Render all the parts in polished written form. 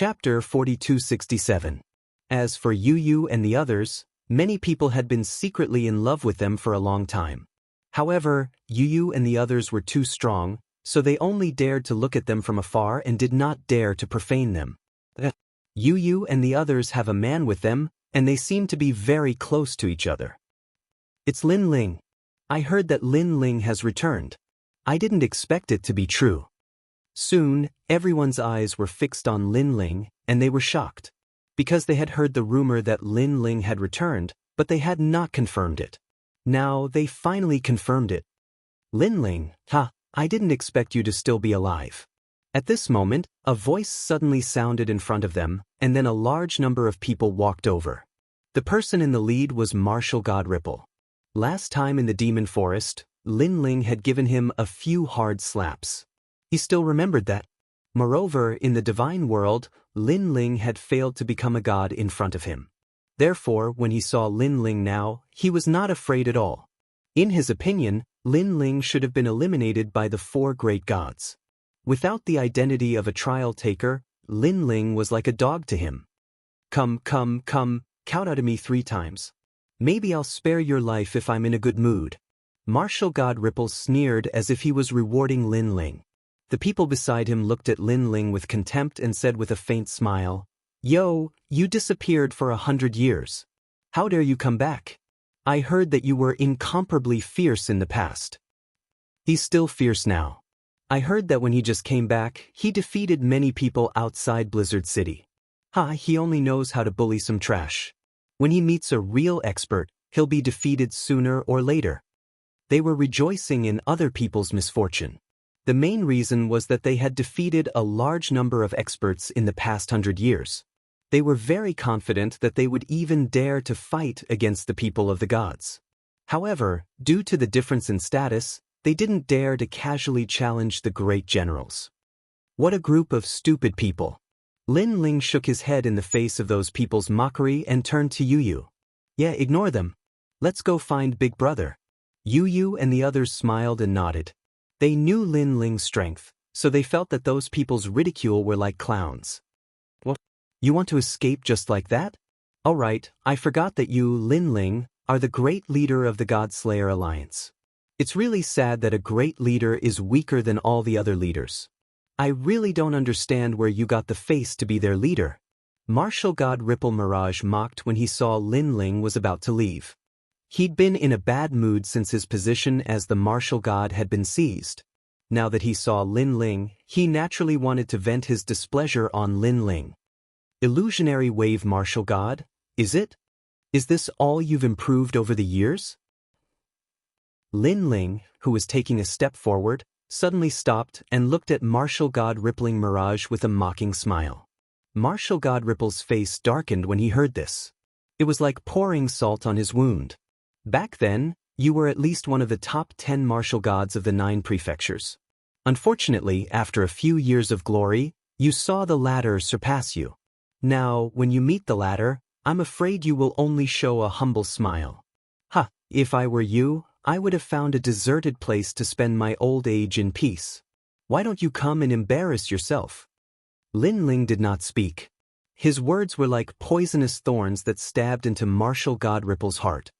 Chapter 4267. As for Yu and the others, many people had been secretly in love with them for a long time. However, Yu and the others were too strong, so they only dared to look at them from afar and did not dare to profane them. Yu and the others have a man with them, and they seem to be very close to each other. It's Lin Ling. I heard that Lin Ling has returned. I didn't expect it to be true. Soon, everyone's eyes were fixed on Lin Ling, and they were shocked. Because they had heard the rumor that Lin Ling had returned, but they had not confirmed it. Now, they finally confirmed it. Lin Ling, I didn't expect you to still be alive. At this moment, a voice suddenly sounded in front of them, and then a large number of people walked over. The person in the lead was Martial God Ripple. Last time in the Demon Forest, Lin Ling had given him a few hard slaps. He still remembered that. Moreover, in the divine world, Lin Ling had failed to become a god in front of him. Therefore, when he saw Lin Ling now, he was not afraid at all. In his opinion, Lin Ling should have been eliminated by the 4 great gods. Without the identity of a trial taker, Lin Ling was like a dog to him. Come, count out to me 3 times. Maybe I'll spare your life if I'm in a good mood. Martial God Ripple sneered as if he was rewarding Lin Ling. The people beside him looked at Lin Ling with contempt and said with a faint smile, "Yo, you disappeared for 100 years. How dare you come back? I heard that you were incomparably fierce in the past." He's still fierce now. I heard that when he just came back, he defeated many people outside Blizzard City. He only knows how to bully some trash. When he meets a real expert, he'll be defeated sooner or later. They were rejoicing in other people's misfortune. The main reason was that they had defeated a large number of experts in the past 100 years. They were very confident that they would even dare to fight against the people of the gods. However, due to the difference in status, they didn't dare to casually challenge the great generals. What a group of stupid people. Lin Ling shook his head in the face of those people's mockery and turned to Yu. Yeah, ignore them. Let's go find Big Brother. Yu and the others smiled and nodded. They knew Lin Ling's strength, so they felt that those people's ridicule were like clowns. What? You want to escape just like that? Alright, I forgot that you, Lin Ling, are the great leader of the God-Slayer Alliance. It's really sad that a great leader is weaker than all the other leaders. I really don't understand where you got the face to be their leader. Martial God Ripple Mirage mocked when he saw Lin Ling was about to leave. He'd been in a bad mood since his position as the martial god had been seized. Now that he saw Lin Ling, he naturally wanted to vent his displeasure on Lin Ling. Illusionary wave martial god, is it? Is this all you've improved over the years? Lin Ling, who was taking a step forward, suddenly stopped and looked at Martial God Rippling Mirage with a mocking smile. Martial God Ripple's face darkened when he heard this. It was like pouring salt on his wound. Back then, you were at least one of the top 10 martial gods of the 9 prefectures. Unfortunately, after a few years of glory, you saw the latter surpass you. Now, when you meet the latter, I'm afraid you will only show a humble smile. If I were you, I would have found a deserted place to spend my old age in peace. Why don't you come and embarrass yourself? Lin Ling did not speak. His words were like poisonous thorns that stabbed into Martial God Ripple's heart.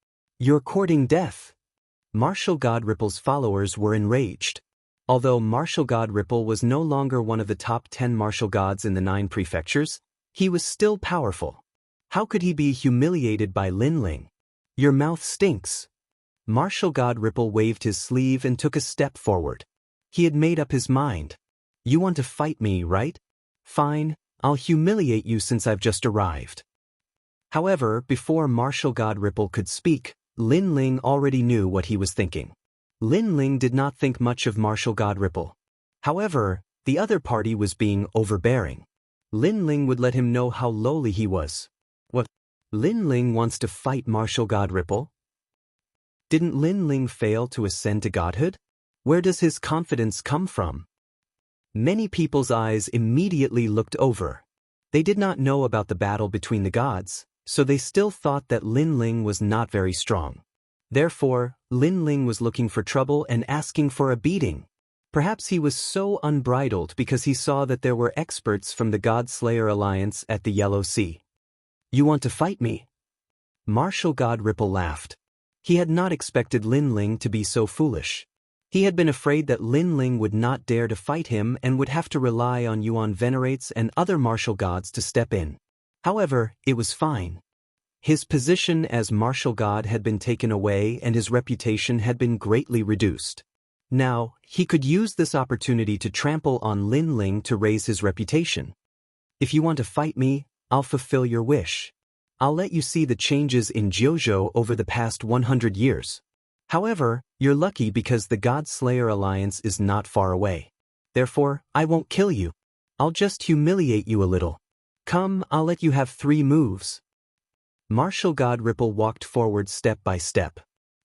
You're courting death. Martial God Ripple's followers were enraged. Although Martial God Ripple was no longer one of the top 10 martial gods in the 9 prefectures, he was still powerful. How could he be humiliated by Lin Ling? Your mouth stinks. Martial God Ripple waved his sleeve and took a step forward. He had made up his mind. You want to fight me, right? Fine, I'll humiliate you since I've just arrived. However, before Martial God Ripple could speak, Lin Ling already knew what he was thinking. Lin Ling did not think much of Martial God Ripple. However, the other party was being overbearing. Lin Ling would let him know how lowly he was. What? Lin Ling wants to fight Martial God Ripple? Didn't Lin Ling fail to ascend to godhood? Where does his confidence come from? Many people's eyes immediately looked over. They did not know about the battle between the gods, so they still thought that Lin Ling was not very strong. Therefore, Lin Ling was looking for trouble and asking for a beating. Perhaps he was so unbridled because he saw that there were experts from the God-Slayer Alliance at the Yellow Sea. "You want to fight me?" Martial God Ripple laughed. He had not expected Lin Ling to be so foolish. He had been afraid that Lin Ling would not dare to fight him and would have to rely on Yuan Venerates and other martial gods to step in. However, it was fine. His position as martial god had been taken away and his reputation had been greatly reduced. Now, he could use this opportunity to trample on Lin Ling to raise his reputation. "If you want to fight me, I'll fulfill your wish. I'll let you see the changes in Jianghu over the past 100 years. However, you're lucky because the God-Slayer Alliance is not far away. Therefore, I won't kill you. I'll just humiliate you a little. Come, I'll let you have 3 moves." Martial God Ripple walked forward step by step.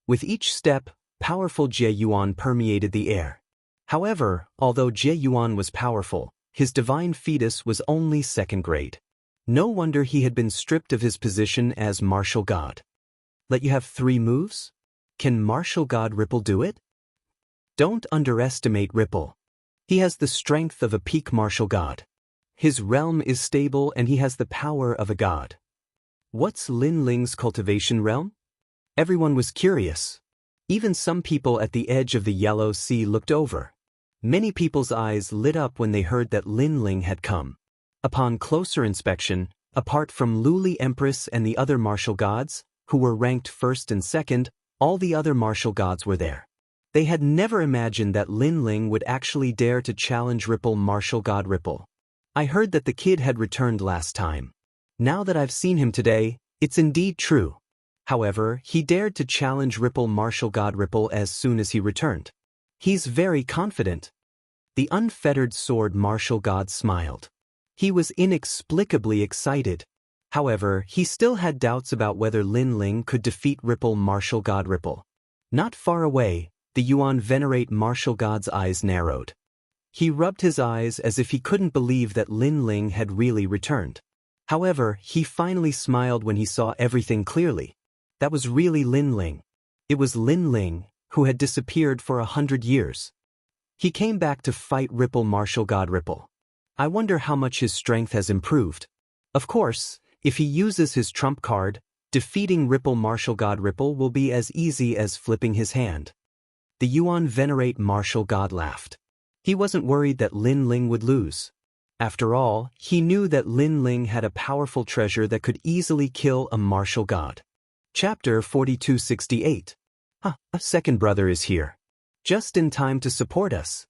With each step, powerful Jie Yuan permeated the air. However, although Jie Yuan was powerful, his divine fetus was only second grade. No wonder he had been stripped of his position as martial god. "Let you have 3 moves? Can Martial God Ripple do it?" Don't underestimate Ripple. He has the strength of a peak martial god. His realm is stable and he has the power of a god. What's Lin Ling's cultivation realm? Everyone was curious. Even some people at the edge of the Yellow Sea looked over. Many people's eyes lit up when they heard that Lin Ling had come. Upon closer inspection, apart from Luli Empress and the other martial gods, who were ranked first and second, all the other martial gods were there. They had never imagined that Lin Ling would actually dare to challenge Ripple Martial God Ripple. "I heard that the kid had returned last time. Now that I've seen him today, it's indeed true." However, he dared to challenge Ripple Martial God Ripple as soon as he returned. He's very confident. The unfettered sword martial god smiled. He was inexplicably excited. However, he still had doubts about whether Lin Ling could defeat Ripple Martial God Ripple. Not far away, the Yuan Venerate martial god's eyes narrowed. He rubbed his eyes as if he couldn't believe that Lin Ling had really returned. However, he finally smiled when he saw everything clearly. That was really Lin Ling. It was Lin Ling, who had disappeared for 100 years. He came back to fight Ripple Martial God Ripple. I wonder how much his strength has improved. Of course, if he uses his trump card, defeating Ripple Martial God Ripple will be as easy as flipping his hand. The Yuan Venerate martial god laughed. He wasn't worried that Lin Ling would lose. After all, he knew that Lin Ling had a powerful treasure that could easily kill a martial god. Chapter 4268. A second brother is here. Just in time to support us.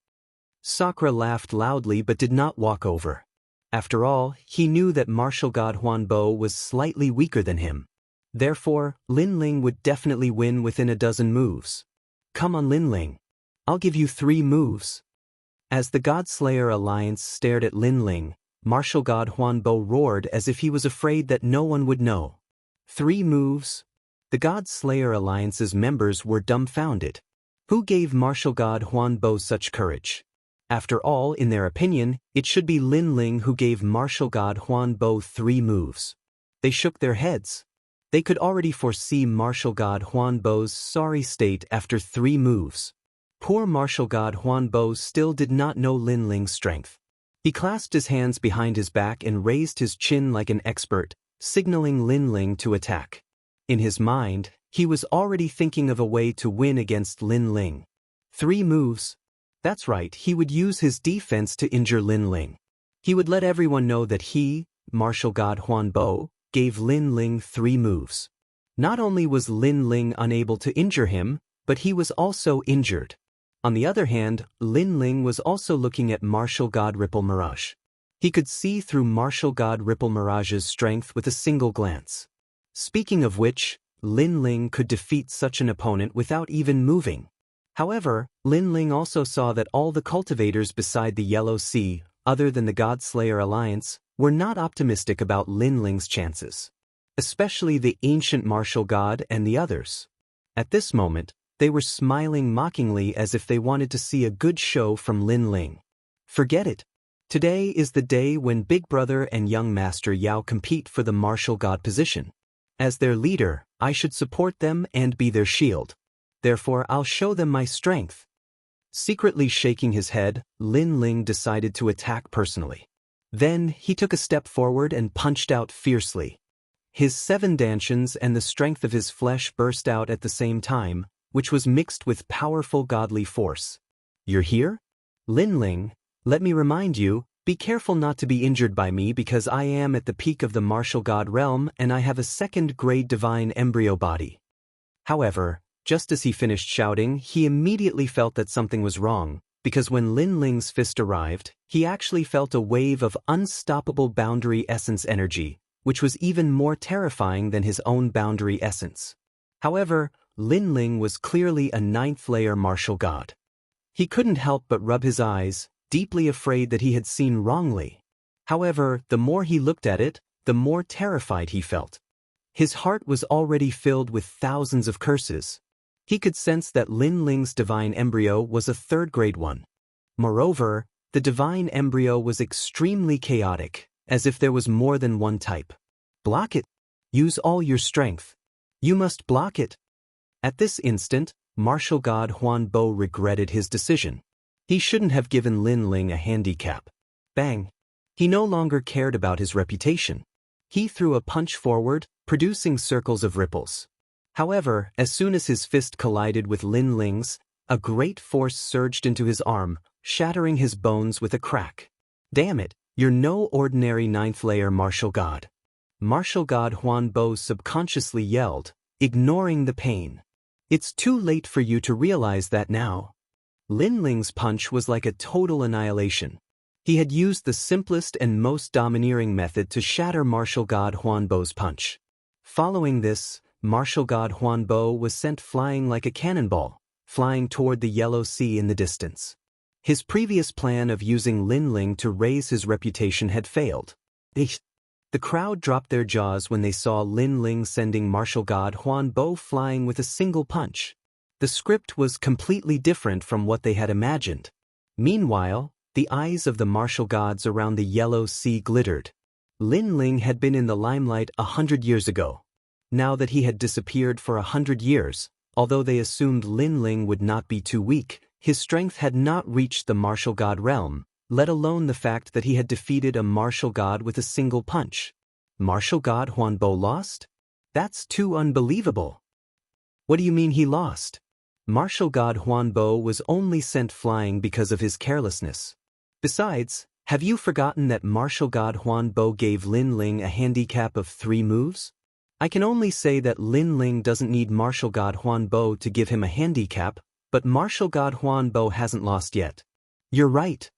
Sakura laughed loudly but did not walk over. After all, he knew that martial god Huanbo was slightly weaker than him. Therefore, Lin Ling would definitely win within a dozen moves. "Come on, Lin Ling. I'll give you 3 moves." As the God-Slayer Alliance stared at Lin Ling, martial god Huanbo roared as if he was afraid that no one would know. 3 moves? The God-Slayer Alliance's members were dumbfounded. Who gave martial god Huanbo such courage? After all, in their opinion, it should be Lin Ling who gave martial god Huanbo 3 moves. They shook their heads. They could already foresee martial god Huanbo's sorry state after 3 moves. Poor martial god Huanbo still did not know Lin Ling's strength. He clasped his hands behind his back and raised his chin like an expert, signaling Lin Ling to attack. In his mind, he was already thinking of a way to win against Lin Ling. 3 moves. That's right, he would use his defense to injure Lin Ling. He would let everyone know that he, martial god Huanbo, gave Lin Ling 3 moves. Not only was Lin Ling unable to injure him, but he was also injured. On the other hand, Lin Ling was also looking at martial god Ripple Mirage. He could see through martial god Ripple Mirage's strength with a single glance. Speaking of which, Lin Ling could defeat such an opponent without even moving. However, Lin Ling also saw that all the cultivators beside the Yellow Sea, other than the God-Slayer Alliance, were not optimistic about Lin Ling's chances. Especially the ancient martial god and the others. At this moment, they were smiling mockingly as if they wanted to see a good show from Lin Ling. Forget it. Today is the day when Big Brother and Young Master Yao compete for the martial god position. As their leader, I should support them and be their shield. Therefore, I'll show them my strength. Secretly shaking his head, Lin Ling decided to attack personally. Then, he took a step forward and punched out fiercely. His 7 dantians and the strength of his flesh burst out at the same time, which was mixed with powerful godly force. You're here? Lin Ling, let me remind you, be careful not to be injured by me because I am at the peak of the martial god realm and I have a 2nd-grade divine embryo body. However, just as he finished shouting, he immediately felt that something was wrong, because when Lin Ling's fist arrived, he actually felt a wave of unstoppable boundary essence energy, which was even more terrifying than his own boundary essence. However, Lin Ling was clearly a 9th-layer martial god. He couldn't help but rub his eyes, deeply afraid that he had seen wrongly. However, the more he looked at it, the more terrified he felt. His heart was already filled with thousands of curses. He could sense that Lin Ling's divine embryo was a 3rd-grade one. Moreover, the divine embryo was extremely chaotic, as if there was more than one type. Block it. Use all your strength. You must block it. At this instant, martial god Huan Bo regretted his decision. He shouldn't have given Lin Ling a handicap. Bang! He no longer cared about his reputation. He threw a punch forward, producing circles of ripples. However, as soon as his fist collided with Lin Ling's, a great force surged into his arm, shattering his bones with a crack. Damn it, you're no ordinary 9th-layer martial god. Martial god Huan Bo subconsciously yelled, ignoring the pain. It's too late for you to realize that now. Lin Ling's punch was like a total annihilation. He had used the simplest and most domineering method to shatter martial god Huan Bo's punch. Following this, martial god Huan Bo was sent flying like a cannonball, flying toward the Yellow Sea in the distance. His previous plan of using Lin Ling to raise his reputation had failed. The crowd dropped their jaws when they saw Lin Ling sending martial god Huan Bo flying with a single punch. The script was completely different from what they had imagined. Meanwhile, the eyes of the martial gods around the Yellow Sea glittered. Lin Ling had been in the limelight 100 years ago. Now that he had disappeared for 100 years, although they assumed Lin Ling would not be too weak, his strength had not reached the martial god realm, let alone the fact that he had defeated a martial god with a single punch. Martial god Huan Bo lost? That's too unbelievable. What do you mean he lost? Martial god Huan Bo was only sent flying because of his carelessness. Besides, have you forgotten that martial god Huan Bo gave Lin Ling a handicap of 3 moves? I can only say that Lin Ling doesn't need martial god Huan Bo to give him a handicap, but martial god Huan Bo hasn't lost yet. You're right.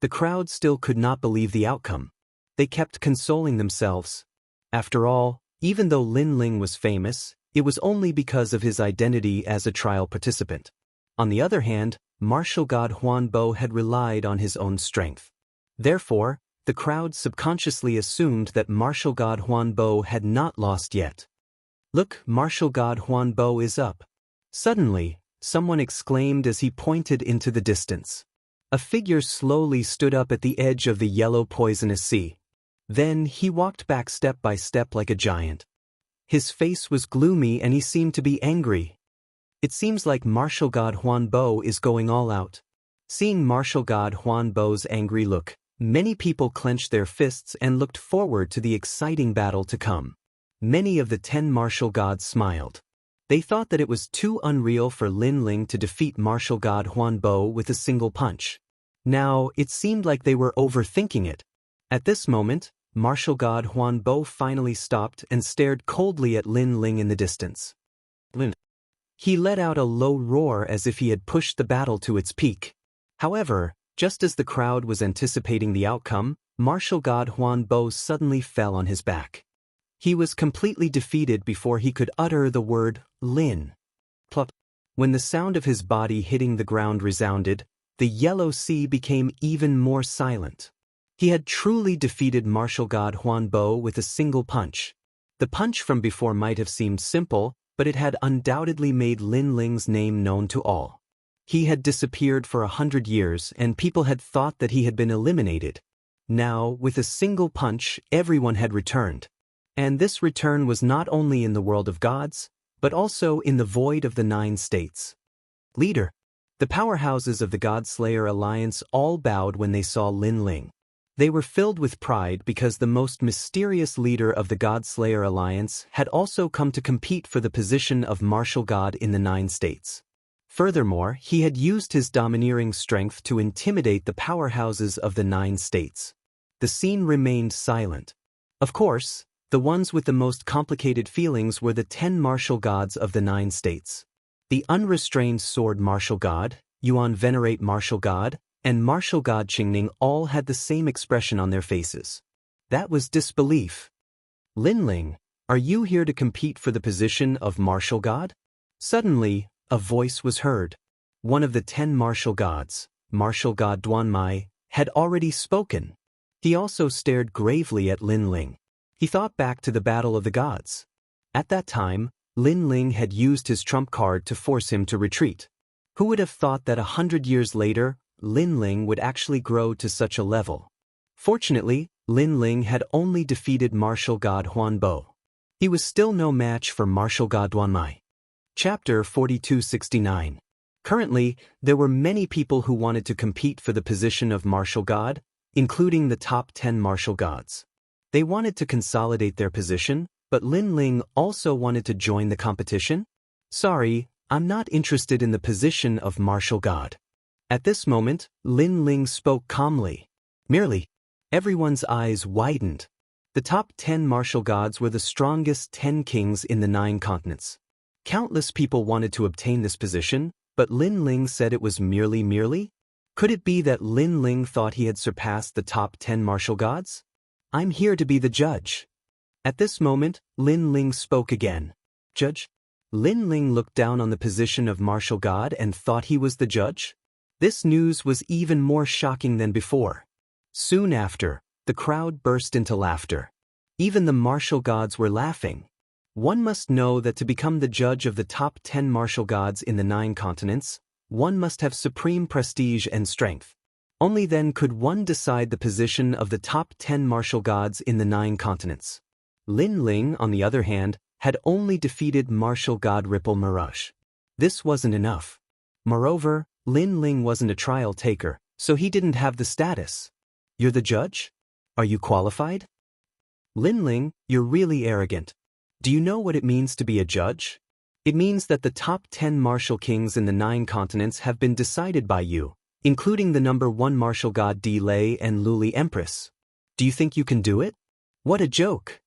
The crowd still could not believe the outcome. They kept consoling themselves. After all, even though Lin Ling was famous, it was only because of his identity as a trial participant. On the other hand, martial god Huan Bo had relied on his own strength. Therefore, the crowd subconsciously assumed that martial god Huan Bo had not lost yet. Look, martial god Huan Bo is up. Suddenly, someone exclaimed as he pointed into the distance. A figure slowly stood up at the edge of the yellow poisonous sea. Then he walked back step by step like a giant. His face was gloomy and he seemed to be angry. It seems like martial god Huan Bo is going all out. Seeing martial god Huan Bo's angry look, many people clenched their fists and looked forward to the exciting battle to come. Many of the 10 martial gods smiled. They thought that it was too unreal for Lin Ling to defeat martial god Huan Bo with a single punch. Now, it seemed like they were overthinking it. At this moment, martial god Huan Bo finally stopped and stared coldly at Lin Ling in the distance. Lin. He let out a low roar as if he had pushed the battle to its peak. However, just as the crowd was anticipating the outcome, martial god Huan Bo suddenly fell on his back. He was completely defeated before he could utter the word, Lin. Plop. When the sound of his body hitting the ground resounded, the Yellow Sea became even more silent. He had truly defeated martial god Huan Bo with a single punch. The punch from before might have seemed simple, but it had undoubtedly made Lin Ling's name known to all. He had disappeared for 100 years and people had thought that he had been eliminated. Now, with a single punch, everyone had returned. And this return was not only in the world of gods, but also in the void of the 9 states. Leader. The powerhouses of the God-Slayer Alliance all bowed when they saw Lin Ling. They were filled with pride because the most mysterious leader of the God-Slayer Alliance had also come to compete for the position of martial god in the 9 states. Furthermore, he had used his domineering strength to intimidate the powerhouses of the 9 states. The scene remained silent. Of course, the ones with the most complicated feelings were the 10 martial gods of the 9 states. The unrestrained sword martial god, Yuan venerate martial god, and martial god Qingning all had the same expression on their faces. That was disbelief. Lin Ling, are you here to compete for the position of martial god? Suddenly, a voice was heard. One of the 10 martial gods, martial god Duanmai, had already spoken. He also stared gravely at Lin Ling. He thought back to the Battle of the Gods. At that time, Lin Ling had used his trump card to force him to retreat. Who would have thought that 100 years later, Lin Ling would actually grow to such a level? Fortunately, Lin Ling had only defeated martial god Huan Bo. He was still no match for martial god Duanmai. Chapter 4269. Currently, there were many people who wanted to compete for the position of martial god, including the top 10 martial gods. They wanted to consolidate their position, but Lin Ling also wanted to join the competition. Sorry, I'm not interested in the position of martial god. At this moment, Lin Ling spoke calmly. Merely, everyone's eyes widened. The top 10 martial gods were the strongest 10 kings in the 9 continents. Countless people wanted to obtain this position, but Lin Ling said it was merely? Could it be that Lin Ling thought he had surpassed the top 10 martial gods? I'm here to be the judge. At this moment, Lin Ling spoke again. Judge? Lin Ling looked down on the position of martial god and thought he was the judge? This news was even more shocking than before. Soon after, the crowd burst into laughter. Even the martial gods were laughing. One must know that to become the judge of the top 10 martial gods in the 9 continents, one must have supreme prestige and strength. Only then could one decide the position of the top 10 martial gods in the 9 continents. Lin Ling, on the other hand, had only defeated martial god Ripple Mirage. This wasn't enough. Moreover, Lin Ling wasn't a trial taker, so he didn't have the status. You're the judge? Are you qualified? Lin Ling, you're really arrogant. Do you know what it means to be a judge? It means that the top 10 martial kings in the 9 continents have been decided by you, including the number 1 martial god Di Lei and Luli Empress. Do you think you can do it? What a joke!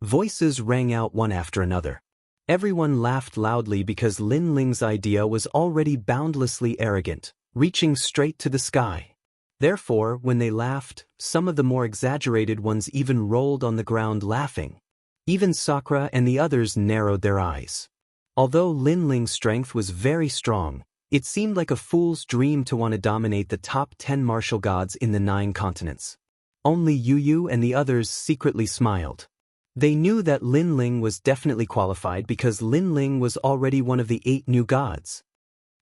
Voices rang out one after another. Everyone laughed loudly because Lin Ling's idea was already boundlessly arrogant, reaching straight to the sky. Therefore, when they laughed, some of the more exaggerated ones even rolled on the ground laughing. Even Sakura and the others narrowed their eyes. Although Lin Ling's strength was very strong, it seemed like a fool's dream to want to dominate the top 10 martial gods in the 9 continents. Only Yu and the others secretly smiled. They knew that Lin Ling was definitely qualified because Lin Ling was already one of the 8 new gods.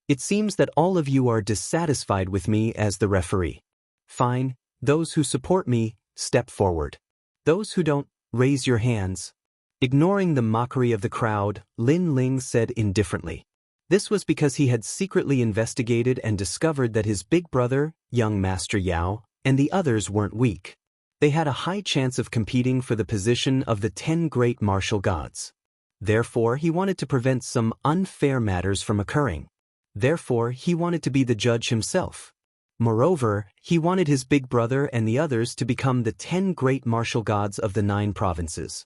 It seems that all of you are dissatisfied with me as the referee. Fine, those who support me, step forward. Those who don't, raise your hands. Ignoring the mockery of the crowd, Lin Ling said indifferently. This was because he had secretly investigated and discovered that his big brother, young Master Yao, and the others weren't weak. They had a high chance of competing for the position of the 10 great martial gods. Therefore, he wanted to prevent some unfair matters from occurring. Therefore, he wanted to be the judge himself. Moreover, he wanted his big brother and the others to become the 10 great martial gods of the 9 provinces.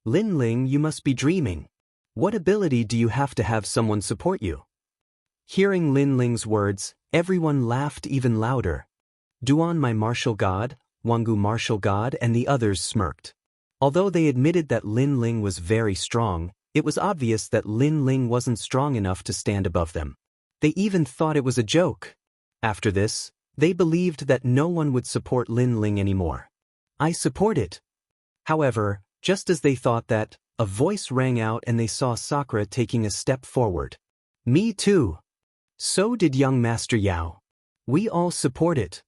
Lin Ling, you must be dreaming. What ability do you have to have someone support you? Hearing Lin Ling's words, everyone laughed even louder. Duan my martial god, Wangu martial god and the others smirked. Although they admitted that Lin Ling was very strong, it was obvious that Lin Ling wasn't strong enough to stand above them. They even thought it was a joke. After this, they believed that no one would support Lin Ling anymore. I support it. However, just as they thought that, a voice rang out and they saw Sakura taking a step forward. Me too. So did young Master Yao. We all support it.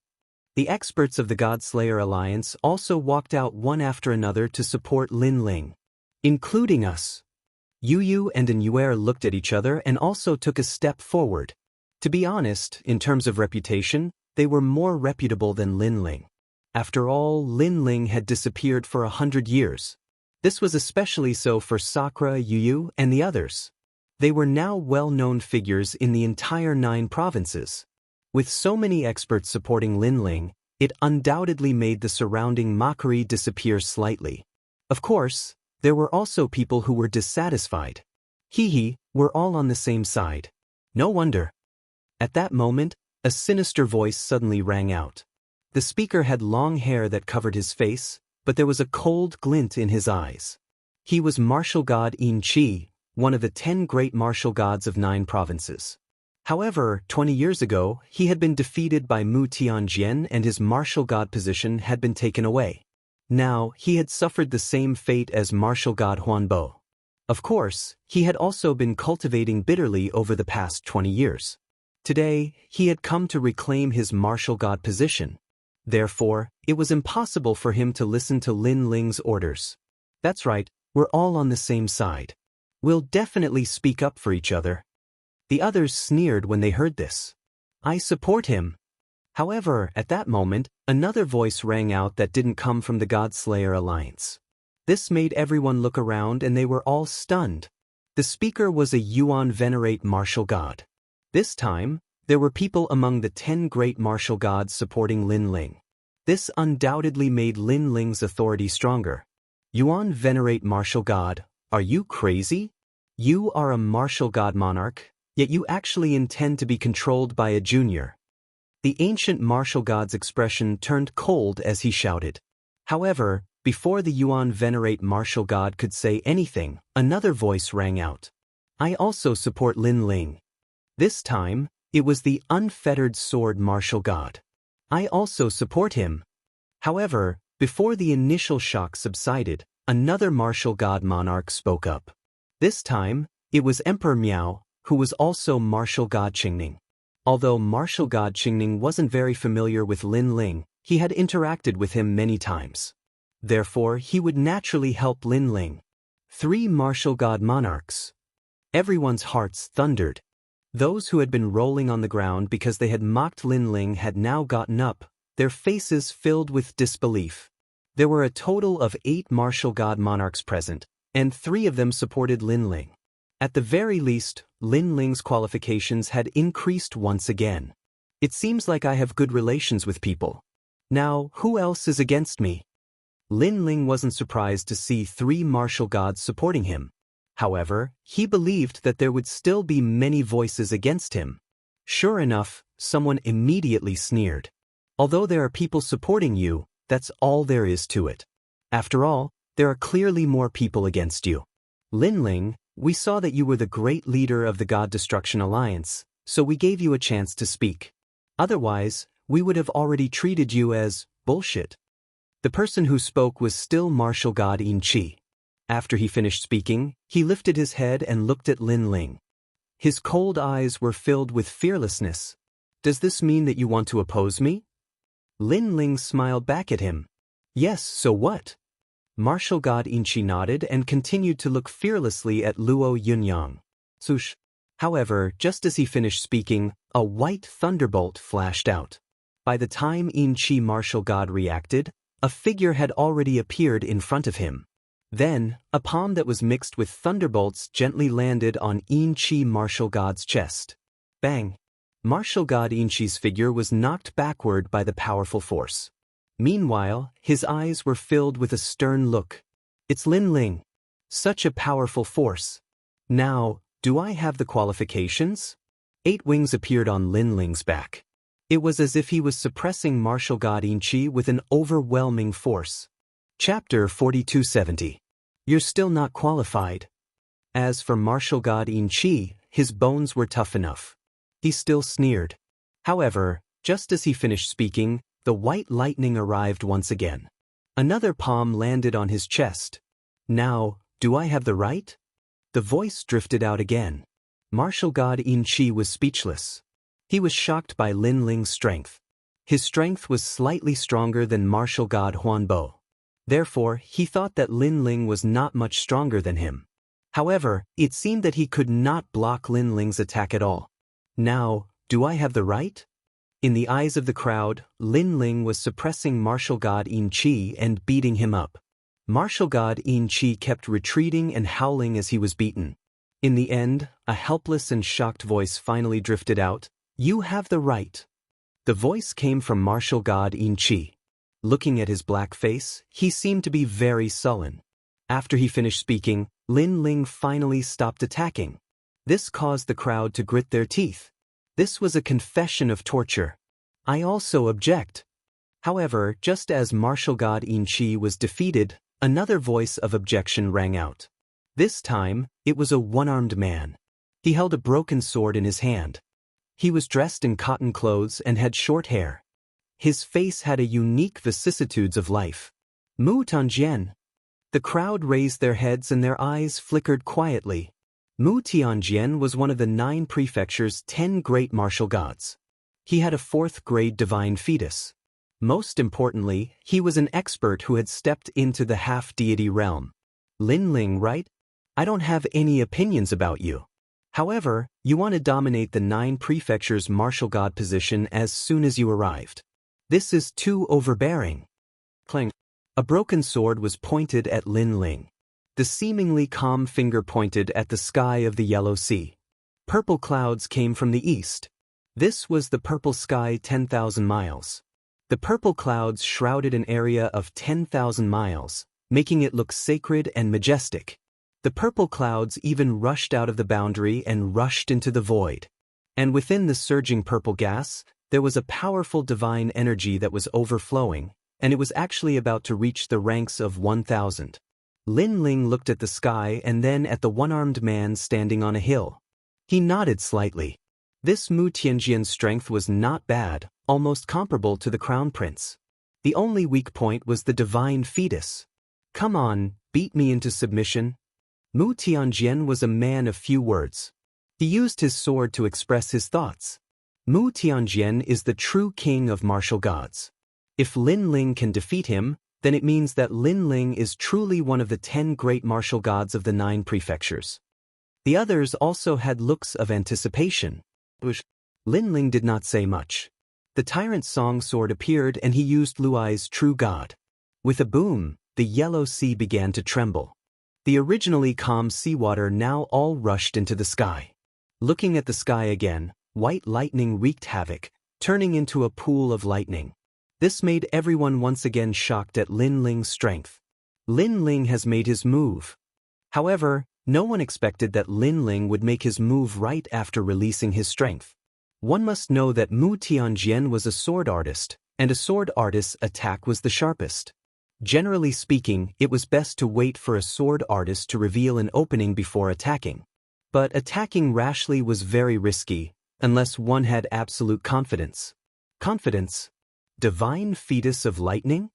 The experts of the God-Slayer Alliance also walked out one after another to support Lin Ling, including us. Yu and An Yuer looked at each other and also took a step forward. To be honest, in terms of reputation, they were more reputable than Lin Ling. After all, Lin Ling had disappeared for 100 years. This was especially so for Sakura, Yu, and the others. They were now well-known figures in the entire 9 provinces. With so many experts supporting Lin Ling, it undoubtedly made the surrounding mockery disappear slightly. Of course, there were also people who were dissatisfied. We're all on the same side. No wonder. At that moment, a sinister voice suddenly rang out. The speaker had long hair that covered his face, but there was a cold glint in his eyes. He was martial god Yin Qi, one of the 10 great martial gods of 9 provinces. However, 20 years ago, he had been defeated by Mu Tianjian and his martial god position had been taken away. Now, he had suffered the same fate as martial god Huanbo. Of course, he had also been cultivating bitterly over the past 20 years. Today, he had come to reclaim his martial god position. Therefore, it was impossible for him to listen to Lin Ling's orders. That's right, we're all on the same side. We'll definitely speak up for each other. The others sneered when they heard this. I support him. However, at that moment, another voice rang out that didn't come from the God-Slayer Alliance. This made everyone look around and they were all stunned. The speaker was a Yuan Venerate martial god. This time, there were people among the 10 great martial gods supporting Lin Ling. This undoubtedly made Lin Ling's authority stronger. Yuan Venerate martial god, are you crazy? You are a martial god monarch, yet you actually intend to be controlled by a junior. The ancient martial god's expression turned cold as he shouted. However, before the Yuan Venerate martial god could say anything, another voice rang out. I also support Lin Ling. This time, it was the unfettered sword martial god. I also support him. However, before the initial shock subsided, another martial god monarch spoke up. This time, it was Emperor Miao, who was also martial god Qingning. Although martial god Qingning wasn't very familiar with Lin Ling, he had interacted with him many times. Therefore, he would naturally help Lin Ling. 3 martial god monarchs. Everyone's hearts thundered. Those who had been rolling on the ground because they had mocked Lin Ling had now gotten up, their faces filled with disbelief. There were a total of 8 martial god monarchs present, and 3 of them supported Lin Ling. At the very least, Lin Ling's qualifications had increased once again. It seems like I have good relations with people. Now, who else is against me? Lin Ling wasn't surprised to see 3 martial gods supporting him. However, he believed that there would still be many voices against him. Sure enough, someone immediately sneered. Although there are people supporting you, that's all there is to it. After all, there are clearly more people against you. Lin Ling, we saw that you were the great leader of the God Destruction Alliance, so we gave you a chance to speak. Otherwise, we would have already treated you as bullshit. The person who spoke was still martial god Yin Qi. After he finished speaking, he lifted his head and looked at Lin Ling. His cold eyes were filled with fearlessness. Does this mean that you want to oppose me? Lin Ling smiled back at him. Yes, so what? Martial god Yin Qi nodded and continued to look fearlessly at Luo Yunyang. Sush. However, just as he finished speaking, a white thunderbolt flashed out. By the time Yin Qi martial god reacted, a figure had already appeared in front of him. Then, a palm that was mixed with thunderbolts gently landed on Yin Qi martial god's chest. Bang! Martial god Yin Qi's figure was knocked backward by the powerful force. Meanwhile, his eyes were filled with a stern look. It's Lin Ling. Such a powerful force. Now, do I have the qualifications? 8 wings appeared on Lin Ling's back. It was as if he was suppressing martial god Yin Qi with an overwhelming force. Chapter 4270. You're still not qualified. As for martial god Yin Qi, his bones were tough enough. He still sneered. However, just as he finished speaking, the white lightning arrived once again. Another palm landed on his chest. Now, do I have the right? The voice drifted out again. Martial god Yin Qi was speechless. He was shocked by Lin Ling's strength. His strength was slightly stronger than martial god Huanbo. Therefore, he thought that Lin Ling was not much stronger than him. However, it seemed that he could not block Lin Ling's attack at all. Now, Do I have the right? In the eyes of the crowd, Lin Ling was suppressing martial god Yin Qi and beating him up. Martial god Yin Qi kept retreating and howling as he was beaten. In the end, a helpless and shocked voice finally drifted out, "You have the right." The voice came from martial god Yin Qi. Looking at his black face, he seemed to be very sullen. After he finished speaking, Lin Ling finally stopped attacking. This caused the crowd to grit their teeth. This was a confession of torture. I also object. However, just as martial god Yin Qi was defeated, another voice of objection rang out. This time, it was a one-armed man. He held a broken sword in his hand. He was dressed in cotton clothes and had short hair. His face had a unique vicissitudes of life. Mu Tianjian. The crowd raised their heads and their eyes flickered quietly. Mu Tianjian was one of the 9 prefecture's 10 great martial gods. He had a 4th-grade divine fetus. Most importantly, he was an expert who had stepped into the half-deity realm. Lin Ling, right? I don't have any opinions about you. However, you want to dominate the 9 prefecture's martial god position as soon as you arrived. This is too overbearing. Clang. A broken sword was pointed at Lin Ling. The seemingly calm finger pointed at the sky of the Yellow Sea. Purple clouds came from the east. This was the purple sky 10,000 miles. The purple clouds shrouded an area of 10,000 miles, making it look sacred and majestic. The purple clouds even rushed out of the boundary and rushed into the void. And within the surging purple gas, there was a powerful divine energy that was overflowing, and it was actually about to reach the ranks of 1,000. Lin Ling looked at the sky and then at the one-armed man standing on a hill. He nodded slightly. This Mu Tianjian's strength was not bad, almost comparable to the crown prince. The only weak point was the divine fetus. Come on, beat me into submission. Mu Tianjian was a man of few words. He used his sword to express his thoughts. Mu Tianjian is the true king of martial gods. If Lin Ling can defeat him, then it means that Lin Ling is truly one of the 10 great martial gods of the 9 prefectures. The others also had looks of anticipation. Lin Ling did not say much. The tyrant's song sword appeared and he used Luai's true god. With a boom, the Yellow Sea began to tremble. The originally calm seawater now all rushed into the sky. Looking at the sky again, white lightning wreaked havoc, turning into a pool of lightning. This made everyone once again shocked at Lin Ling's strength. Lin Ling has made his move. However, no one expected that Lin Ling would make his move right after releasing his strength. One must know that Mu Tianjian was a sword artist, and a sword artist's attack was the sharpest. Generally speaking, it was best to wait for a sword artist to reveal an opening before attacking. But attacking rashly was very risky, unless one had absolute confidence. Confidence? Divine fetus of lightning?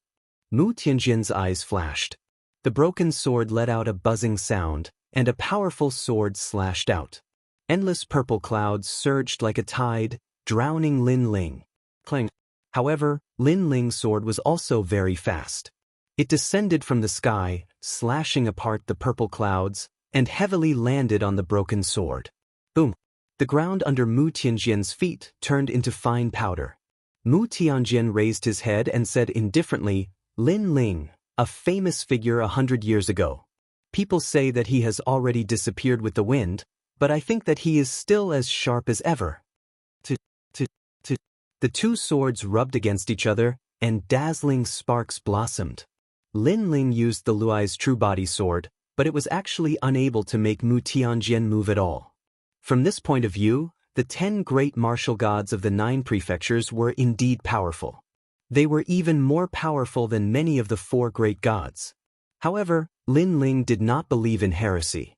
Mu Tianjian's eyes flashed. The broken sword let out a buzzing sound, and a powerful sword slashed out. Endless purple clouds surged like a tide, drowning Lin Ling. Clang. However, Lin Ling's sword was also very fast. It descended from the sky, slashing apart the purple clouds, and heavily landed on the broken sword. Boom! The ground under Mu Tianjian's feet turned into fine powder. Mu Tianjian raised his head and said indifferently, "Lin Ling, a famous figure 100 years ago. People say that he has already disappeared with the wind, but I think that he is still as sharp as ever." The two swords rubbed against each other, and dazzling sparks blossomed. Lin Ling used the Luai's true body sword, but it was actually unable to make Mu Tianjian move at all. From this point of view, the 10 great martial gods of the 9 prefectures were indeed powerful. They were even more powerful than many of the 4 great gods. However, Lin Ling did not believe in heresy.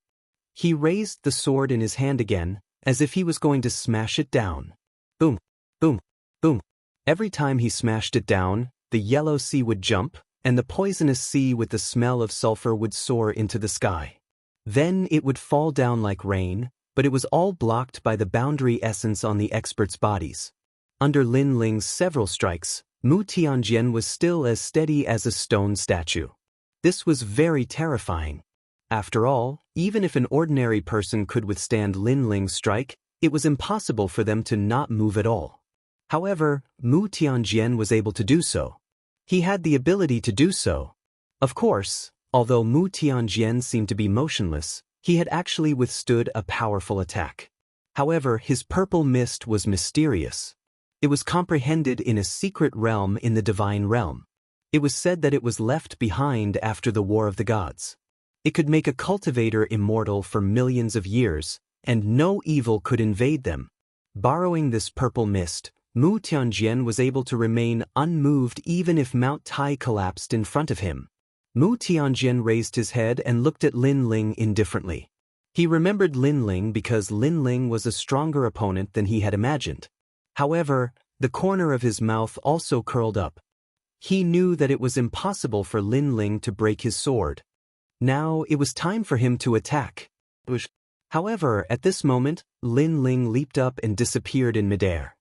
He raised the sword in his hand again, as if he was going to smash it down. Boom, boom, boom. Every time he smashed it down, the Yellow Sea would jump, and the poisonous sea with the smell of sulfur would soar into the sky. Then it would fall down like rain, but it was all blocked by the boundary essence on the experts' bodies. Under Lin Ling's several strikes, Mu Tianjian was still as steady as a stone statue. This was very terrifying. After all, even if an ordinary person could withstand Lin Ling's strike, It was impossible for them to not move at all. However, Mu Tianjian was able to do so. He had the ability to do so. Of course, although Mu Tianjian seemed to be motionless, he had actually withstood a powerful attack. However, his purple mist was mysterious. It was comprehended in a secret realm in the divine realm. It was said that it was left behind after the War of the Gods. It could make a cultivator immortal for millions of years, and no evil could invade them. Borrowing this purple mist, Mu Tianjian was able to remain unmoved even if Mount Tai collapsed in front of him. Mu Tianjian raised his head and looked at Lin Ling indifferently. He remembered Lin Ling because Lin Ling was a stronger opponent than he had imagined. However, the corner of his mouth also curled up. He knew that it was impossible for Lin Ling to break his sword. Now it was time for him to attack. However, at this moment, Lin Ling leaped up and disappeared in midair.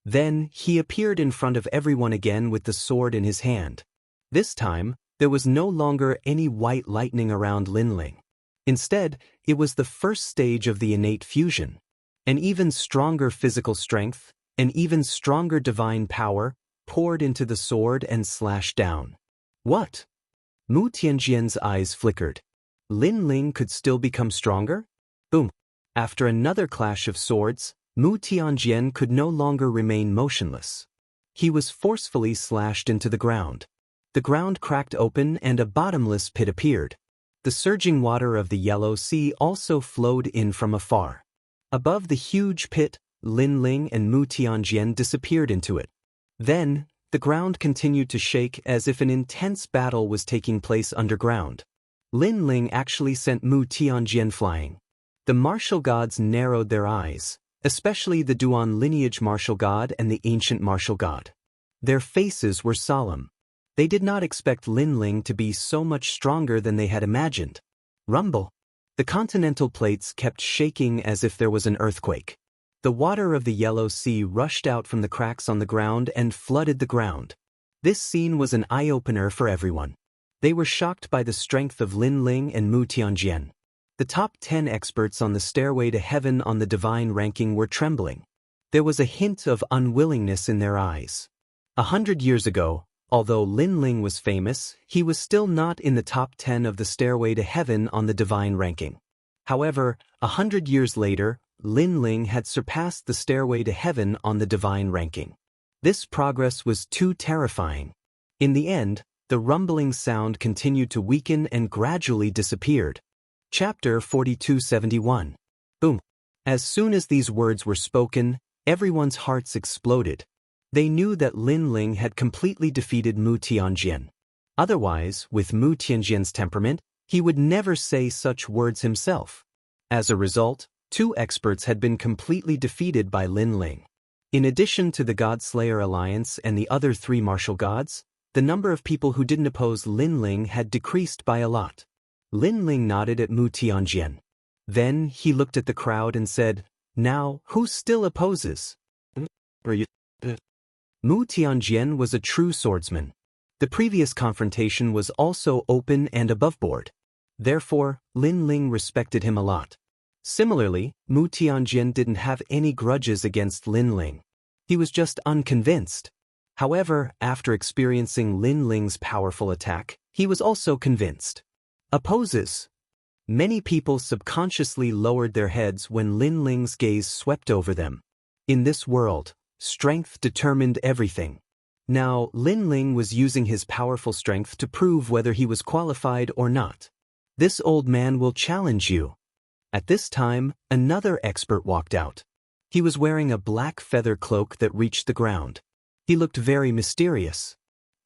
Then, he appeared in front of everyone again with the sword in his hand. This time, there was no longer any white lightning around Lin Ling. Instead, it was the first stage of the innate fusion. An even stronger physical strength, an even stronger divine power, poured into the sword and slashed down. What? Mu Tianjian's eyes flickered. Lin Ling could still become stronger? Boom! After another clash of swords, Mu Tianjian could no longer remain motionless. He was forcefully slashed into the ground. The ground cracked open and a bottomless pit appeared. The surging water of the Yellow Sea also flowed in from afar. Above the huge pit, Lin Ling and Mu Tianjian disappeared into it. Then, the ground continued to shake as if an intense battle was taking place underground. Lin Ling actually sent Mu Tianjian flying. The martial gods narrowed their eyes, especially the Duan lineage martial god and the ancient martial god. Their faces were solemn. They did not expect Lin Ling to be so much stronger than they had imagined. Rumble! The continental plates kept shaking as if there was an earthquake. The water of the Yellow Sea rushed out from the cracks on the ground and flooded the ground. This scene was an eye-opener for everyone. They were shocked by the strength of Lin Ling and Mu Tianjian. The top 10 experts on the stairway to heaven on the divine ranking were trembling. There was a hint of unwillingness in their eyes. 100 years ago, although Lin Ling was famous, he was still not in the top 10 of the stairway to heaven on the divine ranking. However, 100 years later, Lin Ling had surpassed the stairway to heaven on the divine ranking. This progress was too terrifying. In the end, the rumbling sound continued to weaken and gradually disappeared. Chapter 4271. Boom. As soon as these words were spoken, everyone's hearts exploded. They knew that Lin Ling had completely defeated Mu Tianjian. Otherwise, with Mu Tianjian's temperament, he would never say such words himself. As a result, 2 experts had been completely defeated by Lin Ling. In addition to the God-Slayer Alliance and the other 3 martial gods, the number of people who didn't oppose Lin Ling had decreased by a lot. Lin Ling nodded at Mu Tianjian. Then he looked at the crowd and said, "Now, who still opposes?" Mu Tianjian was a true swordsman. The previous confrontation was also open and aboveboard. Therefore, Lin Ling respected him a lot. Similarly, Mu Tianjian didn't have any grudges against Lin Ling. He was just unconvinced. However, after experiencing Lin Ling's powerful attack, he was also convinced. Opposes. Many people subconsciously lowered their heads when Lin Ling's gaze swept over them. In this world, strength determined everything. Now, Lin Ling was using his powerful strength to prove whether he was qualified or not. This old man will challenge you. At this time, another expert walked out. He was wearing a black feather cloak that reached the ground. He looked very mysterious.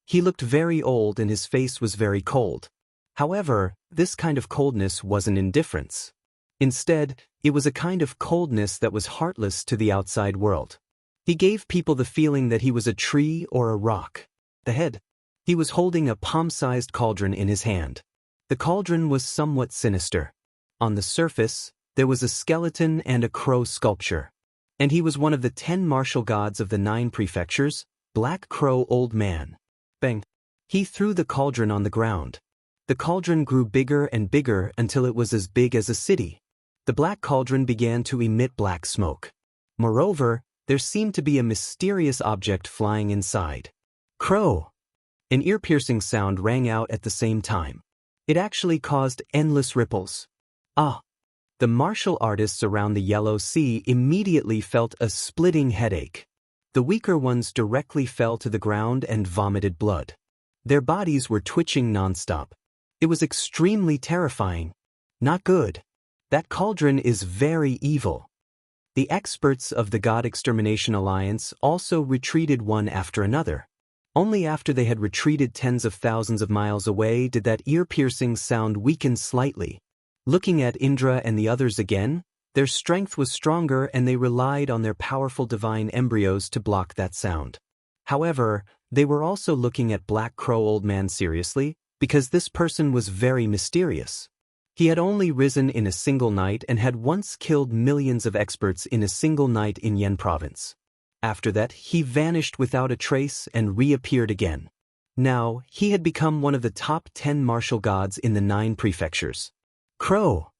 He looked very old and his face was very cold. However, this kind of coldness wasn't indifference. Instead, it was a kind of coldness that was heartless to the outside world. He gave people the feeling that he was a tree or a rock. The head. He was holding a palm-sized cauldron in his hand. The cauldron was somewhat sinister. On the surface, there was a skeleton and a crow sculpture. And he was one of the 10 martial gods of the 9 prefectures, Black Crow Old Man. Bang! He threw the cauldron on the ground. The cauldron grew bigger and bigger until it was as big as a city. The black cauldron began to emit black smoke. Moreover, there seemed to be a mysterious object flying inside. Crow! An ear-piercing sound rang out at the same time. It actually caused endless ripples. Ah! The martial artists around the Yellow Sea immediately felt a splitting headache. The weaker ones directly fell to the ground and vomited blood. Their bodies were twitching nonstop. It was extremely terrifying. Not good. That cauldron is very evil. The experts of the God Extermination Alliance also retreated one after another. Only after they had retreated tens of thousands of miles away did that ear-piercing sound weaken slightly. Looking at Indra and the others again, their strength was stronger and they relied on their powerful divine embryos to block that sound. However, they were also looking at Black Crow Old Man seriously, because this person was very mysterious. He had only risen in a single night and had once killed millions of experts in a single night in Yen province. After that, he vanished without a trace and reappeared again. Now, he had become one of the top 10 martial gods in the 9 prefectures. Crow!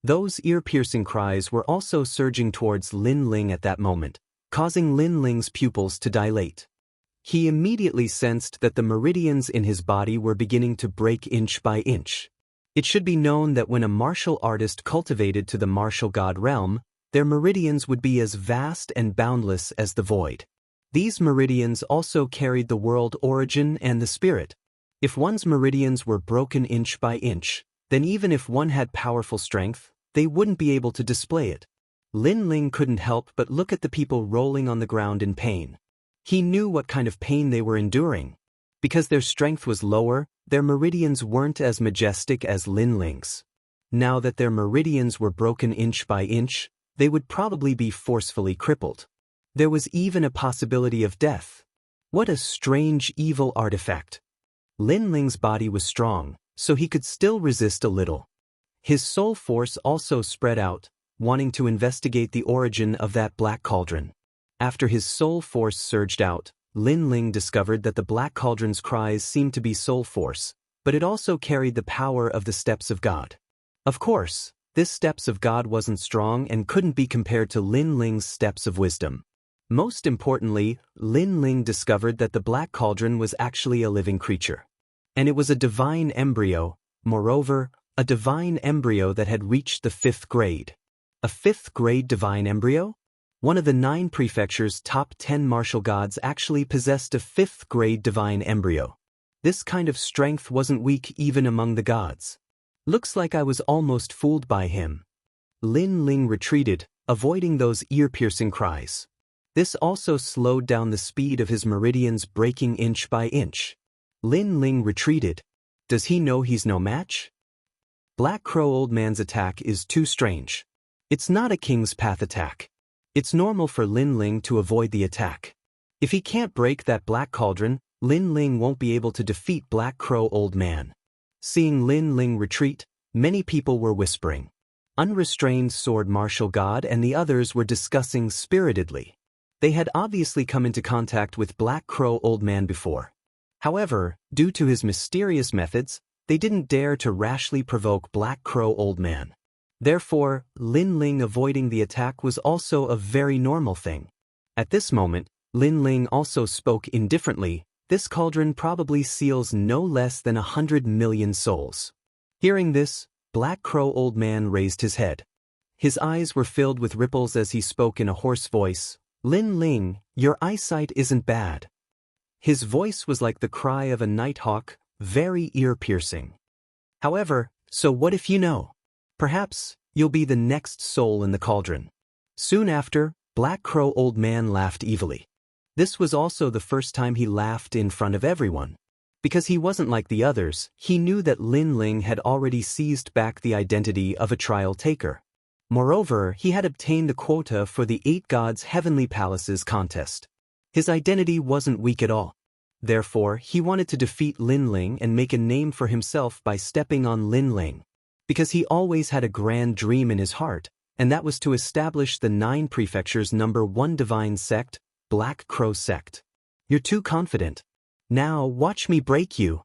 Those ear-piercing cries were also surging towards Lin Ling at that moment, causing Lin Ling's pupils to dilate. He immediately sensed that the meridians in his body were beginning to break inch by inch. It should be known that when a martial artist cultivated to the martial god realm, their meridians would be as vast and boundless as the void. These meridians also carried the world origin and the spirit. If one's meridians were broken inch by inch, then even if one had powerful strength, they wouldn't be able to display it. Lin Ling couldn't help but look at the people rolling on the ground in pain. He knew what kind of pain they were enduring. Because their strength was lower, their meridians weren't as majestic as Lin Ling's. Now that their meridians were broken inch by inch, they would probably be forcefully crippled. There was even a possibility of death. What a strange evil artifact. Lin Ling's body was strong, so he could still resist a little. His soul force also spread out, wanting to investigate the origin of that black cauldron. After his soul force surged out, Lin Ling discovered that the black cauldron's cries seemed to be soul force, but it also carried the power of the steps of God. Of course, this steps of God wasn't strong and couldn't be compared to Lin Ling's steps of wisdom. Most importantly, Lin Ling discovered that the black cauldron was actually a living creature. And it was a divine embryo, moreover, a divine embryo that had reached the 5th grade. A 5th grade divine embryo? One of the 9 prefectures' top 10 martial gods actually possessed a 5th grade divine embryo. This kind of strength wasn't weak even among the gods. Looks like I was almost fooled by him. Lin Ling retreated, avoiding those ear-piercing cries. This also slowed down the speed of his meridians breaking inch by inch. Lin Ling retreated. Does he know he's no match? Black Crow Old Man's attack is too strange. It's not a King's Path attack. It's normal for Lin Ling to avoid the attack. If he can't break that black cauldron, Lin Ling won't be able to defeat Black Crow Old Man. Seeing Lin Ling retreat, many people were whispering. Unrestrained Sword Martial God and the others were discussing spiritedly. They had obviously come into contact with Black Crow Old Man before. However, due to his mysterious methods, they didn't dare to rashly provoke Black Crow Old Man. Therefore, Lin Ling avoiding the attack was also a very normal thing. At this moment, Lin Ling also spoke indifferently. This cauldron probably seals no less than 100 million souls. Hearing this, Black Crow Old Man raised his head. His eyes were filled with ripples as he spoke in a hoarse voice. Lin Ling, your eyesight isn't bad. His voice was like the cry of a nighthawk, very ear-piercing. However, so what if you know? Perhaps you'll be the next soul in the cauldron. Soon after, Black Crow Old Man laughed evilly. This was also the first time he laughed in front of everyone. Because he wasn't like the others, he knew that Lin Ling had already seized back the identity of a trial taker. Moreover, he had obtained the quota for the 8 Gods Heavenly Palaces contest. His identity wasn't weak at all. Therefore, he wanted to defeat Lin Ling and make a name for himself by stepping on Lin Ling. Because he always had a grand dream in his heart, and that was to establish the 9 prefectures' #1 divine sect, Black Crow Sect. You're too confident. Now watch me break you.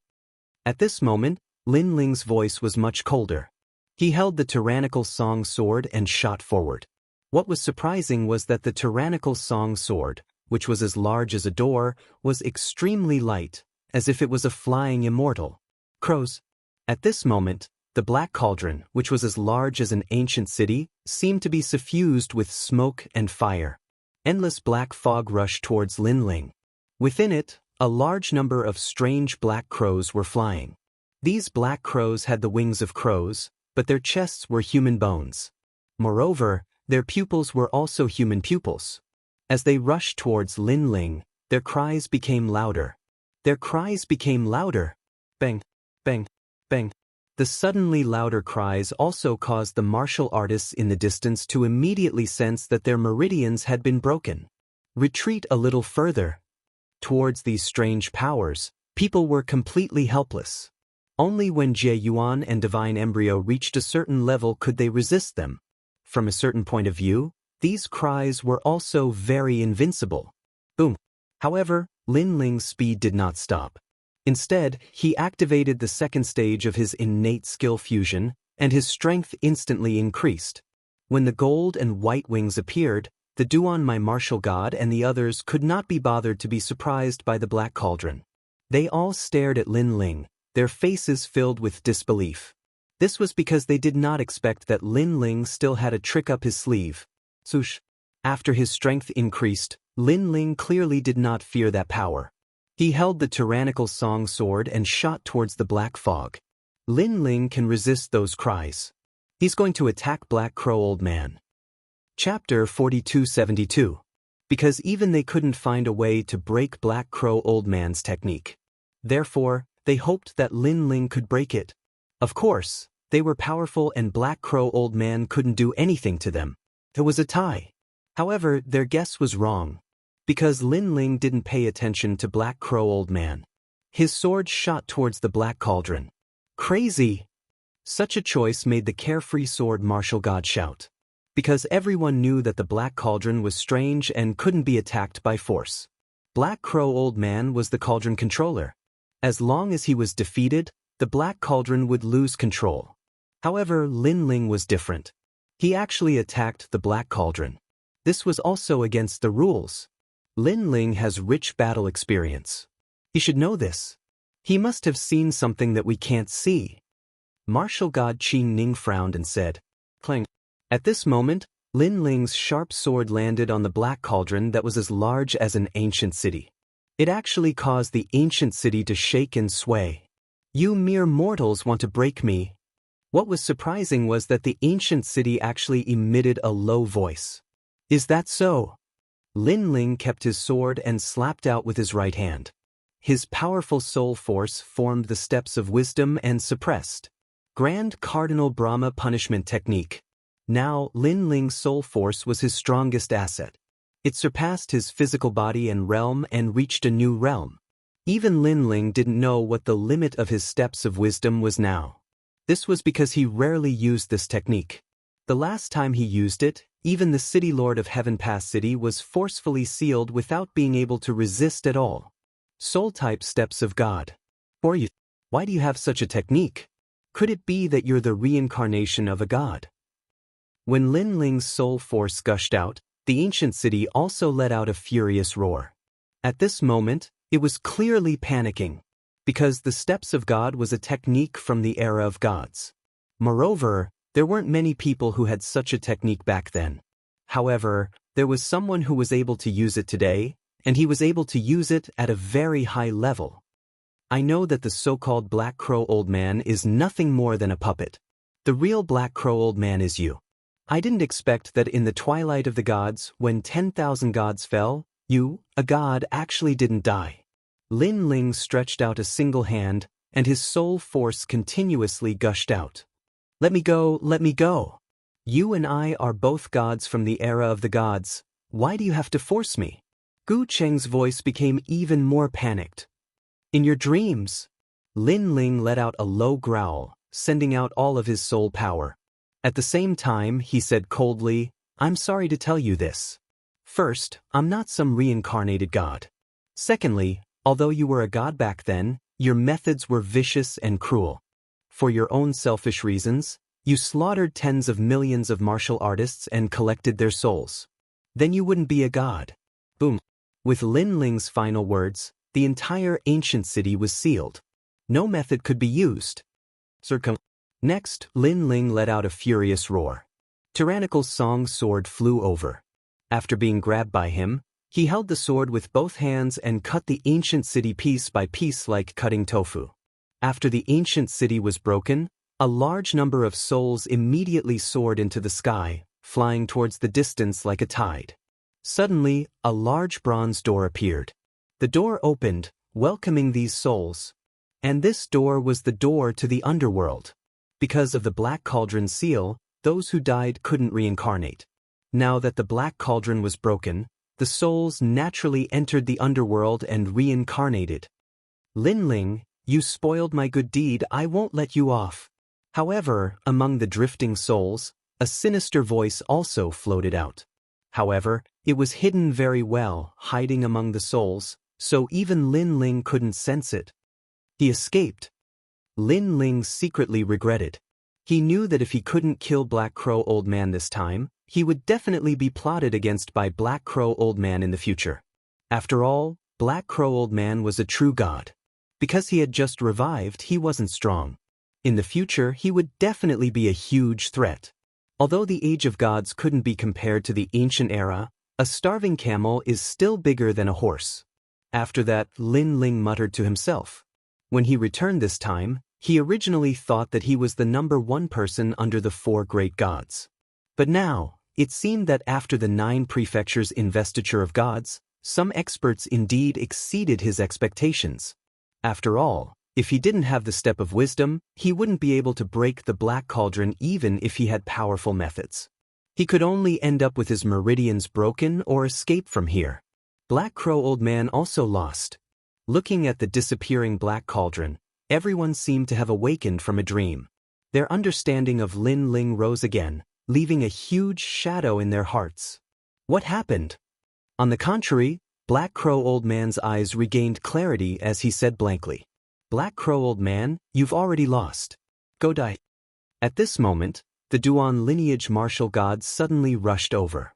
At this moment, Lin Ling's voice was much colder. He held the tyrannical song sword and shot forward. What was surprising was that the tyrannical song sword, which was as large as a door, was extremely light, as if it was a flying immortal. Crows. At this moment, the black cauldron, which was as large as an ancient city, seemed to be suffused with smoke and fire. Endless black fog rushed towards Linling. Within it, a large number of strange black crows were flying. These black crows had the wings of crows, but their chests were human bones. Moreover, their pupils were also human pupils. As they rushed towards Linling, their cries became louder. Their cries became louder. Bang, bang, bang. The suddenly louder cries also caused the martial artists in the distance to immediately sense that their meridians had been broken. Retreat a little further. Towards these strange powers, people were completely helpless. Only when Jie Yuan and Divine Embryo reached a certain level could they resist them. From a certain point of view, these cries were also very invincible. Boom. However, Linling's speed did not stop. Instead, he activated the second stage of his innate skill fusion, and his strength instantly increased. When the gold and white wings appeared, the Duan, my martial god, and the others could not be bothered to be surprised by the black cauldron. They all stared at Linling, their faces filled with disbelief. This was because they did not expect that Linling still had a trick up his sleeve. Swoosh. After his strength increased, Linling clearly did not fear that power. He held the tyrannical song sword and shot towards the black fog. Linling can resist those cries. He's going to attack Black Crow Old Man. Chapter 4272. Because even they couldn't find a way to break Black Crow Old Man's technique. Therefore, they hoped that Linling could break it. Of course, they were powerful and Black Crow Old Man couldn't do anything to them. There was a tie. However, their guess was wrong. Because Linling didn't pay attention to Black Crow Old Man. His sword shot towards the black cauldron. Crazy! Such a choice made the carefree sword martial god shout. Because everyone knew that the black cauldron was strange and couldn't be attacked by force. Black Crow Old Man was the cauldron controller. As long as he was defeated, the black cauldron would lose control. However, Linling was different. He actually attacked the black cauldron. This was also against the rules. Linling has rich battle experience. He should know this. He must have seen something that we can't see. Martial god Qi Ning frowned and said, clang. At this moment, Linling's sharp sword landed on the black cauldron that was as large as an ancient city. It actually caused the ancient city to shake and sway. You mere mortals want to break me. What was surprising was that the ancient city actually emitted a low voice. Is that so? Linling kept his sword and slapped out with his right hand. His powerful soul force formed the steps of wisdom and suppressed. Grand Cardinal Brahma punishment technique. Now, Linling's soul force was his strongest asset. It surpassed his physical body and realm and reached a new realm. Even Linling didn't know what the limit of his steps of wisdom was now. This was because he rarely used this technique. The last time he used it, even the City Lord of Heaven Pass City was forcefully sealed without being able to resist at all. Soul-type steps of God. For you, why do you have such a technique? Could it be that you're the reincarnation of a god? When Linling's soul force gushed out, the ancient city also let out a furious roar. At this moment, it was clearly panicking, because the steps of God was a technique from the era of gods. Moreover, there weren't many people who had such a technique back then. However, there was someone who was able to use it today, and he was able to use it at a very high level. I know that the so-called Black Crow Old Man is nothing more than a puppet. The real Black Crow Old Man is you. I didn't expect that in the twilight of the gods, when 10,000 gods fell, you, a god, actually didn't die. Linling stretched out a single hand, and his soul force continuously gushed out. Let me go, let me go. You and I are both gods from the era of the gods. Why do you have to force me? Gu Cheng's voice became even more panicked. In your dreams. Linling let out a low growl, sending out all of his soul power. At the same time, he said coldly, I'm sorry to tell you this. First, I'm not some reincarnated god. Secondly, although you were a god back then, your methods were vicious and cruel. For your own selfish reasons, You slaughtered tens of millions of martial artists and collected their souls. Then you wouldn't be a god. Boom. With Lin Ling's final words, the entire ancient city was sealed. No method could be used. Next, Lin Ling let out a furious roar. Tyrannical Song's sword flew over. After being grabbed by him, he held the sword with both hands and cut the ancient city piece by piece like cutting tofu. After the ancient city was broken, a large number of souls immediately soared into the sky, flying towards the distance like a tide. Suddenly, a large bronze door appeared. The door opened, welcoming these souls. And this door was the door to the underworld. Because of the Black Cauldron seal, those who died couldn't reincarnate. Now that the Black Cauldron was broken, the souls naturally entered the underworld and reincarnated. Lin Ling, you spoiled my good deed, I won't let you off. However, among the drifting souls, a sinister voice also floated out. However, it was hidden very well, hiding among the souls, so even Lin Ling couldn't sense it. He escaped. Lin Ling secretly regretted. He knew that if he couldn't kill Black Crow Old Man this time, he would definitely be plotted against by Black Crow Old Man in the future. After all, Black Crow Old Man was a true god. Because he had just revived, he wasn't strong. In the future, he would definitely be a huge threat. Although the Age of Gods couldn't be compared to the ancient era, a starving camel is still bigger than a horse. After that, Lin Ling muttered to himself. When he returned this time, he originally thought that he was the #1 person under the 4 great gods. But now, it seemed that after the 9 prefectures' investiture of gods, some experts indeed exceeded his expectations. After all, if he didn't have the step of wisdom, he wouldn't be able to break the Black Cauldron even if he had powerful methods. He could only end up with his meridians broken or escape from here. Black Crow Old Man also lost. Looking at the disappearing Black Cauldron, everyone seemed to have awakened from a dream. Their understanding of Lin Ling rose again, leaving a huge shadow in their hearts. What happened? On the contrary, Black Crow Old Man's eyes regained clarity as he said blankly, Black Crow Old Man, you've already lost. Go die. At this moment, the Duan lineage martial god suddenly rushed over.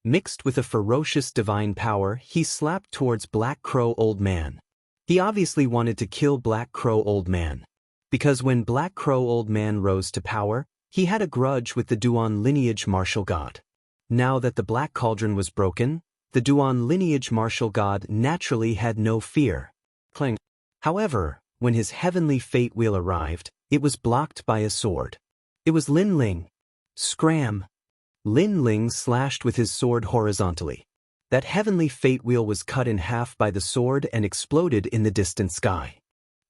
Mixed with a ferocious divine power, he slapped towards Black Crow Old Man. He obviously wanted to kill Black Crow Old Man. Because when Black Crow Old Man rose to power, he had a grudge with the Duan lineage martial god. Now that the Black Cauldron was broken, the Duan lineage martial god naturally had no fear. Clang. However, when his heavenly fate wheel arrived, it was blocked by a sword. It was Lin Ling. Scram! Lin Ling slashed with his sword horizontally. That heavenly fate wheel was cut in half by the sword and exploded in the distant sky.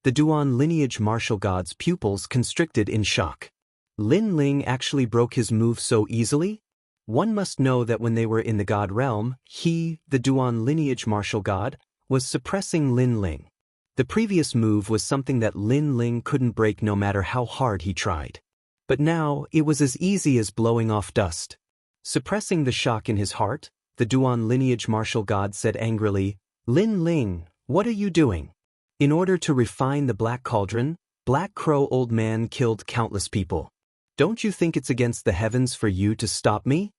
The Duan lineage martial god's pupils constricted in shock. Lin Ling actually broke his move so easily? One must know that when they were in the god realm, he, the Duan lineage martial god, was suppressing Lin Ling. The previous move was something that Lin Ling couldn't break no matter how hard he tried. But now, it was as easy as blowing off dust. Suppressing the shock in his heart, the Duan lineage martial god said angrily, Lin Ling, what are you doing? In order to refine the Black Cauldron, Black Crow Old Man killed countless people. Don't you think it's against the heavens for you to stop me?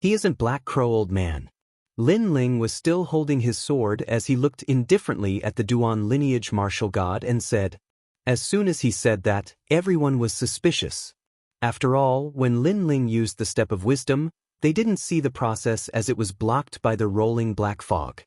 He isn't Black Crow Old Man. Lin Ling was still holding his sword as he looked indifferently at the Duan lineage martial god and said. As soon as he said that, everyone was suspicious. After all, when Lin Ling used the step of wisdom, they didn't see the process as it was blocked by the rolling black fog.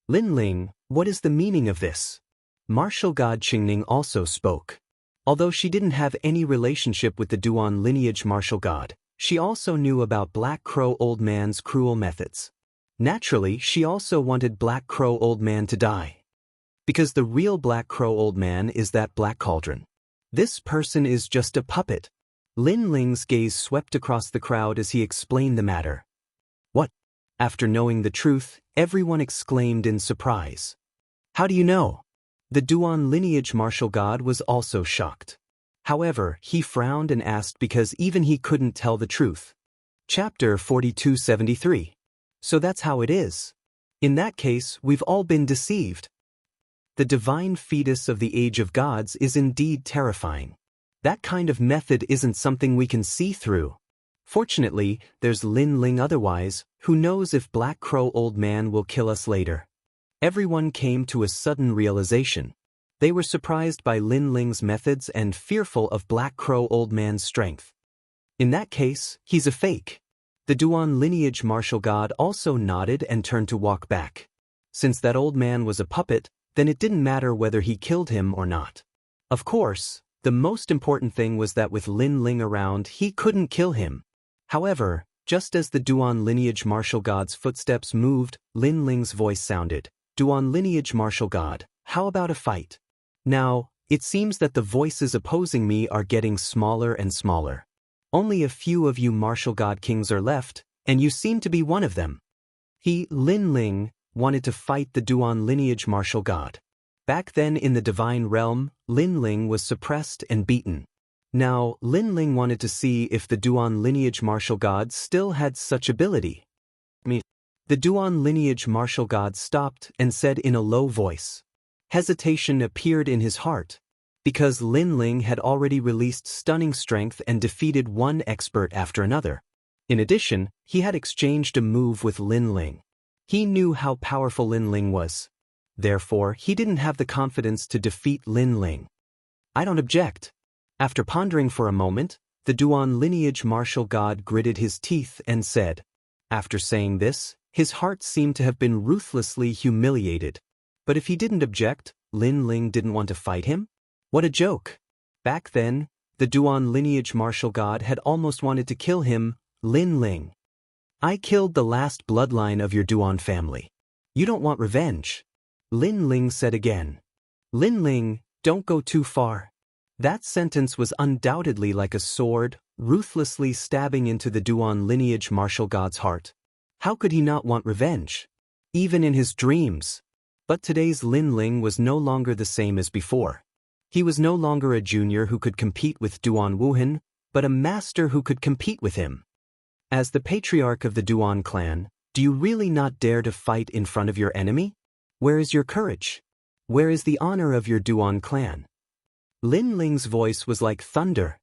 Lin Ling, what is the meaning of this? Martial god Qingning also spoke. Although she didn't have any relationship with the Duan lineage martial god, she also knew about Black Crow Old Man's cruel methods. Naturally, she also wanted Black Crow Old Man to die. Because the real Black Crow Old Man is that Black Cauldron. This person is just a puppet. Lin Ling's gaze swept across the crowd as he explained the matter. What? After knowing the truth, everyone exclaimed in surprise. How do you know? The Duan lineage martial god was also shocked. However, he frowned and asked because even he couldn't tell the truth. Chapter 4273. So that's how it is. In that case, we've all been deceived. The divine fetus of the Age of Gods is indeed terrifying. That kind of method isn't something we can see through. Fortunately, there's Lin Ling otherwise, who knows if Black Crow Old Man will kill us later. Everyone came to a sudden realization. They were surprised by Lin Ling's methods and fearful of Black Crow Old Man's strength. In that case, he's a fake. The Duan lineage martial god also nodded and turned to walk back. Since that old man was a puppet, then it didn't matter whether he killed him or not. Of course, the most important thing was that with Lin Ling around, he couldn't kill him. However, just as the Duan lineage martial god's footsteps moved, Lin Ling's voice sounded. Duan lineage martial god, how about a fight? Now, it seems that the voices opposing me are getting smaller and smaller. Only a few of you martial god kings are left, and you seem to be one of them. He, Lin Ling, wanted to fight the Duan lineage martial god. Back then in the divine realm, Lin Ling was suppressed and beaten. Now, Lin Ling wanted to see if the Duan lineage martial god still had such ability. The Duan lineage martial god stopped and said in a low voice. Hesitation appeared in his heart, because Lin Ling had already released stunning strength and defeated one expert after another. In addition, he had exchanged a move with Lin Ling. He knew how powerful Lin Ling was. Therefore, he didn't have the confidence to defeat Lin Ling. I don't object. After pondering for a moment, the Duan lineage martial god gritted his teeth and said. After saying this, his heart seemed to have been ruthlessly humiliated. But if he didn't object, Lin Ling didn't want to fight him? What a joke! Back then, the Duan lineage martial god had almost wanted to kill him, Lin Ling. I killed the last bloodline of your Duan family. You don't want revenge? Lin Ling said again. Lin Ling, don't go too far. That sentence was undoubtedly like a sword, ruthlessly stabbing into the Duan lineage martial god's heart. How could he not want revenge? Even in his dreams. But today's Lin Ling was no longer the same as before. He was no longer a junior who could compete with Duan Wuhan, but a master who could compete with him. As the patriarch of the Duan clan, do you really not dare to fight in front of your enemy? Where is your courage? Where is the honor of your Duan clan? Lin Ling's voice was like thunder.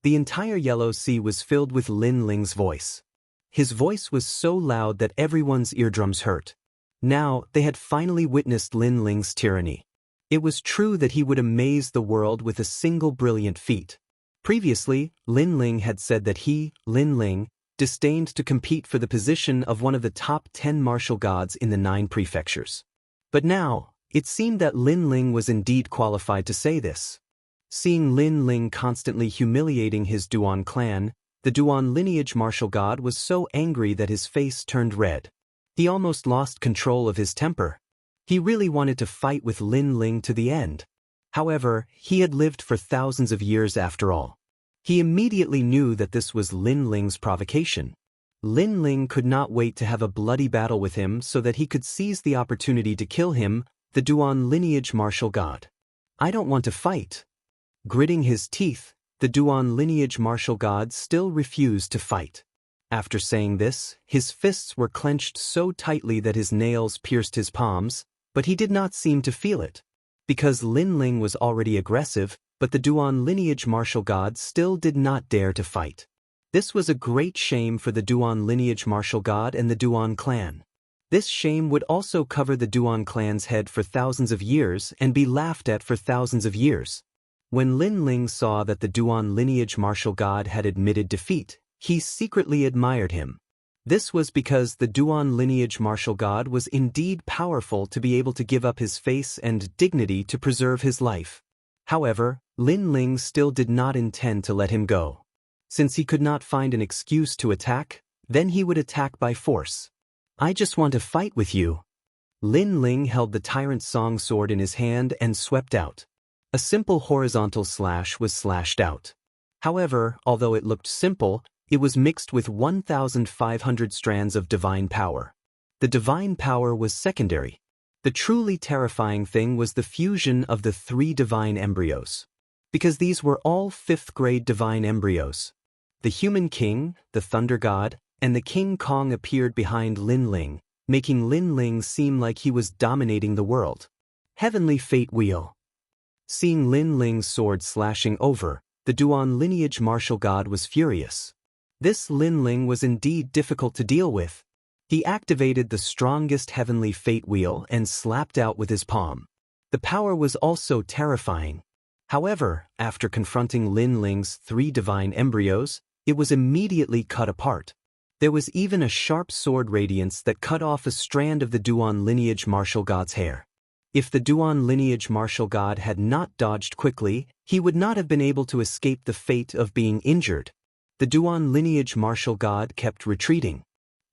The entire Yellow Sea was filled with Lin Ling's voice. His voice was so loud that everyone's eardrums hurt. Now, they had finally witnessed Lin Ling's tyranny. It was true that he would amaze the world with a single brilliant feat. Previously, Lin Ling had said that he, Lin Ling, disdained to compete for the position of one of the top 10 martial gods in the 9 prefectures. But now, it seemed that Lin Ling was indeed qualified to say this. Seeing Lin Ling constantly humiliating his Duan clan, the Duan lineage martial god was so angry that his face turned red. He almost lost control of his temper. He really wanted to fight with Lin Ling to the end. However, he had lived for thousands of years after all. He immediately knew that this was Lin Ling's provocation. Lin Ling could not wait to have a bloody battle with him so that he could seize the opportunity to kill him, the Duan lineage martial god. I don't want to fight. Gritting his teeth, the Duan lineage martial god still refused to fight. After saying this, his fists were clenched so tightly that his nails pierced his palms, but he did not seem to feel it. Because Lin Ling was already aggressive, but the Duan lineage martial god still did not dare to fight. This was a great shame for the Duan lineage martial god and the Duan clan. This shame would also cover the Duan clan's head for thousands of years and be laughed at for thousands of years. When Lin Ling saw that the Duan lineage martial god had admitted defeat, he secretly admired him. This was because the Duan lineage martial god was indeed powerful to be able to give up his face and dignity to preserve his life. However, Lin Ling still did not intend to let him go. Since he could not find an excuse to attack, then he would attack by force. I just want to fight with you. Lin Ling held the tyrant song sword in his hand and swept out. A simple horizontal slash was slashed out. However, although it looked simple, it was mixed with 1,500 strands of divine power. The divine power was secondary. The truly terrifying thing was the fusion of the 3 divine embryos. Because these were all 5th-grade divine embryos. The human king, the thunder god, and the King Kong appeared behind Lin Ling, making Lin Ling seem like he was dominating the world. Heavenly Fate Wheel. Seeing Lin Ling's sword slashing over, The Duan lineage martial god was furious. This Lin Ling was indeed difficult to deal with. He activated the strongest heavenly fate wheel and slapped out with his palm. The power was also terrifying. However, after confronting Lin Ling's 3 divine embryos, it was immediately cut apart. There was even a sharp sword radiance that cut off a strand of the Duan lineage martial god's hair. If the Duan lineage martial god had not dodged quickly, he would not have been able to escape the fate of being injured. The Duan lineage martial god kept retreating.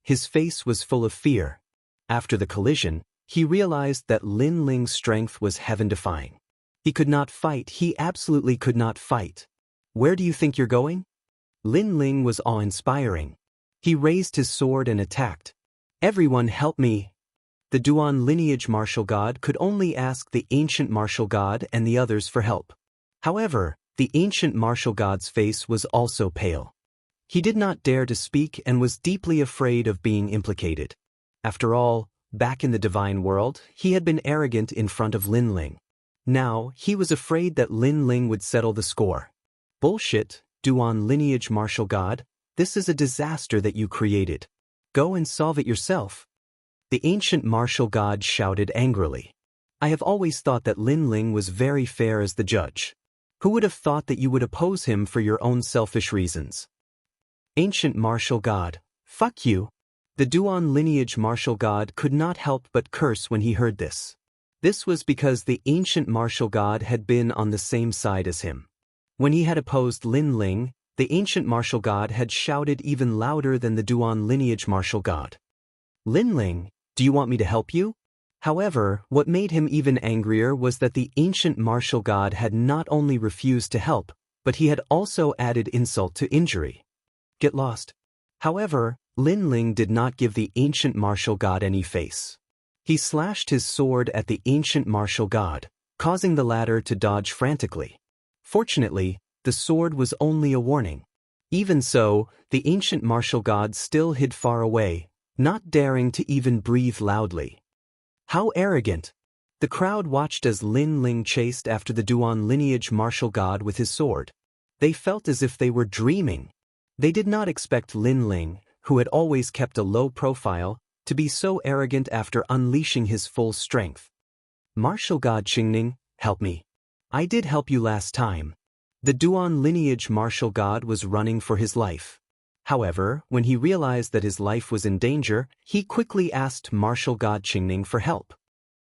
His face was full of fear. After the collision, he realized that Lin Ling's strength was heaven-defying. He could not fight, he absolutely could not fight. Where do you think you're going? Lin Ling was awe-inspiring. He raised his sword and attacked. Everyone help me! The Duan lineage martial god could only ask the ancient martial god and the others for help. However, the ancient martial god's face was also pale. He did not dare to speak and was deeply afraid of being implicated. After all, back in the divine world, he had been arrogant in front of Lin Ling. Now, he was afraid that Lin Ling would settle the score. Bullshit, Duan lineage martial god, this is a disaster that you created. Go and solve it yourself. The ancient martial god shouted angrily. I have always thought that Lin Ling was very fair as the judge. Who would have thought that you would oppose him for your own selfish reasons? Ancient martial god, fuck you. The Duan lineage martial god could not help but curse when he heard this. This was because the ancient martial god had been on the same side as him. When he had opposed Lin Ling, the ancient martial god had shouted even louder than the Duan lineage martial god. Lin Ling, do you want me to help you? However, what made him even angrier was that the ancient martial god had not only refused to help, but he had also added insult to injury. Get lost. However, Lin Ling did not give the ancient martial god any face. He slashed his sword at the ancient martial god, causing the latter to dodge frantically. Fortunately, the sword was only a warning. Even so, the ancient martial god still hid far away, not daring to even breathe loudly. How arrogant! The crowd watched as Lin Ling chased after the Duan lineage martial god with his sword. They felt as if they were dreaming. They did not expect Lin Ling, who had always kept a low profile, to be so arrogant after unleashing his full strength. Martial god Qingning, help me. I did help you last time. The Duan lineage martial god was running for his life. However, when he realized that his life was in danger, he quickly asked martial god Qingning for help.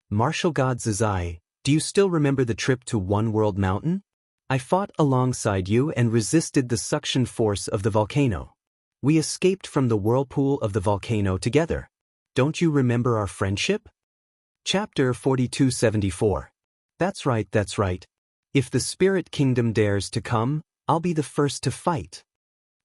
Martial god Zizai, do you still remember the trip to One World Mountain? I fought alongside you and resisted the suction force of the volcano. We escaped from the whirlpool of the volcano together. Don't you remember our friendship? Chapter 4274. That's right, that's right. If the spirit kingdom dares to come, I'll be the first to fight.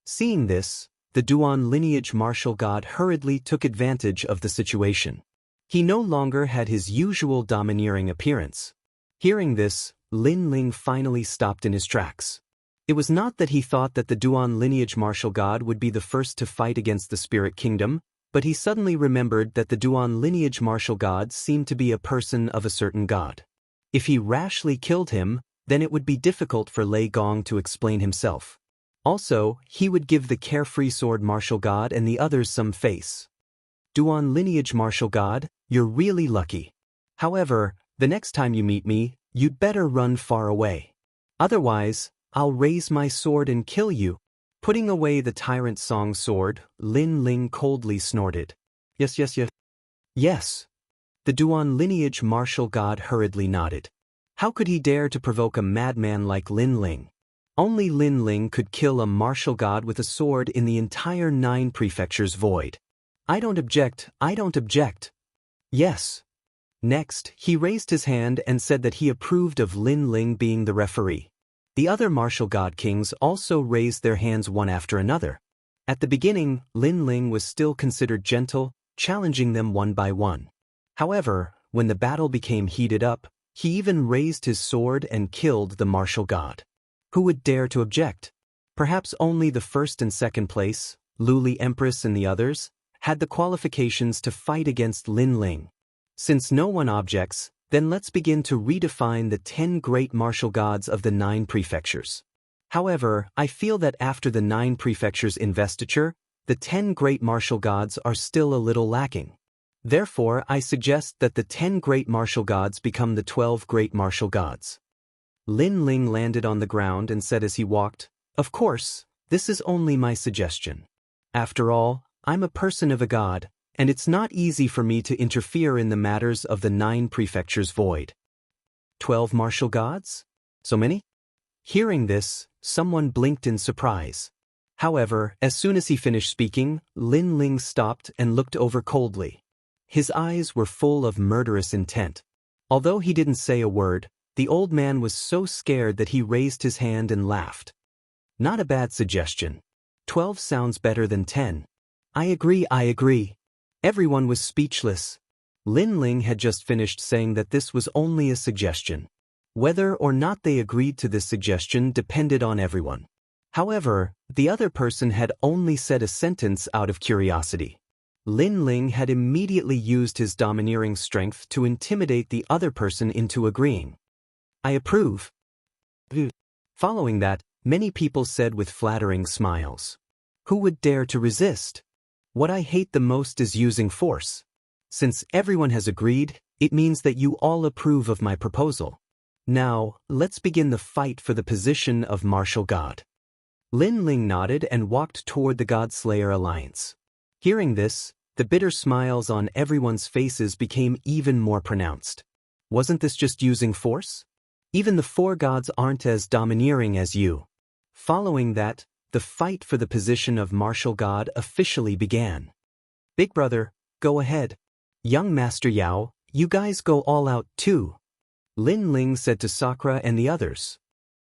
Seeing this, the Duan lineage martial god hurriedly took advantage of the situation. He no longer had his usual domineering appearance. Hearing this, Lin Ling finally stopped in his tracks. It was not that he thought that the Duan lineage martial god would be the first to fight against the spirit kingdom, but he suddenly remembered that the Duan lineage martial god seemed to be a person of a certain god. If he rashly killed him, then it would be difficult for Lei Gong to explain himself. Also, he would give the carefree sword martial god and the others some face. Duan lineage martial god, you're really lucky. However, the next time you meet me, you'd better run far away. Otherwise, I'll raise my sword and kill you. Putting away the tyrant song sword, Lin Ling coldly snorted. Yes. Yes. The Duan lineage martial god hurriedly nodded. How could he dare to provoke a madman like Lin Ling? Only Lin Ling could kill a martial god with a sword in the entire 9 prefectures void. I don't object. Yes. Next, he raised his hand and said that he approved of Lin Ling being the referee. The other martial god kings also raised their hands one after another. At the beginning, Lin Ling was still considered gentle, challenging them one by one. However, when the battle became heated up, he even raised his sword and killed the martial god. Who would dare to object? Perhaps only the first and second place, Luli Empress and the others, had the qualifications to fight against Lin Ling. Since no one objects, then let's begin to redefine the 10 great martial gods of the 9 prefectures. However, I feel that after the 9 prefectures' investiture, the 10 great martial gods are still a little lacking. Therefore, I suggest that the 10 great martial gods become the 12 great martial gods. Lin Ling landed on the ground and said as he walked, "Of course, this is only my suggestion. After all, I'm a person of a god, and it's not easy for me to interfere in the matters of the 9 prefectures void." 12 martial gods? So many? Hearing this, someone blinked in surprise. However, as soon as he finished speaking, Lin Ling stopped and looked over coldly. His eyes were full of murderous intent. Although he didn't say a word, the old man was so scared that he raised his hand and laughed. Not a bad suggestion. 12 sounds better than 10. I agree. Everyone was speechless. Lin Ling had just finished saying that this was only a suggestion. Whether or not they agreed to this suggestion depended on everyone. However, the other person had only said a sentence out of curiosity. Lin Ling had immediately used his domineering strength to intimidate the other person into agreeing. I approve. Following that, many people said with flattering smiles. Who would dare to resist? What I hate the most is using force. Since everyone has agreed, it means that you all approve of my proposal. Now, let's begin the fight for the position of martial god. Lin Ling nodded and walked toward the God-Slayer Alliance. Hearing this, the bitter smiles on everyone's faces became even more pronounced. Wasn't this just using force? Even the 4 gods aren't as domineering as you. Following that, the fight for the position of martial god officially began. Big brother, go ahead. Young Master Yao, you guys go all out too. Lin Ling said to Sakura and the others.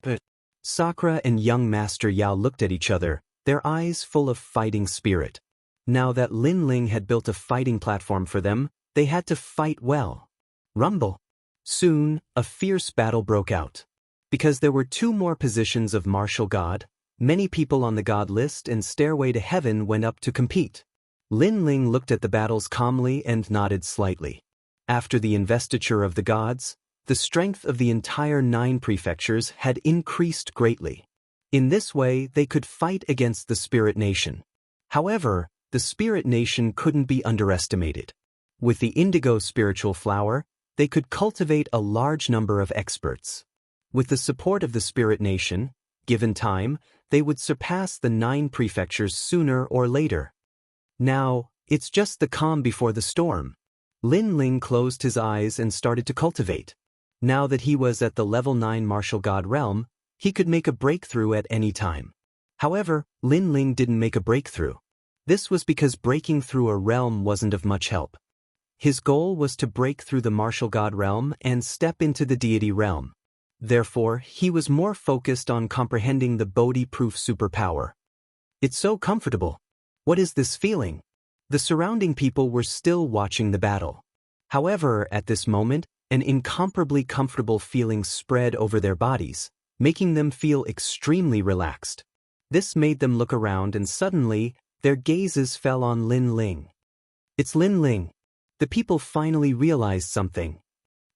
But Sakura and young Master Yao looked at each other, their eyes full of fighting spirit. Now that Lin Ling had built a fighting platform for them, they had to fight well. Rumble. Soon, a fierce battle broke out. Because there were 2 more positions of martial god, many people on the god list and Stairway to Heaven went up to compete. Lin Ling looked at the battles calmly and nodded slightly. After the investiture of the gods, the strength of the entire 9 prefectures had increased greatly. In this way, they could fight against the Spirit Nation. However, the Spirit Nation couldn't be underestimated. With the indigo spiritual flower, they could cultivate a large number of experts. With the support of the Spirit Nation, given time, they would surpass the 9 prefectures sooner or later. Now, it's just the calm before the storm. Lin Ling closed his eyes and started to cultivate. Now that he was at the level 9 martial god realm, he could make a breakthrough at any time. However, Lin Ling didn't make a breakthrough. This was because breaking through a realm wasn't of much help. His goal was to break through the martial god realm and step into the deity realm. Therefore, he was more focused on comprehending the Bodhi-proof superpower. It's so comfortable. What is this feeling? The surrounding people were still watching the battle. However, at this moment, an incomparably comfortable feeling spread over their bodies, making them feel extremely relaxed. This made them look around and suddenly, their gazes fell on Lin Ling. It's Lin Ling. The people finally realized something.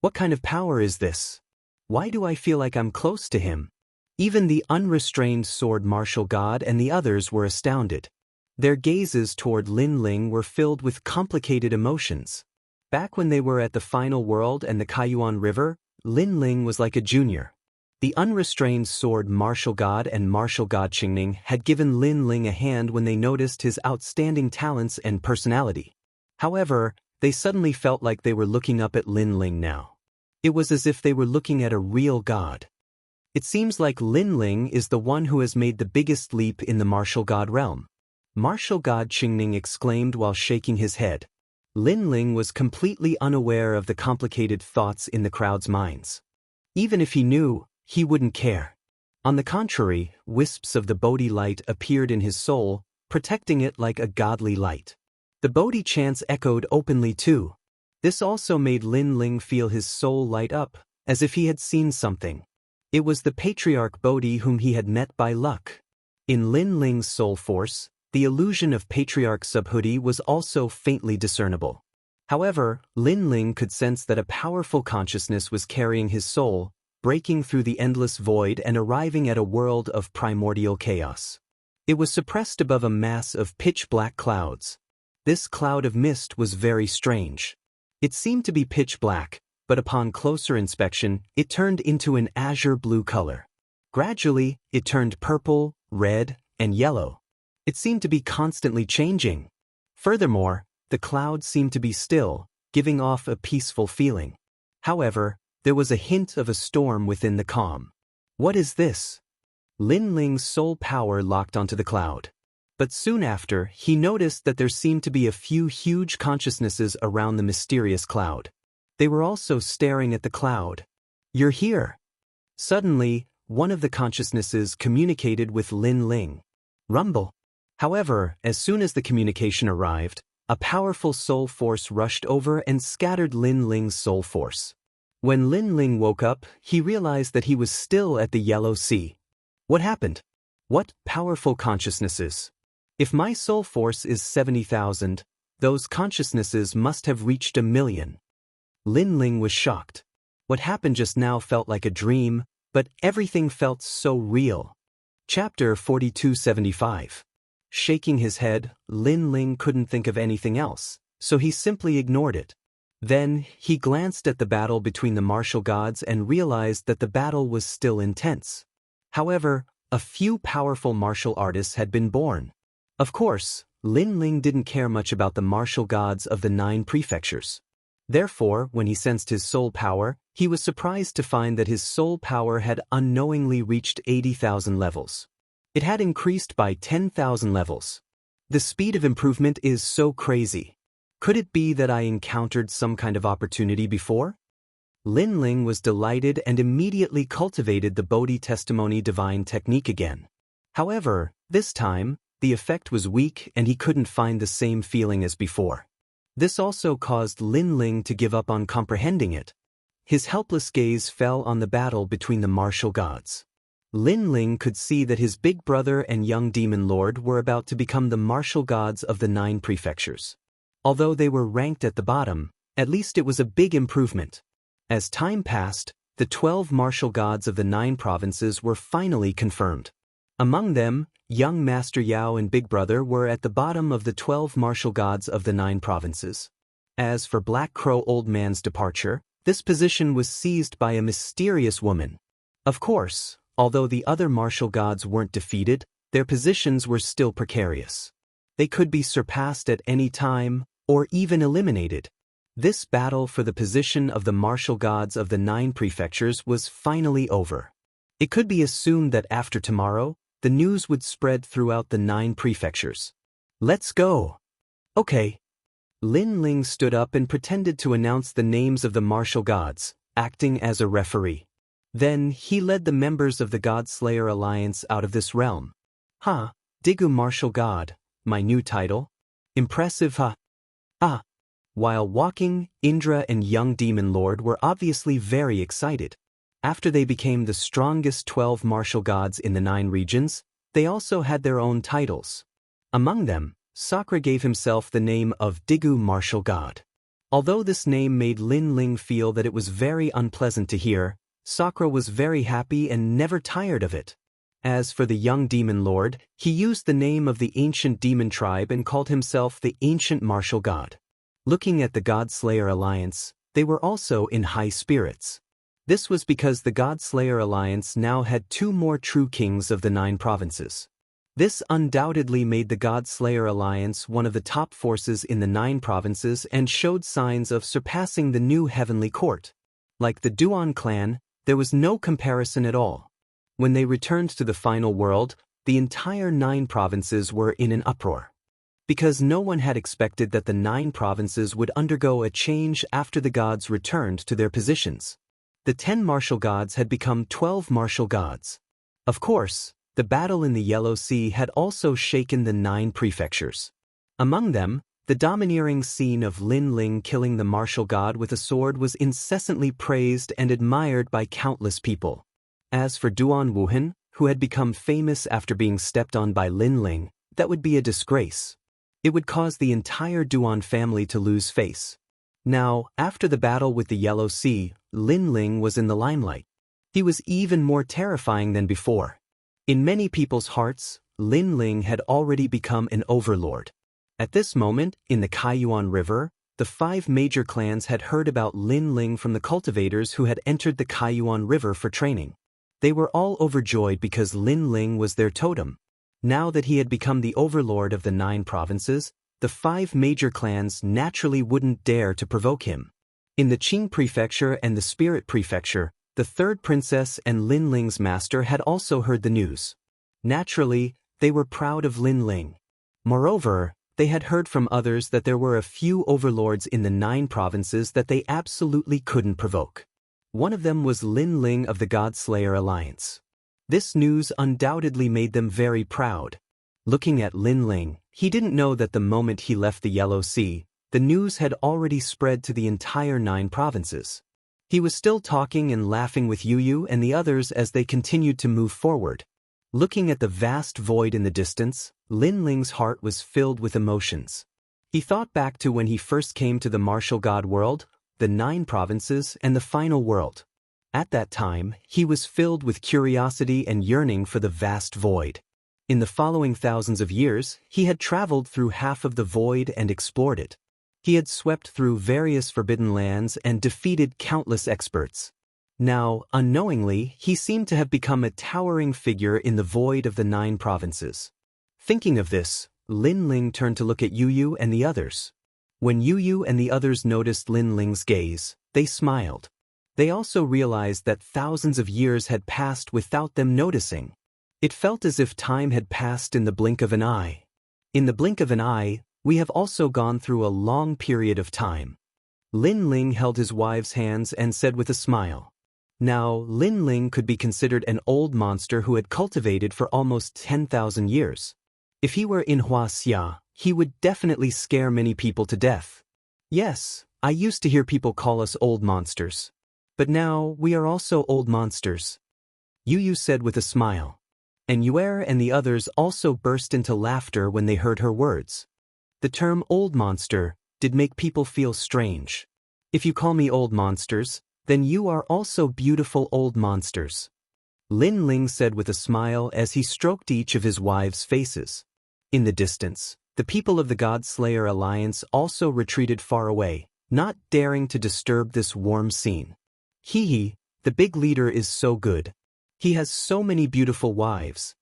What kind of power is this? Why do I feel like I'm close to him? Even the unrestrained sword martial god and the others were astounded. Their gazes toward Lin Ling were filled with complicated emotions. Back when they were at the final world and the Kaiyuan River, Lin Ling was like a junior. The unrestrained sword martial god and martial god Qingning had given Lin Ling a hand when they noticed his outstanding talents and personality. However, they suddenly felt like they were looking up at Lin Ling now. It was as if they were looking at a real god. It seems like Lin Ling is the one who has made the biggest leap in the martial god realm. Martial god Qingning exclaimed while shaking his head. Lin Ling was completely unaware of the complicated thoughts in the crowd's minds. Even if he knew, he wouldn't care. On the contrary, wisps of the Bodhi light appeared in his soul, protecting it like a godly light. The Bodhi chants echoed openly too. This also made Lin Ling feel his soul light up, as if he had seen something. It was the Patriarch Bodhi whom he had met by luck. In Lin Ling's soul force, the illusion of Patriarch Subhuti was also faintly discernible. However, Lin Ling could sense that a powerful consciousness was carrying his soul, breaking through the endless void and arriving at a world of primordial chaos. It was suppressed above a mass of pitch-black clouds. This cloud of mist was very strange. It seemed to be pitch black, but upon closer inspection, it turned into an azure blue color. Gradually, it turned purple, red, and yellow. It seemed to be constantly changing. Furthermore, the clouds seemed to be still, giving off a peaceful feeling. However, there was a hint of a storm within the calm. What is this? Lin Ling's soul power locked onto the cloud. But soon after, he noticed that there seemed to be a few huge consciousnesses around the mysterious cloud. They were also staring at the cloud. "You're here." Suddenly, one of the consciousnesses communicated with Lin Ling. "Rumble." However, as soon as the communication arrived, a powerful soul force rushed over and scattered Lin Ling's soul force. When Lin Ling woke up, he realized that he was still at the Yellow Sea. What happened? What powerful consciousnesses? If my soul force is 70,000, those consciousnesses must have reached 1,000,000. Lin Ling was shocked. What happened just now felt like a dream, but everything felt so real. Chapter 4275. Shaking his head, Lin Ling couldn't think of anything else, so he simply ignored it. Then, he glanced at the battle between the martial gods and realized that the battle was still intense. However, a few powerful martial artists had been born. Of course, Lin Ling didn't care much about the martial gods of the 9 prefectures. Therefore, when he sensed his soul power, he was surprised to find that his soul power had unknowingly reached 80,000 levels. It had increased by 10,000 levels. The speed of improvement is so crazy. Could it be that I encountered some kind of opportunity before? Lin Ling was delighted and immediately cultivated the Bodhi Testimony Divine Technique again. However, this time, the effect was weak and he couldn't find the same feeling as before. This also caused Lin Ling to give up on comprehending it. His helpless gaze fell on the battle between the martial gods. Lin Ling could see that his big brother and young demon lord were about to become the martial gods of the 9 prefectures. Although they were ranked at the bottom, at least it was a big improvement. As time passed, the 12 martial gods of the 9 provinces were finally confirmed. Among them, young Master Yao and Big Brother were at the bottom of the 12 martial gods of the 9 provinces. As for Black Crow Old Man's departure, this position was seized by a mysterious woman. Of course, although the other martial gods weren't defeated, their positions were still precarious. They could be surpassed at any time, or even eliminated. This battle for the position of the martial gods of the 9 prefectures was finally over. It could be assumed that after tomorrow, the news would spread throughout the 9 prefectures. "Let's go." "Okay." Lin Ling stood up and pretended to announce the names of the martial gods, acting as a referee. Then, he led the members of the God-Slayer Alliance out of this realm. Digu Martial God, my new title. Impressive, huh? While walking, Indra and young Demon Lord were obviously very excited. After they became the strongest 12 martial gods in the 9 regions, they also had their own titles. Among them, Sakra gave himself the name of Digu Martial God. Although this name made Lin Ling feel that it was very unpleasant to hear, Sakra was very happy and never tired of it. As for the young Demon Lord, he used the name of the ancient demon tribe and called himself the Ancient Martial God. Looking at the God-Slayer Alliance, they were also in high spirits. This was because the God-Slayer Alliance now had 2 more true kings of the 9 provinces. This undoubtedly made the God-Slayer Alliance one of the top forces in the 9 provinces and showed signs of surpassing the new heavenly court. Like the Duan clan, there was no comparison at all. When they returned to the final world, the entire 9 provinces were in an uproar. Because no one had expected that the 9 provinces would undergo a change after the gods returned to their positions. The 10 martial gods had become 12 martial gods. Of course, the battle in the Yellow Sea had also shaken the 9 prefectures. Among them, the domineering scene of Lin Ling killing the martial god with a sword was incessantly praised and admired by countless people. As for Duan Wuhan, who had become famous after being stepped on by Lin Ling, that would be a disgrace. It would cause the entire Duan family to lose face. Now, after the battle with the Yellow Sea, Lin Ling was in the limelight. He was even more terrifying than before. In many people's hearts, Lin Ling had already become an overlord. At this moment, in the Kaiyuan River, the 5 major clans had heard about Lin Ling from the cultivators who had entered the Kaiyuan River for training. They were all overjoyed because Lin Ling was their totem. Now that he had become the overlord of the 9 provinces, the 5 major clans naturally wouldn't dare to provoke him. In the Qing Prefecture and the Spirit Prefecture, the 3rd princess and Lin Ling's master had also heard the news. Naturally, they were proud of Lin Ling. Moreover, they had heard from others that there were a few overlords in the 9 provinces that they absolutely couldn't provoke. One of them was Lin Ling of the God-Slayer Alliance. This news undoubtedly made them very proud. Looking at Lin Ling, he didn't know that the moment he left the Yellow Sea, the news had already spread to the entire 9 provinces. He was still talking and laughing with Yu and the others as they continued to move forward. Looking at the vast void in the distance, Lin Ling's heart was filled with emotions. He thought back to when he first came to the martial god world, the 9 provinces, and the final world. At that time, he was filled with curiosity and yearning for the vast void. In the following thousands of years, he had traveled through half of the void and explored it. He had swept through various forbidden lands and defeated countless experts. Now, unknowingly, he seemed to have become a towering figure in the void of the 9 provinces. Thinking of this, Lin Ling turned to look at Yu and the others. When Yu and the others noticed Lin Ling's gaze, they smiled. They also realized that thousands of years had passed without them noticing. It felt as if time had passed in the blink of an eye. In the blink of an eye, we have also gone through a long period of time. Lin Ling held his wife's hands and said with a smile. Now, Lin Ling could be considered an old monster who had cultivated for almost 10,000 years. If he were in Wuxia, he would definitely scare many people to death. Yes, I used to hear people call us old monsters. But now, we are also old monsters. Yu said with a smile. And Yue and the others also burst into laughter when they heard her words. The term old monster did make people feel strange. If you call me old monsters, then you are also beautiful old monsters. Lin Ling said with a smile as he stroked each of his wives' faces. In the distance, the people of the God-Slayer Alliance also retreated far away, not daring to disturb this warm scene. The big leader is so good. He has so many beautiful wives.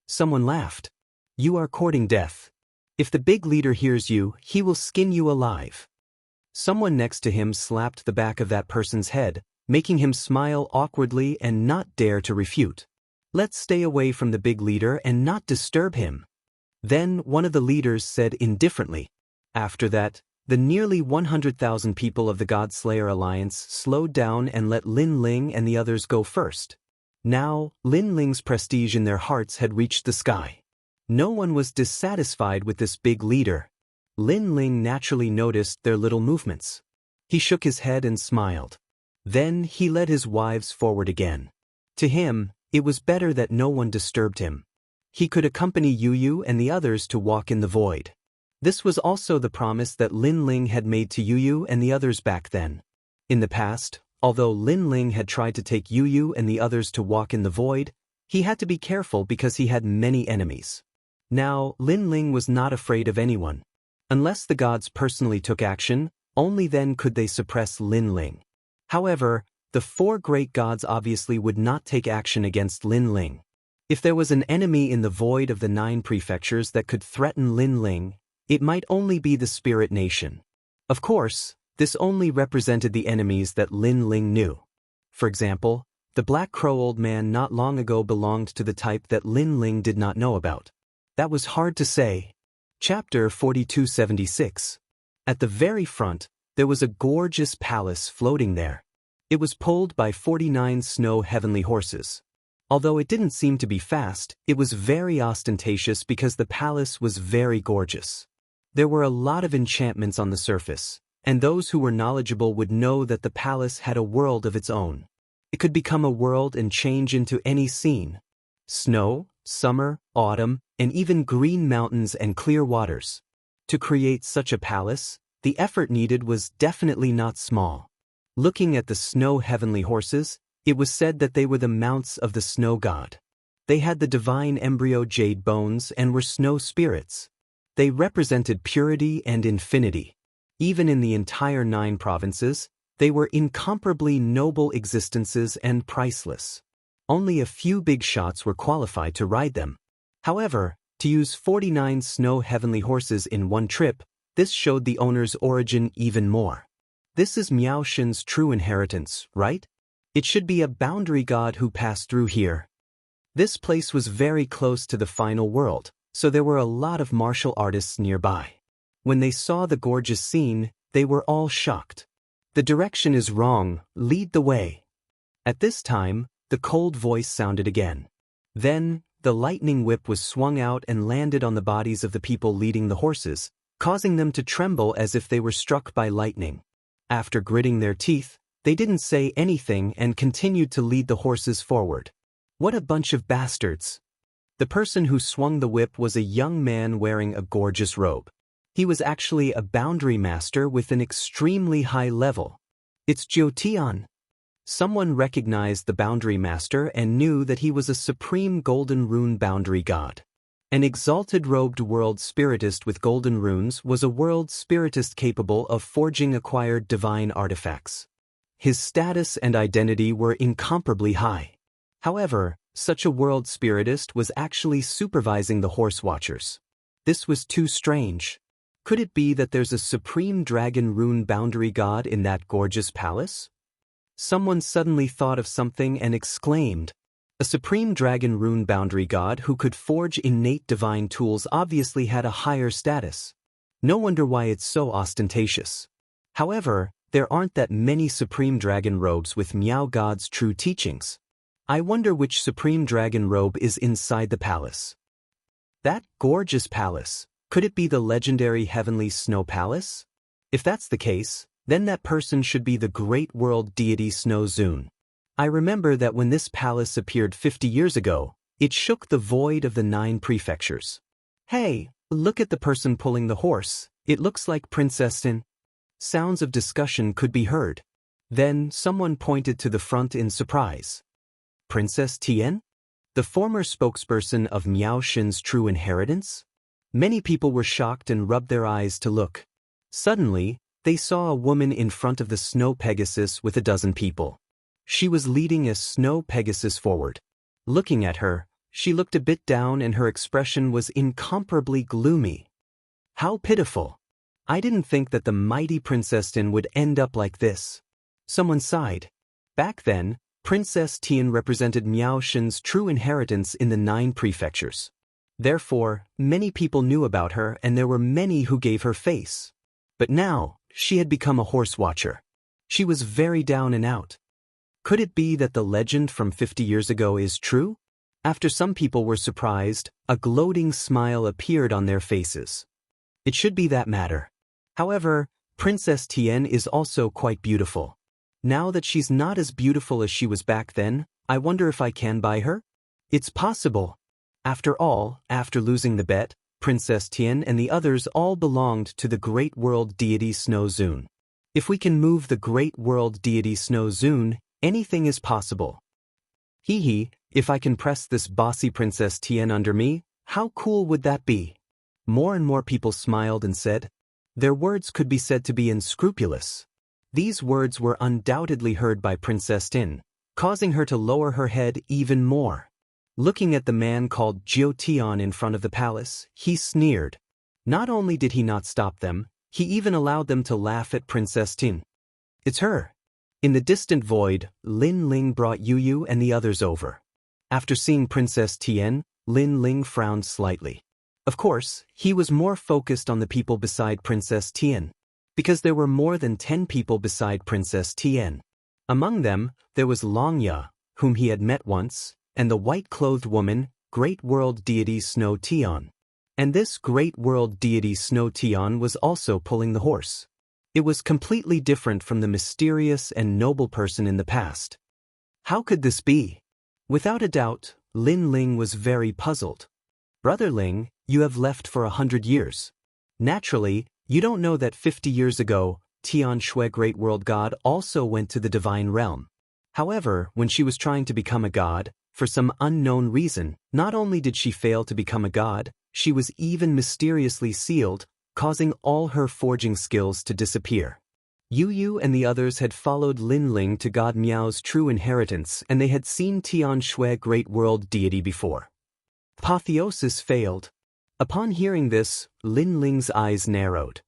Someone laughed. You are courting death. If the big leader hears you, he will skin you alive. Someone next to him slapped the back of that person's head, making him smile awkwardly and not dare to refute. Let's stay away from the big leader and not disturb him. Then one of the leaders said indifferently. After that, the nearly 100,000 people of the God-Slayer Alliance slowed down and let Lin Ling and the others go first. Now, Lin Ling's prestige in their hearts had reached the sky. No one was dissatisfied with this big leader. Lin Ling naturally noticed their little movements. He shook his head and smiled. Then he led his wives forward again. To him, it was better that no one disturbed him. He could accompany Yu and the others to walk in the void. This was also the promise that Lin Ling had made to Yu and the others back then. In the past, although Lin Ling had tried to take Yu and the others to walk in the void, he had to be careful because he had many enemies. Now, Lin Ling was not afraid of anyone. Unless the gods personally took action, only then could they suppress Lin Ling. However, the 4 great gods obviously would not take action against Lin Ling. If there was an enemy in the void of the 9 prefectures that could threaten Lin Ling, it might only be the Spirit Nation. Of course, this only represented the enemies that Lin Ling knew. For example, the Black Crow Old Man not long ago belonged to the type that Lin Ling did not know about. That was hard to say. Chapter 4276. At the very front, there was a gorgeous palace floating there. It was pulled by 49 snow heavenly horses. Although it didn't seem to be fast, it was very ostentatious because the palace was very gorgeous. There were a lot of enchantments on the surface, and those who were knowledgeable would know that the palace had a world of its own. It could become a world and change into any scene. Snow, summer, autumn, and even green mountains and clear waters. To create such a palace, the effort needed was definitely not small. Looking at the snow heavenly horses, It was said that they were the mounts of the snow god. They had the divine embryo jade bones and were snow spirits. They represented purity and infinity. Even in the entire 9 provinces, they were incomparably noble existences and priceless. Only a few big shots were qualified to ride them. However, to use 49 snow heavenly horses in one trip, this showed the owner's origin even more. This is Miao Xin's true inheritance, right? It should be a boundary god who passed through here. This place was very close to the final world, so there were a lot of martial artists nearby. When they saw the gorgeous scene, they were all shocked. The direction is wrong, lead the way. At this time, the cold voice sounded again. Then, the lightning whip was swung out and landed on the bodies of the people leading the horses, causing them to tremble as if they were struck by lightning. After gritting their teeth, they didn't say anything and continued to lead the horses forward. What a bunch of bastards! The person who swung the whip was a young man wearing a gorgeous robe. He was actually a boundary master with an extremely high level. It's Jiu Tian. Someone recognized the boundary master and knew that he was a supreme golden rune boundary god. An exalted robed world spiritist with golden runes was a world spiritist capable of forging acquired divine artifacts. His status and identity were incomparably high. However, such a world spiritist was actually supervising the horse watchers. This was too strange. Could it be that there's a supreme dragon rune boundary god in that gorgeous palace? Someone suddenly thought of something and exclaimed, "A supreme dragon rune boundary god who could forge innate divine tools obviously had a higher status. No wonder why it's so ostentatious." However, there aren't that many supreme dragon robes with Miao God's true teachings. I wonder which supreme dragon robe is inside the palace. That gorgeous palace, could it be the legendary heavenly snow palace? If that's the case, then that person should be the great world deity Snow Zun. I remember that when this palace appeared 50 years ago, it shook the void of the 9 prefectures. Hey, look at the person pulling the horse, it looks like Princess Tin. Sounds of discussion could be heard. Then someone pointed to the front in surprise. Princess Tian? The former spokesperson of Miao Xin's true inheritance? Many people were shocked and rubbed their eyes to look. Suddenly, they saw a woman in front of the snow Pegasus with a dozen people. She was leading a snow Pegasus forward. Looking at her, she looked a bit down and her expression was incomparably gloomy. How pitiful! I didn't think that the mighty Princess Tin would end up like this. Someone sighed. Back then, Princess Tian represented Miao Xin's true inheritance in the 9 prefectures. Therefore, many people knew about her and there were many who gave her face. But now, she had become a horse watcher. She was very down and out. Could it be that the legend from 50 years ago is true? After some people were surprised, a gloating smile appeared on their faces. It should be that matter. However, Princess Tian is also quite beautiful. Now that she's not as beautiful as she was back then, I wonder if I can buy her? It's possible. After all, after losing the bet, Princess Tian and the others all belonged to the great world deity Snow Zun. If we can move the great world deity Snow Zun, anything is possible. Hee, if I can press this bossy Princess Tian under me, how cool would that be? More and more people smiled and said, their words could be said to be unscrupulous. These words were undoubtedly heard by Princess Tin, causing her to lower her head even more. Looking at the man called Jiu Tian in front of the palace, he sneered. Not only did he not stop them, he even allowed them to laugh at Princess Tin. It's her. In the distant void, Lin Ling brought Yu and the others over. After seeing Princess Tian, Lin Ling frowned slightly. Of course, he was more focused on the people beside Princess Tian, because there were more than 10 people beside Princess Tian. Among them, there was Longya, whom he had met once, and the white-clothed woman, great world deity Snow Tian. And this great world deity Snow Tian was also pulling the horse. It was completely different from the mysterious and noble person in the past. How could this be? Without a doubt, Lin Ling was very puzzled. Brother Ling, you have left for 100 years. Naturally, you don't know that 50 years ago, Tian Shui Great World God also went to the divine realm. However, when she was trying to become a god, for some unknown reason, not only did she fail to become a god, she was even mysteriously sealed, causing all her forging skills to disappear. Yu and the others had followed Lin Ling to God Miao's true inheritance, and they had seen Tian Shui Great World Deity before. Apotheosis failed. Upon hearing this, Lin Ling's eyes narrowed.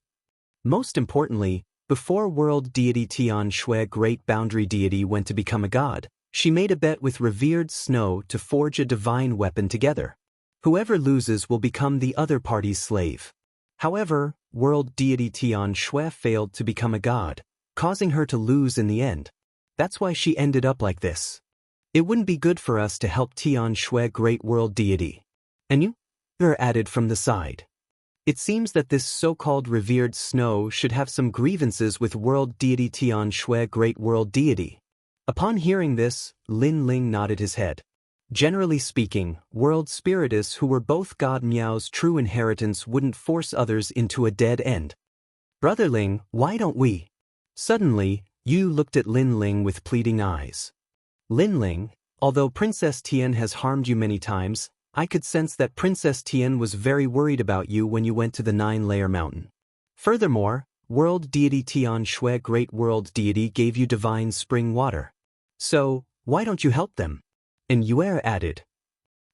Most importantly, before World Deity Tian Shui Great Boundary Deity went to become a god, she made a bet with revered Snow to forge a divine weapon together. Whoever loses will become the other party's slave. However, World Deity Tian Shui failed to become a god, causing her to lose in the end. That's why she ended up like this. It wouldn't be good for us to help Tian Shui Great World Deity. And you? They're added from the side. It seems that this so-called revered Snow should have some grievances with World Deity Tian Shui Great World Deity. Upon hearing this, Lin Ling nodded his head. Generally speaking, world spiritists who were both God Miao's true inheritance wouldn't force others into a dead end. Brother Ling, why don't we? Suddenly, Yu looked at Lin Ling with pleading eyes. Lin Ling, although Princess Tian has harmed you many times, I could sense that Princess Tian was very worried about you when you went to the 9-layer mountain. Furthermore, World Deity Tian Shui Great World Deity gave you divine spring water. So, why don't you help them? And Yue added.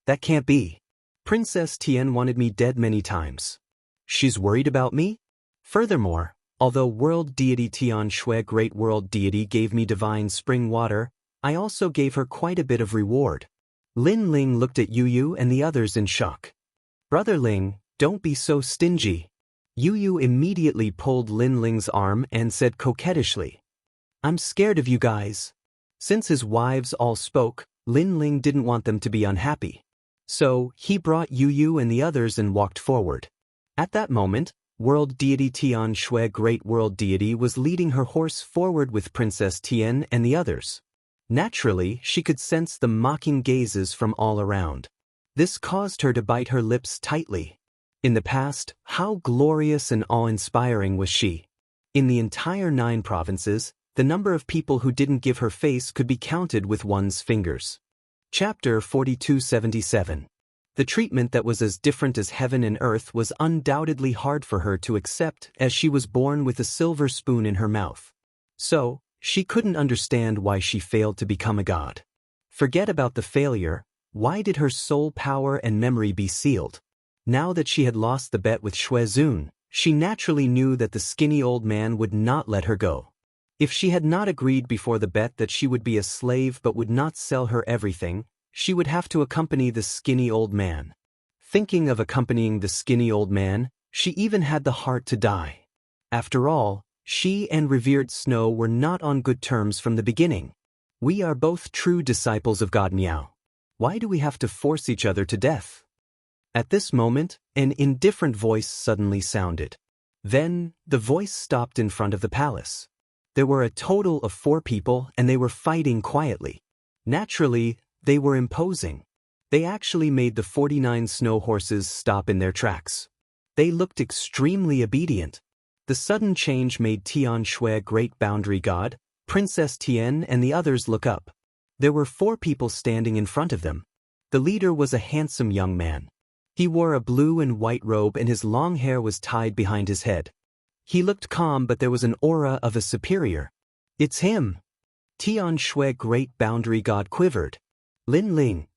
That can't be. Princess Tian wanted me dead many times. She's worried about me? Furthermore, although World Deity Tian Shui Great World Deity gave me divine spring water, I also gave her quite a bit of reward. Lin Ling looked at Yu and the others in shock. Brother Ling, don't be so stingy. Yu immediately pulled Lin Ling's arm and said coquettishly. I'm scared of you guys. Since his wives all spoke, Lin Ling didn't want them to be unhappy. So, he brought Yu and the others and walked forward. At that moment, World Deity Tian Shui Great World Deity was leading her horse forward with Princess Tian and the others. Naturally, she could sense the mocking gazes from all around. This caused her to bite her lips tightly. In the past, how glorious and awe-inspiring was she? In the entire 9 provinces, the number of people who didn't give her face could be counted with one's fingers. Chapter 4277. The treatment that was as different as heaven and earth was undoubtedly hard for her to accept, as she was born with a silver spoon in her mouth. So, she couldn't understand why she failed to become a god. Forget about the failure. Why did her soul power and memory be sealed? Now that she had lost the bet with Shui Zun, she naturally knew that the skinny old man would not let her go. If she had not agreed before the bet that she would be a slave but would not sell her everything, she would have to accompany the skinny old man. Thinking of accompanying the skinny old man, she even had the heart to die. After all, she and revered Snow were not on good terms from the beginning. We are both true disciples of God Miao. Why do we have to force each other to death? At this moment, an indifferent voice suddenly sounded. Then, the voice stopped in front of the palace. There were a total of 4 people and they were fighting quietly. Naturally, they were imposing. They actually made the 49 snow horses stop in their tracks. They looked extremely obedient. The sudden change made Tian Shui Great Boundary God, Princess Tian and the others look up. There were 4 people standing in front of them. The leader was a handsome young man. He wore a blue and white robe and his long hair was tied behind his head. He looked calm but there was an aura of a superior. It's him. Tian Shui Great Boundary God quivered. Lin Ling.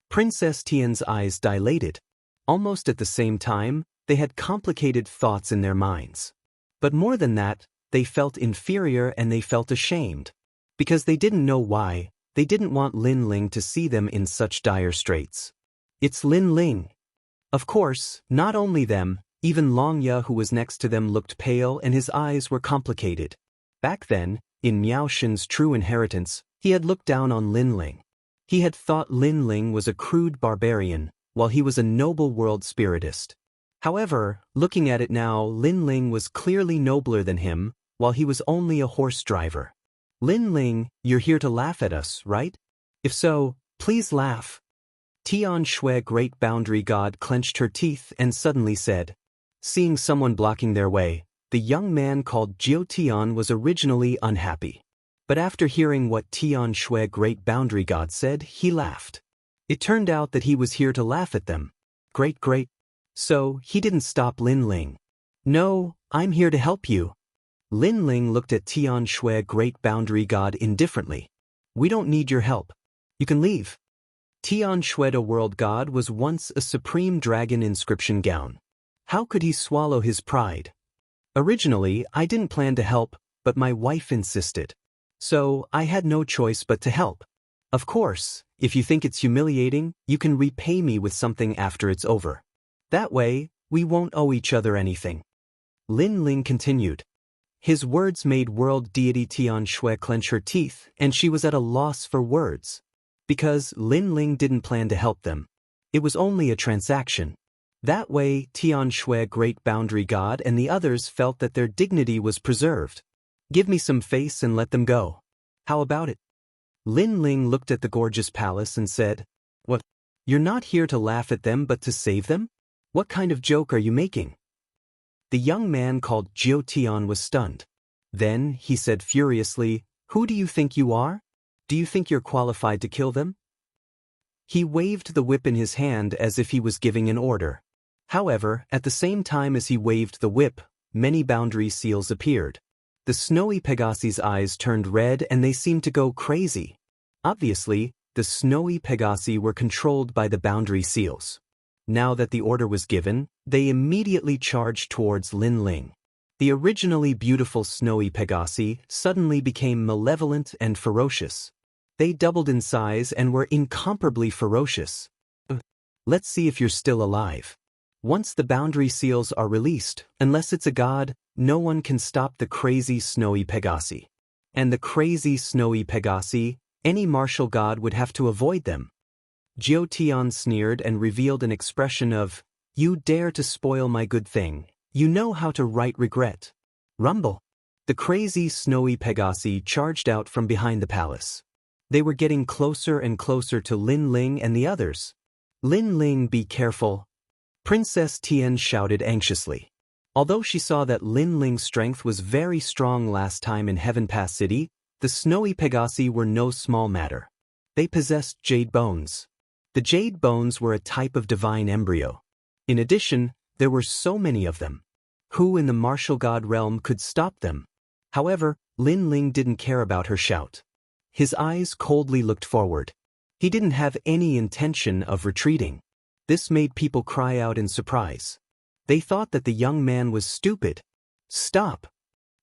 Princess Tian's eyes dilated. Almost at the same time, they had complicated thoughts in their minds. But more than that, they felt inferior and they felt ashamed. Because they didn't know why, they didn't want Lin Ling to see them in such dire straits. It's Lin Ling. Of course, not only them, even Long Ya who was next to them looked pale and his eyes were complicated. Back then, in Miao Shen's true inheritance, he had looked down on Lin Ling. He had thought Lin Ling was a crude barbarian, while he was a noble world spiritist. However, looking at it now, Lin Ling was clearly nobler than him, while he was only a horse driver. Lin Ling, you're here to laugh at us, right? If so, please laugh. Tian Shui Great Boundary God clenched her teeth and suddenly said. Seeing someone blocking their way, the young man called Jiu Tian was originally unhappy. But after hearing what Tian Shui Great Boundary God said, he laughed. It turned out that he was here to laugh at them. Great. So, he didn't stop Lin Ling. No, I'm here to help you. Lin Ling looked at Tian Shui Great Boundary God indifferently. We don't need your help. You can leave. Tian Shui World God was once a supreme dragon inscription gown. How could he swallow his pride? Originally, I didn't plan to help, but my wife insisted. So, I had no choice but to help. Of course, if you think it's humiliating, you can repay me with something after it's over. That way, we won't owe each other anything. Lin Ling continued. His words made world deity Tian Shui clench her teeth, and she was at a loss for words. Because Lin Ling didn't plan to help them. It was only a transaction. That way, Tian Shui Great Boundary God and the others felt that their dignity was preserved. Give me some face and let them go. How about it? Lin Ling looked at the gorgeous palace and said, What? You're not here to laugh at them but to save them? What kind of joke are you making? The young man called Jiao Tian was stunned. Then, he said furiously, Who do you think you are? Do you think you're qualified to kill them? He waved the whip in his hand as if he was giving an order. However, at the same time as he waved the whip, many boundary seals appeared. The snowy Pegasi's eyes turned red and they seemed to go crazy. Obviously, the snowy Pegasi were controlled by the boundary seals. Now that the order was given, they immediately charged towards Lin Ling. The originally beautiful snowy Pegasi suddenly became malevolent and ferocious. They doubled in size and were incomparably ferocious. Let's see if you're still alive. Once the boundary seals are released, unless it's a god, no one can stop the crazy snowy Pegasi. And the crazy snowy Pegasi, any martial god would have to avoid them. Jiao Tian sneered and revealed an expression of, You dare to spoil my good thing. You know how to write regret. Rumble. The crazy snowy Pegasi charged out from behind the palace. They were getting closer and closer to Lin Ling and the others. Lin Ling, be careful. Princess Tian shouted anxiously. Although she saw that Lin Ling's strength was very strong last time in Heaven Pass City, the snowy Pegasi were no small matter. They possessed jade bones. The jade bones were a type of divine embryo. In addition, there were so many of them. Who in the martial god realm could stop them? However, Lin Ling didn't care about her shout. His eyes coldly looked forward. He didn't have any intention of retreating. This made people cry out in surprise. They thought that the young man was stupid. Stop!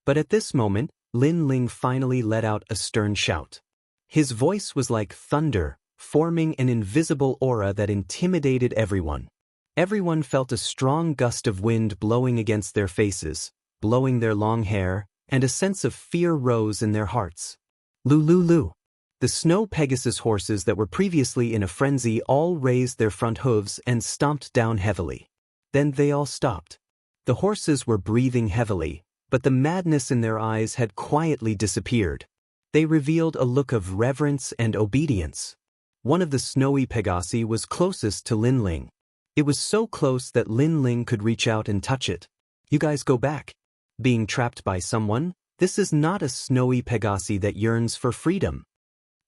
But at this moment, Lin Ling finally let out a stern shout. His voice was like thunder, forming an invisible aura that intimidated everyone. Everyone felt a strong gust of wind blowing against their faces, blowing their long hair, and a sense of fear rose in their hearts. Lu. The snow Pegasus horses that were previously in a frenzy all raised their front hooves and stomped down heavily. Then they all stopped. The horses were breathing heavily, but the madness in their eyes had quietly disappeared. They revealed a look of reverence and obedience. One of the snowy Pegasi was closest to Lin Ling. It was so close that Lin Ling could reach out and touch it. You guys go back. Being trapped by someone, this is not a snowy Pegasi that yearns for freedom.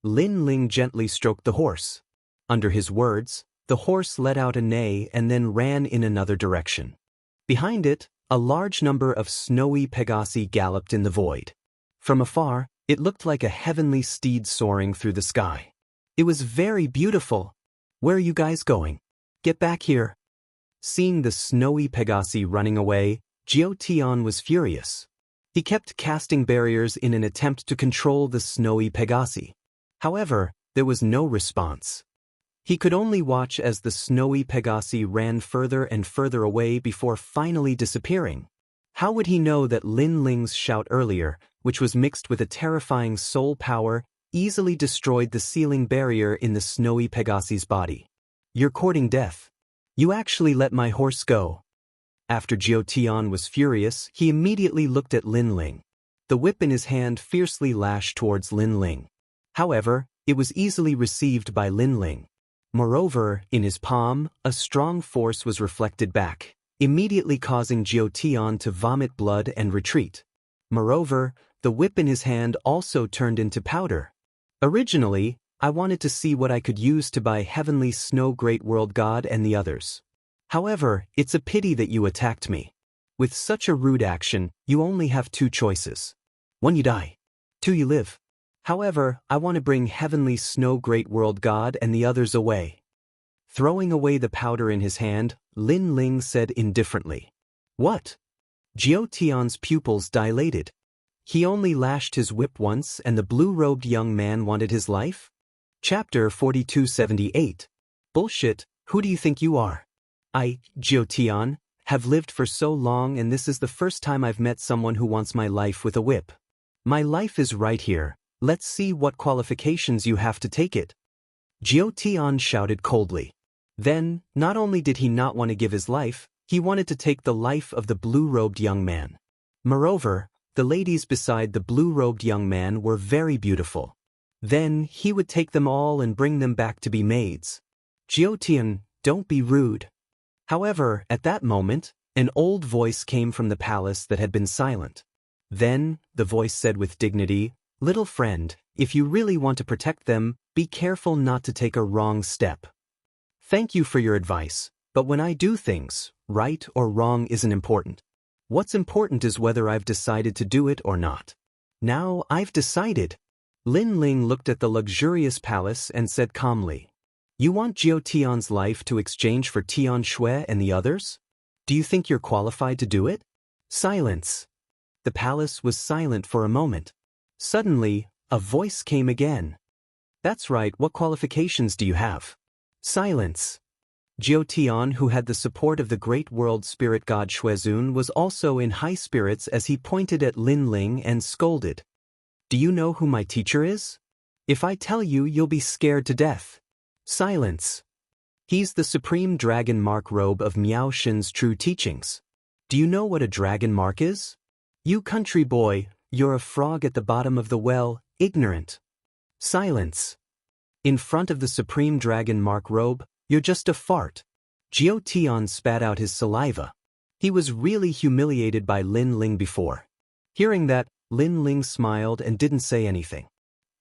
Lin Ling gently stroked the horse. Under his words, the horse let out a neigh and then ran in another direction. Behind it, a large number of snowy Pegasi galloped in the void. From afar, it looked like a heavenly steed soaring through the sky. It was very beautiful. Where are you guys going? Get back here. Seeing the snowy Pegasi running away, Jiao Tian was furious. He kept casting barriers in an attempt to control the snowy Pegasi. However, there was no response. He could only watch as the snowy Pegasi ran further and further away before finally disappearing. How would he know that Lin Ling's shout earlier, which was mixed with a terrifying soul power, easily destroyed the sealing barrier in the snowy Pegasi's body? You're courting death. You actually let my horse go. After Jiao Tian was furious, he immediately looked at Lin Ling. The whip in his hand fiercely lashed towards Lin Ling. However, it was easily received by Lin Ling. Moreover, in his palm, a strong force was reflected back, immediately causing Jiao Tian to vomit blood and retreat. Moreover, the whip in his hand also turned into powder. Originally, I wanted to see what I could use to buy Heavenly Snow Great World God and the others. However, it's a pity that you attacked me. With such a rude action, you only have two choices. One, you die. Two, you live. However, I want to bring Heavenly Snow Great World God and the others away. Throwing away the powder in his hand, Lin Ling said indifferently. What? Jiao Tian's pupils dilated. He only lashed his whip once and the blue-robed young man wanted his life? Chapter 4278. Bullshit, who do you think you are? I, Jiao Tian, have lived for so long and this is the first time I've met someone who wants my life with a whip. My life is right here, let's see what qualifications you have to take it. Jiao Tian shouted coldly. Then, not only did he not want to give his life, he wanted to take the life of the blue-robed young man. Moreover, the ladies beside the blue-robed young man were very beautiful. Then, he would take them all and bring them back to be maids. Jiao Tian, don't be rude. However, at that moment, an old voice came from the palace that had been silent. Then, the voice said with dignity, "Little friend, if you really want to protect them, be careful not to take a wrong step. Thank you for your advice, but when I do things, right or wrong isn't important. What's important is whether I've decided to do it or not. Now I've decided." Lin Ling looked at the luxurious palace and said calmly, "You want Jiao Tian's life to exchange for Tian Shui and the others? Do you think you're qualified to do it?" Silence. The palace was silent for a moment. Suddenly, a voice came again. "That's right, what qualifications do you have?" Silence. Jiao Tian, who had the support of the great world spirit god Xuezun, was also in high spirits as he pointed at Lin Ling and scolded. "Do you know who my teacher is? If I tell you, you'll be scared to death." Silence. "He's the supreme dragon mark robe of Miao Shen's true teachings. Do you know what a dragon mark is? You country boy, you're a frog at the bottom of the well, ignorant." Silence. "In front of the supreme dragon mark robe, you're just a fart." Jiao Tian spat out his saliva. He was really humiliated by Lin Ling before. Hearing that, Lin Ling smiled and didn't say anything.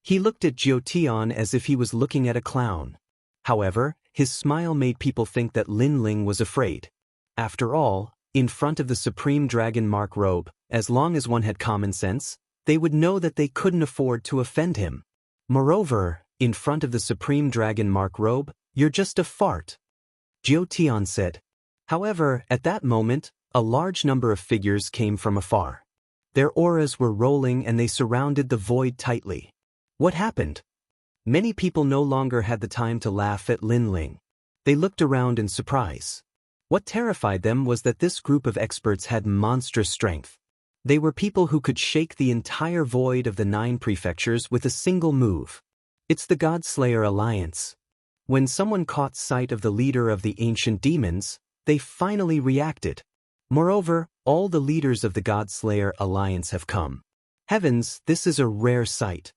He looked at Jiao Tian as if he was looking at a clown. However, his smile made people think that Lin Ling was afraid. After all, in front of the supreme dragon mark robe, as long as one had common sense, they would know that they couldn't afford to offend him. Moreover, in front of the supreme dragon mark robe, you're just a fart. Jiao Tian said. However, at that moment, a large number of figures came from afar. Their auras were rolling and they surrounded the void tightly. What happened? Many people no longer had the time to laugh at Lin Ling. They looked around in surprise. What terrified them was that this group of experts had monstrous strength. They were people who could shake the entire void of the 9 prefectures with a single move. It's the God-Slayer Alliance. When someone caught sight of the leader of the ancient demons, they finally reacted. Moreover, all the leaders of the God-Slayer Alliance have come. Heavens, this is a rare sight.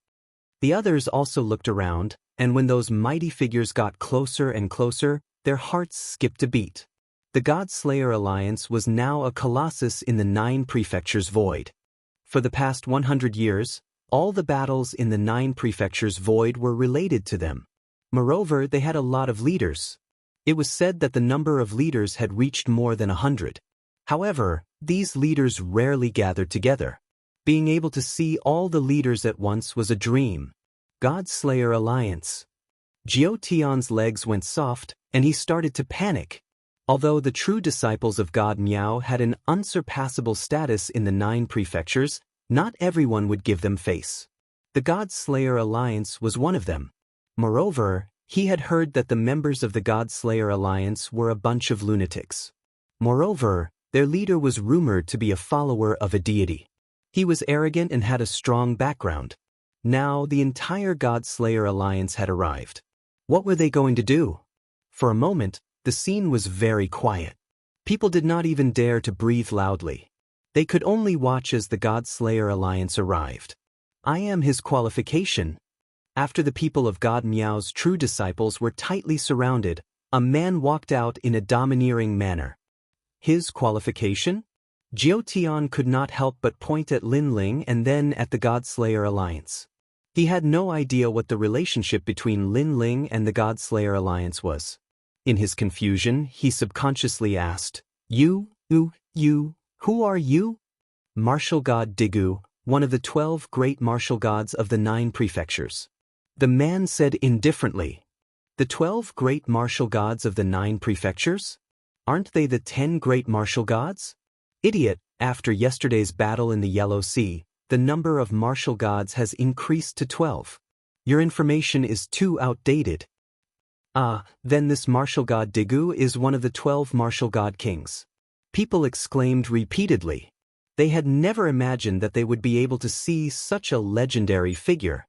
The others also looked around, and when those mighty figures got closer and closer, their hearts skipped a beat. The God-Slayer Alliance was now a colossus in the 9 prefectures void. For the past 100 years, all the battles in the 9 prefectures void were related to them. Moreover, they had a lot of leaders. It was said that the number of leaders had reached more than 100. However, these leaders rarely gathered together. Being able to see all the leaders at once was a dream. God-Slayer Alliance. Jiao Tian's legs went soft, and he started to panic. Although the true disciples of God Miao had an unsurpassable status in the 9 prefectures, not everyone would give them face. The God-Slayer Alliance was one of them. Moreover, he had heard that the members of the God-Slayer Alliance were a bunch of lunatics. Moreover, their leader was rumored to be a follower of a deity. He was arrogant and had a strong background. Now, the entire God-Slayer Alliance had arrived. What were they going to do? For a moment, the scene was very quiet. People did not even dare to breathe loudly. They could only watch as the God-Slayer Alliance arrived. I am his qualification. After the people of God Miao's true disciples were tightly surrounded, a man walked out in a domineering manner. His qualification? Jiao Tian could not help but point at Lin Ling and then at the Godslayer Alliance. He had no idea what the relationship between Lin Ling and the Godslayer Alliance was. In his confusion, he subconsciously asked, You, who are you? Martial God Digu, one of the 12 great martial gods of the 9 prefectures. The man said indifferently, The 12 great martial gods of the 9 prefectures? Aren't they the 10 great martial gods? Idiot, after yesterday's battle in the Yellow Sea, the number of martial gods has increased to 12. Your information is too outdated. Then this martial god Digu is one of the 12 martial god kings. People exclaimed repeatedly. They had never imagined that they would be able to see such a legendary figure.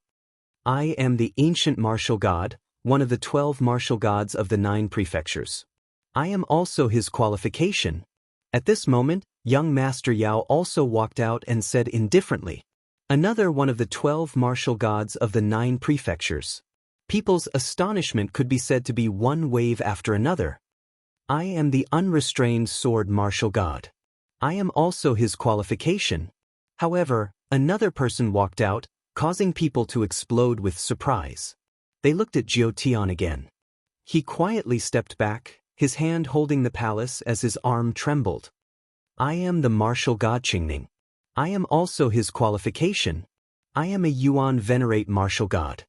I am the ancient martial god, one of the 12 martial gods of the 9 prefectures. I am also his qualification. At this moment, young Master Yao also walked out and said indifferently, Another one of the 12 martial gods of the 9 prefectures. People's astonishment could be said to be one wave after another. I am the unrestrained sword martial god. I am also his qualification. However, another person walked out, causing people to explode with surprise. They looked at Jiao Tian again. He quietly stepped back, his hand holding the palace as his arm trembled. I am the martial god Qingning. I am also his qualification. I am a Yuan venerate martial god.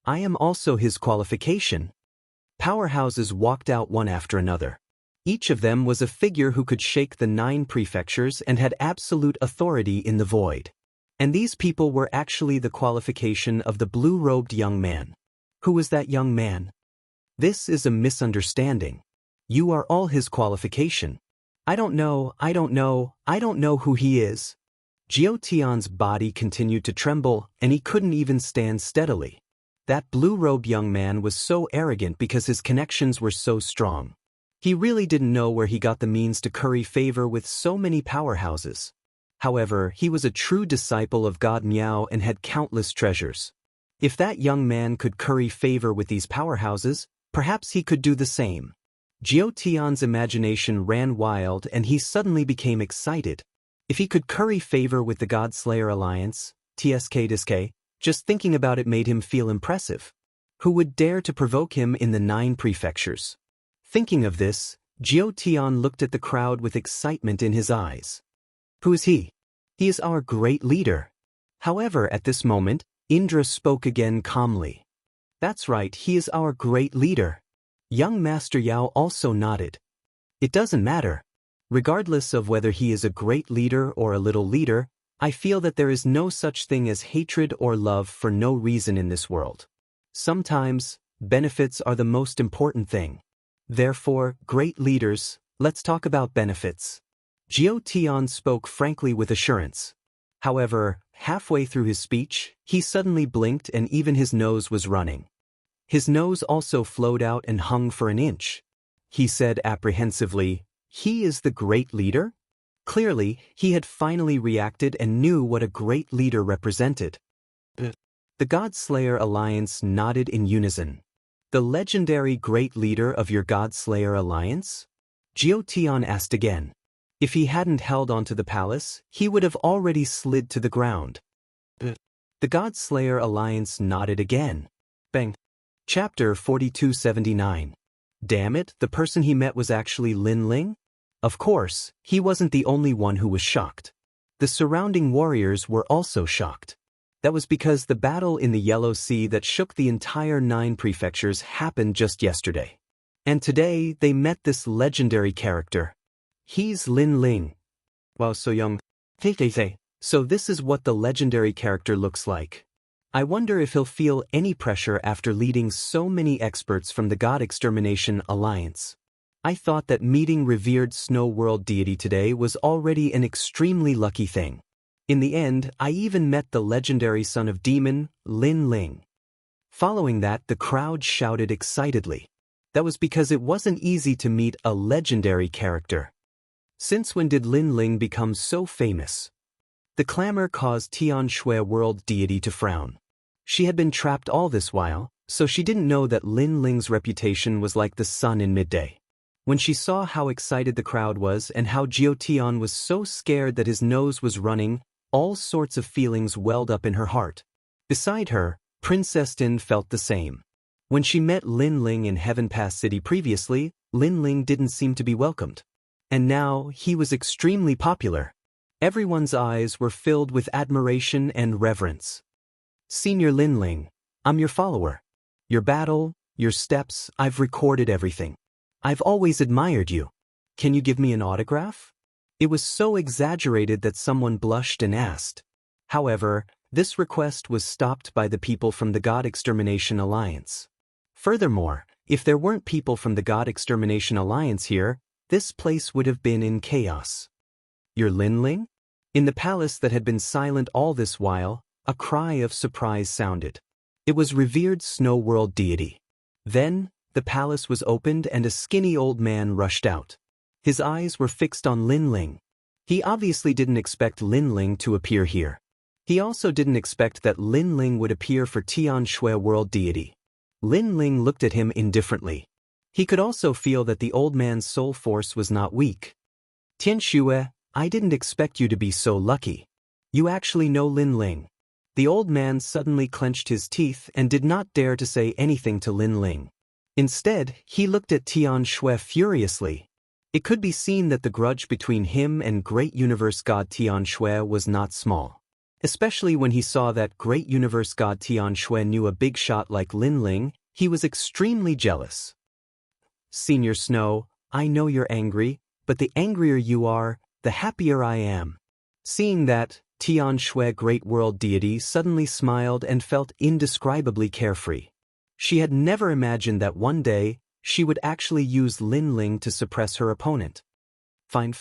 I am also his qualification. Powerhouses walked out one after another. Each of them was a figure who could shake the 9 prefectures and had absolute authority in the void. And these people were actually the qualification of the blue-robed young man. Who was that young man? This is a misunderstanding. You are all his qualification. I don't know who he is. Jiao Tian's body continued to tremble, and he couldn't even stand steadily. That blue-robed young man was so arrogant because his connections were so strong. He really didn't know where he got the means to curry favor with so many powerhouses. However, he was a true disciple of God Miao and had countless treasures. If that young man could curry favor with these powerhouses, perhaps he could do the same. Jiao Tian's imagination ran wild and he suddenly became excited. If he could curry favor with the Godslayer Alliance, TSK, just thinking about it made him feel impressive. Who would dare to provoke him in the 9 prefectures? Thinking of this, Jiao Tian looked at the crowd with excitement in his eyes. Who is he? He is our great leader. However, at this moment, Indra spoke again calmly. That's right, he is our great leader. Young Master Yao also nodded. It doesn't matter. Regardless of whether he is a great leader or a little leader, I feel that there is no such thing as hatred or love for no reason in this world. Sometimes, benefits are the most important thing. Therefore, great leaders, let's talk about benefits. Jiao Tian spoke frankly with assurance. However, halfway through his speech, he suddenly blinked and even his nose was running. His nose also flowed out and hung for an inch. He said apprehensively, He is the great leader? Clearly, he had finally reacted and knew what a great leader represented. The Godslayer Alliance nodded in unison. The legendary great leader of your Godslayer Alliance? Jiao Tian asked again. If he hadn't held onto the palace, he would have already slid to the ground. The Godslayer Alliance nodded again. Bang. Chapter 4279. Damn it, the person he met was actually Lin Ling? Of course, he wasn't the only one who was shocked. The surrounding warriors were also shocked. That was because the battle in the Yellow Sea that shook the entire 9 prefectures happened just yesterday. And today, they met this legendary character. He's Lin Ling. Wow, so young. So this is what the legendary character looks like. I wonder if he'll feel any pressure after leading so many experts from the God Extermination Alliance. I thought that meeting revered Snow World deity today was already an extremely lucky thing. In the end, I even met the legendary son of demon, Lin Ling. Following that, the crowd shouted excitedly. That was because it wasn't easy to meet a legendary character. Since when did Lin Ling become so famous? The clamor caused Tian Shui World deity to frown. She had been trapped all this while, so she didn't know that Lin Ling's reputation was like the sun in midday. When she saw how excited the crowd was and how Jiao was so scared that his nose was running, all sorts of feelings welled up in her heart. Beside her, Princess Din felt the same. When she met Lin Ling in Heaven Pass City previously, Lin Ling didn't seem to be welcomed. And now, he was extremely popular. Everyone's eyes were filled with admiration and reverence. Senior Lin Ling, I'm your follower. Your battle, your steps, I've recorded everything. I've always admired you. Can you give me an autograph? It was so exaggerated that someone blushed and asked. However, this request was stopped by the people from the God Extermination Alliance. Furthermore, if there weren't people from the God Extermination Alliance here, this place would have been in chaos. You're Lin Ling? In the palace that had been silent all this while, a cry of surprise sounded. It was revered Snow World deity. Then, the palace was opened and a skinny old man rushed out. His eyes were fixed on Lin Ling. He obviously didn't expect Lin Ling to appear here. He also didn't expect that Lin Ling would appear for Tian Shui World deity. Lin Ling looked at him indifferently. He could also feel that the old man's soul force was not weak. Tian Shui, I didn't expect you to be so lucky. You actually know Lin Ling. The old man suddenly clenched his teeth and did not dare to say anything to Lin Ling. Instead, he looked at Tian Shui furiously. It could be seen that the grudge between him and Great Universe God Tian Shui was not small. Especially when he saw that Great Universe God Tian Shui knew a big shot like Lin Ling, he was extremely jealous. Senior Snow, I know you're angry, but the angrier you are, the happier I am. Seeing that, Tian Shui Great World Deity suddenly smiled and felt indescribably carefree. She had never imagined that one day, she would actually use Lin Ling to suppress her opponent. Fine.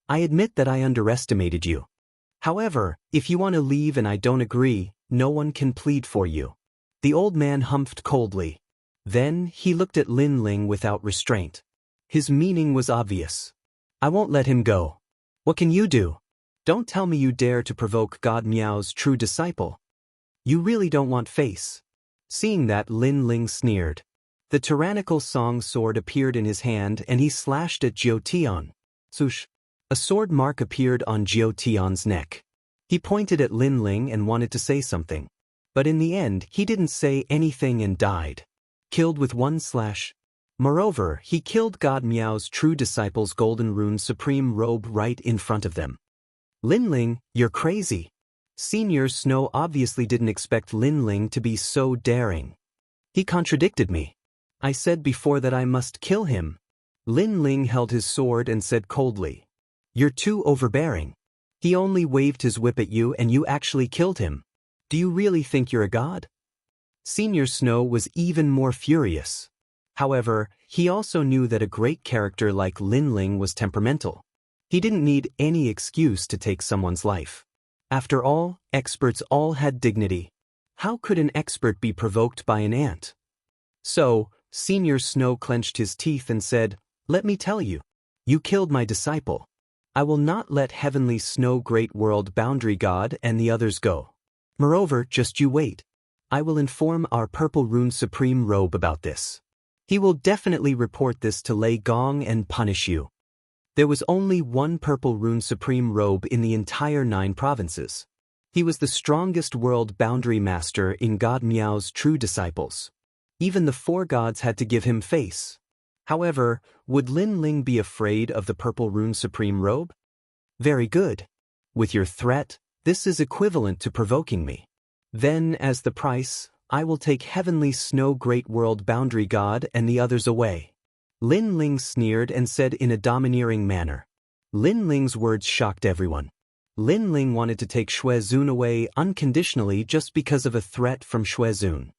I admit that I underestimated you. However, if you want to leave and I don't agree, no one can plead for you. The old man humphed coldly. Then, he looked at Lin Ling without restraint. His meaning was obvious. I won't let him go. What can you do? Don't tell me you dare to provoke God Miao's true disciple. You really don't want face. Seeing that, Lin Ling sneered. The tyrannical song sword appeared in his hand and he slashed at Jiao. Swoosh. A sword mark appeared on Jiao neck. He pointed at Lin Ling and wanted to say something. But in the end, he didn't say anything and died. Killed with one slash. Moreover, he killed God Miao's true disciple's golden rune supreme robe right in front of them. Lin Ling, you're crazy. Senior Snow obviously didn't expect Lin Ling to be so daring. He contradicted me. I said before that I must kill him. Lin Ling held his sword and said coldly. You're too overbearing. He only waved his whip at you and you actually killed him. Do you really think you're a god? Senior Snow was even more furious. However, he also knew that a great character like Lin Ling was temperamental. He didn't need any excuse to take someone's life. After all, experts all had dignity. How could an expert be provoked by an ant? So, Senior Snow clenched his teeth and said, Let me tell you. You killed my disciple. I will not let Heavenly Snow Great World Boundary God and the others go. Moreover, just you wait. I will inform our Purple Rune Supreme Robe about this. He will definitely report this to Lei Gong and punish you. There was only one Purple Rune Supreme Robe in the entire 9 provinces. He was the strongest world boundary master in God Miao's true disciples. Even the 4 gods had to give him face. However, would Lin Ling be afraid of the Purple Rune Supreme Robe? Very good. With your threat, this is equivalent to provoking me. Then, as the price, I will take Heavenly Snow Great World Boundary God and the others away. Lin Ling sneered and said in a domineering manner. Lin Ling's words shocked everyone. Lin Ling wanted to take Shui Zun away unconditionally just because of a threat from Shui Zun.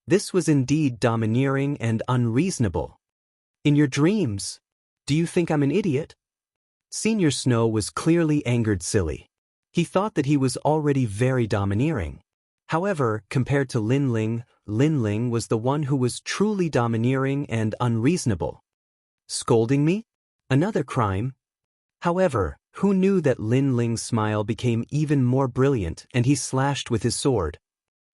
This was indeed domineering and unreasonable. In your dreams, do you think I'm an idiot? Senior Snow was clearly angered silly. He thought that he was already very domineering. However, compared to Lin Ling was the one who was truly domineering and unreasonable. Scolding me? Another crime? However, who knew that Lin Ling's smile became even more brilliant and he slashed with his sword.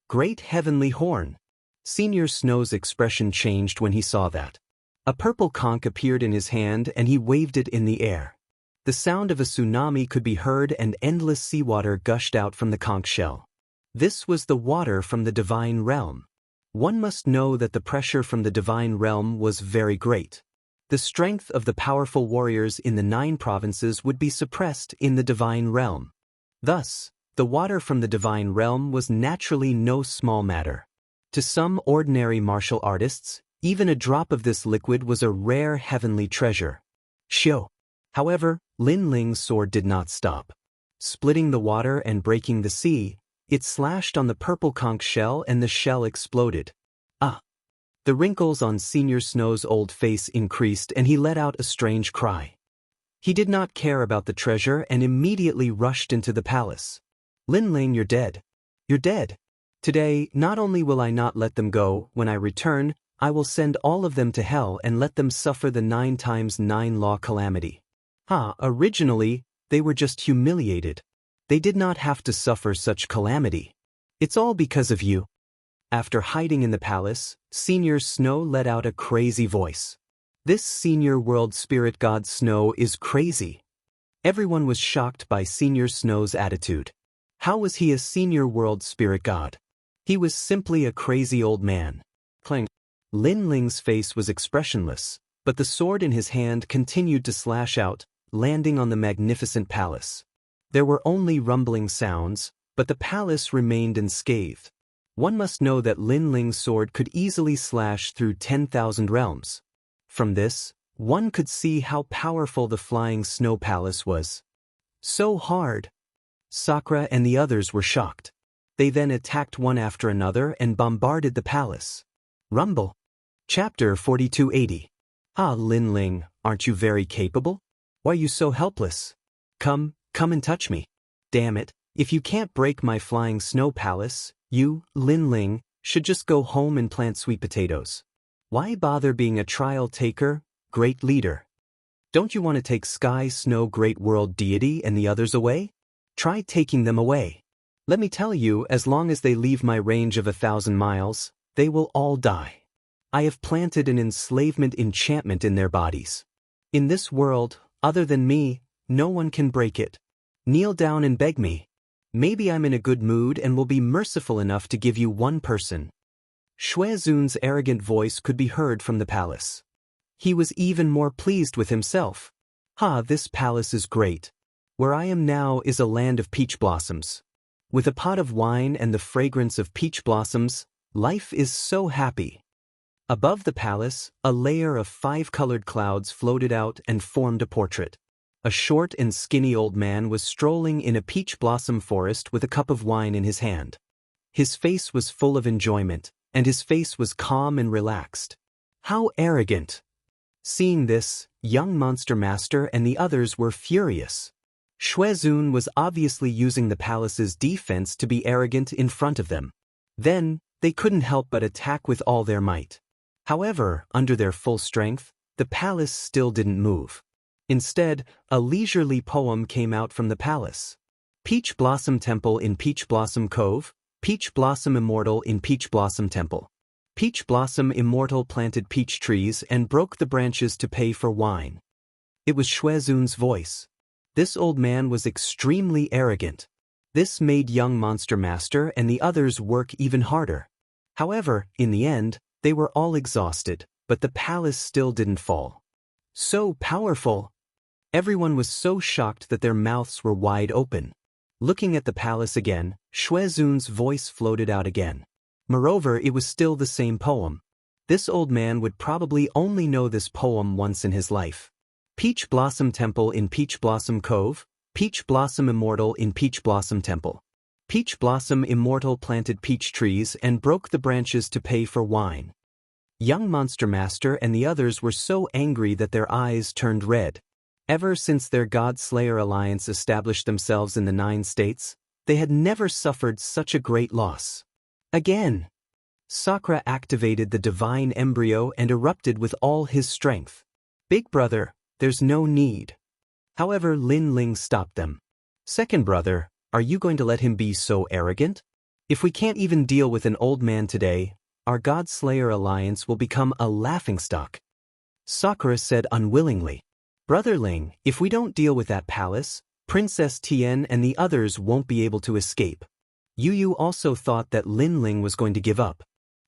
Great Heavenly Horn! Senior Snow's expression changed when he saw that. A purple conch appeared in his hand and he waved it in the air. The sound of a tsunami could be heard and endless seawater gushed out from the conch shell. This was the water from the divine realm. One must know that the pressure from the divine realm was very great. The strength of the powerful warriors in the 9 provinces would be suppressed in the divine realm. Thus, the water from the divine realm was naturally no small matter. To some ordinary martial artists, even a drop of this liquid was a rare heavenly treasure. Xiu. However, Lin Ling's sword did not stop. Splitting the water and breaking the sea, it slashed on the purple conch shell and the shell exploded. Ah! The wrinkles on Senior Snow's old face increased and he let out a strange cry. He did not care about the treasure and immediately rushed into the palace. Lin Ling, you're dead. You're dead. Today, not only will I not let them go, when I return, I will send all of them to hell and let them suffer the 9 times 9 law calamity. Originally, they were just humiliated. They did not have to suffer such calamity. It's all because of you. After hiding in the palace, Senior Snow let out a crazy voice. This senior world spirit god Snow is crazy. Everyone was shocked by Senior Snow's attitude. How was he a senior world spirit god? He was simply a crazy old man. Clang. Lin Ling's face was expressionless, but the sword in his hand continued to slash out, landing on the magnificent palace. There were only rumbling sounds, but the palace remained unscathed. One must know that Lin Ling's sword could easily slash through 10,000 realms. From this, one could see how powerful the flying snow palace was. So hard! Sakura and the others were shocked. They then attacked one after another and bombarded the palace. Rumble. Chapter 4280. Lin Ling, aren't you very capable? Why are you so helpless? Come and touch me. Damn it, if you can't break my flying snow palace, you, Lin Ling, should just go home and plant sweet potatoes. Why bother being a trial taker, great leader? Don't you want to take Sky Snow Great World Deity and the others away? Try taking them away. Let me tell you, as long as they leave my range of 1,000 miles, they will all die. I have planted an enslavement enchantment in their bodies. In this world, other than me, no one can break it. Kneel down and beg me. Maybe I'm in a good mood and will be merciful enough to give you one person. Shuezun's arrogant voice could be heard from the palace. He was even more pleased with himself. This palace is great. Where I am now is a land of peach blossoms. With a pot of wine and the fragrance of peach blossoms, life is so happy. Above the palace, a layer of 5-colored clouds floated out and formed a portrait. A short and skinny old man was strolling in a peach blossom forest with a cup of wine in his hand. His face was full of enjoyment, and his face was calm and relaxed. How arrogant! Seeing this, young Monster Master and the others were furious. Shuezun was obviously using the palace's defense to be arrogant in front of them. Then, they couldn't help but attack with all their might. However, under their full strength, the palace still didn't move. Instead, a leisurely poem came out from the palace. Peach Blossom Temple in Peach Blossom Cove, Peach Blossom Immortal in Peach Blossom Temple. Peach Blossom Immortal planted peach trees and broke the branches to pay for wine. It was Shuezun's voice. This old man was extremely arrogant. This made young Monster Master and the others work even harder. However, in the end, they were all exhausted, but the palace still didn't fall. So powerful! Everyone was so shocked that their mouths were wide open. Looking at the palace again, Shuezun's voice floated out again. Moreover, it was still the same poem. This old man would probably only know this poem once in his life. Peach Blossom Temple in Peach Blossom Cove, Peach Blossom Immortal in Peach Blossom Temple. Peach Blossom Immortal planted peach trees and broke the branches to pay for wine. Young Monster Master and the others were so angry that their eyes turned red. Ever since their God Slayer alliance established themselves in the 9 states, they had never suffered such a great loss. Again! Sakura activated the divine embryo and erupted with all his strength. Big brother, there's no need. However, Lin Ling stopped them. Second brother, are you going to let him be so arrogant? If we can't even deal with an old man today, our God Slayer alliance will become a laughingstock. Sakura said unwillingly. Brother Ling, if we don't deal with that palace, Princess Tian and the others won't be able to escape. Yu Yu also thought that Lin Ling was going to give up.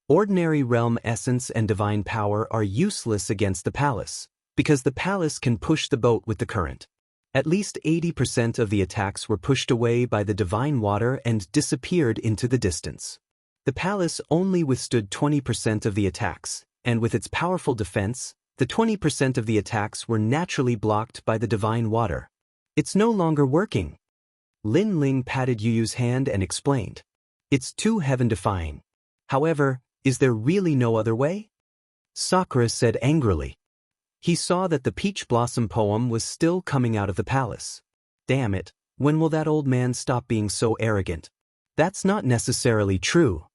Ordinary realm essence and divine power are useless against the palace, because the palace can push the boat with the current. At least 80% of the attacks were pushed away by the divine water and disappeared into the distance. The palace only withstood 20% of the attacks, and with its powerful defense, the 20% of the attacks were naturally blocked by the divine water. It's no longer working. Lin Ling patted Yu Yu's hand and explained. It's too heaven-defying. However, is there really no other way? Sakura said angrily. He saw that the peach blossom poem was still coming out of the palace. Damn it, when will that old man stop being so arrogant? That's not necessarily true.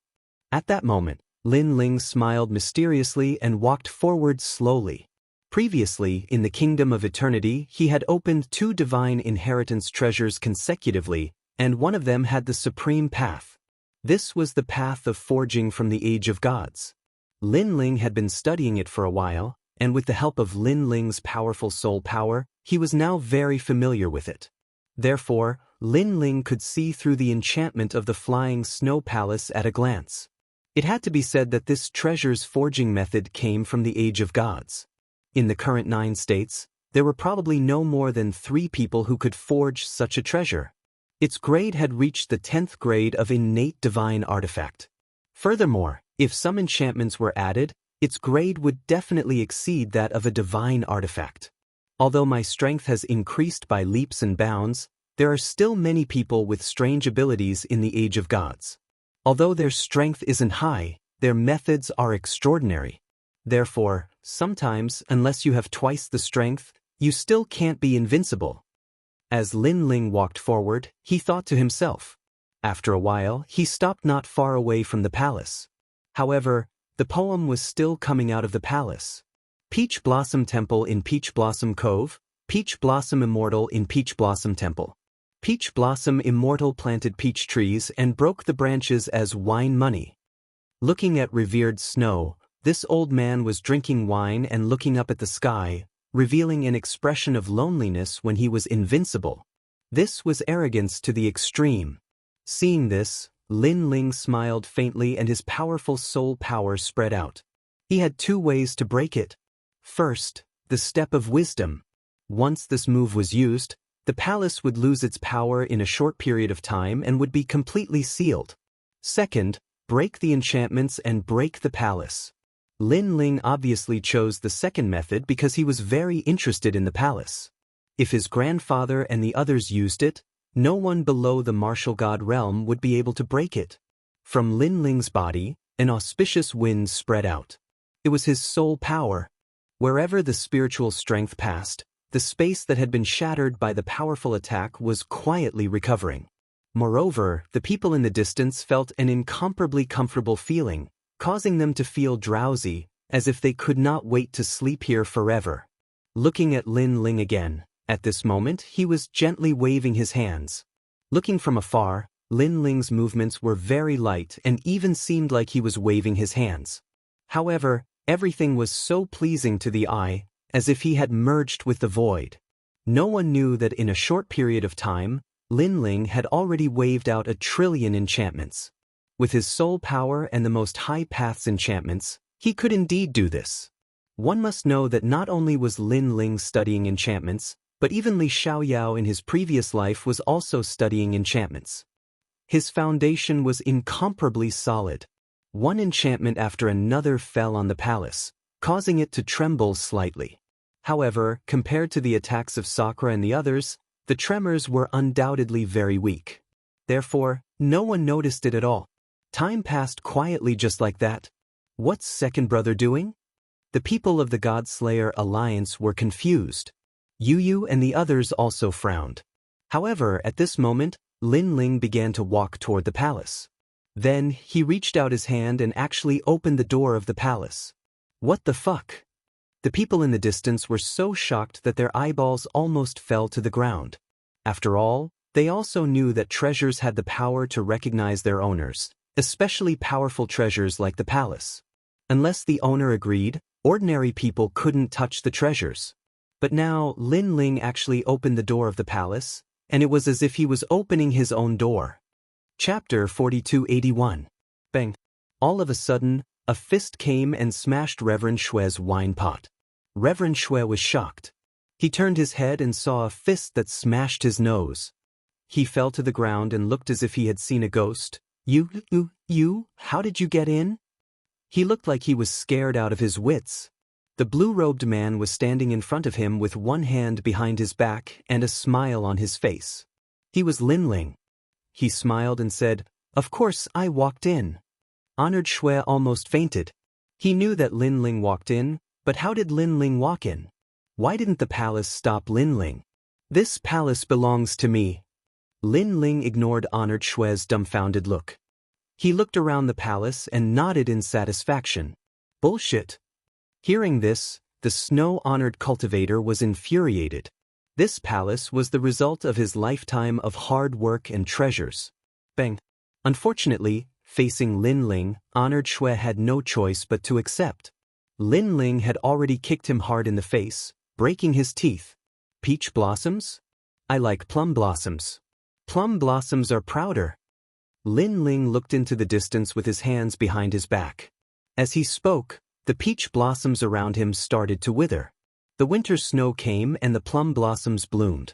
At that moment, Lin Ling smiled mysteriously and walked forward slowly. Previously, in the Kingdom of Eternity, he had opened 2 divine inheritance treasures consecutively, and one of them had the supreme path. This was the path of forging from the Age of Gods. Lin Ling had been studying it for a while, and with the help of Lin Ling's powerful soul power, he was now very familiar with it. Therefore, Lin Ling could see through the enchantment of the flying snow palace at a glance. It had to be said that this treasure's forging method came from the Age of Gods. In the current 9 states, there were probably no more than 3 people who could forge such a treasure. Its grade had reached the 10th grade of innate divine artifact. Furthermore, if some enchantments were added, its grade would definitely exceed that of a divine artifact. Although my strength has increased by leaps and bounds, there are still many people with strange abilities in the Age of Gods. Although their strength isn't high, their methods are extraordinary. Therefore, sometimes, unless you have twice the strength, you still can't be invincible. As Lin Ling walked forward, he thought to himself. After a while, he stopped not far away from the palace. However, the poem was still coming out of the palace. Peach Blossom Temple in Peach Blossom Cove, Peach Blossom Immortal in Peach Blossom Temple. Peach Blossom Immortal planted peach trees and broke the branches as wine money. Looking at revered snow, this old man was drinking wine and looking up at the sky, revealing an expression of loneliness when he was invincible. This was arrogance to the extreme. Seeing this, Lin Ling smiled faintly and his powerful soul power spread out. He had 2 ways to break it. First, the step of wisdom. Once this move was used, the palace would lose its power in a short period of time and would be completely sealed. Second, break the enchantments and break the palace. Lin Ling obviously chose the second method because he was very interested in the palace. If his grandfather and the others used it, no one below the martial god realm would be able to break it. From Lin Ling's body, an auspicious wind spread out. It was his soul power. Wherever the spiritual strength passed, the space that had been shattered by the powerful attack was quietly recovering. Moreover, the people in the distance felt an incomparably comfortable feeling, causing them to feel drowsy, as if they could not wait to sleep here forever. Looking at Lin Ling again, at this moment he was gently waving his hands. Looking from afar, Lin Ling's movements were very light and even seemed like he was waving his hands. However, everything was so pleasing to the eye, as if he had merged with the void. No one knew that in a short period of time, Lin Ling had already waved out 1 trillion enchantments. With his soul power and the most high path's enchantments, he could indeed do this. One must know that not only was Lin Ling studying enchantments, but even Li Xiaoyao in his previous life was also studying enchantments. His foundation was incomparably solid. One enchantment after another fell on the palace, causing it to tremble slightly. However, compared to the attacks of Sakura and the others, the tremors were undoubtedly very weak. Therefore, no one noticed it at all. Time passed quietly just like that. What's second brother doing? The people of the God-Slayer Alliance were confused. Yu Yu and the others also frowned. However, at this moment, Lin Ling began to walk toward the palace. Then, he reached out his hand and actually opened the door of the palace. What the fuck? The people in the distance were so shocked that their eyeballs almost fell to the ground. After all, they also knew that treasures had the power to recognize their owners, especially powerful treasures like the palace. Unless the owner agreed, Ordinary people couldn't touch the treasures. But now Lin Ling actually opened the door of the palace, and it was as if he was opening his own door. Chapter 4281. Bang! All of a sudden, a fist came and smashed Reverend Xue's wine pot. Reverend Xue was shocked. He turned his head and saw a fist that smashed his nose. He fell to the ground and looked as if he had seen a ghost. You, how did you get in? He looked like he was scared out of his wits. The blue-robed man was standing in front of him with one hand behind his back and a smile on his face. He was Lin Ling. He smiled and said, "Of course I walked in." Honored Xue almost fainted. He knew that Lin Ling walked in, but how did Lin Ling walk in? Why didn't the palace stop Lin Ling? "This palace belongs to me." Lin Ling ignored Honored Xue's dumbfounded look. He looked around the palace and nodded in satisfaction. Bullshit. Hearing this, the snow-honored cultivator was infuriated. This palace was the result of his lifetime of hard work and treasures. Bang! Unfortunately, facing Lin Ling, Honored Xue had no choice but to accept. Lin Ling had already kicked him hard in the face, breaking his teeth. Peach blossoms? I like plum blossoms. Plum blossoms are prouder. Lin Ling looked into the distance with his hands behind his back. As he spoke, the peach blossoms around him started to wither. The winter snow came and the plum blossoms bloomed.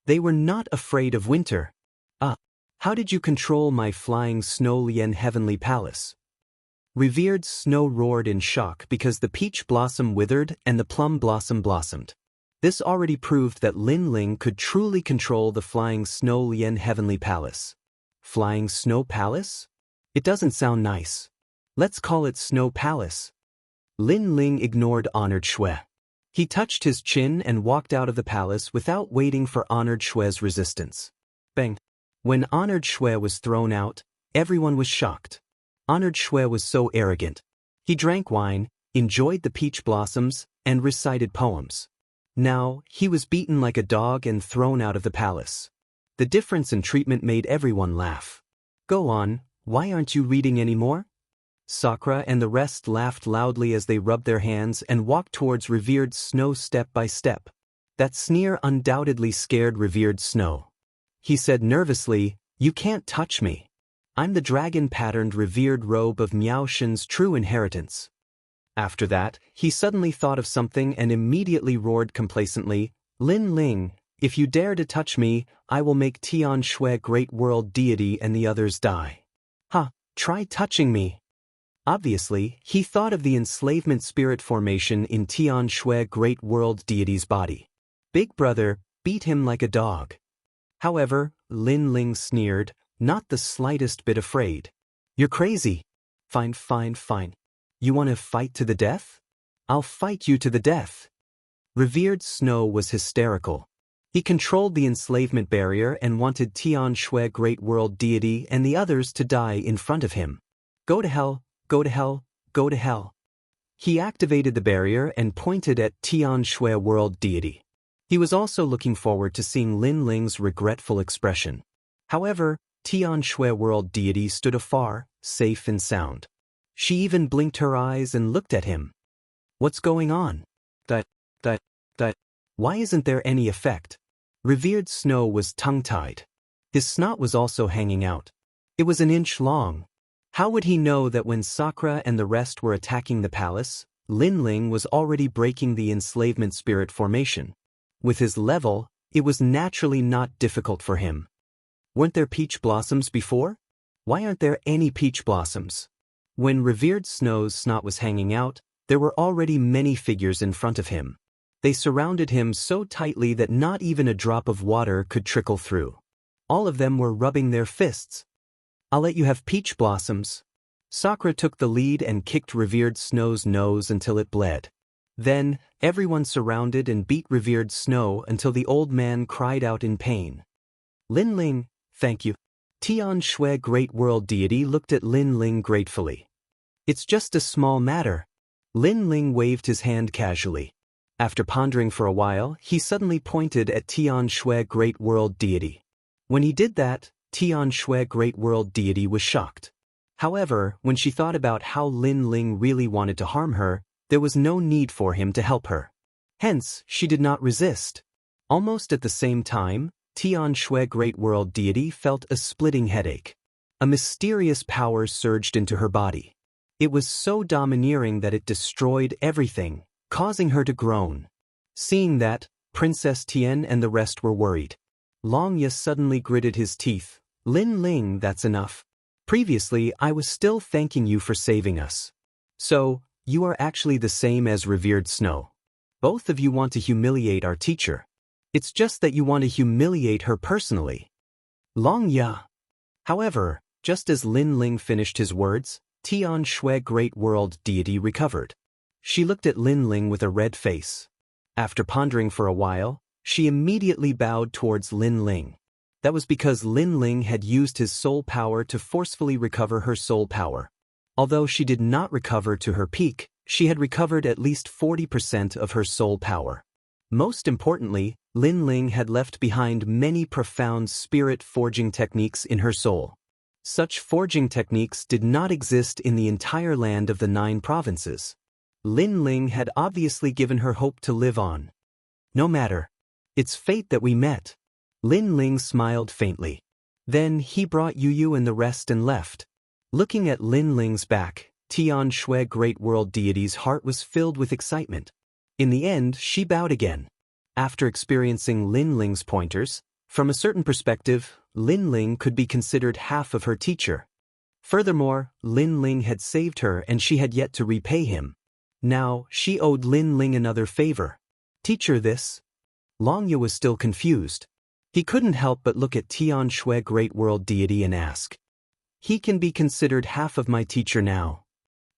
They were not afraid of winter. How did you control my flying snow lien heavenly palace? Revered Snow roared in shock because the peach blossom withered and the plum blossom blossomed. This already proved that Lin Ling could truly control the flying snow lien heavenly palace. Flying snow palace? It doesn't sound nice. Let's call it Snow Palace. Lin Ling ignored Honored Xue. He touched his chin and walked out of the palace without waiting for Honored Xue's resistance. Bang! When Honored Xue was thrown out, everyone was shocked. Honored Xue was so arrogant. He drank wine, enjoyed the peach blossoms, and recited poems. Now, he was beaten like a dog and thrown out of the palace. The difference in treatment made everyone laugh. Go on, why aren't you reading anymore? Sakura and the rest laughed loudly as they rubbed their hands and walked towards Revered Snow step by step. That sneer undoubtedly scared Revered Snow. He said nervously, "You can't touch me. I'm the dragon-patterned revered robe of Miaoshen's true inheritance." After that, he suddenly thought of something and immediately roared complacently, "Lin Ling, if you dare to touch me, I will make Tian Shui Great World Deity and the others die." Try touching me. Obviously, he thought of the enslavement spirit formation in Tian Shui Great World Deity's body. Big Brother, beat him like a dog. However, Lin Ling sneered, not the slightest bit afraid. "You're crazy." Fine. You want to fight to the death? I'll fight you to the death." Revered Snow was hysterical. He controlled the enslavement barrier and wanted Tian Shui Great World Deity and the others to die in front of him. Go to hell, go to hell, go to hell. He activated the barrier and pointed at Tian Shui World Deity. He was also looking forward to seeing Lin Ling's regretful expression. However, Tian Shui World Deity stood afar, safe and sound. She even blinked her eyes and looked at him. What's going on? Why isn't there any effect? Revered Snow was tongue-tied. His snot was also hanging out. It was an inch long. How would he know that when Sakura and the rest were attacking the palace, Lin Ling was already breaking the enslavement spirit formation? With his level, it was naturally not difficult for him. Weren't there peach blossoms before? Why aren't there any peach blossoms? When Revered Snow's snot was hanging out, there were already many figures in front of him. They surrounded him so tightly that not even a drop of water could trickle through. All of them were rubbing their fists. "I'll let you have peach blossoms." Sakura took the lead and kicked Revered Snow's nose until it bled. Then, everyone surrounded and beat Revered Snow until the old man cried out in pain. "Lin Ling, thank you." Tian Shui Great World Deity looked at Lin Ling gratefully. "It's just a small matter." Lin Ling waved his hand casually. After pondering for a while, he suddenly pointed at Tian Shui Great World Deity. When he did that, Tian Shui Great World Deity was shocked. However, when she thought about how Lin Ling really wanted to harm her, There was no need for him to help her. Hence, she did not resist. Almost at the same time, Tian Shui Great World Deity felt a splitting headache. A mysterious power surged into her body. It was so domineering that it destroyed everything, causing her to groan. Seeing that, Princess Tian and the rest were worried. Long Ye suddenly gritted his teeth. Lin Ling, that's enough. Previously, I was still thanking you for saving us. So, you are actually the same as revered Snow. Both of you want to humiliate our teacher. It's just that you want to humiliate her personally. Long Ye. However, just as Lin Ling finished his words, Tian Shui Great World Deity recovered. She looked at Lin Ling with a red face. After pondering for a while, she immediately bowed towards Lin Ling. That was because Lin Ling had used his soul power to forcefully recover her soul power. Although she did not recover to her peak, she had recovered at least 40% of her soul power. Most importantly, Lin Ling had left behind many profound spirit forging techniques in her soul. Such forging techniques did not exist in the entire land of the 9 provinces. Lin Ling had obviously given her hope to live on. No matter. It's fate that we met. Lin Ling smiled faintly. Then he brought Yu and the rest and left. Looking at Lin Ling's back, Tian Shui Great World Deity's heart was filled with excitement. In the end, she bowed again. After experiencing Lin Ling's pointers, from a certain perspective, Lin Ling could be considered half of her teacher. Furthermore, Lin Ling had saved her and she had yet to repay him. Now, she owed Lin Ling another favor. Teach her this? Long Ye was still confused. He couldn't help but look at Tian Shui Great World Deity and ask. He can be considered half of my teacher now.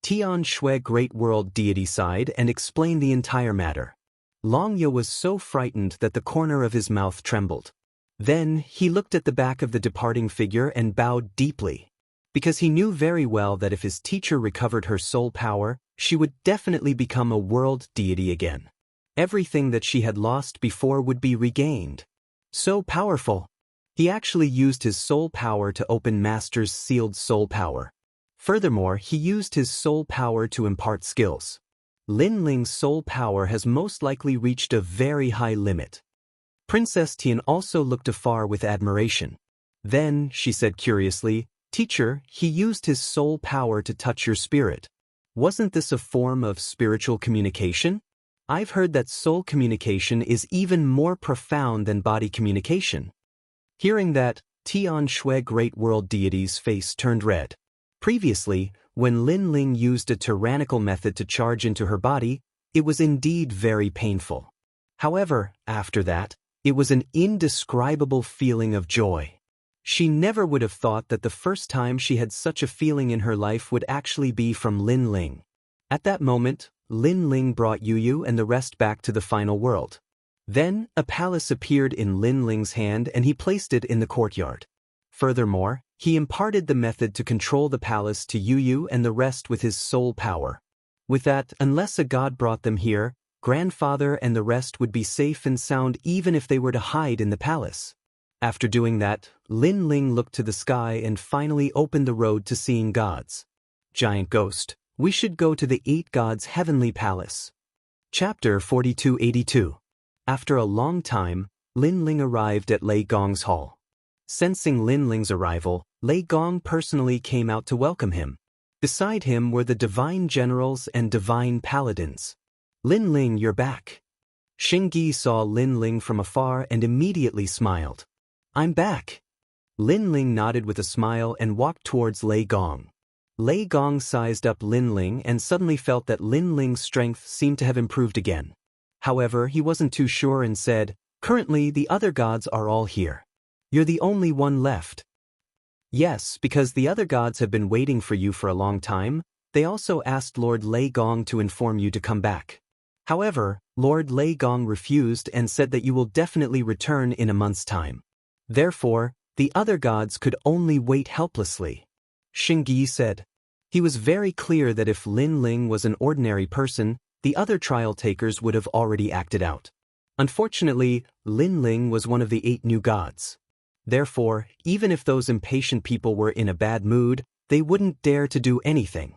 Tian Shui Great World Deity sighed and explained the entire matter. Long Ye was so frightened that the corner of his mouth trembled. Then, he looked at the back of the departing figure and bowed deeply. Because he knew very well that if his teacher recovered her soul power, she would definitely become a world deity again. Everything that she had lost before would be regained. So powerful. He actually used his soul power to open Master's sealed soul power. Furthermore, he used his soul power to impart skills. Lin Ling's soul power has most likely reached a very high limit. Princess Tian also looked afar with admiration. Then, she said curiously, Teacher, he used his soul power to touch your spirit. Wasn't this a form of spiritual communication? I've heard that soul communication is even more profound than body communication. Hearing that, Tian Shui Great World Deity's face turned red. Previously, when Lin Ling used a tyrannical method to charge into her body, it was indeed very painful. However, after that, it was an indescribable feeling of joy. She never would have thought that the first time she had such a feeling in her life would actually be from Lin Ling. At that moment, Lin Ling brought Yu and the rest back to the final world. Then, a palace appeared in Lin Ling's hand and he placed it in the courtyard. Furthermore, he imparted the method to control the palace to Yu and the rest with his soul power. With that, unless a god brought them here, grandfather and the rest would be safe and sound even if they were to hide in the palace. After doing that, Lin Ling looked to the sky and finally opened the road to seeing gods. Giant Ghost, we should go to the 8 gods' heavenly palace. Chapter 4282. After a long time, Lin Ling arrived at Lei Gong's hall. Sensing Lin Ling's arrival, Lei Gong personally came out to welcome him. Beside him were the divine generals and divine paladins. Lin Ling, you're back. Xing Yi saw Lin Ling from afar and immediately smiled. I'm back. Lin Ling nodded with a smile and walked towards Lei Gong. Lei Gong sized up Lin Ling and suddenly felt that Lin Ling's strength seemed to have improved again. However, he wasn't too sure and said, Currently, the other gods are all here. You're the only one left. Yes, because the other gods have been waiting for you for a long time. They also asked Lord Lei Gong to inform you to come back. However, Lord Lei Gong refused and said that you will definitely return in a month's time. Therefore, the other gods could only wait helplessly. Xing Yi said. He was very clear that if Lin Ling was an ordinary person, the other trial takers would have already acted out. Unfortunately, Lin Ling was one of the 8 new gods. Therefore, even if those impatient people were in a bad mood, they wouldn't dare to do anything.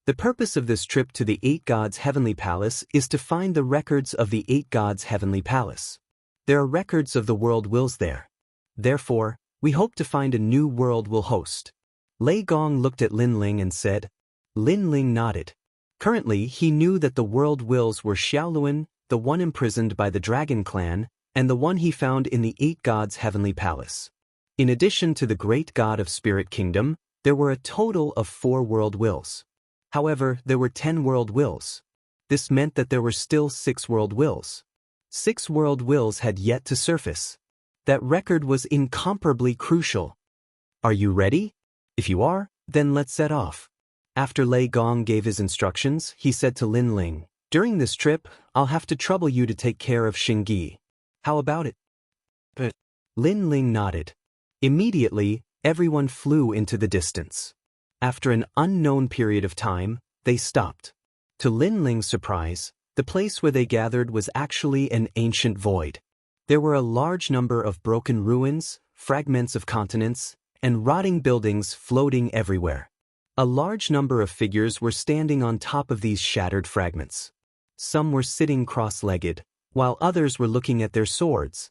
The purpose of this trip to the 8 Gods' Heavenly Palace is to find the records of the 8 Gods' Heavenly Palace. There are records of the world wills there. Therefore, we hope to find a new world will host. Lei Gong looked at Lin Ling and said. Lin Ling nodded. Currently, he knew that the world wills were Xiaoluan, the one imprisoned by the Dragon Clan, and the one he found in the 8 Gods' Heavenly Palace. In addition to the great god of Spirit Kingdom, there were a total of 4 world wills. However, there were 10 world wills. This meant that there were still 6 world wills. 6 world wills had yet to surface. That record was incomparably crucial. Are you ready? If you are, then let's set off. After Lei Gong gave his instructions, he said to Lin Ling, during this trip, I'll have to trouble you to take care of Xingyi. How about it? But Lin Ling nodded. Immediately, everyone flew into the distance. After an unknown period of time, they stopped. To Lin Ling's surprise, the place where they gathered was actually an ancient void. There were a large number of broken ruins, fragments of continents, and rotting buildings floating everywhere. A large number of figures were standing on top of these shattered fragments. Some were sitting cross-legged, while others were looking at their swords.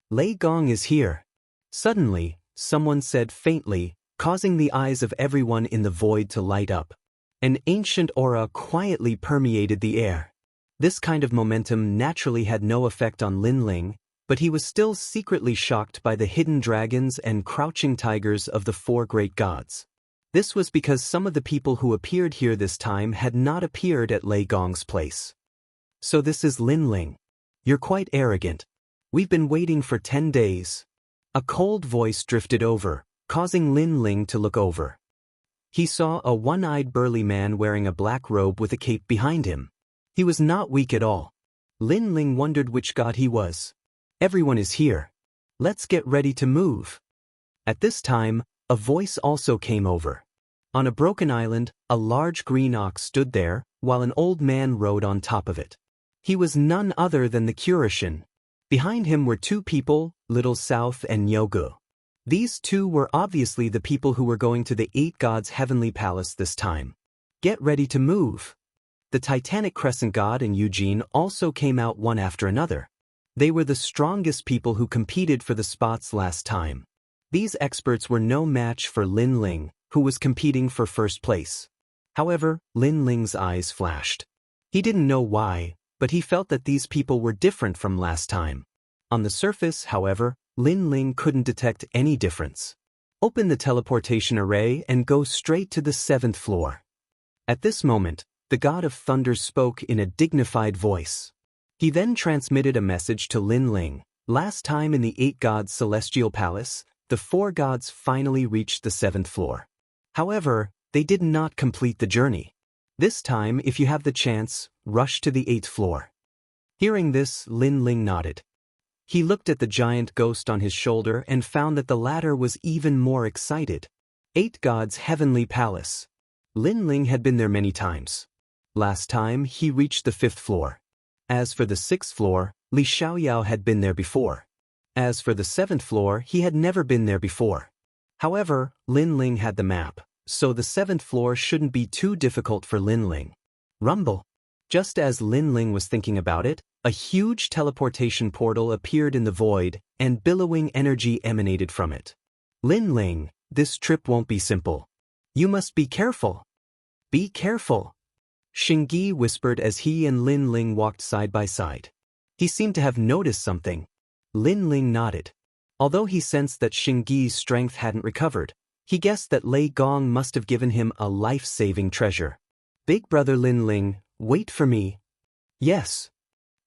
Lei Gong is here. Suddenly, someone said faintly, causing the eyes of everyone in the void to light up. An ancient aura quietly permeated the air. This kind of momentum naturally had no effect on Lin Ling, but he was still secretly shocked by the hidden dragons and crouching tigers of the 4 great gods. This was because some of the people who appeared here this time had not appeared at Lei Gong's place. So this is Lin Ling. You're quite arrogant. We've been waiting for 10 days. A cold voice drifted over, causing Lin Ling to look over. He saw a one-eyed burly man wearing a black robe with a cape behind him. He was not weak at all. Lin Ling wondered which god he was. Everyone is here. Let's get ready to move. At this time, a voice also came over. On a broken island, a large green ox stood there, while an old man rode on top of it. He was none other than the Kurishin. Behind him were 2 people, Little South and Jianghu. These 2 were obviously the people who were going to the 8 Gods' Heavenly Palace this time. Get ready to move. The Titanic Crescent God and Eugene also came out one after another. They were the strongest people who competed for the spots last time. These experts were no match for Lin Ling, who was competing for first place. However, Lin Ling's eyes flashed. He didn't know why, but he felt that these people were different from last time. On the surface, however, Lin Ling couldn't detect any difference. Open the teleportation array and go straight to the 7th floor. At this moment, the god of thunder spoke in a dignified voice. He then transmitted a message to Lin Ling. Last time in the 8 Gods' Celestial Palace, the 4 gods finally reached the 7th floor. However, they did not complete the journey. This time, if you have the chance, rush to the 8th floor. Hearing this, Lin Ling nodded. He looked at the giant ghost on his shoulder and found that the latter was even more excited. 8 Gods' Heavenly Palace. Lin Ling had been there many times. Last time, he reached the 5th floor. As for the 6th floor, Li Xiaoyao had been there before. As for the 7th floor, he had never been there before. However, Lin Ling had the map, so the 7th floor shouldn't be too difficult for Lin Ling. Rumble. Just as Lin Ling was thinking about it, a huge teleportation portal appeared in the void, and billowing energy emanated from it. Lin Ling, this trip won't be simple. You must be careful. Be careful. Xingyi whispered as he and Lin Ling walked side by side. He seemed to have noticed something. Lin Ling nodded. Although he sensed that Xingyi's strength hadn't recovered, he guessed that Lei Gong must have given him a life-saving treasure. Big brother Lin Ling, wait for me. Yes.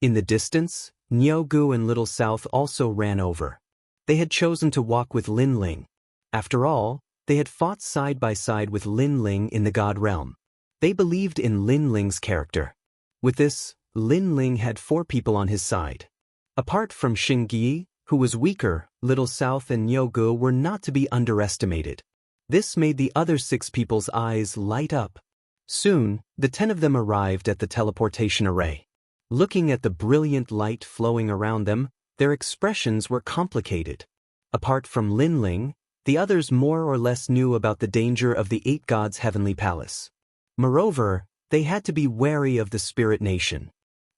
In the distance, Jianghu and Little South also ran over. They had chosen to walk with Lin Ling. After all, they had fought side by side with Lin Ling in the God realm. They believed in Lin Ling's character. With this, Lin Ling had 4 people on his side. Apart from Xingyi, who was weaker, Little South and Jianghu were not to be underestimated. This made the other 6 people's eyes light up. Soon, the 10 of them arrived at the teleportation array. Looking at the brilliant light flowing around them, their expressions were complicated. Apart from Lin Ling, the others more or less knew about the danger of the 8 Gods' Heavenly Palace. Moreover, they had to be wary of the spirit nation.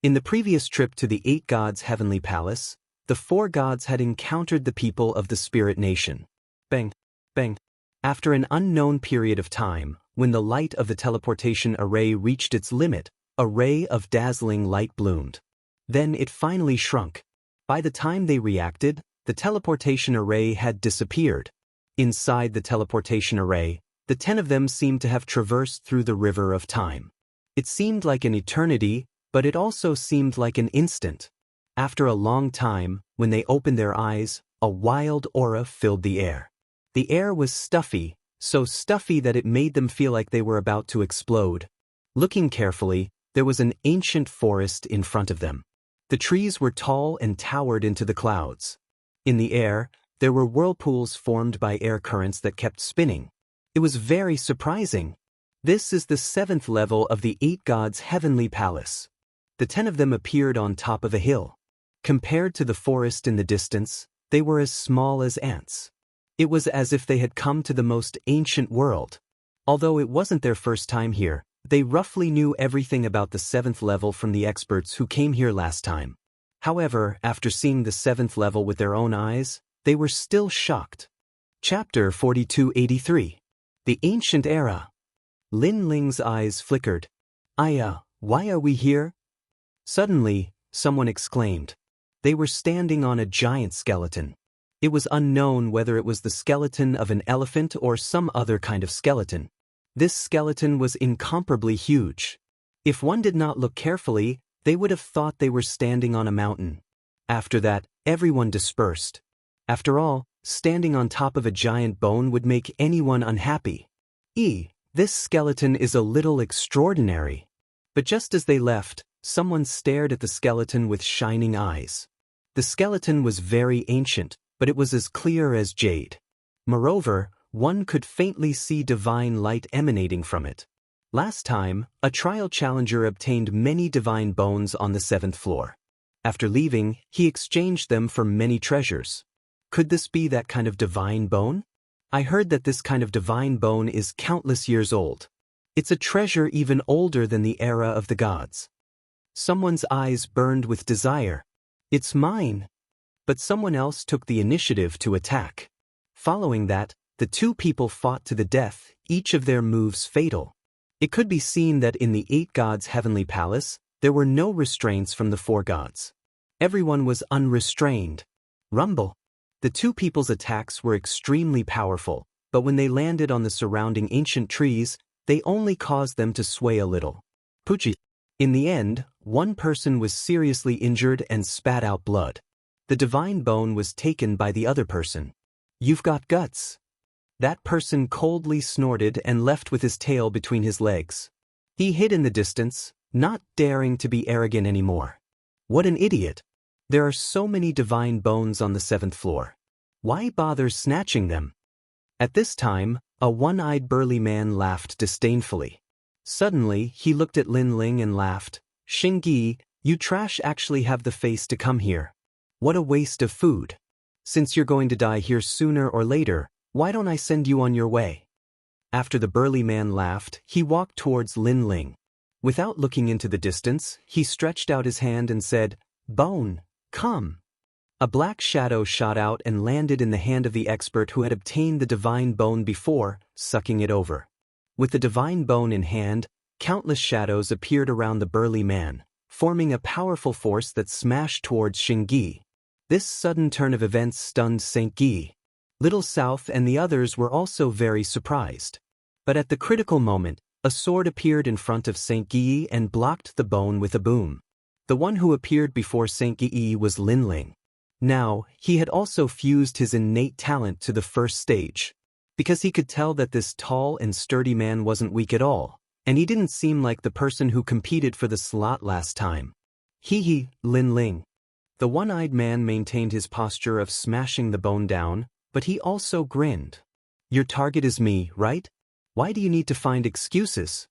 In the previous trip to the 8 gods' heavenly palace, the 4 gods had encountered the people of the spirit nation. Bang, bang. After an unknown period of time, when the light of the teleportation array reached its limit, a ray of dazzling light bloomed. Then it finally shrunk. By the time they reacted, the teleportation array had disappeared. Inside the teleportation array, the 10 of them seemed to have traversed through the river of time. It seemed like an eternity, but it also seemed like an instant. After a long time, when they opened their eyes, a wild aura filled the air. The air was stuffy, so stuffy that it made them feel like they were about to explode. Looking carefully, there was an ancient forest in front of them. The trees were tall and towered into the clouds. In the air, there were whirlpools formed by air currents that kept spinning. It was very surprising. This is the 7th level of the 8 gods' heavenly palace. The 10 of them appeared on top of a hill. Compared to the forest in the distance, they were as small as ants. It was as if they had come to the most ancient world. Although it wasn't their first time here, they roughly knew everything about the 7th level from the experts who came here last time. However, after seeing the 7th level with their own eyes, they were still shocked. Chapter 4283. The Ancient Era. Lin Ling's eyes flickered. Why are we here? Suddenly, someone exclaimed. They were standing on a giant skeleton. It was unknown whether it was the skeleton of an elephant or some other kind of skeleton. This skeleton was incomparably huge. If one did not look carefully, they would have thought they were standing on a mountain. After that, everyone dispersed. After all, standing on top of a giant bone would make anyone unhappy. This skeleton is a little extraordinary. But just as they left, someone stared at the skeleton with shining eyes. The skeleton was very ancient, but it was as clear as jade. Moreover, one could faintly see divine light emanating from it. Last time, a trial challenger obtained many divine bones on the 7th floor. After leaving, he exchanged them for many treasures. Could this be that kind of divine bone? I heard that this kind of divine bone is countless years old. It's a treasure even older than the era of the gods. Someone's eyes burned with desire. It's mine. But someone else took the initiative to attack. Following that, the 2 people fought to the death, each of their moves fatal. It could be seen that in the 8 gods' heavenly palace, there were no restraints from the 4 gods. Everyone was unrestrained. Rumble. The 2 people's attacks were extremely powerful, but when they landed on the surrounding ancient trees, they only caused them to sway a little. Pucci. In the end, one person was seriously injured and spat out blood. The divine bone was taken by the other person. You've got guts. That person coldly snorted and left with his tail between his legs. He hid in the distance, not daring to be arrogant anymore. What an idiot. There are so many divine bones on the 7th floor. Why bother snatching them? At this time, a one-eyed burly man laughed disdainfully. Suddenly, he looked at Lin Ling and laughed. Xingyi, you trash actually have the face to come here. What a waste of food. Since you're going to die here sooner or later, why don't I send you on your way? After the burly man laughed, he walked towards Lin Ling. Without looking into the distance, he stretched out his hand and said, Bone, come. A black shadow shot out and landed in the hand of the expert who had obtained the divine bone before, sucking it over. With the divine bone in hand, countless shadows appeared around the burly man, forming a powerful force that smashed towards Xingyi. This sudden turn of events stunned Saint Yi. Little South and the others were also very surprised. But at the critical moment, a sword appeared in front of Saint Yi and blocked the bone with a boom. The one who appeared before Saint Yi was Lin Ling. Now, he had also fused his innate talent to the first stage. Because he could tell that this tall and sturdy man wasn't weak at all, and he didn't seem like the person who competed for the slot last time. Lin Ling. The one-eyed man maintained his posture of smashing the bone down, but he also grinned. Your target is me, right? Why do you need to find excuses?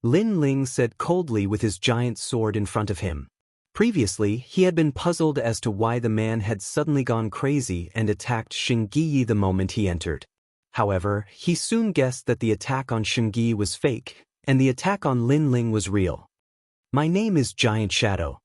Lin Ling said coldly with his giant sword in front of him. Previously, he had been puzzled as to why the man had suddenly gone crazy and attacked Xingyi the moment he entered. However, he soon guessed that the attack on Xingyi was fake, and the attack on Lin Ling was real. "My name is Giant Shadow."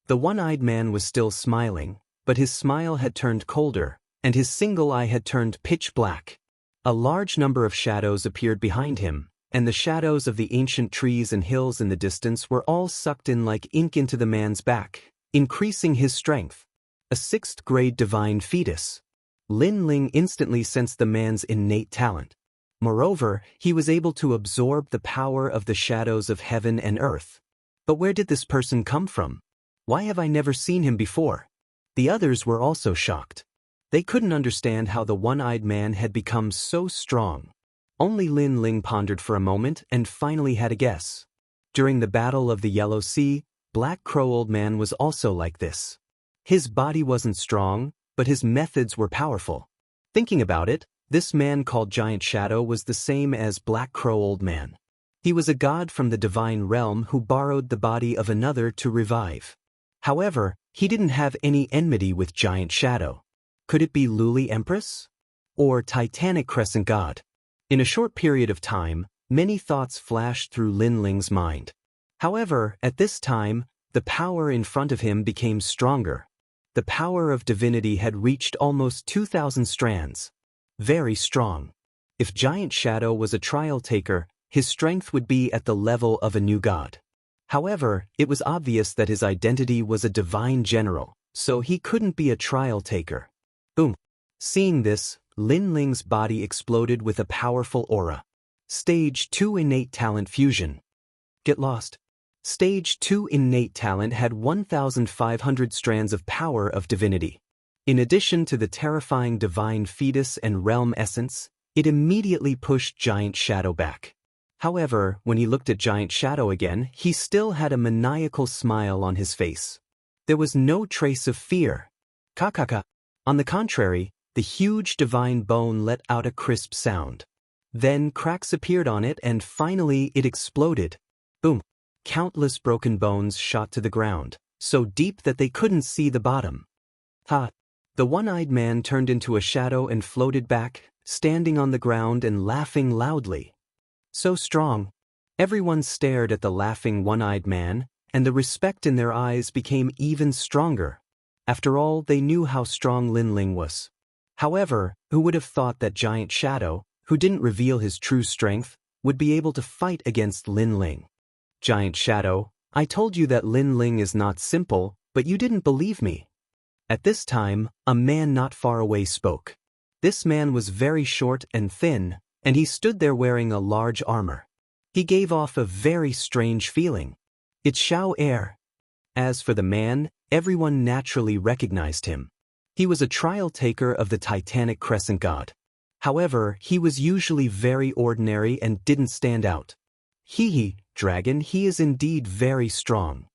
The one-eyed man was still smiling, but his smile had turned colder, and his single eye had turned pitch black. A large number of shadows appeared behind him, and the shadows of the ancient trees and hills in the distance were all sucked in like ink into the man's back, increasing his strength. A sixth-grade divine fetus. Lin Ling instantly sensed the man's innate talent. Moreover, he was able to absorb the power of the shadows of heaven and earth. But where did this person come from? Why have I never seen him before? The others were also shocked. They couldn't understand how the one-eyed man had become so strong. Only Lin Ling pondered for a moment and finally had a guess. During the Battle of the Yellow Sea, Black Crow Old Man was also like this. His body wasn't strong, but his methods were powerful. Thinking about it, this man called Giant Shadow was the same as Black Crow Old Man. He was a god from the divine realm who borrowed the body of another to revive. However, he didn't have any enmity with Giant Shadow. Could it be Luli Empress? Or Titanic Crescent God? In a short period of time, many thoughts flashed through Lin Ling's mind. However, at this time, the power in front of him became stronger. The power of divinity had reached almost 2,000 strands. Very strong. If Giant Shadow was a trial taker, his strength would be at the level of a new god. However, it was obvious that his identity was a divine general, so he couldn't be a trial taker. Boom. Seeing this, Lin Ling's body exploded with a powerful aura. Stage 2 Innate Talent Fusion. Get lost. Stage 2 Innate Talent had 1,500 strands of power of divinity. In addition to the terrifying divine fetus and realm essence, it immediately pushed Giant Shadow back. However, when he looked at Giant Shadow again, he still had a maniacal smile on his face. There was no trace of fear. Kakaka. On the contrary, the huge divine bone let out a crisp sound. Then cracks appeared on it and finally it exploded. Boom. Countless broken bones shot to the ground, so deep that they couldn't see the bottom. Ha! The one-eyed man turned into a shadow and floated back, standing on the ground and laughing loudly. So strong. Everyone stared at the laughing one-eyed man, and the respect in their eyes became even stronger. After all, they knew how strong Lin Ling was. However, who would have thought that Giant Shadow, who didn't reveal his true strength, would be able to fight against Lin Ling? Giant Shadow, I told you that Lin Ling is not simple, but you didn't believe me. At this time, a man not far away spoke. This man was very short and thin, and he stood there wearing a large armor. He gave off a very strange feeling. It's Xiao Air. As for the man, everyone naturally recognized him. He was a trial taker of the Titanic Crescent God. However, he was usually very ordinary and didn't stand out. Hee, dragon, he is indeed very strong.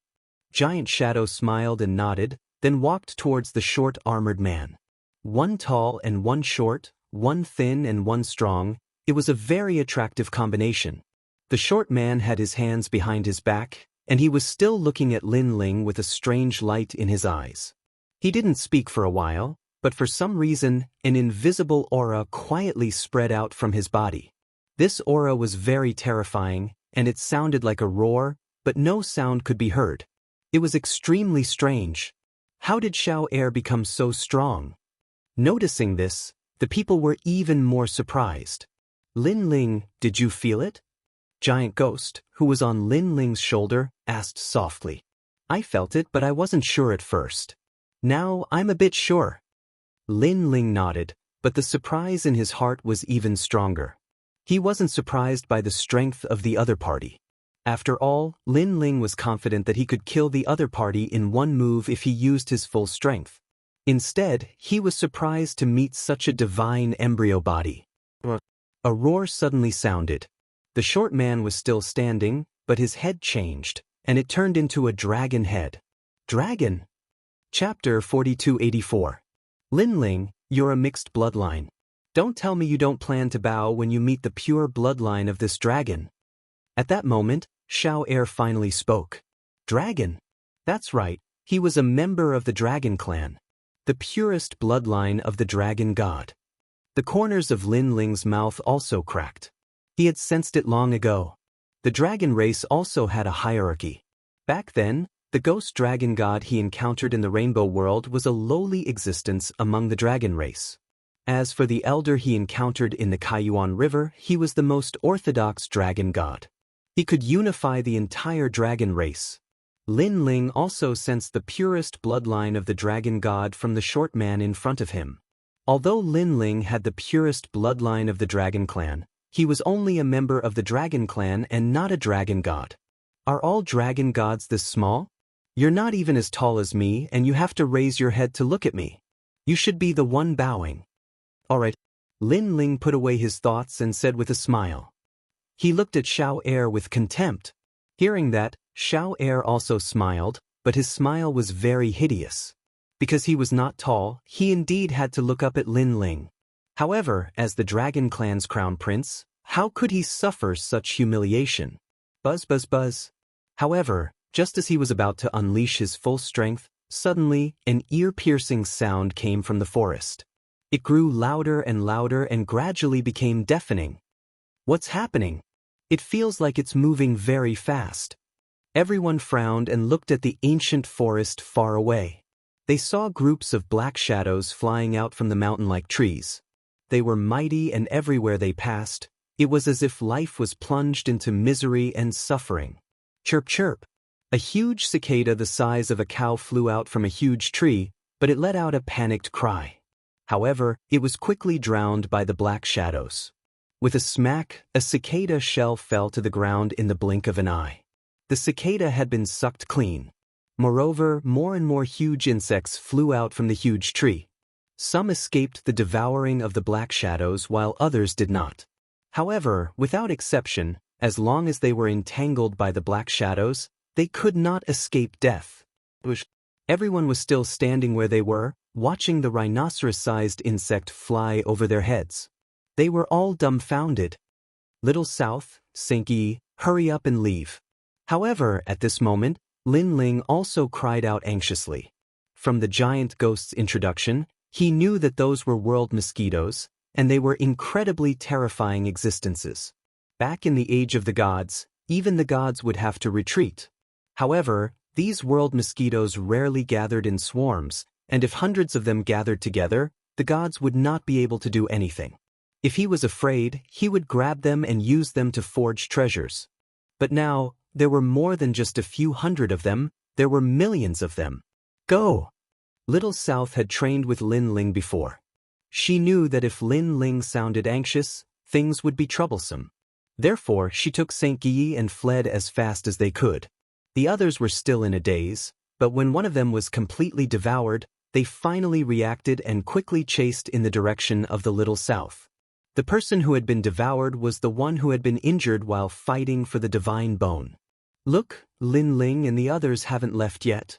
Giant Shadow smiled and nodded, then walked towards the short armored man. One tall and one short, one thin and one strong, it was a very attractive combination. The short man had his hands behind his back, and he was still looking at Lin Ling with a strange light in his eyes. He didn't speak for a while, but for some reason, an invisible aura quietly spread out from his body. This aura was very terrifying, and it sounded like a roar, but no sound could be heard. It was extremely strange. How did Xiao Air become so strong? Noticing this, the people were even more surprised. Lin Ling, did you feel it? Giant Ghost, who was on Lin Ling's shoulder, asked softly. I felt it, but I wasn't sure at first. Now I'm a bit sure. Lin Ling nodded, but the surprise in his heart was even stronger. He wasn't surprised by the strength of the other party. After all, Lin Ling was confident that he could kill the other party in one move if he used his full strength. Instead, he was surprised to meet such a divine embryo body. A roar suddenly sounded. The short man was still standing, but his head changed, and it turned into a dragon head. Dragon! Chapter 4284. Lin Ling, you're a mixed bloodline. Don't tell me you don't plan to bow when you meet the pure bloodline of this dragon. At that moment, Xiao Air finally spoke. Dragon? That's right, he was a member of the dragon clan. The purest bloodline of the dragon god. The corners of Lin Ling's mouth also cracked. He had sensed it long ago. The dragon race also had a hierarchy. Back then, the ghost dragon god he encountered in the rainbow world was a lowly existence among the dragon race. As for the elder he encountered in the Kaiyuan River, he was the most orthodox dragon god. He could unify the entire dragon race. Lin Ling also sensed the purest bloodline of the dragon god from the short man in front of him. Although Lin Ling had the purest bloodline of the dragon clan, he was only a member of the dragon clan and not a dragon god. Are all dragon gods this small? You're not even as tall as me and you have to raise your head to look at me. You should be the one bowing. Alright. Lin Ling put away his thoughts and said with a smile. He looked at Xiao Er with contempt. Hearing that, Xiao Er also smiled, but his smile was very hideous. Because he was not tall, he indeed had to look up at Lin Ling. However, as the dragon clan's crown prince, how could he suffer such humiliation? Buzz buzz buzz. However, just as he was about to unleash his full strength, suddenly, an ear-piercing sound came from the forest. It grew louder and gradually became deafening. What's happening? It feels like it's moving very fast. Everyone frowned and looked at the ancient forest far away. They saw groups of black shadows flying out from the mountain-like trees. They were mighty and everywhere they passed, it was as if life was plunged into misery and suffering. Chirp chirp. A huge cicada the size of a cow flew out from a huge tree, but it let out a panicked cry. However, it was quickly drowned by the black shadows. With a smack, a cicada shell fell to the ground in the blink of an eye. The cicada had been sucked clean. Moreover, more and more huge insects flew out from the huge tree. Some escaped the devouring of the black shadows while others did not. However, without exception, as long as they were entangled by the black shadows, they could not escape death. Everyone was still standing where they were, watching the rhinoceros-sized insect fly over their heads. They were all dumbfounded. Little South, Sinky, hurry up and leave. However, at this moment, Lin Ling also cried out anxiously. From the giant ghost's introduction, he knew that those were world mosquitoes, and they were incredibly terrifying existences. Back in the age of the gods, even the gods would have to retreat. However, these world mosquitoes rarely gathered in swarms, and if hundreds of them gathered together, the gods would not be able to do anything. If he was afraid, he would grab them and use them to forge treasures. But now, there were more than just a few hundred of them, there were millions of them. Go! Little South had trained with Lin Ling before. She knew that if Lin Ling sounded anxious, things would be troublesome. Therefore, she took Saint Guy and fled as fast as they could. The others were still in a daze, but when one of them was completely devoured, they finally reacted and quickly chased in the direction of the Little South. The person who had been devoured was the one who had been injured while fighting for the divine bone. Look, Lin Ling and the others haven't left yet.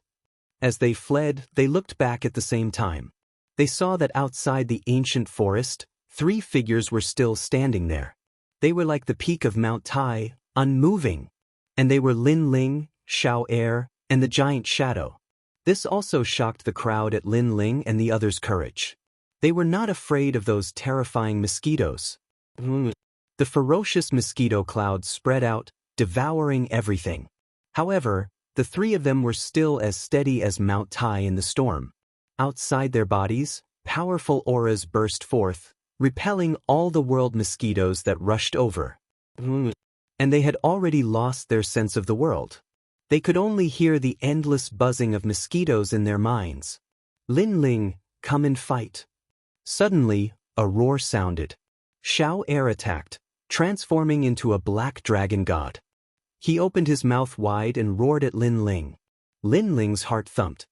As they fled, they looked back at the same time. They saw that outside the ancient forest, 3 figures were still standing there. They were like the peak of Mount Tai, unmoving. And they were Lin Ling, Xiao Er, and the giant shadow. This also shocked the crowd at Lin Ling and the others' courage. They were not afraid of those terrifying mosquitoes. The ferocious mosquito cloud spread out, devouring everything. However, the 3 of them were still as steady as Mount Tai in the storm. Outside their bodies, powerful auras burst forth, repelling all the world mosquitoes that rushed over. And they had already lost their sense of the world. They could only hear the endless buzzing of mosquitoes in their minds. Lin Ling, come and fight. Suddenly, a roar sounded. Xiao Er attacked, transforming into a black dragon god. He opened his mouth wide and roared at Lin Ling. Lin Ling's heart thumped.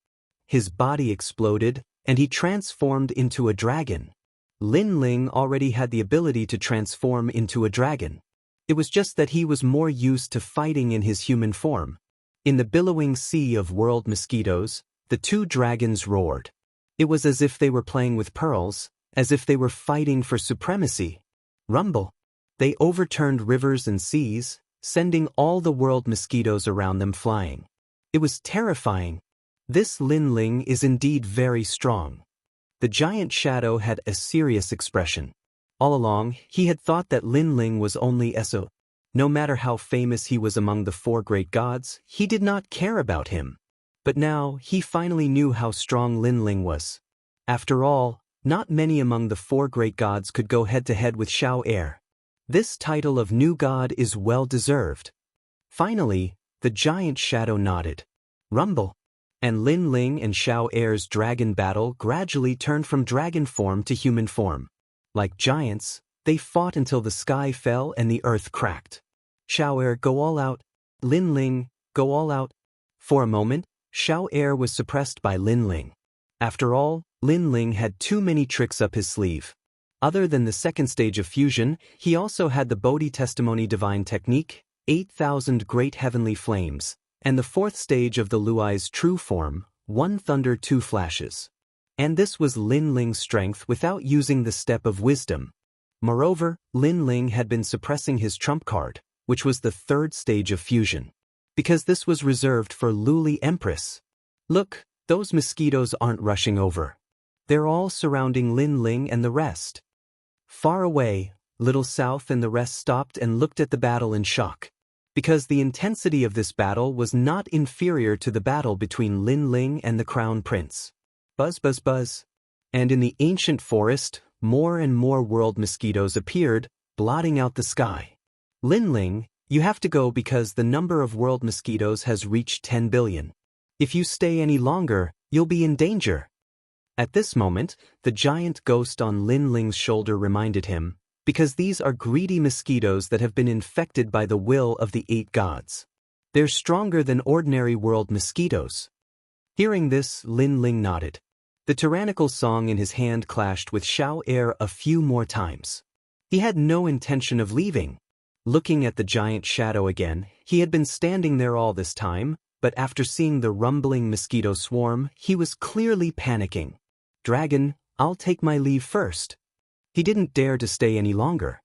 His body exploded, and he transformed into a dragon. Lin Ling already had the ability to transform into a dragon. It was just that he was more used to fighting in his human form. In the billowing sea of world mosquitoes, the 2 dragons roared. It was as if they were playing with pearls, as if they were fighting for supremacy. Rumble. They overturned rivers and seas, sending all the world mosquitoes around them flying. It was terrifying. This Lin Ling is indeed very strong. The giant shadow had a serious expression. All along, he had thought that Lin Ling was only No matter how famous he was among the four great gods, he did not care about him. But now, he finally knew how strong Lin Ling was. After all, not many among the four great gods could go head-to-head with Xiao Er. This title of new god is well-deserved. Finally, the giant shadow nodded. Rumble. And Lin Ling and Xiao Er's dragon battle gradually turned from dragon form to human form. Like giants, they fought until the sky fell and the earth cracked. Xiao Er, go all out. Lin Ling, go all out. For a moment, Xiao Er was suppressed by Lin Ling. After all, Lin Ling had too many tricks up his sleeve. Other than the second stage of fusion, he also had the Bodhi Testimony Divine Technique, 8,000 Great Heavenly Flames, and the fourth stage of the Luai's true form, 1 Thunder 2 Flashes. And this was Lin Ling's strength without using the step of wisdom. Moreover, Lin Ling had been suppressing his trump card, which was the third stage of fusion. Because this was reserved for Luli Empress. Look, those mosquitoes aren't rushing over. They're all surrounding Lin Ling and the rest. Far away, Little South and the rest stopped and looked at the battle in shock. Because the intensity of this battle was not inferior to the battle between Lin Ling and the Crown Prince. Buzz, buzz, buzz. And in the ancient forest, more and more world mosquitoes appeared, blotting out the sky. Lin Ling, you have to go because the number of world mosquitoes has reached 10 billion. If you stay any longer, you'll be in danger. At this moment, the giant ghost on Lin Ling's shoulder reminded him, because these are greedy mosquitoes that have been infected by the will of the 8 gods. They're stronger than ordinary world mosquitoes. Hearing this, Lin Ling nodded. The tyrannical song in his hand clashed with Xiao Er a few more times. He had no intention of leaving. Looking at the giant shadow again, he had been standing there all this time, but after seeing the rumbling mosquito swarm, he was clearly panicking. Dragon, I'll take my leave first. He didn't dare to stay any longer.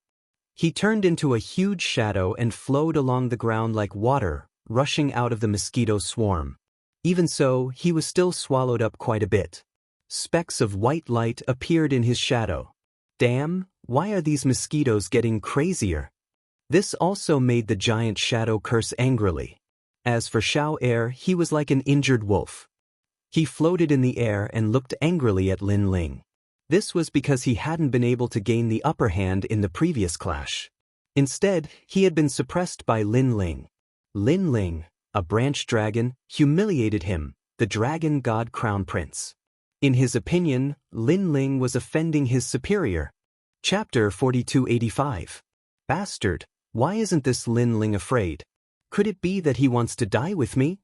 He turned into a huge shadow and flowed along the ground like water, rushing out of the mosquito swarm. Even so, he was still swallowed up quite a bit. Specks of white light appeared in his shadow. Damn, why are these mosquitoes getting crazier? This also made the giant shadow curse angrily. As for Xiao Er, he was like an injured wolf. He floated in the air and looked angrily at Lin Ling. This was because he hadn't been able to gain the upper hand in the previous clash. Instead, he had been suppressed by Lin Ling. Lin Ling, a branch dragon, humiliated him, the dragon god crown prince. In his opinion, Lin Ling was offending his superior. Chapter 4285. Bastard, why isn't this Lin Ling afraid? Could it be that he wants to die with me?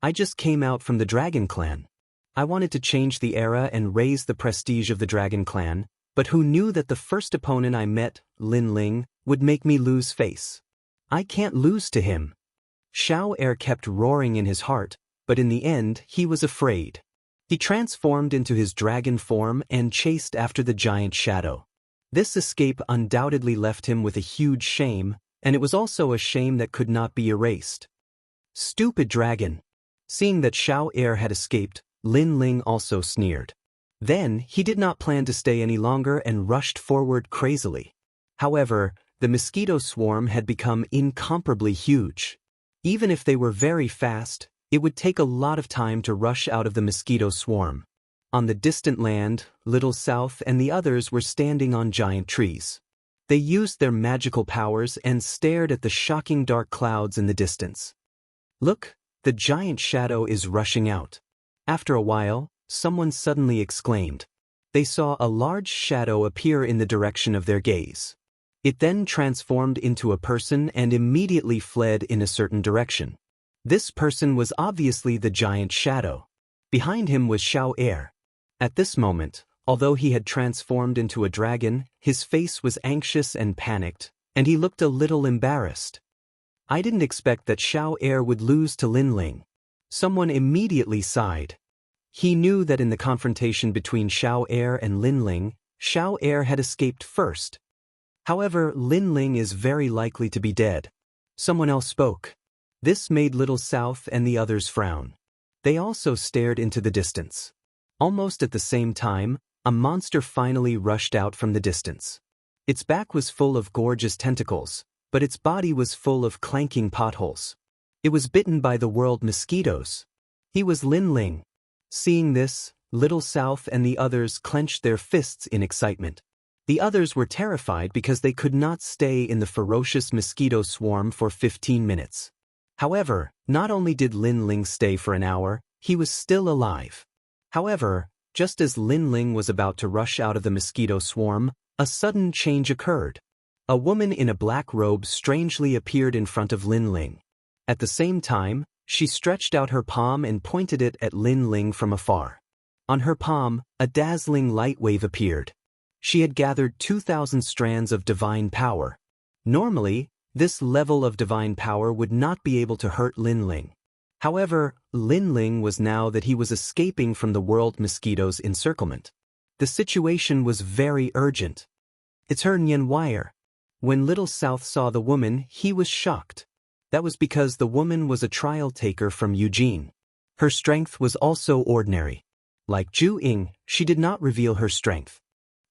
I just came out from the Dragon Clan. I wanted to change the era and raise the prestige of the Dragon Clan, but who knew that the first opponent I met, Lin Ling, would make me lose face? I can't lose to him. Xiao Er kept roaring in his heart, but in the end he was afraid. He transformed into his dragon form and chased after the giant shadow. This escape undoubtedly left him with a huge shame, and it was also a shame that could not be erased. Stupid dragon! Seeing that Xiao Er had escaped, Lin Ling also sneered. Then, he did not plan to stay any longer and rushed forward crazily. However, the mosquito swarm had become incomparably huge. Even if they were very fast, it would take a lot of time to rush out of the mosquito swarm. On the distant land, Little South and the others were standing on giant trees. They used their magical powers and stared at the shocking dark clouds in the distance. Look, the giant shadow is rushing out. After a while, someone suddenly exclaimed. They saw a large shadow appear in the direction of their gaze. It then transformed into a person and immediately fled in a certain direction. This person was obviously the giant shadow. Behind him was Xiao Er. At this moment, although he had transformed into a dragon, his face was anxious and panicked, and he looked a little embarrassed. I didn't expect that Xiao Er would lose to Lin Ling. Someone immediately sighed. He knew that in the confrontation between Xiao Er and Lin Ling, Xiao Er had escaped first. However, Lin Ling is very likely to be dead. Someone else spoke. This made Little South and the others frown. They also stared into the distance. Almost at the same time, a monster finally rushed out from the distance. Its back was full of gorgeous tentacles, but its body was full of clanking potholes. It was bitten by the world mosquitoes. He was Lin Ling. Seeing this, Little South and the others clenched their fists in excitement. The others were terrified because they could not stay in the ferocious mosquito swarm for 15 minutes. However, not only did Lin Ling stay for an hour, he was still alive. However, just as Lin Ling was about to rush out of the mosquito swarm, a sudden change occurred. A woman in a black robe strangely appeared in front of Lin Ling. At the same time, she stretched out her palm and pointed it at Lin Ling from afar. On her palm, a dazzling light wave appeared. She had gathered 2,000 strands of divine power. Normally, this level of divine power would not be able to hurt Lin Ling. However, Lin Ling was now that he was escaping from the world mosquito's encirclement. The situation was very urgent. It's her Nian Wire. When Little South saw the woman, he was shocked. That was because the woman was a trial taker from Eugene. Her strength was also ordinary. Like Zhu Ying, she did not reveal her strength.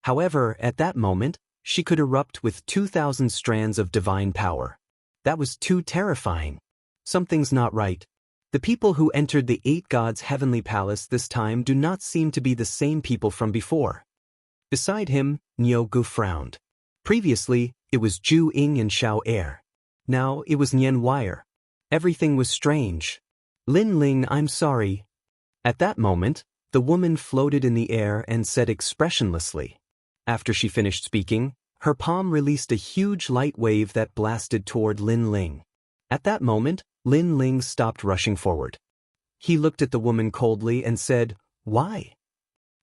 However, at that moment, she could erupt with 2,000 strands of divine power. That was too terrifying. Something's not right. The people who entered the 8 gods' heavenly palace this time do not seem to be the same people from before. Beside him, Niu Gu frowned. Previously, it was Zhu Ying and Xiao Er. Now it was Nian Wire. Everything was strange. Lin Ling, I'm sorry. At that moment, the woman floated in the air and said expressionlessly. After she finished speaking, her palm released a huge light wave that blasted toward Lin Ling. At that moment, Lin Ling stopped rushing forward. He looked at the woman coldly and said, "Why?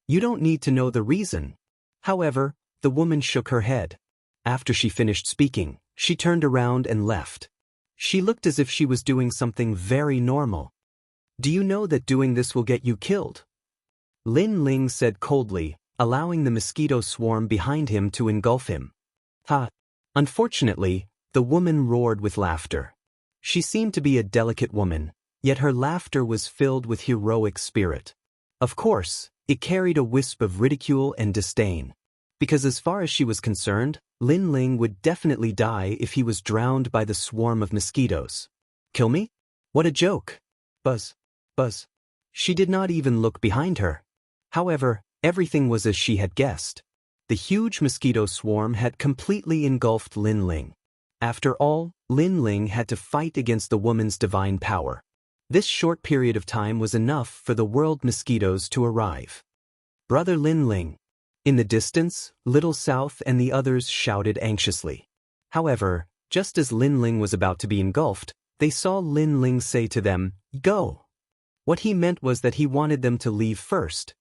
You don't need to know the reason." However, the woman shook her head. After she finished speaking, she turned around and left. She looked as if she was doing something very normal. "Do you know that doing this will get you killed?" Lin Ling said coldly, allowing the mosquito swarm behind him to engulf him. Ha! Unfortunately, the woman roared with laughter. She seemed to be a delicate woman, yet her laughter was filled with heroic spirit. Of course, it carried a wisp of ridicule and disdain. Because as far as she was concerned, Lin Ling would definitely die if he was drowned by the swarm of mosquitoes. Kill me? What a joke! Buzz. Buzz. She did not even look behind her. However, everything was as she had guessed. The huge mosquito swarm had completely engulfed Lin Ling. After all, Lin Ling had to fight against the woman's divine power. This short period of time was enough for the world mosquitoes to arrive. Brother Lin Ling. In the distance, Little South and the others shouted anxiously. However, just as Lin Ling was about to be engulfed, they saw Lin Ling say to them, "Go." What he meant was that he wanted them to leave first.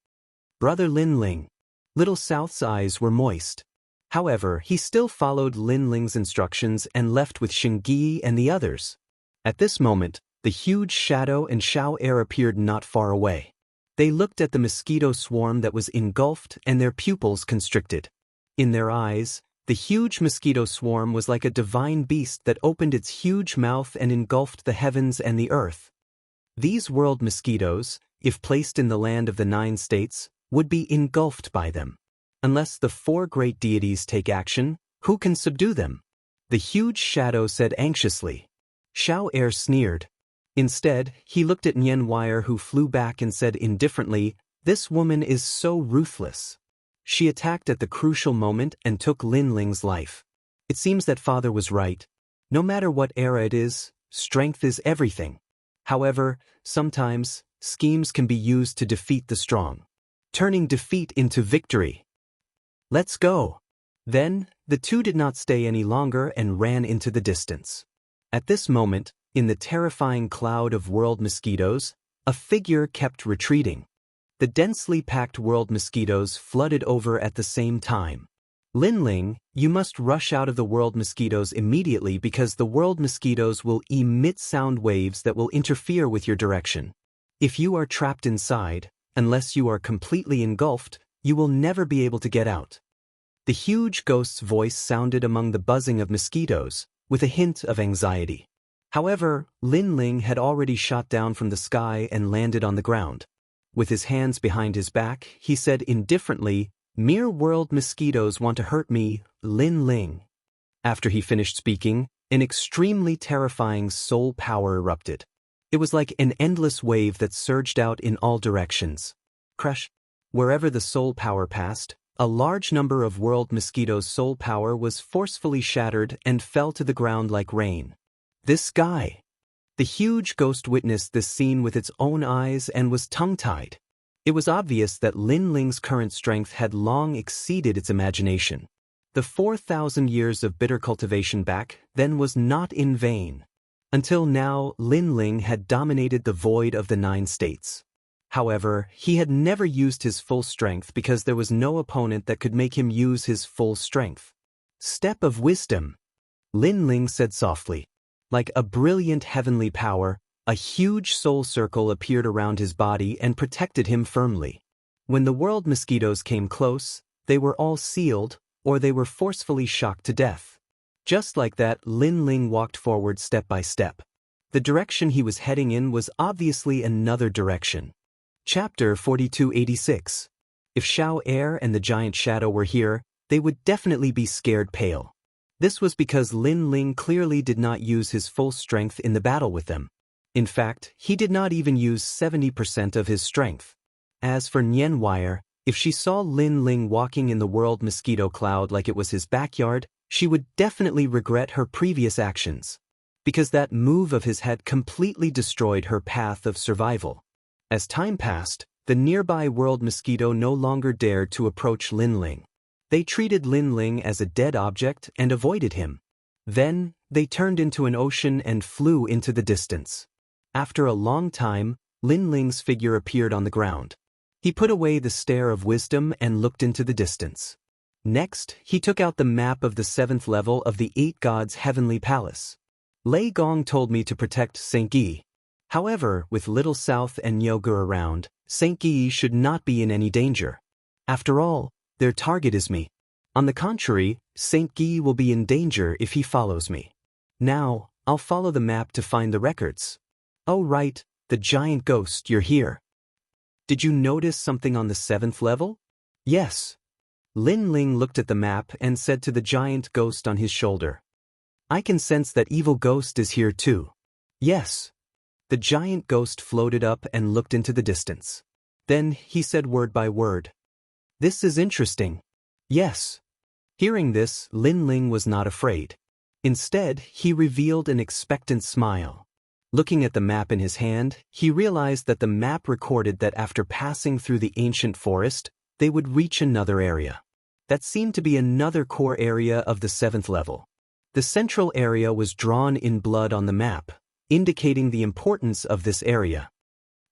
Brother Lin Ling. Little South's eyes were moist. However, he still followed Lin Ling's instructions and left with Xingyi and the others. At this moment, the huge shadow and Xiao Er appeared not far away. They looked at the mosquito swarm that was engulfed and their pupils constricted. In their eyes, the huge mosquito swarm was like a divine beast that opened its huge mouth and engulfed the heavens and the earth. These world mosquitoes, if placed in the land of the 9 states, would be engulfed by them. Unless the 4 great deities take action, who can subdue them? The huge shadow said anxiously. Xiao Er sneered. Instead, he looked at Nian Wire, who flew back and said indifferently, "This woman is so ruthless." She attacked at the crucial moment and took Lin Ling's life. It seems that father was right. No matter what era it is, strength is everything. However, sometimes, schemes can be used to defeat the strong, turning defeat into victory. Let's go. Then, the two did not stay any longer and ran into the distance. At this moment, in the terrifying cloud of world mosquitoes, a figure kept retreating. The densely packed world mosquitoes flooded over at the same time. Lin Ling, you must rush out of the world mosquitoes immediately because the world mosquitoes will emit sound waves that will interfere with your direction. If you are trapped inside, unless you are completely engulfed, you will never be able to get out. The huge ghost's voice sounded among the buzzing of mosquitoes, with a hint of anxiety. However, Lin Ling had already shot down from the sky and landed on the ground. With his hands behind his back, he said indifferently, "Mere world mosquitoes want to hurt me, Lin Ling." After he finished speaking, An extremely terrifying soul power erupted. It was like an endless wave that surged out in all directions. Crush. Wherever the soul power passed, a large number of world mosquitoes' soul power was forcefully shattered and fell to the ground like rain. This guy. The huge ghost witnessed this scene with its own eyes and was tongue-tied. It was obvious that Lin Ling's current strength had long exceeded its imagination. The 4,000 years of bitter cultivation back then was not in vain. Until now, Lin Ling had dominated the void of the 9 states. However, he had never used his full strength because there was no opponent that could make him use his full strength. Step of wisdom, Lin Ling said softly. Like a brilliant heavenly power, a huge soul circle appeared around his body and protected him firmly. When the world mosquitoes came close, they were all sealed, or they were forcefully shocked to death. Just like that, Lin Ling walked forward step by step. The direction he was heading in was obviously another direction. Chapter 4286. If Xiao Air and the giant shadow were here, they would definitely be scared pale. This was because Lin Ling clearly did not use his full strength in the battle with them. In fact, he did not even use 70% of his strength. As for Nian Wire, if she saw Lin Ling walking in the world mosquito cloud like it was his backyard, she would definitely regret her previous actions. Because that move of his had completely destroyed her path of survival. As time passed, the nearby world mosquito no longer dared to approach Lin Ling. They treated Lin Ling as a dead object and avoided him. Then, they turned into an ocean and flew into the distance. After a long time, Lin Ling's figure appeared on the ground. He put away the stare of wisdom and looked into the distance. Next, he took out the map of the 7th level of the 8 gods' heavenly palace. Lei Gong told me to protect St. Guy. However, with Little South and Nyogur around, St. Guy should not be in any danger. After all, their target is me. On the contrary, St. Guy will be in danger if he follows me. Now, I'll follow the map to find the records. Oh right, the giant ghost, you're here. Did you notice something on the 7th level? Yes. Lin Ling looked at the map and said to the giant ghost on his shoulder. I can sense that evil ghost is here too. Yes. The giant ghost floated up and looked into the distance. Then he said word by word. This is interesting. Yes. Hearing this, Lin Ling was not afraid. Instead, he revealed an expectant smile. Looking at the map in his hand, he realized that the map recorded that after passing through the ancient forest, they would reach another area. That seemed to be another core area of the 7th level. The central area was drawn in blood on the map, indicating the importance of this area.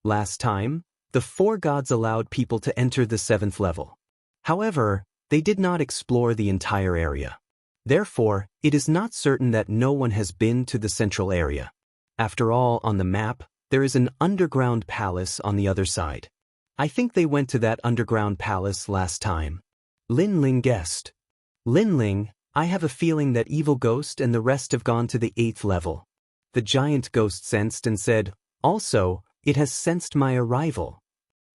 Last time, the 4 gods allowed people to enter the 7th level. However, they did not explore the entire area. Therefore, it is not certain that no one has been to the central area. After all, on the map, there is an underground palace on the other side. I think they went to that underground palace last time. Lin Ling guessed. Lin Ling, I have a feeling that Evil Ghost and the rest have gone to the 8th level. The giant ghost sensed and said, also, it has sensed my arrival.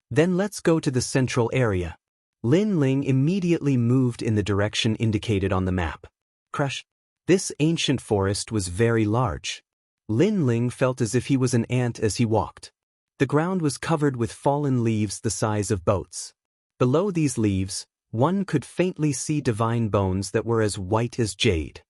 Then let's go to the central area. Lin Ling immediately moved in the direction indicated on the map. Crush. This ancient forest was very large. Lin Ling felt as if he was an ant as he walked. The ground was covered with fallen leaves the size of boats. Below these leaves, one could faintly see divine bones that were as white as jade.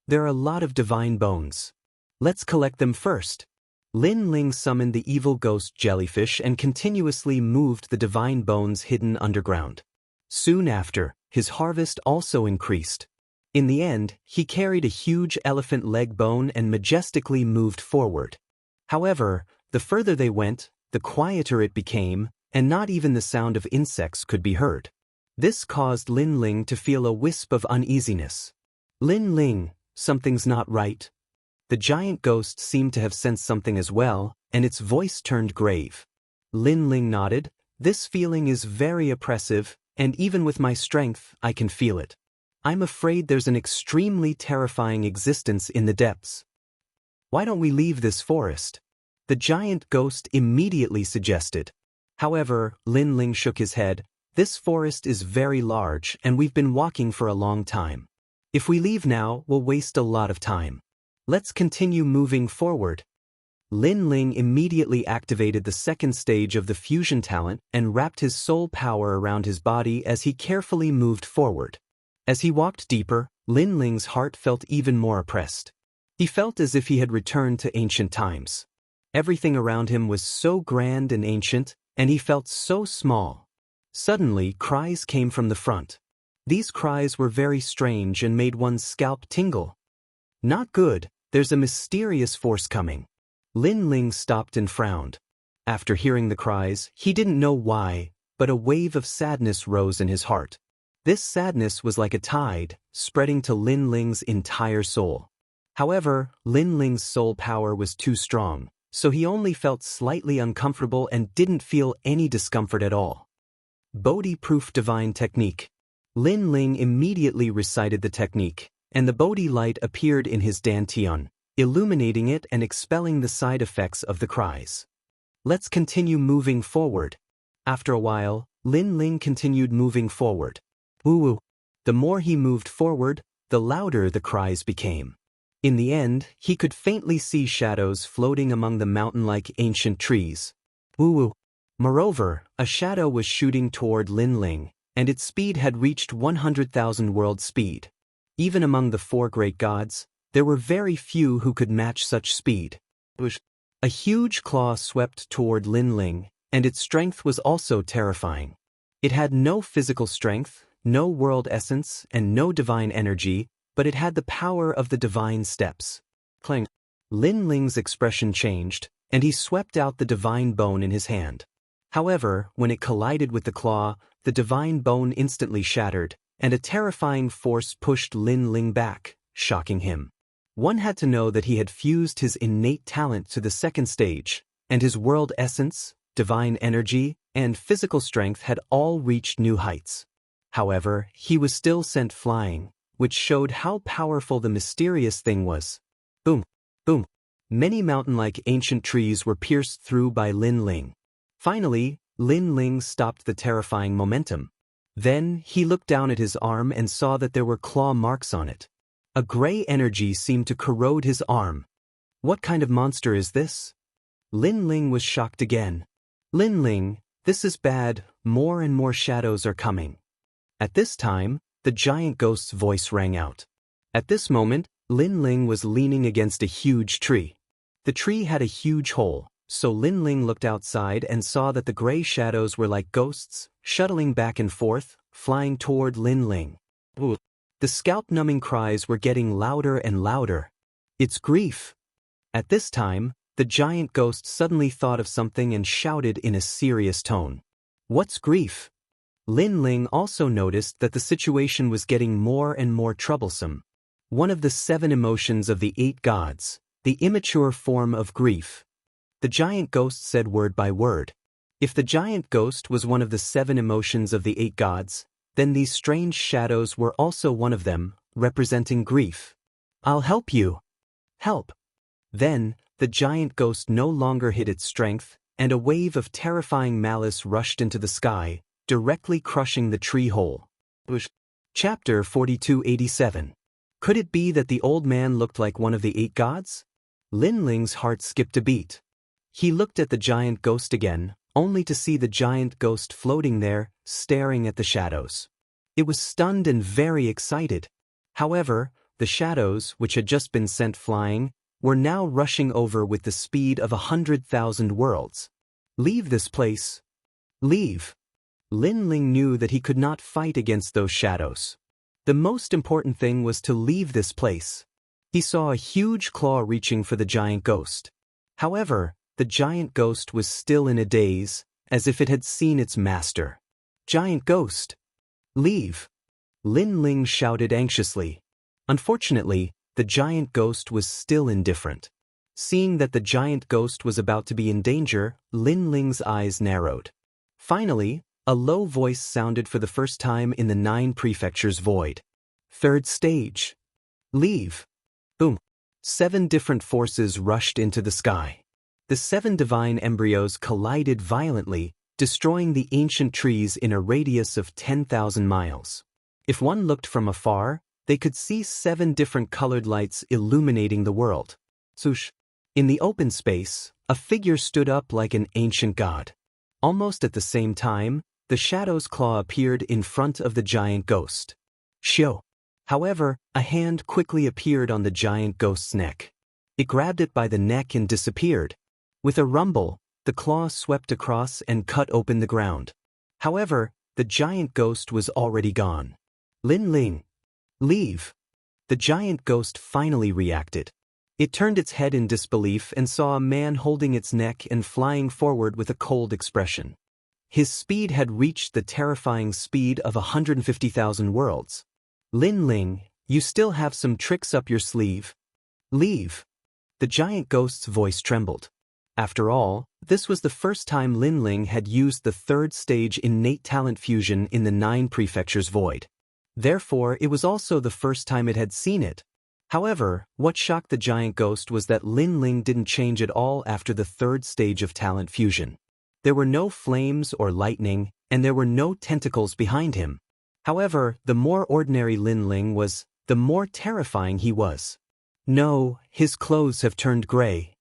There are a lot of divine bones. Let's collect them first. Lin Ling summoned the evil ghost jellyfish and continuously moved the divine bones hidden underground. Soon after, his harvest also increased. In the end, he carried a huge elephant leg bone and majestically moved forward. However, the further they went, the quieter it became, and not even the sound of insects could be heard. This caused Lin Ling to feel a wisp of uneasiness. Lin Ling, something's not right. The giant ghost seemed to have sensed something as well, and its voice turned grave. Lin Ling nodded. This feeling is very oppressive, and even with my strength, I can feel it. I'm afraid there's an extremely terrifying existence in the depths. Why don't we leave this forest? The giant ghost immediately suggested. However, Lin Ling shook his head. This forest is very large, and we've been walking for a long time. If we leave now, we'll waste a lot of time. Let's continue moving forward. Lin Ling immediately activated the second stage of the fusion talent and wrapped his soul power around his body as he carefully moved forward. As he walked deeper, Lin Ling's heart felt even more oppressed. He felt as if he had returned to ancient times. Everything around him was so grand and ancient, and he felt so small. Suddenly, cries came from the front. These cries were very strange and made one's scalp tingle. Not good, there's a mysterious force coming. Lin Ling stopped and frowned. After hearing the cries, he didn't know why, but a wave of sadness rose in his heart. This sadness was like a tide, spreading to Lin Ling's entire soul. However, Lin Ling's soul power was too strong, so he only felt slightly uncomfortable and didn't feel any discomfort at all. Bodhi-proof divine technique. Lin Ling immediately recited the technique, and the Bodhi light appeared in his dantian, illuminating it and expelling the side effects of the cries. Let's continue moving forward. After a while, Lin Ling continued moving forward. Woo-woo. The more he moved forward, the louder the cries became. In the end, he could faintly see shadows floating among the mountain-like ancient trees. Woo-woo. Moreover, a shadow was shooting toward Lin Ling, and its speed had reached 100,000 world speed. Even among the four great gods, there were very few who could match such speed. A huge claw swept toward Lin Ling, and its strength was also terrifying. It had no physical strength, no world essence, and no divine energy, but it had the power of the divine steps. Clang. Lin Ling's expression changed, and he swept out the divine bone in his hand. However, when it collided with the claw, the divine bone instantly shattered, and a terrifying force pushed Lin Ling back, shocking him. One had to know that he had fused his innate talent to the second stage, and his world essence, divine energy, and physical strength had all reached new heights. However, he was still sent flying, which showed how powerful the mysterious thing was. Boom, boom. Many mountain-like ancient trees were pierced through by Lin Ling. Finally, Lin Ling stopped the terrifying momentum. Then, he looked down at his arm and saw that there were claw marks on it. A gray energy seemed to corrode his arm. What kind of monster is this? Lin Ling was shocked again. Lin Ling, this is bad, more and more shadows are coming. At this time, the giant ghost's voice rang out. At this moment, Lin Ling was leaning against a huge tree. The tree had a huge hole, so Lin Ling looked outside and saw that the gray shadows were like ghosts, shuttling back and forth, flying toward Lin Ling. Ooh. The scalp-numbing cries were getting louder and louder. It's grief. At this time, the giant ghost suddenly thought of something and shouted in a serious tone. What's grief? Lin Ling also noticed that the situation was getting more and more troublesome. One of the 7 emotions of the 8 gods, the immature form of grief. The giant ghost said word by word. If the giant ghost was one of the 7 emotions of the 8 gods, then these strange shadows were also one of them, representing grief. I'll help you. Help. Then, the giant ghost no longer hid its strength, and a wave of terrifying malice rushed into the sky, directly crushing the tree hole. Chapter 4287. Could it be that the old man looked like one of the 8 gods? Lin Ling's heart skipped a beat. He looked at the giant ghost again, only to see the giant ghost floating there, staring at the shadows. It was stunned and very excited. However, the shadows, which had just been sent flying, were now rushing over with the speed of 100,000 worlds. Leave this place. Leave. Lin Ling knew that he could not fight against those shadows. The most important thing was to leave this place. He saw a huge claw reaching for the giant ghost. However, the giant ghost was still in a daze, as if it had seen its master. Giant ghost! Leave! Lin Ling shouted anxiously. Unfortunately, the giant ghost was still indifferent. Seeing that the giant ghost was about to be in danger, Lin Ling's eyes narrowed. Finally, a low voice sounded for the first time in the 9 prefectures void. 3rd stage. Leave. Boom. 7 different forces rushed into the sky. The 7 divine embryos collided violently, destroying the ancient trees in a radius of 10,000 miles. If one looked from afar, they could see 7 different colored lights illuminating the world. Swoosh. In the open space, a figure stood up like an ancient god. Almost at the same time, the shadow's claw appeared in front of the giant ghost. Shio. However, a hand quickly appeared on the giant ghost's neck. It grabbed it by the neck and disappeared. With a rumble, the claw swept across and cut open the ground. However, the giant ghost was already gone. Lin Ling. Leave. The giant ghost finally reacted. It turned its head in disbelief and saw a man holding its neck and flying forward with a cold expression. His speed had reached the terrifying speed of 150,000 worlds. Lin Ling, you still have some tricks up your sleeve. Leave. The giant ghost's voice trembled. After all, this was the first time Lin Ling had used the 3rd stage innate talent fusion in the 9 prefectures void. Therefore, it was also the first time it had seen it. However, what shocked the giant ghost was that Lin Ling didn't change at all after the 3rd stage of talent fusion. There were no flames or lightning, and there were no tentacles behind him. However, the more ordinary Lin Ling was, the more terrifying he was. No, his clothes have turned gray.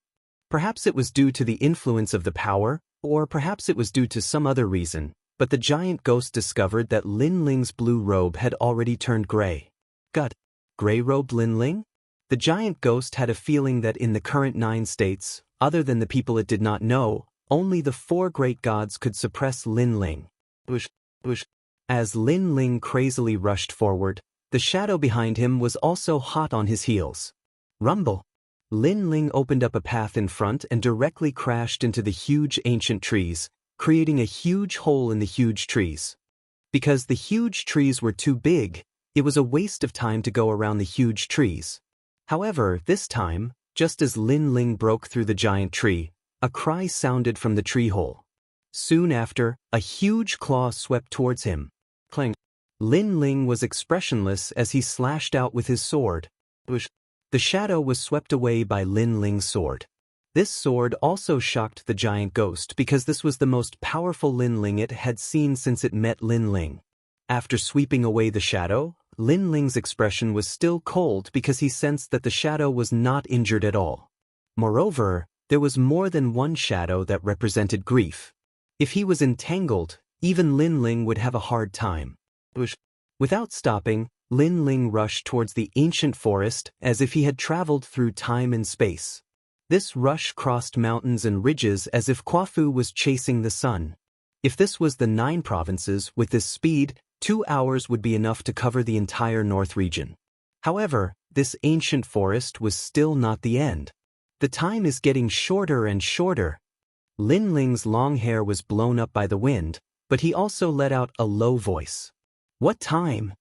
Perhaps it was due to the influence of the power, or perhaps it was due to some other reason, but the giant ghost discovered that Lin Ling's blue robe had already turned gray. God. Gray-robed Lin Ling? The giant ghost had a feeling that in the current 9 states, other than the people it did not know, only the 4 great gods could suppress Lin Ling. Whoosh, whoosh. As Lin Ling crazily rushed forward, the shadow behind him was also hot on his heels. Rumble. Lin Ling opened up a path in front and directly crashed into the huge ancient trees, creating a huge hole in the huge trees. Because the huge trees were too big, it was a waste of time to go around the huge trees. However, this time, just as Lin Ling broke through the giant tree, a cry sounded from the tree hole. Soon after, a huge claw swept towards him. Clang. Lin Ling was expressionless as he slashed out with his sword. Whoosh. The shadow was swept away by Lin Ling's sword. This sword also shocked the giant ghost because this was the most powerful Lin Ling it had seen since it met Lin Ling. After sweeping away the shadow, Lin Ling's expression was still cold because he sensed that the shadow was not injured at all. Moreover, there was more than one shadow that represented grief. If he was entangled, even Lin Ling would have a hard time. Without stopping, Lin Ling rushed towards the ancient forest as if he had traveled through time and space. This rush crossed mountains and ridges as if Quafu was chasing the sun. If this was the 9 provinces, with this speed, 2 hours would be enough to cover the entire north region. However, this ancient forest was still not the end. The time is getting shorter and shorter. Lin Ling's long hair was blown up by the wind, but he also let out a low voice. What time?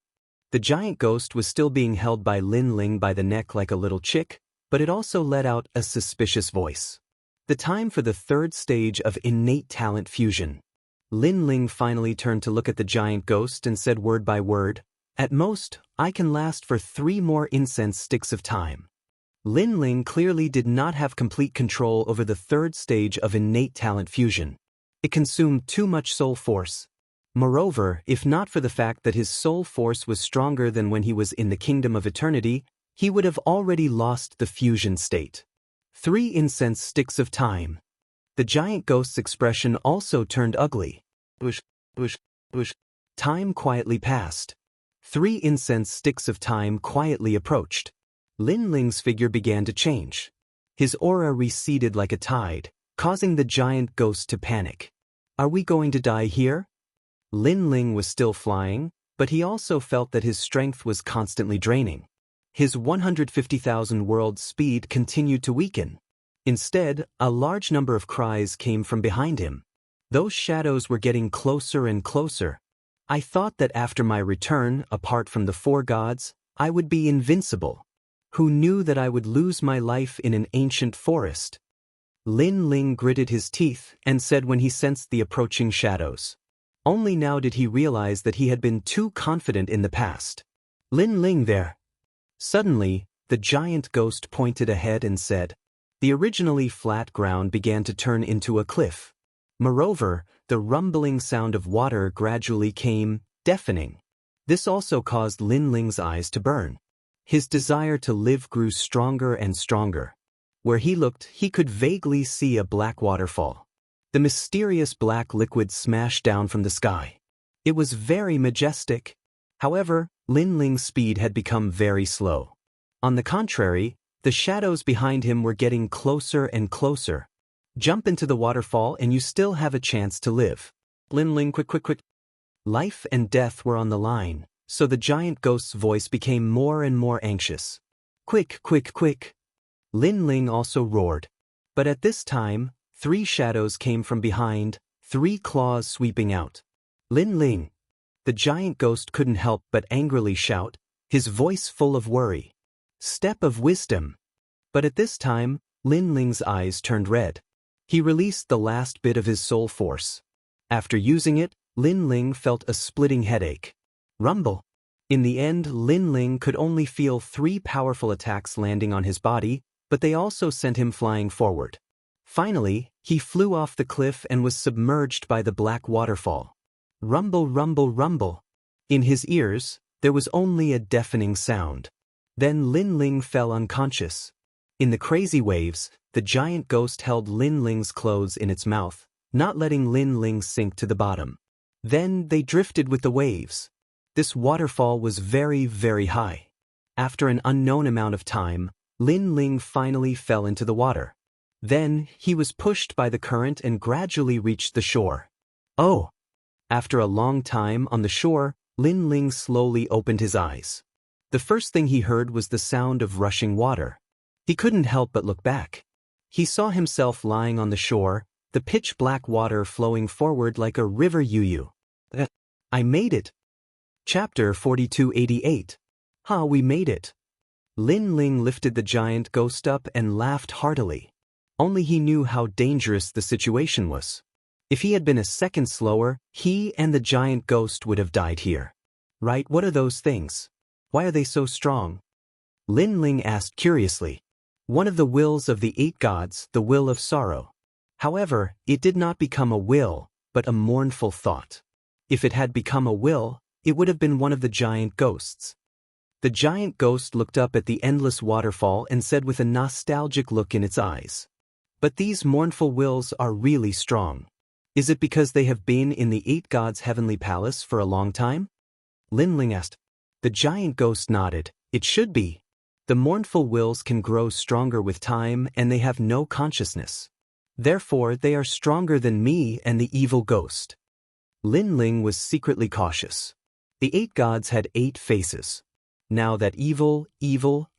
The giant ghost was still being held by Lin Ling by the neck like a little chick, but it also let out a suspicious voice. The time for the 3rd stage of innate talent fusion. Lin Ling finally turned to look at the giant ghost and said word by word, "At most, I can last for 3 more incense sticks of time." Lin Ling clearly did not have complete control over the 3rd stage of innate talent fusion. It consumed too much soul force. Moreover, if not for the fact that his soul force was stronger than when he was in the Kingdom of Eternity, he would have already lost the fusion state. 3 incense sticks of time. The giant ghost's expression also turned ugly. Whoosh, whoosh, whoosh. Time quietly passed. 3 incense sticks of time quietly approached. Lin Ling's figure began to change. His aura receded like a tide, causing the giant ghost to panic. Are we going to die here? Lin Ling was still flying, but he also felt that his strength was constantly draining. His 150,000 world speed continued to weaken. Instead, a large number of cries came from behind him. Those shadows were getting closer and closer. I thought that after my return, apart from the 4 gods, I would be invincible. Who knew that I would lose my life in an ancient forest? Lin Ling gritted his teeth and said when he sensed the approaching shadows. Only now did he realize that he had been too confident in the past. Lin Ling there. Suddenly, the giant ghost pointed ahead and said. The originally flat ground began to turn into a cliff. Moreover, the rumbling sound of water gradually came, deafening. This also caused Lin Ling's eyes to burn. His desire to live grew stronger and stronger. Where he looked, he could vaguely see a black waterfall. The mysterious black liquid smashed down from the sky. It was very majestic. However, Lin Ling's speed had become very slow. On the contrary, the shadows behind him were getting closer and closer. Jump into the waterfall and you still have a chance to live. Lin Ling, quick. Life and death were on the line, so the giant ghost's voice became more and more anxious. Quick. Lin Ling also roared. But at this time, 3 shadows came from behind, 3 claws sweeping out. Lin Ling! The giant ghost couldn't help but angrily shout, his voice full of worry. Step of wisdom! But at this time, Lin Ling's eyes turned red. He released the last bit of his soul force. After using it, Lin Ling felt a splitting headache. Rumble! In the end, Lin Ling could only feel 3 powerful attacks landing on his body, but they also sent him flying forward. Finally, he flew off the cliff and was submerged by the black waterfall. Rumble. In his ears, there was only a deafening sound. Then Lin Ling fell unconscious. In the crazy waves, the giant ghost held Lin Ling's clothes in its mouth, not letting Lin Ling sink to the bottom. Then they drifted with the waves. This waterfall was very, very high. After an unknown amount of time, Lin Ling finally fell into the water. Then, he was pushed by the current and gradually reached the shore. Oh! After a long time on the shore, Lin Ling slowly opened his eyes. The first thing he heard was the sound of rushing water. He couldn't help but look back. He saw himself lying on the shore, the pitch-black water flowing forward like a river. I made it! Chapter 4288. We made it! Lin Ling lifted the giant ghost up and laughed heartily. Only he knew how dangerous the situation was. If he had been a second slower, he and the giant ghost would have died here. Right, what are those things? Why are they so strong? Lin Ling asked curiously. One of the wills of the 8 gods, the will of sorrow. However, it did not become a will, but a mournful thought. If it had become a will, it would have been one of the giant ghosts. The giant ghost looked up at the endless waterfall and said with a nostalgic look in its eyes. But these mournful wills are really strong. Is it because they have been in the 8 gods' heavenly palace for a long time? Lin Ling asked. The giant ghost nodded. It should be. The mournful wills can grow stronger with time and they have no consciousness. Therefore, they are stronger than me and the evil ghost. Lin Ling was secretly cautious. The 8 gods had 8 faces. Now that evil,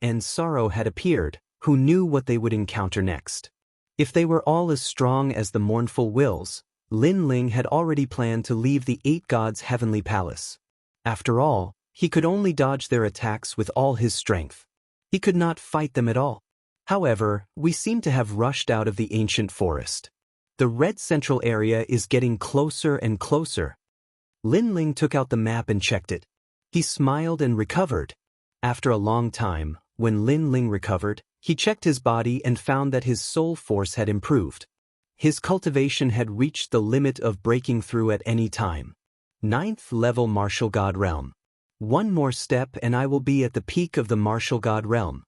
and sorrow had appeared, who knew what they would encounter next? If they were all as strong as the mournful wills, Lin Ling had already planned to leave the 8 gods' heavenly palace. After all, he could only dodge their attacks with all his strength. He could not fight them at all. However, we seem to have rushed out of the ancient forest. The red central area is getting closer and closer. Lin Ling took out the map and checked it. He smiled and recovered. After a long time, when Lin Ling recovered, he checked his body and found that his soul force had improved. His cultivation had reached the limit of breaking through at any time. 9th level martial god realm. One more step and I will be at the peak of the martial god realm.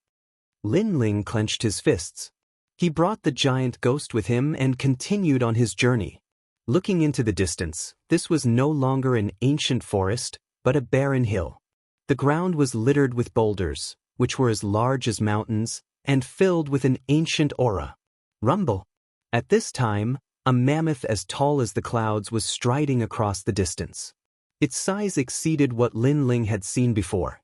Lin Ling clenched his fists. He brought the giant ghost with him and continued on his journey. Looking into the distance, this was no longer an ancient forest, but a barren hill. The ground was littered with boulders, which were as large as mountains, and filled with an ancient aura. Rumble! At this time, a mammoth as tall as the clouds was striding across the distance. Its size exceeded what Lin Ling had seen before.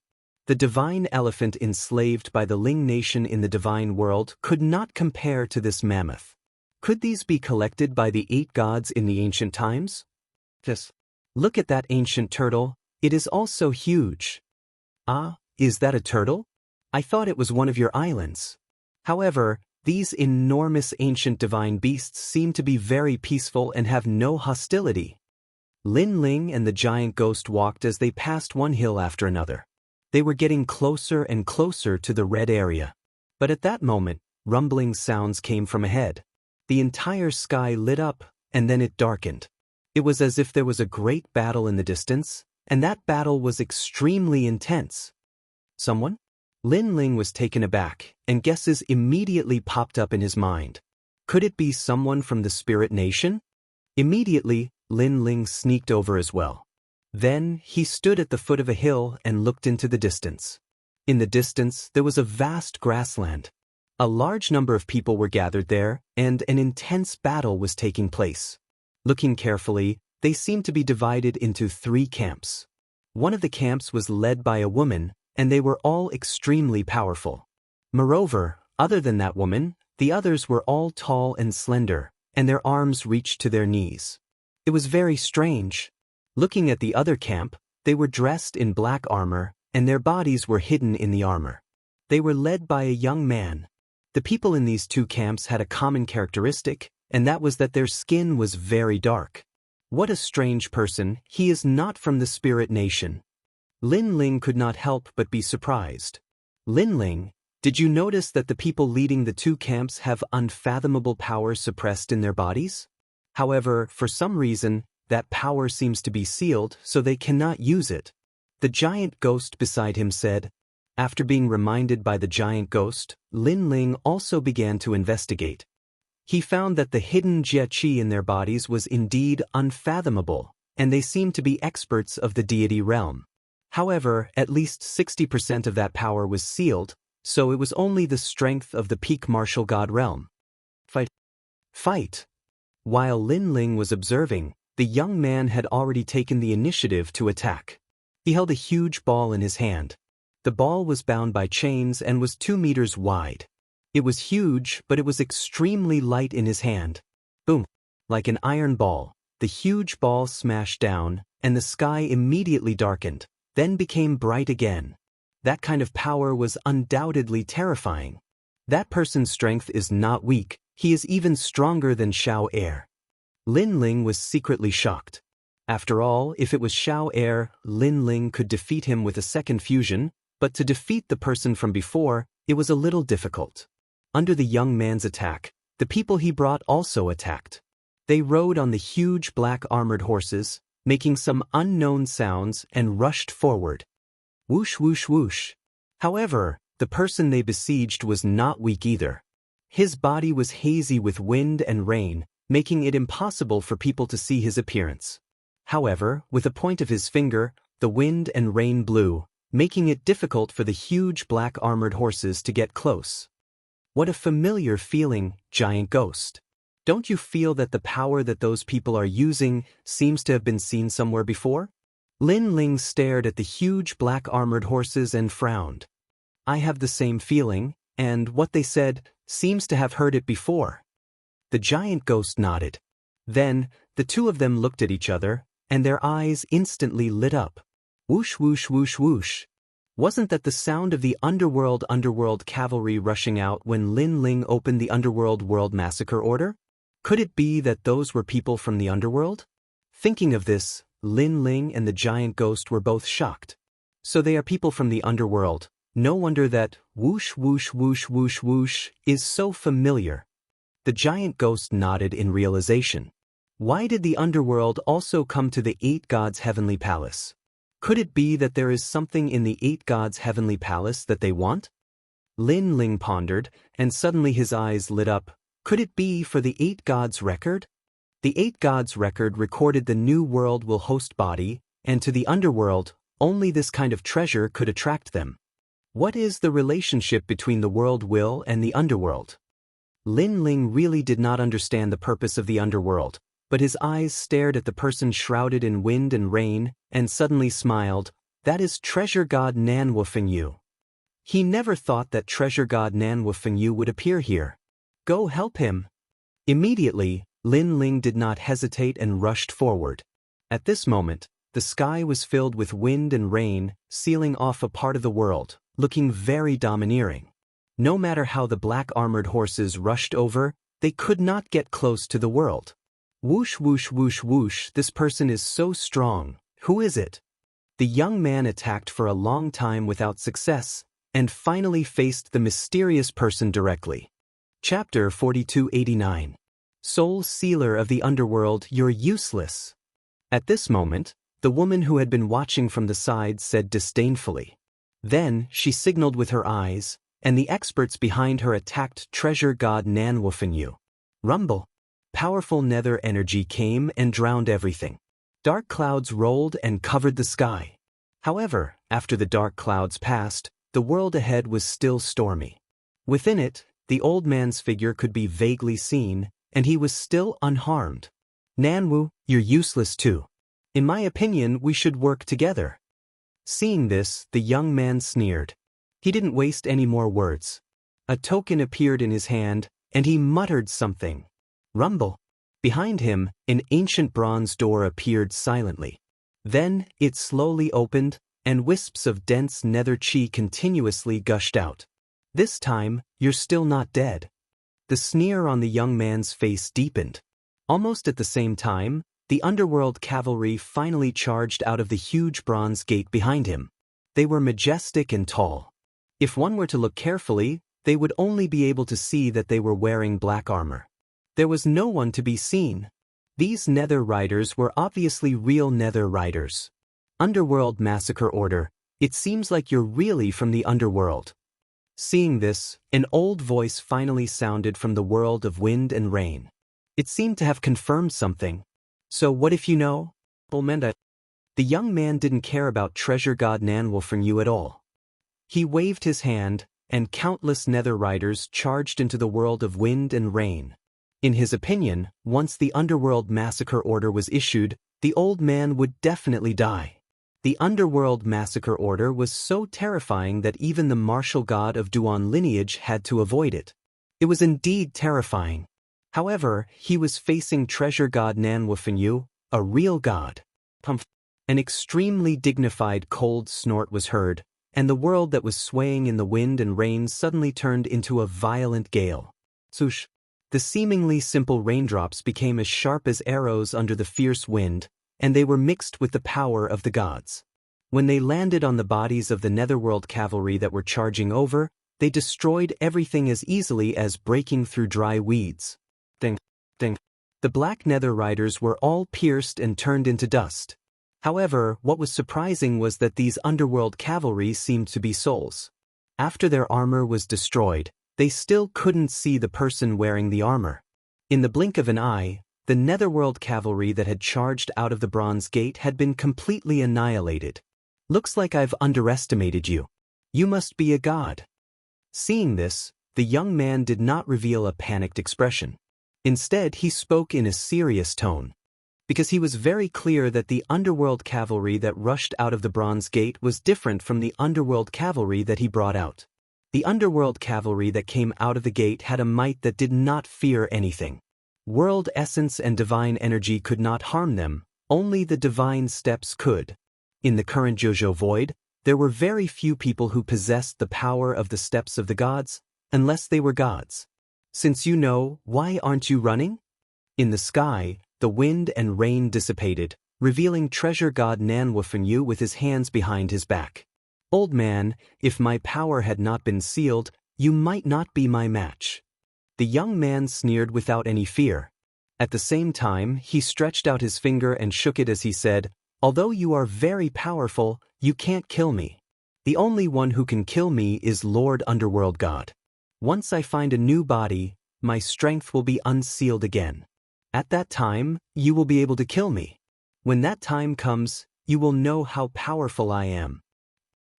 The divine elephant enslaved by the Ling nation in the divine world could not compare to this mammoth. Could these be collected by the 8 gods in the ancient times? Yes. Look at that ancient turtle, it is also huge. Ah, is that a turtle? I thought it was one of your islands. However, these enormous ancient divine beasts seem to be very peaceful and have no hostility. Lin Ling and the giant ghost walked as they passed one hill after another. They were getting closer and closer to the red area. But at that moment, rumbling sounds came from ahead. The entire sky lit up, and then it darkened. It was as if there was a great battle in the distance, and that battle was extremely intense. Someone? Lin Ling was taken aback, and guesses immediately popped up in his mind. Could it be someone from the Spirit Nation? Immediately, Lin Ling sneaked over as well. Then, he stood at the foot of a hill and looked into the distance. In the distance, there was a vast grassland. A large number of people were gathered there, and an intense battle was taking place. Looking carefully, they seemed to be divided into 3 camps. One of the camps was led by a woman, and they were all extremely powerful. Moreover, other than that woman, the others were all tall and slender, and their arms reached to their knees. It was very strange. Looking at the other camp, they were dressed in black armor, and their bodies were hidden in the armor. They were led by a young man. The people in these 2 camps had a common characteristic, and that was that their skin was very dark. What a strange person, he is not from the Spirit Nation. Lin Ling could not help but be surprised. Lin Ling, did you notice that the people leading the 2 camps have unfathomable power suppressed in their bodies? However, for some reason, that power seems to be sealed, so they cannot use it. The giant ghost beside him said. After being reminded by the giant ghost, Lin Ling also began to investigate. He found that the hidden Jie Qi in their bodies was indeed unfathomable, and they seemed to be experts of the deity realm. However, at least 60% of that power was sealed, so it was only the strength of the peak martial god realm. Fight! While Lin Ling was observing, the young man had already taken the initiative to attack. He held a huge ball in his hand. The ball was bound by chains and was 2 meters wide. It was huge, but it was extremely light in his hand. Boom! Like an iron ball, the huge ball smashed down, and the sky immediately darkened, then became bright again. That kind of power was undoubtedly terrifying. That person's strength is not weak, he is even stronger than Xiao Air. Lin Ling was secretly shocked. After all, if it was Xiao Air, Lin Ling could defeat him with a second fusion, but to defeat the person from before, it was a little difficult. Under the young man's attack, the people he brought also attacked. They rode on the huge black armored horses, making some unknown sounds, and rushed forward. Whoosh whoosh whoosh. However, the person they besieged was not weak either. His body was hazy with wind and rain, making it impossible for people to see his appearance. However, with a point of his finger, the wind and rain blew, making it difficult for the huge black armored horses to get close. What a familiar feeling, giant ghost. Don't you feel that the power that those people are using seems to have been seen somewhere before? Lin Ling stared at the huge black armored horses and frowned. I have the same feeling, and what they said seems to have heard it before. The giant ghost nodded. Then, the 2 of them looked at each other, and their eyes instantly lit up. Whoosh whoosh whoosh whoosh. Wasn't that the sound of the underworld cavalry rushing out when Lin Ling opened the underworld world massacre order? Could it be that those were people from the underworld? Thinking of this, Lin Ling and the giant ghost were both shocked. So they are people from the underworld. No wonder that whoosh whoosh whoosh whoosh whoosh is so familiar. The giant ghost nodded in realization. Why did the underworld also come to the 8 gods' heavenly palace? Could it be that there is something in the 8 gods' heavenly palace that they want? Lin Ling pondered, and suddenly his eyes lit up. Could it be for the 8 gods' record? The 8 gods' record recorded the new world will host body, and to the underworld, only this kind of treasure could attract them. What is the relationship between the world will and the underworld? Lin Ling really did not understand the purpose of the underworld, but his eyes stared at the person shrouded in wind and rain, and suddenly smiled. That is treasure god Nanwufengyu. He never thought that treasure god Nanwufengyu would appear here. Go help him. Immediately, Lin Ling did not hesitate and rushed forward. At this moment, the sky was filled with wind and rain, sealing off a part of the world, looking very domineering. No matter how the black armored horses rushed over, they could not get close to the world. Whoosh whoosh whoosh whoosh, this person is so strong. Who is it? The young man attacked for a long time without success, and finally faced the mysterious person directly. Chapter 4289. Soul Sealer of the Underworld, you're useless. At this moment, the woman who had been watching from the side said disdainfully. Then she signaled with her eyes, and the experts behind her attacked treasure god Nanwufenyu. Rumble. Powerful nether energy came and drowned everything. Dark clouds rolled and covered the sky. However, after the dark clouds passed, the world ahead was still stormy. Within it, the old man's figure could be vaguely seen, and he was still unharmed. Nanwu, you're useless too. In my opinion, we should work together. Seeing this, the young man sneered. He didn't waste any more words. A token appeared in his hand, and he muttered something. Rumble. Behind him, an ancient bronze door appeared silently. Then, it slowly opened, and wisps of dense nether chi continuously gushed out. This time, you're still not dead. The sneer on the young man's face deepened. Almost at the same time, the underworld cavalry finally charged out of the huge bronze gate behind him. They were majestic and tall. If one were to look carefully, they would only be able to see that they were wearing black armor. There was no one to be seen. These nether riders were obviously real nether riders. Underworld Massacre Order, it seems like you're really from the underworld. Seeing this, an old voice finally sounded from the world of wind and rain. It seemed to have confirmed something. So what if you know? The young man didn't care about treasure god Nanwufenyu at all. He waved his hand, and countless nether riders charged into the world of wind and rain. In his opinion, once the Underworld Massacre Order was issued, the old man would definitely die. The Underworld Massacre Order was so terrifying that even the martial god of Duan lineage had to avoid it. It was indeed terrifying. However, he was facing treasure god Nanwufenyu, a real god. An extremely dignified cold snort was heard, and the world that was swaying in the wind and rain suddenly turned into a violent gale. Swoosh. The seemingly simple raindrops became as sharp as arrows under the fierce wind, and they were mixed with the power of the gods. When they landed on the bodies of the netherworld cavalry that were charging over, they destroyed everything as easily as breaking through dry weeds. Ding, ding. The black nether riders were all pierced and turned into dust. However, what was surprising was that these underworld cavalry seemed to be souls. After their armor was destroyed, they still couldn't see the person wearing the armor. In the blink of an eye, the netherworld cavalry that had charged out of the bronze gate had been completely annihilated. Looks like I've underestimated you. You must be a god. Seeing this, the young man did not reveal a panicked expression. Instead, he spoke in a serious tone. Because he was very clear that the underworld cavalry that rushed out of the bronze gate was different from the underworld cavalry that he brought out. The underworld cavalry that came out of the gate had a might that did not fear anything. World essence and divine energy could not harm them, only the divine steps could. In the current JoJo void, there were very few people who possessed the power of the steps of the gods, unless they were gods. Since you know, why aren't you running? In the sky, the wind and rain dissipated, revealing treasure god Nanwufenyu with his hands behind his back. Old man, if my power had not been sealed, you might not be my match. The young man sneered without any fear. At the same time, he stretched out his finger and shook it as he said, although you are very powerful, you can't kill me. The only one who can kill me is Lord Underworld God. Once I find a new body, my strength will be unsealed again. At that time, you will be able to kill me. When that time comes, you will know how powerful I am.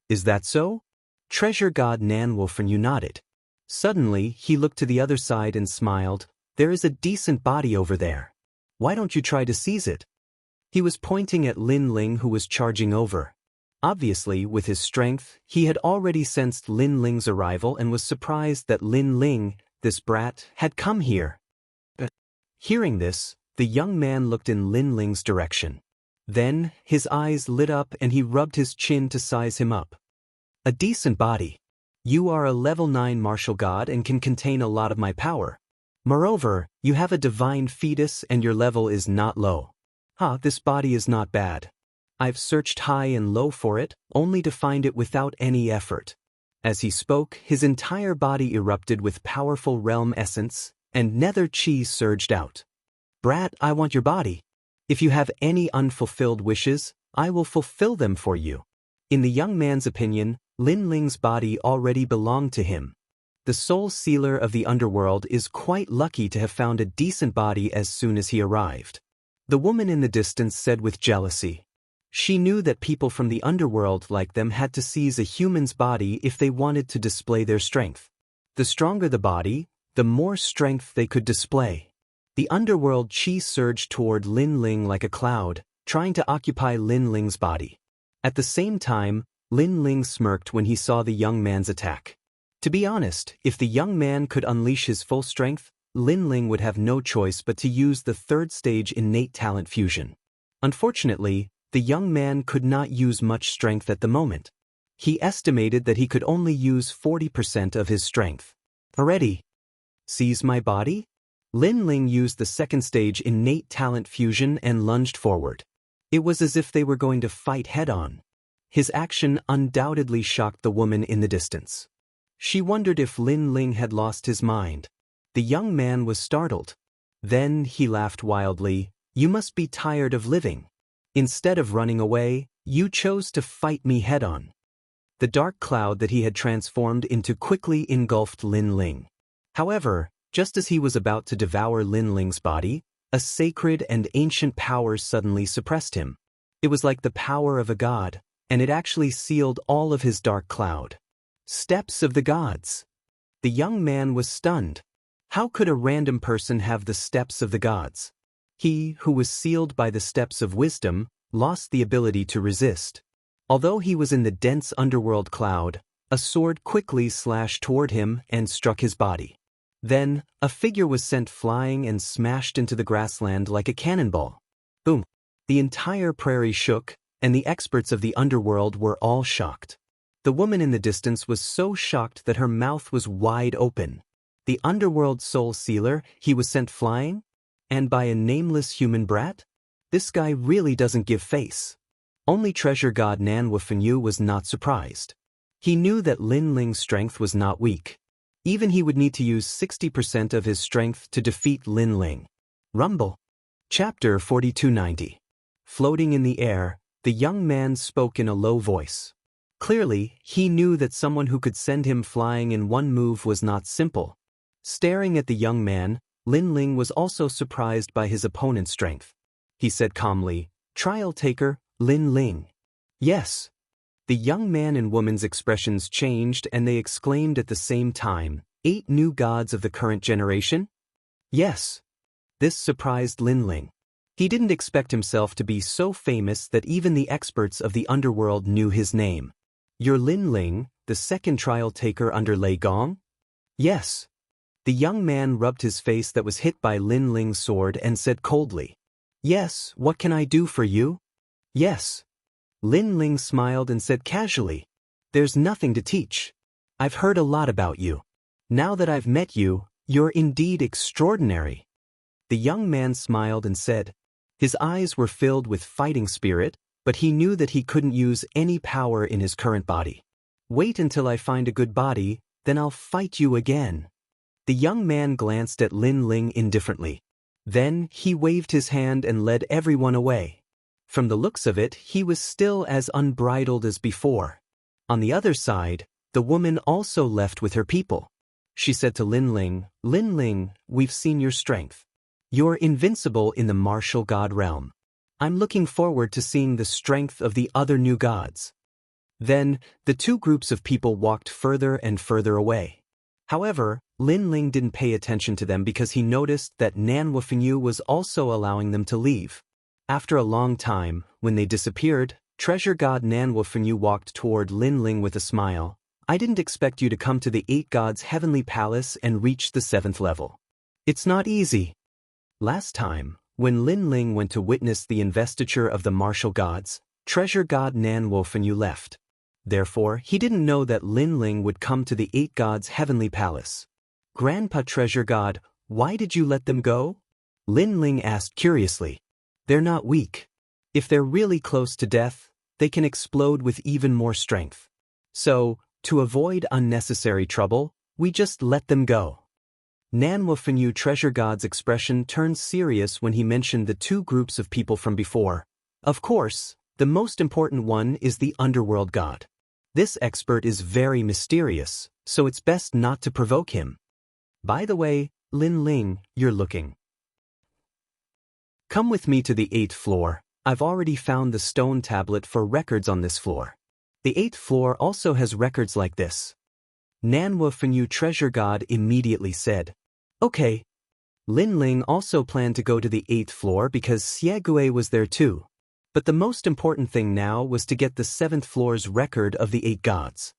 Is that so? Treasure god Nanwufenyu nodded. Suddenly, he looked to the other side and smiled. There is a decent body over there. Why don't you try to seize it? He was pointing at Lin Ling, who was charging over. Obviously, with his strength, he had already sensed Lin Ling's arrival and was surprised that Lin Ling, this brat, had come here. Hearing this, the young man looked in Lin Ling's direction. Then, his eyes lit up and he rubbed his chin to size him up. A decent body. You are a level 9 martial god and can contain a lot of my power. Moreover, you have a divine fetus and your level is not low. This body is not bad. I've searched high and low for it, only to find it without any effort. As he spoke, his entire body erupted with powerful realm essence, and nether chi surged out. Brat, I want your body. If you have any unfulfilled wishes, I will fulfill them for you. In the young man's opinion, Lin Ling's body already belonged to him. The soul sealer of the underworld is quite lucky to have found a decent body as soon as he arrived. The woman in the distance said with jealousy. She knew that people from the underworld like them had to seize a human's body if they wanted to display their strength. The stronger the body, the more strength they could display. The underworld chi surged toward Lin Ling like a cloud, trying to occupy Lin Ling's body. At the same time, Lin Ling smirked when he saw the young man's attack. To be honest, if the young man could unleash his full strength, Lin Ling would have no choice but to use the third stage innate talent fusion. Unfortunately, the young man could not use much strength at the moment. He estimated that he could only use 40% of his strength. Already. Seize my body? Lin Ling used the second stage innate talent fusion and lunged forward. It was as if they were going to fight head-on. His action undoubtedly shocked the woman in the distance. She wondered if Lin Ling had lost his mind. The young man was startled. Then he laughed wildly. You must be tired of living. Instead of running away, you chose to fight me head-on. The dark cloud that he had transformed into quickly engulfed Lin Ling. However, just as he was about to devour Lin Ling's body, a sacred and ancient power suddenly suppressed him. It was like the power of a god, and it actually sealed all of his dark cloud. Steps of the gods. The young man was stunned. How could a random person have the steps of the gods? He, who was sealed by the steps of wisdom, lost the ability to resist. Although he was in the dense underworld cloud, a sword quickly slashed toward him and struck his body. Then, a figure was sent flying and smashed into the grassland like a cannonball. Boom! The entire prairie shook, and the experts of the underworld were all shocked. The woman in the distance was so shocked that her mouth was wide open. The underworld soul sealer, he was sent flying? And by a nameless human brat? This guy really doesn't give face. Only treasure god Nanwufenyu was not surprised. He knew that Lin Ling's strength was not weak. Even he would need to use 60% of his strength to defeat Lin Ling. Rumble. Chapter 4290. Floating in the air, the young man spoke in a low voice. Clearly, he knew that someone who could send him flying in one move was not simple. Staring at the young man, Lin Ling was also surprised by his opponent's strength. He said calmly, "Trial taker, Lin Ling." "Yes." The young man and woman's expressions changed and they exclaimed at the same time, "8 new gods of the current generation?" "Yes." This surprised Lin Ling. He didn't expect himself to be so famous that even the experts of the underworld knew his name. "You're Lin Ling, the second trial taker under Lei Gong?" "Yes." The young man rubbed his face that was hit by Lin Ling's sword and said coldly, "Yes, what can I do for you?" "Yes." Lin Ling smiled and said casually, "There's nothing to teach. I've heard a lot about you. Now that I've met you, you're indeed extraordinary." The young man smiled and said, his eyes were filled with fighting spirit, but he knew that he couldn't use any power in his current body. "Wait until I find a good body, then I'll fight you again." The young man glanced at Lin Ling indifferently. Then he waved his hand and led everyone away. From the looks of it, he was still as unbridled as before. On the other side, the woman also left with her people. She said to Lin Ling, "Lin Ling, we've seen your strength. You're invincible in the martial god realm. I'm looking forward to seeing the strength of the other new gods." Then, the two groups of people walked further and further away. However, Lin Ling didn't pay attention to them because he noticed that Nanwufenyu was also allowing them to leave. After a long time, when they disappeared, treasure god Nanwufenyu walked toward Lin Ling with a smile. "I didn't expect you to come to the 8 gods' heavenly palace and reach the 7th level. It's not easy." Last time, when Lin Ling went to witness the investiture of the martial gods, treasure god Nanwufenyu left. Therefore, he didn't know that Lin Ling would come to the 8 gods' heavenly palace. "Grandpa treasure god, why did you let them go?" Lin Ling asked curiously. "They're not weak. If they're really close to death, they can explode with even more strength. So, to avoid unnecessary trouble, we just let them go." Nanwufenyu treasure god's expression turned serious when he mentioned the two groups of people from before. Of course, The most important one is the underworld god. This expert is very mysterious, so it's best not to provoke him. By the way, Lin Ling, you're looking. Come with me to the 8th floor. I've already found the stone tablet for records on this floor. The 8th floor also has records like this. Nanhua Fenyu treasure god immediately said. Okay. Lin Ling also planned to go to the 8th floor because Xiegue was there too. But the most important thing now was to get the 7th floor's record of the 8 gods.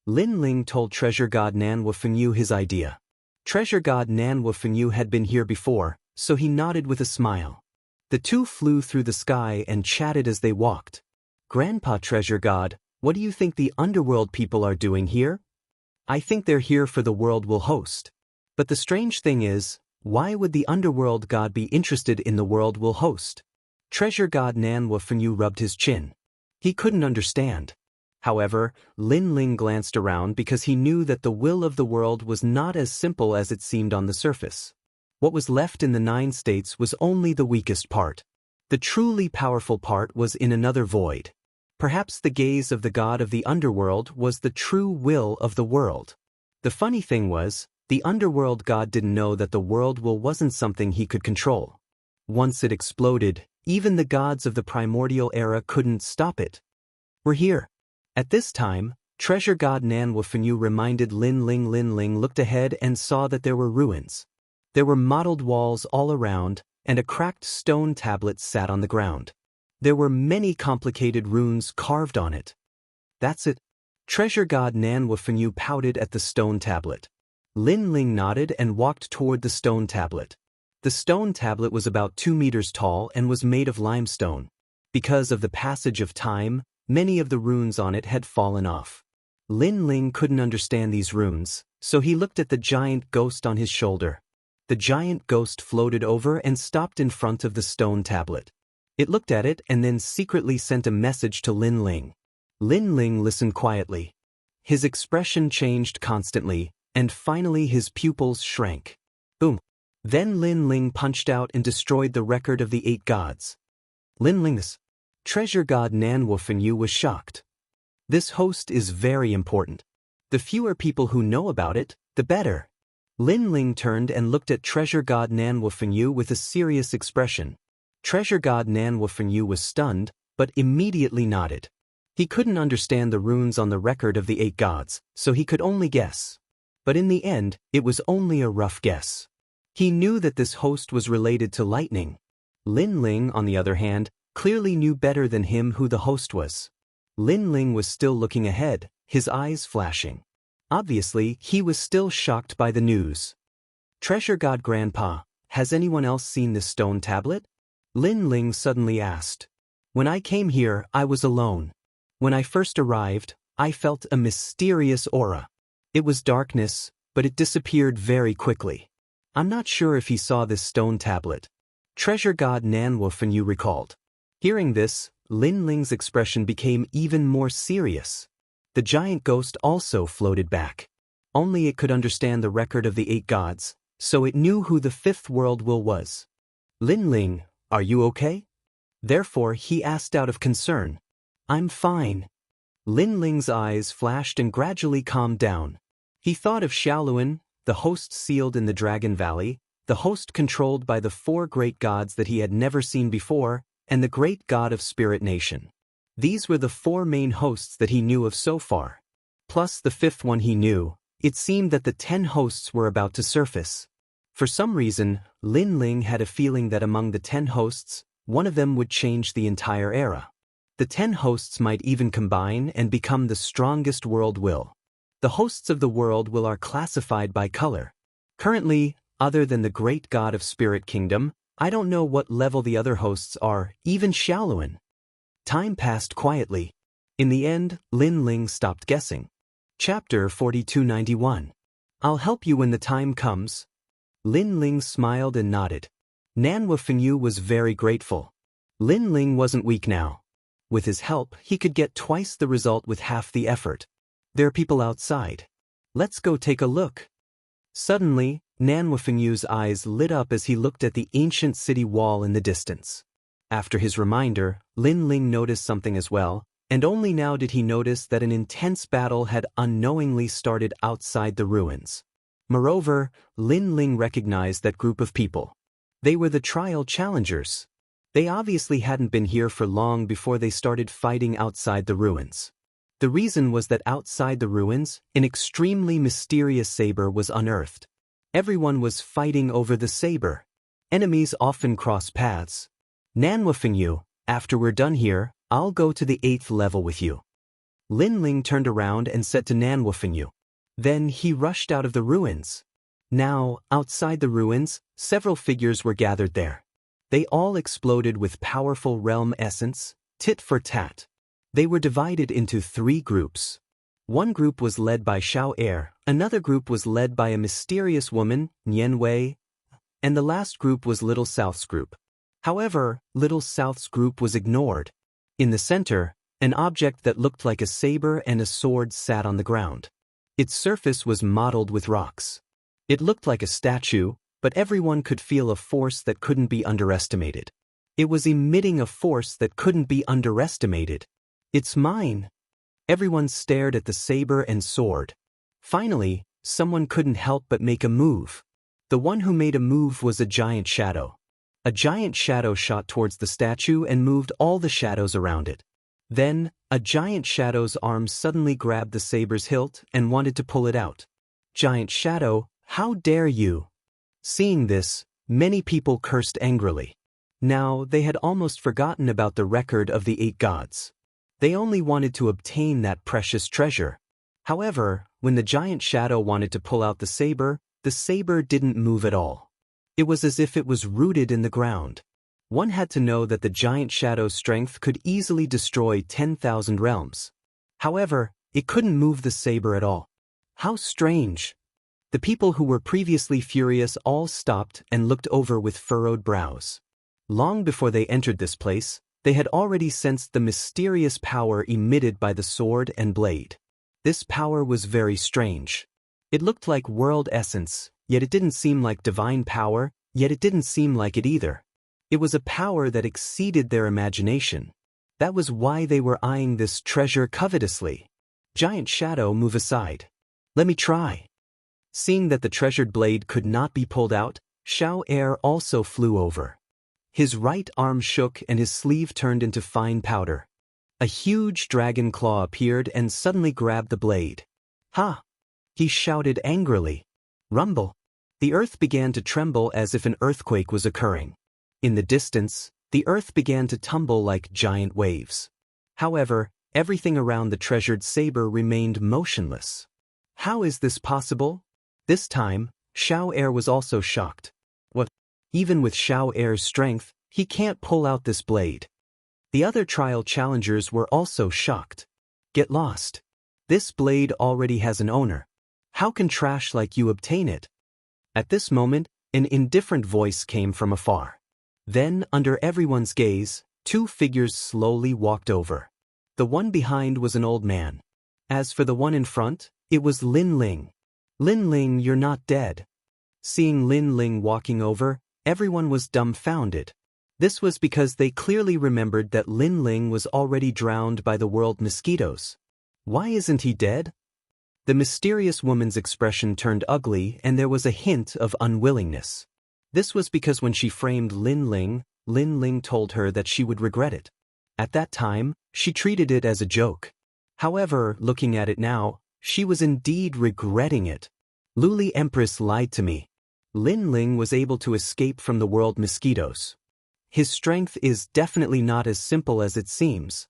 Lin Ling told treasure god Nanhua Fenyu his idea. Treasure god Nanhua Fenyu had been here before, so he nodded with a smile. The two flew through the sky and chatted as they walked. Grandpa treasure god, what do you think the underworld people are doing here? I think they're here for the world we'll host. But the strange thing is, why would the underworld god be interested in the world we'll host? Treasure god Nanhua Fenyu rubbed his chin. He couldn't understand. However, Lin Ling glanced around because he knew that the will of the world was not as simple as it seemed on the surface. What was left in the 9 states was only the weakest part. The truly powerful part was in another void. Perhaps the gaze of the god of the underworld was the true will of the world. The funny thing was, the underworld god didn't know that the world will wasn't something he could control. Once it exploded, even the gods of the primordial era couldn't stop it. We're here. At this time, treasure god Nanhua Fenyu reminded Lin Ling. Lin Ling looked ahead and saw that there were ruins. There were mottled walls all around, and a cracked stone tablet sat on the ground. There were many complicated runes carved on it. That's it. Treasure god Nanhua Fenyu pouted at the stone tablet. Lin Ling nodded and walked toward the stone tablet. The stone tablet was about 2 meters tall and was made of limestone. Because of the passage of time, many of the runes on it had fallen off. Lin Ling couldn't understand these runes, so he looked at the giant ghost on his shoulder. The giant ghost floated over and stopped in front of the stone tablet. It looked at it and then secretly sent a message to Lin Ling. Lin Ling listened quietly. His expression changed constantly, and finally his pupils shrank. Boom. Then Lin Ling punched out and destroyed the record of the 8 gods. Lin Ling's treasure god Nanhua Fenyu was shocked. This host is very important. The fewer people who know about it, the better. Lin Ling turned and looked at treasure god Nanhua Fenyu with a serious expression. Treasure god Nanhua Fenyu was stunned, but immediately nodded. He couldn't understand the runes on the record of the 8 gods, so he could only guess. But in the end, it was only a rough guess. He knew that this host was related to lightning. Lin Ling, on the other hand, clearly knew better than him who the host was. Lin Ling was still looking ahead, his eyes flashing. Obviously, he was still shocked by the news. Treasure god Grandpa, has anyone else seen this stone tablet? Lin Ling suddenly asked. When I came here, I was alone. When I first arrived, I felt a mysterious aura. It was darkness, but it disappeared very quickly. I'm not sure if he saw this stone tablet. Treasure god Nanhua Fenyu recalled. Hearing this, Lin Ling's expression became even more serious. The giant ghost also floated back. Only it could understand the record of the 8 gods, so it knew who the 5th world will was. Lin Ling, are you okay? Therefore he asked out of concern. I'm fine. Lin Ling's eyes flashed and gradually calmed down. He thought of Xiaoluan, the host sealed in the Dragon Valley, the host controlled by the 4 great gods that he had never seen before, and the great god of Spirit Nation. These were the 4 main hosts that he knew of so far. Plus the 5th one he knew, it seemed that the 10 hosts were about to surface. For some reason, Lin Ling had a feeling that among the 10 hosts, one of them would change the entire era. The 10 hosts might even combine and become the strongest world will. The hosts of the world will are classified by color. Currently, other than the great god of Spirit Kingdom, I don't know what level the other hosts are, even Xiaoluan. Time passed quietly. In the end, Lin Ling stopped guessing. Chapter 4291. I'll help you when the time comes. Lin Ling smiled and nodded. Nanhua Fenyu was very grateful. Lin Ling wasn't weak now. With his help, he could get twice the result with half the effort. There are people outside. Let's go take a look. Suddenly, Nanhua Fenyu's eyes lit up as he looked at the ancient city wall in the distance. After his reminder, Lin Ling noticed something as well, and only now did he notice that an intense battle had unknowingly started outside the ruins. Moreover, Lin Ling recognized that group of people. They were the trial challengers. They obviously hadn't been here for long before they started fighting outside the ruins. The reason was that outside the ruins, an extremely mysterious saber was unearthed. Everyone was fighting over the saber. Enemies often cross paths. Nanwufeng you, after we're done here, I'll go to the 8th level with you. Lin Ling turned around and said to Nanwufeng you. Then he rushed out of the ruins. Now, outside the ruins, several figures were gathered there. They all exploded with powerful realm essence, tit for tat. They were divided into 3 groups. One group was led by Xiao Er, another group was led by a mysterious woman, Nian Wei, and the last group was Little South's group. However, Little South's group was ignored. In the center, an object that looked like a saber and a sword sat on the ground. Its surface was mottled with rocks. It looked like a statue, but everyone could feel a force that couldn't be underestimated. It was emitting a force that couldn't be underestimated. It's mine. Everyone stared at the saber and sword. Finally, someone couldn't help but make a move. The one who made a move was a giant shadow. A giant shadow shot towards the statue and moved all the shadows around it. Then, a giant shadow's arm suddenly grabbed the saber's hilt and wanted to pull it out. Giant shadow, how dare you? Seeing this, many people cursed angrily. Now, they had almost forgotten about the record of the 8 gods. They only wanted to obtain that precious treasure. However, when the giant shadow wanted to pull out the saber didn't move at all. It was as if it was rooted in the ground. One had to know that the giant shadow's strength could easily destroy 10,000 realms. However, it couldn't move the saber at all. How strange! The people who were previously furious all stopped and looked over with furrowed brows. Long before they entered this place, they had already sensed the mysterious power emitted by the sword and blade. This power was very strange. It looked like world essence, yet it didn't seem like divine power, yet it didn't seem like it either. It was a power that exceeded their imagination. That was why they were eyeing this treasure covetously. Giant shadow, move aside. Let me try. Seeing that the treasured blade could not be pulled out, Xiao Er also flew over. His right arm shook and his sleeve turned into fine powder. A huge dragon claw appeared and suddenly grabbed the blade. Ha! He shouted angrily. Rumble! The earth began to tremble as if an earthquake was occurring. In the distance, the earth began to tumble like giant waves. However, everything around the treasured saber remained motionless. How is this possible? This time, Xiao Er was also shocked. What? Even with Xiao Er's strength, he can't pull out this blade. The other trial challengers were also shocked. Get lost. This blade already has an owner. How can trash like you obtain it? At this moment, an indifferent voice came from afar. Then, under everyone's gaze, 2 figures slowly walked over. The one behind was an old man. As for the one in front, it was Lin Ling. Lin Ling, you're not dead. Seeing Lin Ling walking over, everyone was dumbfounded. This was because they clearly remembered that Lin Ling was already drowned by the world mosquitoes. Why isn't he dead? The mysterious woman's expression turned ugly and there was a hint of unwillingness. This was because when she framed Lin Ling told her that she would regret it. At that time, she treated it as a joke. However, looking at it now, she was indeed regretting it. Luli Empress lied to me. Lin Ling was able to escape from the world mosquitoes. His strength is definitely not as simple as it seems.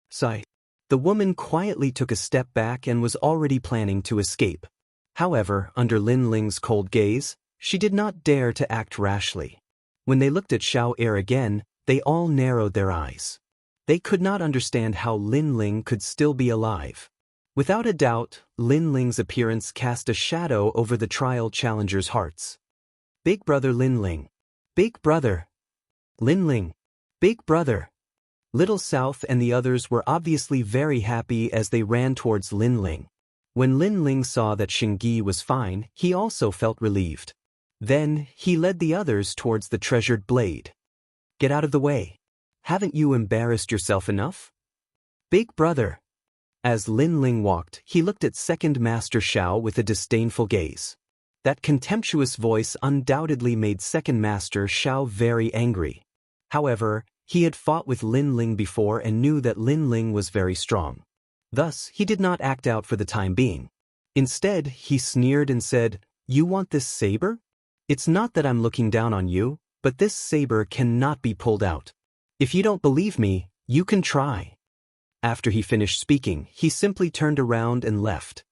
Sigh. The woman quietly took a step back and was already planning to escape. However, under Lin Ling's cold gaze, she did not dare to act rashly. When they looked at Xiao Er again, they all narrowed their eyes. They could not understand how Lin Ling could still be alive. Without a doubt, Lin Ling's appearance cast a shadow over the trial challengers' hearts. Big brother Lin Ling. Big brother. Lin Ling. Big brother. Little South and the others were obviously very happy as they ran towards Lin Ling. When Lin Ling saw that Xingyi was fine, he also felt relieved. Then, he led the others towards the treasured blade. Get out of the way. Haven't you embarrassed yourself enough? Big brother. As Lin Ling walked, he looked at Second Master Xiao with a disdainful gaze. That contemptuous voice undoubtedly made Second Master Xiao very angry. However, he had fought with Lin Ling before and knew that Lin Ling was very strong. Thus, he did not act out for the time being. Instead, he sneered and said, "You want this saber? It's not that I'm looking down on you, but this saber cannot be pulled out. If you don't believe me, you can try." After he finished speaking, he simply turned around and left.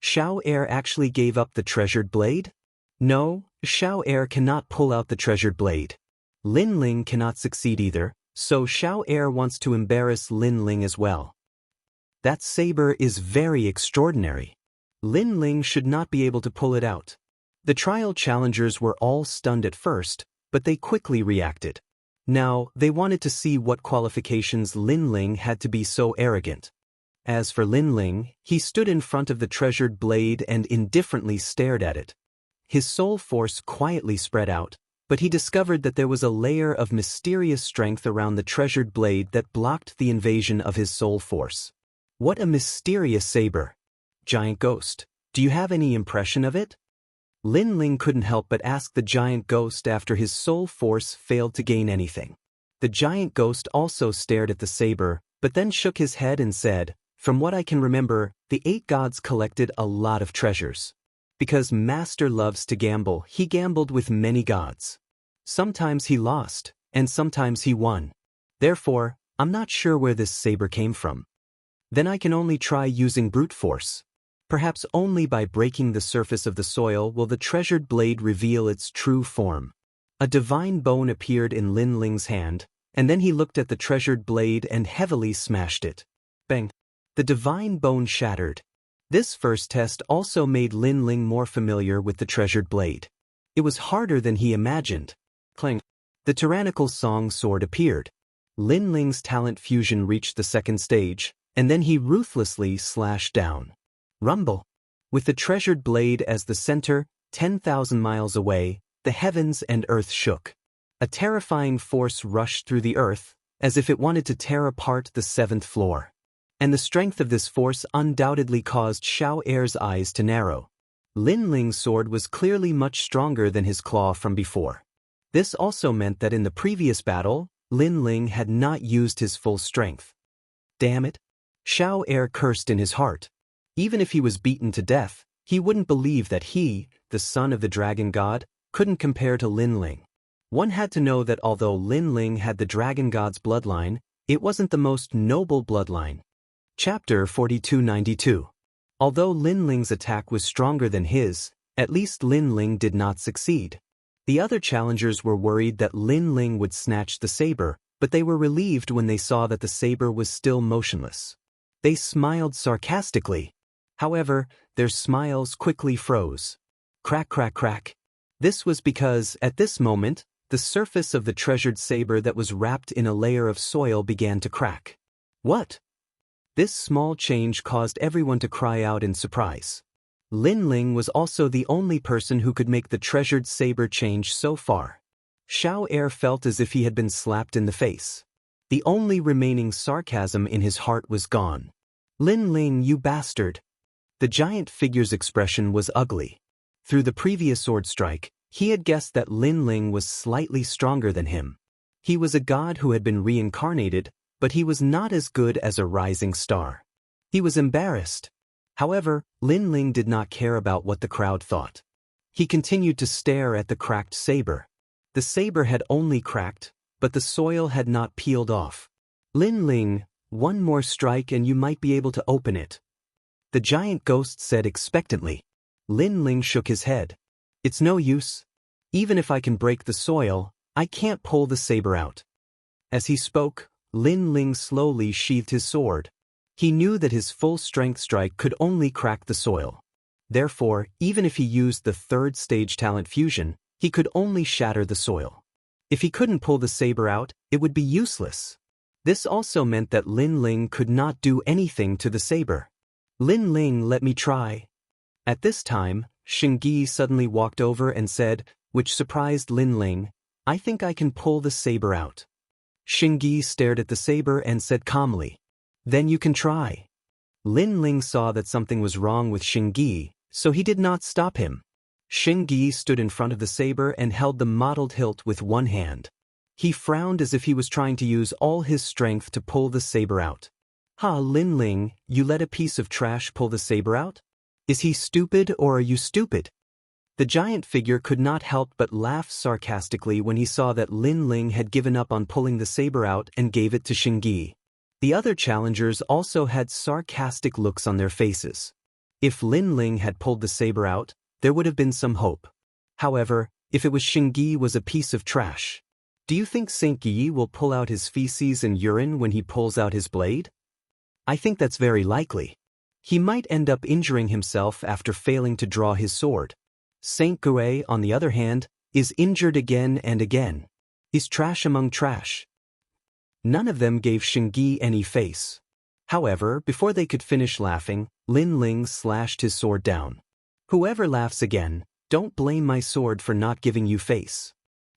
Xiao Err actually gave up the treasured blade? No, Xiao Err cannot pull out the treasured blade. Lin Ling cannot succeed either, so Xiao Err wants to embarrass Lin Ling as well. That saber is very extraordinary. Lin Ling should not be able to pull it out. The trial challengers were all stunned at first, but they quickly reacted. Now, they wanted to see what qualifications Lin Ling had to be so arrogant. As for Lin Ling, he stood in front of the treasured blade and indifferently stared at it. His soul force quietly spread out, but he discovered that there was a layer of mysterious strength around the treasured blade that blocked the invasion of his soul force. What a mysterious saber! Giant Ghost, do you have any impression of it? Lin Ling couldn't help but ask the giant ghost after his soul force failed to gain anything. The giant ghost also stared at the saber, but then shook his head and said, "From what I can remember, the 8 gods collected a lot of treasures. Because Master loves to gamble, he gambled with many gods. Sometimes he lost, and sometimes he won. Therefore, I'm not sure where this saber came from. Then I can only try using brute force. Perhaps only by breaking the surface of the soil will the treasured blade reveal its true form." A divine bone appeared in Lin Ling's hand, and then he looked at the treasured blade and heavily smashed it. Bang! The divine bone shattered. This first test also made Lin Ling more familiar with the treasured blade. It was harder than he imagined. Clang! The tyrannical song sword appeared. Lin Ling's talent fusion reached the second stage, and then he ruthlessly slashed down. Rumble! With the treasured blade as the center, 10,000 miles away, the heavens and earth shook. A terrifying force rushed through the earth, as if it wanted to tear apart the 7th floor. And the strength of this force undoubtedly caused Xiao Er's eyes to narrow. Lin Ling's sword was clearly much stronger than his claw from before. This also meant that in the previous battle, Lin Ling had not used his full strength. Damn it! Xiao Er cursed in his heart. Even if he was beaten to death, he wouldn't believe that he, the son of the dragon god, couldn't compare to Lin Ling. One had to know that although Lin Ling had the dragon god's bloodline, it wasn't the most noble bloodline. Chapter 4292. Although Lin Ling's attack was stronger than his, at least Lin Ling did not succeed. The other challengers were worried that Lin Ling would snatch the saber, but they were relieved when they saw that the saber was still motionless. They smiled sarcastically. However, their smiles quickly froze. Crack, crack, crack. This was because, at this moment, the surface of the treasured saber that was wrapped in a layer of soil began to crack. What? This small change caused everyone to cry out in surprise. Lin Ling was also the only person who could make the treasured saber change so far. Xiao Er felt as if he had been slapped in the face. The only remaining sarcasm in his heart was gone. "Lin Ling, you bastard!" The giant figure's expression was ugly. Through the previous sword strike, he had guessed that Lin Ling was slightly stronger than him. He was a god who had been reincarnated, but he was not as good as a rising star. He was embarrassed. However, Lin Ling did not care about what the crowd thought. He continued to stare at the cracked saber. The saber had only cracked, but the soil had not peeled off. "Lin Ling, one more strike and you might be able to open it," the giant ghost said expectantly. Lin Ling shook his head. "It's no use. Even if I can break the soil, I can't pull the saber out." As he spoke, Lin Ling slowly sheathed his sword. He knew that his full strength strike could only crack the soil. Therefore, even if he used the 3rd stage talent fusion, he could only shatter the soil. If he couldn't pull the saber out, it would be useless. This also meant that Lin Ling could not do anything to the saber. "Lin Ling, let me try." At this time, Shingyi suddenly walked over and said, which surprised Lin Ling, "I think I can pull the saber out." Xingyi stared at the saber and said calmly, "Then you can try." Lin Ling saw that something was wrong with Xingyi, so he did not stop him. Xingyi stood in front of the saber and held the mottled hilt with one hand. He frowned as if he was trying to use all his strength to pull the saber out. "Ha, Lin Ling, you let a piece of trash pull the saber out? Is he stupid or are you stupid?" The giant figure could not help but laugh sarcastically when he saw that Lin Ling had given up on pulling the saber out and gave it to Xingyi. The other challengers also had sarcastic looks on their faces. If Lin Ling had pulled the saber out, there would have been some hope. However, if it was Xingyi was a piece of trash. Do you think Saint Yi will pull out his feces and urine when he pulls out his blade? I think that's very likely. He might end up injuring himself after failing to draw his sword. Saint Gui, on the other hand, is injured again and again. Is trash among trash. None of them gave Xingyi any face. However, before they could finish laughing, Lin Ling slashed his sword down. "Whoever laughs again, don't blame my sword for not giving you face."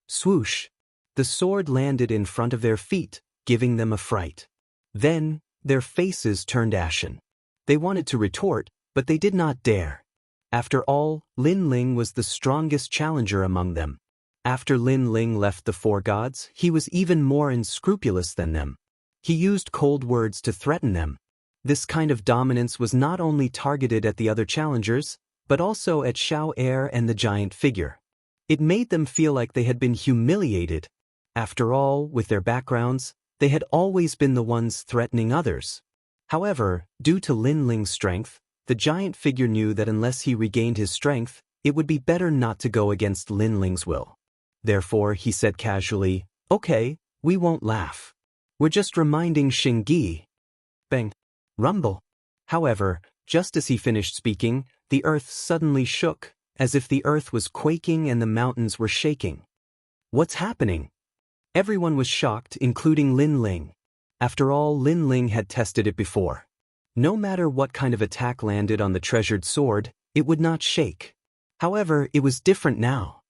Swoosh! The sword landed in front of their feet, giving them a fright. Then, their faces turned ashen. They wanted to retort, but they did not dare. After all, Lin Ling was the strongest challenger among them. After Lin Ling left the four gods, he was even more unscrupulous than them. He used cold words to threaten them. This kind of dominance was not only targeted at the other challengers, but also at Xiao Er and the giant figure. It made them feel like they had been humiliated. After all, with their backgrounds, they had always been the ones threatening others. However, due to Lin Ling's strength, the giant figure knew that unless he regained his strength, it would be better not to go against Lin Ling's will. Therefore, he said casually, "Okay, we won't laugh. We're just reminding Xingyi." Bang! Rumble! However, just as he finished speaking, the earth suddenly shook, as if the earth was quaking and the mountains were shaking. What's happening? Everyone was shocked, including Lin Ling. After all, Lin Ling had tested it before. No matter what kind of attack landed on the treasured sword, it would not shake. However, it was different now.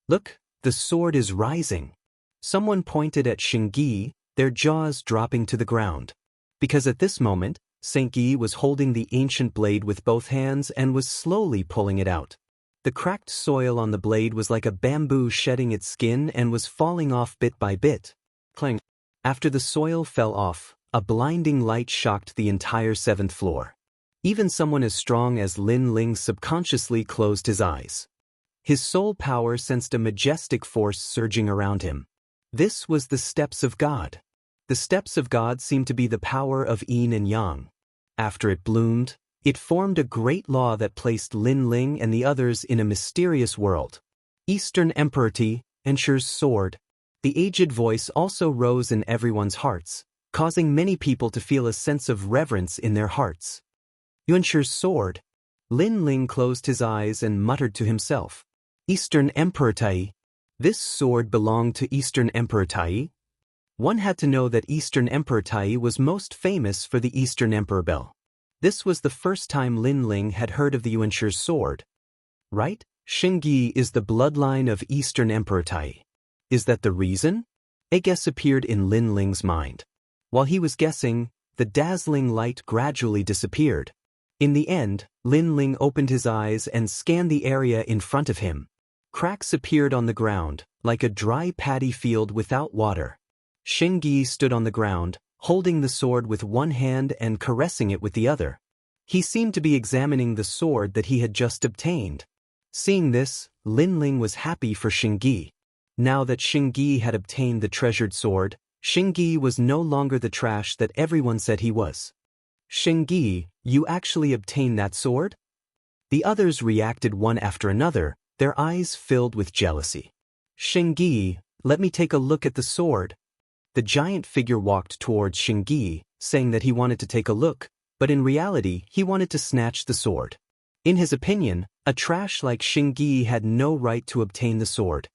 Look, the sword is rising. Someone pointed at Xingyi, their jaws dropping to the ground. Because at this moment, Saint Yi was holding the ancient blade with both hands and was slowly pulling it out. The cracked soil on the blade was like a bamboo shedding its skin and was falling off bit by bit. Clang! After the soil fell off, a blinding light shocked the entire 7th floor. Even someone as strong as Lin Ling subconsciously closed his eyes. His soul power sensed a majestic force surging around him. This was the steps of God. The steps of God seemed to be the power of yin and yang. After it bloomed, it formed a great law that placed Lin Ling and the others in a mysterious world. Eastern Emperor Ti, Ensher's sword. The aged voice also rose in everyone's hearts, causing many people to feel a sense of reverence in their hearts. Yunsher's sword. Lin Ling closed his eyes and muttered to himself, "Eastern Emperor Tai." This sword belonged to Eastern Emperor Tai. One had to know that Eastern Emperor Tai was most famous for the Eastern Emperor bell. This was the first time Lin Ling had heard of the Yunsher's sword. Right? Xingyi is the bloodline of Eastern Emperor Tai. Is that the reason? A guess appeared in Lin Ling's mind. While he was guessing, the dazzling light gradually disappeared. In the end, Lin Ling opened his eyes and scanned the area in front of him. Cracks appeared on the ground, like a dry paddy field without water. Xingyi stood on the ground, holding the sword with one hand and caressing it with the other. He seemed to be examining the sword that he had just obtained. Seeing this, Lin Ling was happy for Xingyi. Now that Xingyi had obtained the treasured sword, Xingyi was no longer the trash that everyone said he was. "Xingyi, you actually obtained that sword?" The others reacted one after another, their eyes filled with jealousy. "Xingyi, let me take a look at the sword." The giant figure walked towards Xingyi, saying that he wanted to take a look, but in reality he wanted to snatch the sword. In his opinion, a trash like Xingyi had no right to obtain the sword.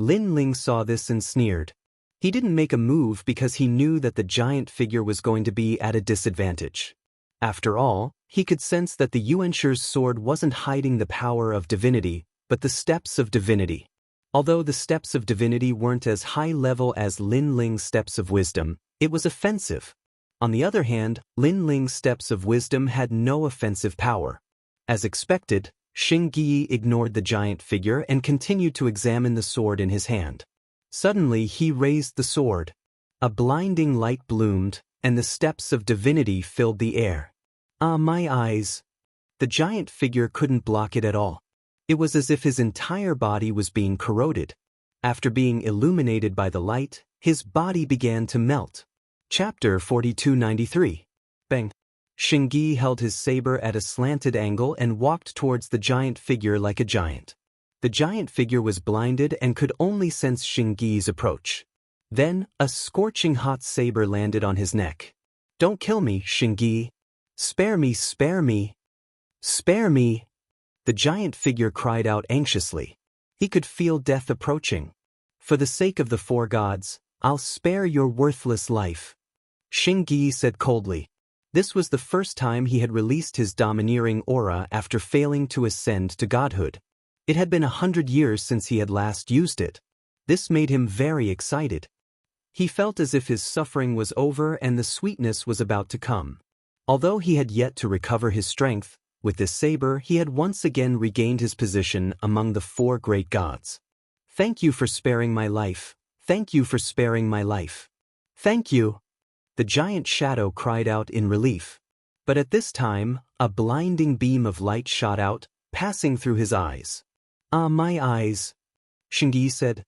Lin Ling saw this and sneered. He didn't make a move because he knew that the giant figure was going to be at a disadvantage. After all, he could sense that the Yuansher's sword wasn't hiding the power of divinity, but the steps of divinity. Although the steps of divinity weren't as high level as Lin Ling's steps of wisdom, it was offensive. On the other hand, Lin Ling's steps of wisdom had no offensive power. As expected, Xing Yi ignored the giant figure and continued to examine the sword in his hand. Suddenly he raised the sword. A blinding light bloomed, and the steps of divinity filled the air. Ah, my eyes! The giant figure couldn't block it at all. It was as if his entire body was being corroded. After being illuminated by the light, his body began to melt. Chapter 4293. Bang! Xing Yi held his saber at a slanted angle and walked towards the giant figure like a giant. The giant figure was blinded and could only sense Xing Yi's approach. Then, a scorching hot saber landed on his neck. Don't kill me, Xing Yi. Spare me, spare me. Spare me. The giant figure cried out anxiously. He could feel death approaching. For the sake of the four gods, I'll spare your worthless life. Xing Yi said coldly. This was the first time he had released his domineering aura after failing to ascend to godhood. It had been 100 years since he had last used it. This made him very excited. He felt as if his suffering was over and the sweetness was about to come. Although he had yet to recover his strength, with this saber he had once again regained his position among the four great gods. Thank you for sparing my life. Thank you for sparing my life. Thank you. The giant shadow cried out in relief. But at this time, a blinding beam of light shot out, passing through his eyes. Ah, my eyes! Xing Yi said.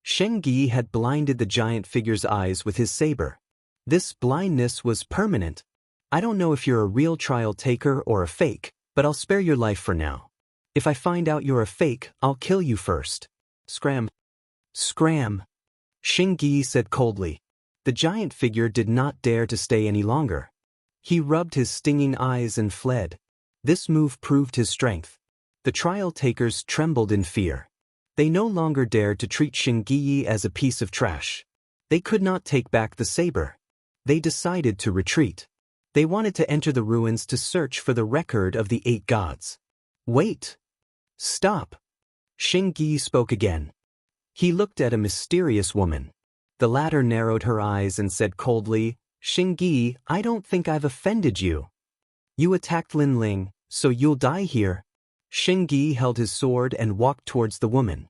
Xing Yi had blinded the giant figure's eyes with his saber. This blindness was permanent. I don't know if you're a real trial taker or a fake, but I'll spare your life for now. If I find out you're a fake, I'll kill you first. Scram. Scram. Xing Yi said coldly. The giant figure did not dare to stay any longer. He rubbed his stinging eyes and fled. This move proved his strength. The trial takers trembled in fear. They no longer dared to treat Xing Yi as a piece of trash. They could not take back the saber. They decided to retreat. They wanted to enter the ruins to search for the record of the 8 gods. Wait! Stop! Xing Yi spoke again. He looked at a mysterious woman. The latter narrowed her eyes and said coldly, Xing Yi, I don't think I've offended you. You attacked Lin Ling, so you'll die here. Xing Yi held his sword and walked towards the woman.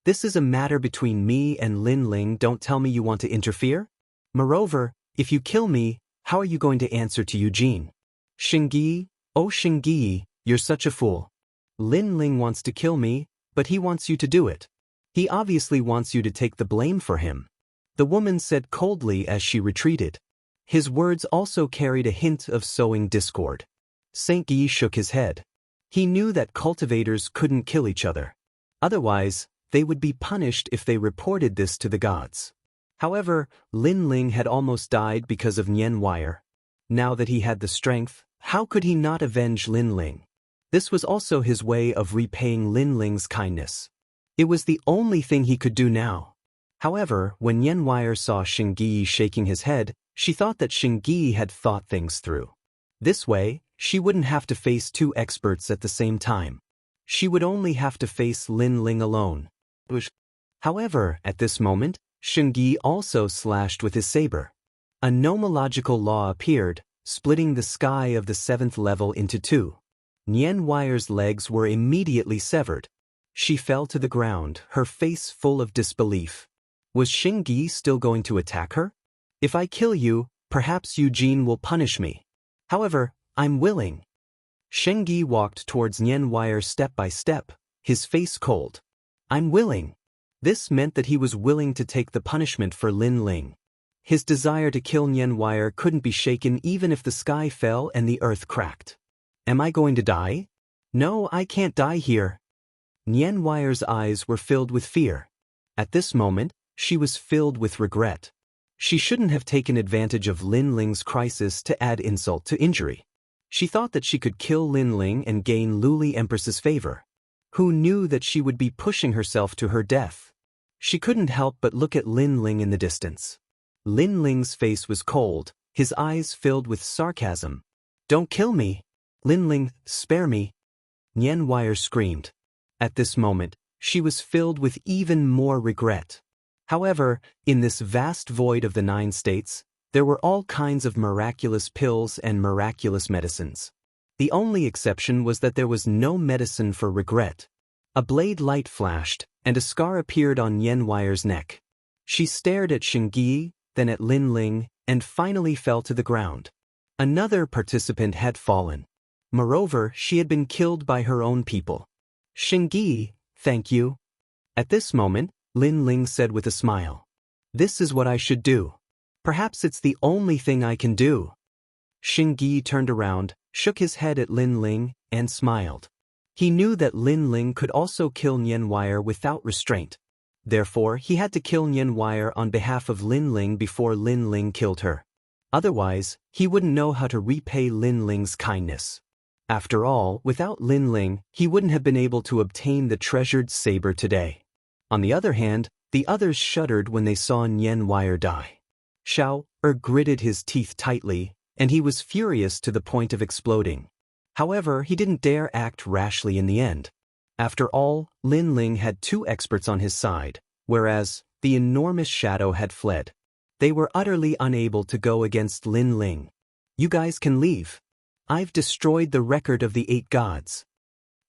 This is a matter between me and Lin Ling, don't tell me you want to interfere. Moreover, if you kill me, how are you going to answer to Eugene? Xing Yi, oh Xing Yi, you're such a fool. Lin Ling wants to kill me, but he wants you to do it. He obviously wants you to take the blame for him. The woman said coldly as she retreated. His words also carried a hint of sowing discord. Xing Yi shook his head. He knew that cultivators couldn't kill each other. Otherwise, they would be punished if they reported this to the gods. However, Lin Ling had almost died because of Nian Wire. Now that he had the strength, how could he not avenge Lin Ling? This was also his way of repaying Lin Ling's kindness. It was the only thing he could do now. However, when Nian Wire saw Xing Yi shaking his head, she thought that Xing Yi had thought things through. This way, she wouldn't have to face 2 experts at the same time. She would only have to face Lin Ling alone. However, at this moment, Xing Yi also slashed with his saber. A nomological law appeared, splitting the sky of the 7th level into 2. Nian Wire's legs were immediately severed. She fell to the ground, her face full of disbelief. Was Xing Yi still going to attack her? If I kill you, perhaps Eugene will punish me. However, I'm willing. Xing Yi walked towards Nian Wire step by step, his face cold. I'm willing. This meant that he was willing to take the punishment for Lin Ling. His desire to kill Nian Wire couldn't be shaken even if the sky fell and the earth cracked. Am I going to die? No, I can't die here. Nian Wire's eyes were filled with fear. At this moment, she was filled with regret. She shouldn't have taken advantage of Lin Ling's crisis to add insult to injury. She thought that she could kill Lin Ling and gain Luli Empress's favor. Who knew that she would be pushing herself to her death? She couldn't help but look at Lin Ling in the distance. Lin Ling's face was cold, his eyes filled with sarcasm. Don't kill me! Lin Ling, spare me! Nian Wire screamed. At this moment, she was filled with even more regret. However, in this vast void of the 9 states, there were all kinds of miraculous pills and miraculous medicines. The only exception was that there was no medicine for regret. A blade light flashed, and a scar appeared on Yan Weier's neck. She stared at Xingyi, then at Lin Ling, and finally fell to the ground. Another participant had fallen. Moreover, she had been killed by her own people. Xingyi, thank you. At this moment, Lin Ling said with a smile. This is what I should do. Perhaps it's the only thing I can do. Xingyi turned around, shook his head at Lin Ling, and smiled. He knew that Lin Ling could also kill Yan Weier without restraint. Therefore, he had to kill Yan Weier on behalf of Lin Ling before Lin Ling killed her. Otherwise, he wouldn't know how to repay Lin Ling's kindness. After all, without Lin Ling, he wouldn't have been able to obtain the treasured saber today. On the other hand, the others shuddered when they saw Yan Weier die. Xiao gritted his teeth tightly, and he was furious to the point of exploding. However, he didn't dare act rashly in the end. After all, Lin Ling had 2 experts on his side, whereas the enormous shadow had fled. They were utterly unable to go against Lin Ling. You guys can leave. I've destroyed the record of the 8 gods.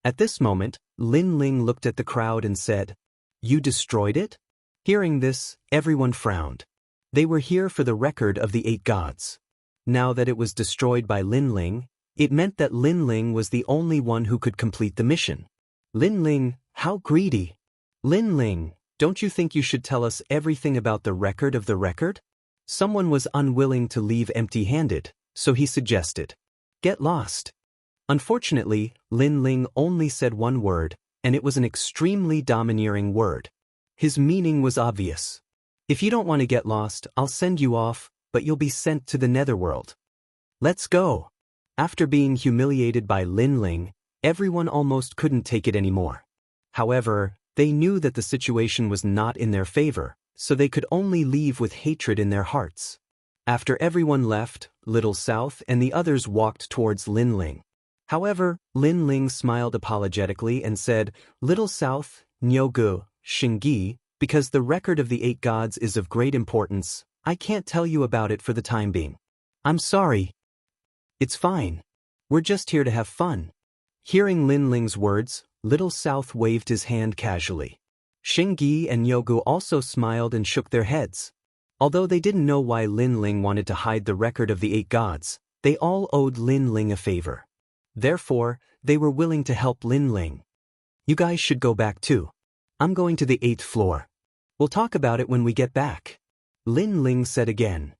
At this moment, Lin Ling looked at the crowd and said, You destroyed it? Hearing this, everyone frowned. They were here for the record of the 8 gods. Now that it was destroyed by Lin Ling, it meant that Lin Ling was the only one who could complete the mission. Lin Ling, how greedy. Lin Ling, don't you think you should tell us everything about the record of the record? Someone was unwilling to leave empty-handed, so he suggested, Get lost. Unfortunately, Lin Ling only said one word, and it was an extremely domineering word. His meaning was obvious. If you don't want to get lost, I'll send you off, but you'll be sent to the netherworld. Let's go. After being humiliated by Lin Ling, everyone almost couldn't take it anymore. However, they knew that the situation was not in their favor, so they could only leave with hatred in their hearts. After everyone left, Little South and the others walked towards Lin Ling. However, Lin Ling smiled apologetically and said, Little South, Nyogu, Xingyi, because the record of the 8 gods is of great importance, I can't tell you about it for the time being. I'm sorry. It's fine. We're just here to have fun. Hearing Lin Ling's words, Little South waved his hand casually. Xingyi and Nyogu also smiled and shook their heads. Although they didn't know why Lin Ling wanted to hide the record of the 8 gods, they all owed Lin Ling a favor. Therefore, they were willing to help Lin Ling. You guys should go back too. I'm going to the 8th floor. We'll talk about it when we get back. Lin Ling said again.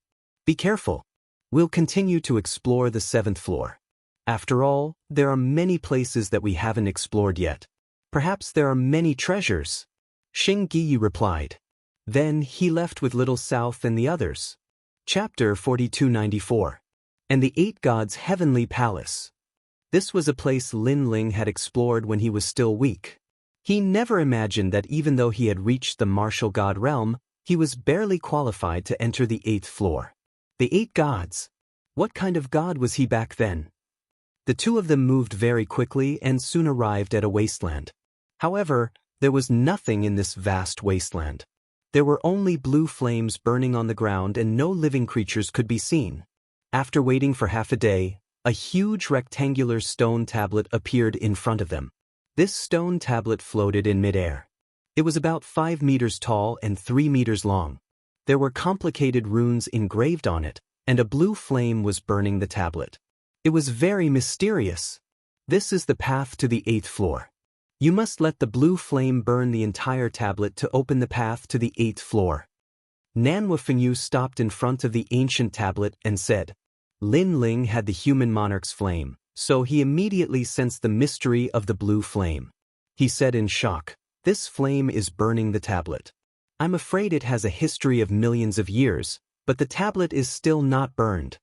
Be careful. We'll continue to explore the 7th floor. After all, there are many places that we haven't explored yet. Perhaps there are many treasures. Xingyi replied. Then he left with Little South and the others. Chapter 4294. And the 8 Gods' Heavenly Palace. This was a place Lin Ling had explored when he was still weak. He never imagined that even though he had reached the martial god realm, he was barely qualified to enter the 8th floor. The 8 gods. What kind of god was he back then? The 2 of them moved very quickly and soon arrived at a wasteland. However, there was nothing in this vast wasteland. There were only blue flames burning on the ground and no living creatures could be seen. After waiting for half a day, a huge rectangular stone tablet appeared in front of them. This stone tablet floated in midair. It was about 5 meters tall and 3 meters long. There were complicated runes engraved on it, and a blue flame was burning the tablet. It was very mysterious. This is the path to the 8th floor. You must let the blue flame burn the entire tablet to open the path to the 8th floor. Nanhua Fengyu stopped in front of the ancient tablet and said, Lin Ling had the human monarch's flame, so he immediately sensed the mystery of the blue flame. He said in shock, This flame is burning the tablet. I'm afraid it has a history of millions of years, but the tablet is still not burned.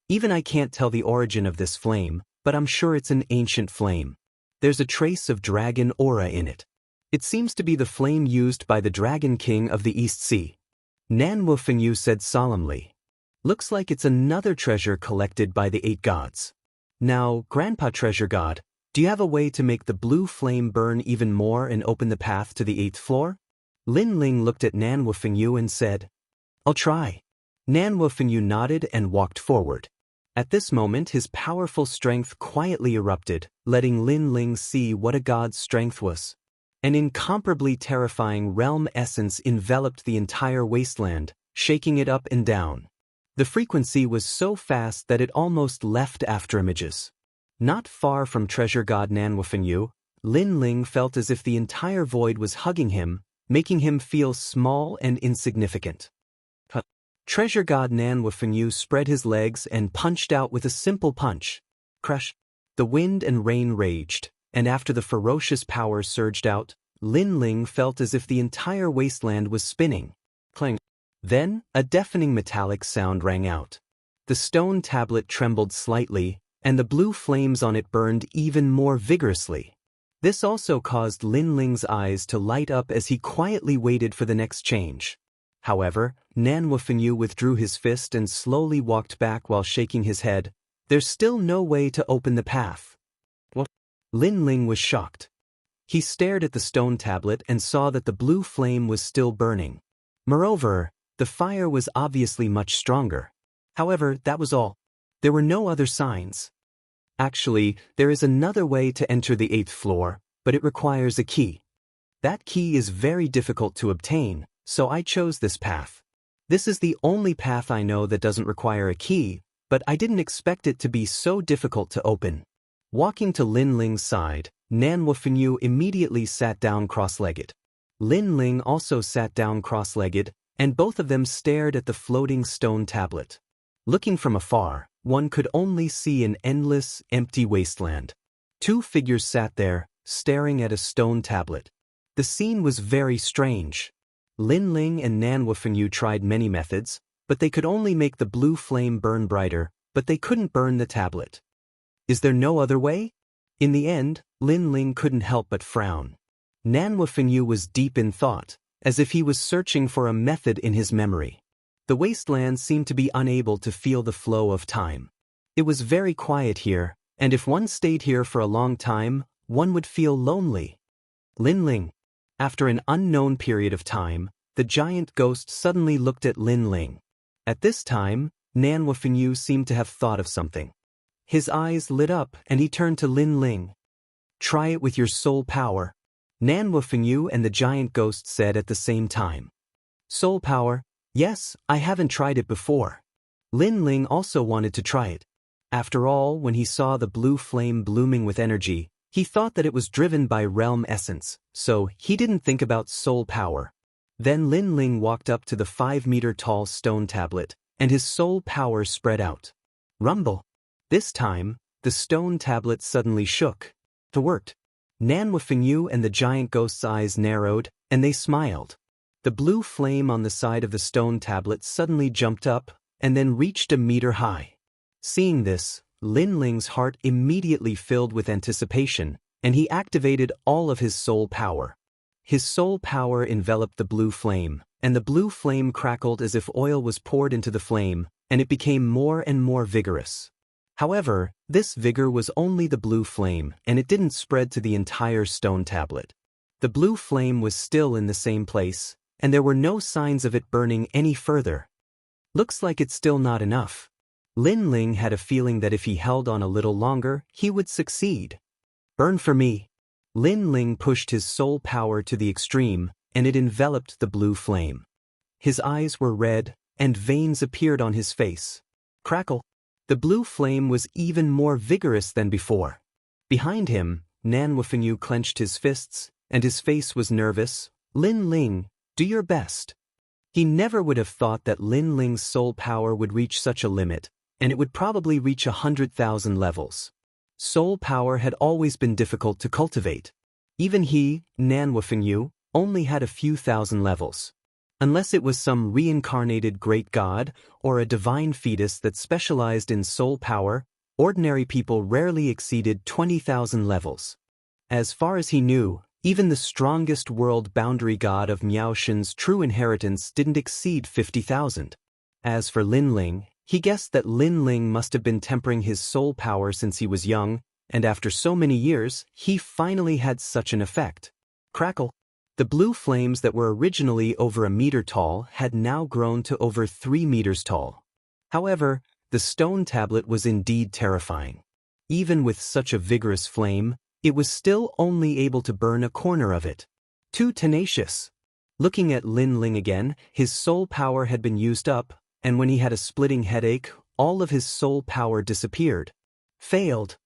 Even I can't tell the origin of this flame, but I'm sure it's an ancient flame. There's a trace of dragon aura in it. It seems to be the flame used by the Dragon King of the East Sea. Nanhua Fengyu said solemnly. Looks like it's another treasure collected by the 8 gods. Now, Grandpa Treasure God, Do you have a way to make the blue flame burn even more and open the path to the 8th floor? Lin Ling looked at Nan Wufengyu and said, I'll try. Nan Wufengyu nodded and walked forward. At this moment his powerful strength quietly erupted, letting Lin Ling see what a god's strength was. An incomparably terrifying realm essence enveloped the entire wasteland, shaking it up and down. The frequency was so fast that it almost left afterimages. Not far from treasure god Nan Wufengyu, Lin Ling felt as if the entire void was hugging him, making him feel small and insignificant. Treasure god Nan Wufengyu spread his legs and punched out with a simple punch. Crash! The wind and rain raged, and after the ferocious power surged out, Lin Ling felt as if the entire wasteland was spinning. Clang! Then, a deafening metallic sound rang out. The stone tablet trembled slightly, and the blue flames on it burned even more vigorously. This also caused Lin Ling's eyes to light up as he quietly waited for the next change. However, Nan Wufengyu withdrew his fist and slowly walked back while shaking his head. There's still no way to open the path. What? Lin Ling was shocked. He stared at the stone tablet and saw that the blue flame was still burning. Moreover, the fire was obviously much stronger. However, that was all. There were no other signs. Actually, there is another way to enter the 8th floor, but it requires a key. That key is very difficult to obtain, so I chose this path. This is the only path I know that doesn't require a key, but I didn't expect it to be so difficult to open. Walking to Lin Ling's side, Nan Wufengyu immediately sat down cross-legged. Lin Ling also sat down cross-legged, and both of them stared at the floating stone tablet. Looking from afar, one could only see an endless, empty wasteland. Two figures sat there, staring at a stone tablet. The scene was very strange. Lin Ling and Nan Wufengyu tried many methods, but they could only make the blue flame burn brighter, but they couldn't burn the tablet. Is there no other way? In the end, Lin Ling couldn't help but frown. Nan Wufengyu was deep in thought, as if he was searching for a method in his memory. The wasteland seemed to be unable to feel the flow of time. It was very quiet here, and if one stayed here for a long time, one would feel lonely. Lin Ling. After an unknown period of time, the giant ghost suddenly looked at Lin Ling. At this time, Nan Wufengyu seemed to have thought of something. His eyes lit up and he turned to Lin Ling. Try it with your soul power. Nan Wufengyu and the giant ghost said at the same time. Soul power? Yes, I haven't tried it before. Lin Ling also wanted to try it. After all, when he saw the blue flame blooming with energy, he thought that it was driven by realm essence, so he didn't think about soul power. Then Lin Ling walked up to the 5-meter-tall stone tablet, and his soul power spread out. Rumble. This time, the stone tablet suddenly shook. It worked. Nan Wufengyu and the giant ghost's eyes narrowed, and they smiled. The blue flame on the side of the stone tablet suddenly jumped up, and then reached a meter high. Seeing this, Lin Ling's heart immediately filled with anticipation, and he activated all of his soul power. His soul power enveloped the blue flame, and the blue flame crackled as if oil was poured into the flame, and it became more and more vigorous. However, this vigor was only the blue flame, and it didn't spread to the entire stone tablet. The blue flame was still in the same place, and there were no signs of it burning any further. Looks like it's still not enough. Lin Ling had a feeling that if he held on a little longer, he would succeed. Burn for me. Lin Ling pushed his soul power to the extreme, and it enveloped the blue flame. His eyes were red, and veins appeared on his face. Crackle. The blue flame was even more vigorous than before. Behind him, Nan Wufengyu clenched his fists, and his face was nervous. Lin Ling, do your best. He never would have thought that Lin Ling's soul power would reach such a limit, and it would probably reach 100,000 levels. Soul power had always been difficult to cultivate. Even he, Nan Wufengyu, only had a few thousand levels. Unless it was some reincarnated great god or a divine fetus that specialized in soul power, ordinary people rarely exceeded 20,000 levels. As far as he knew, even the strongest world boundary god of Miaoshen's true inheritance didn't exceed 50,000. As for Lin Ling, he guessed that Lin Ling must have been tempering his soul power since he was young, and after so many years, he finally had such an effect. Crackle. The blue flames that were originally over a meter tall had now grown to over 3 meters tall. However, the stone tablet was indeed terrifying. Even with such a vigorous flame, it was still only able to burn a corner of it. Too tenacious. Looking at Lin Ling again, his soul power had been used up, and when he had a splitting headache, all of his soul power disappeared. Failed.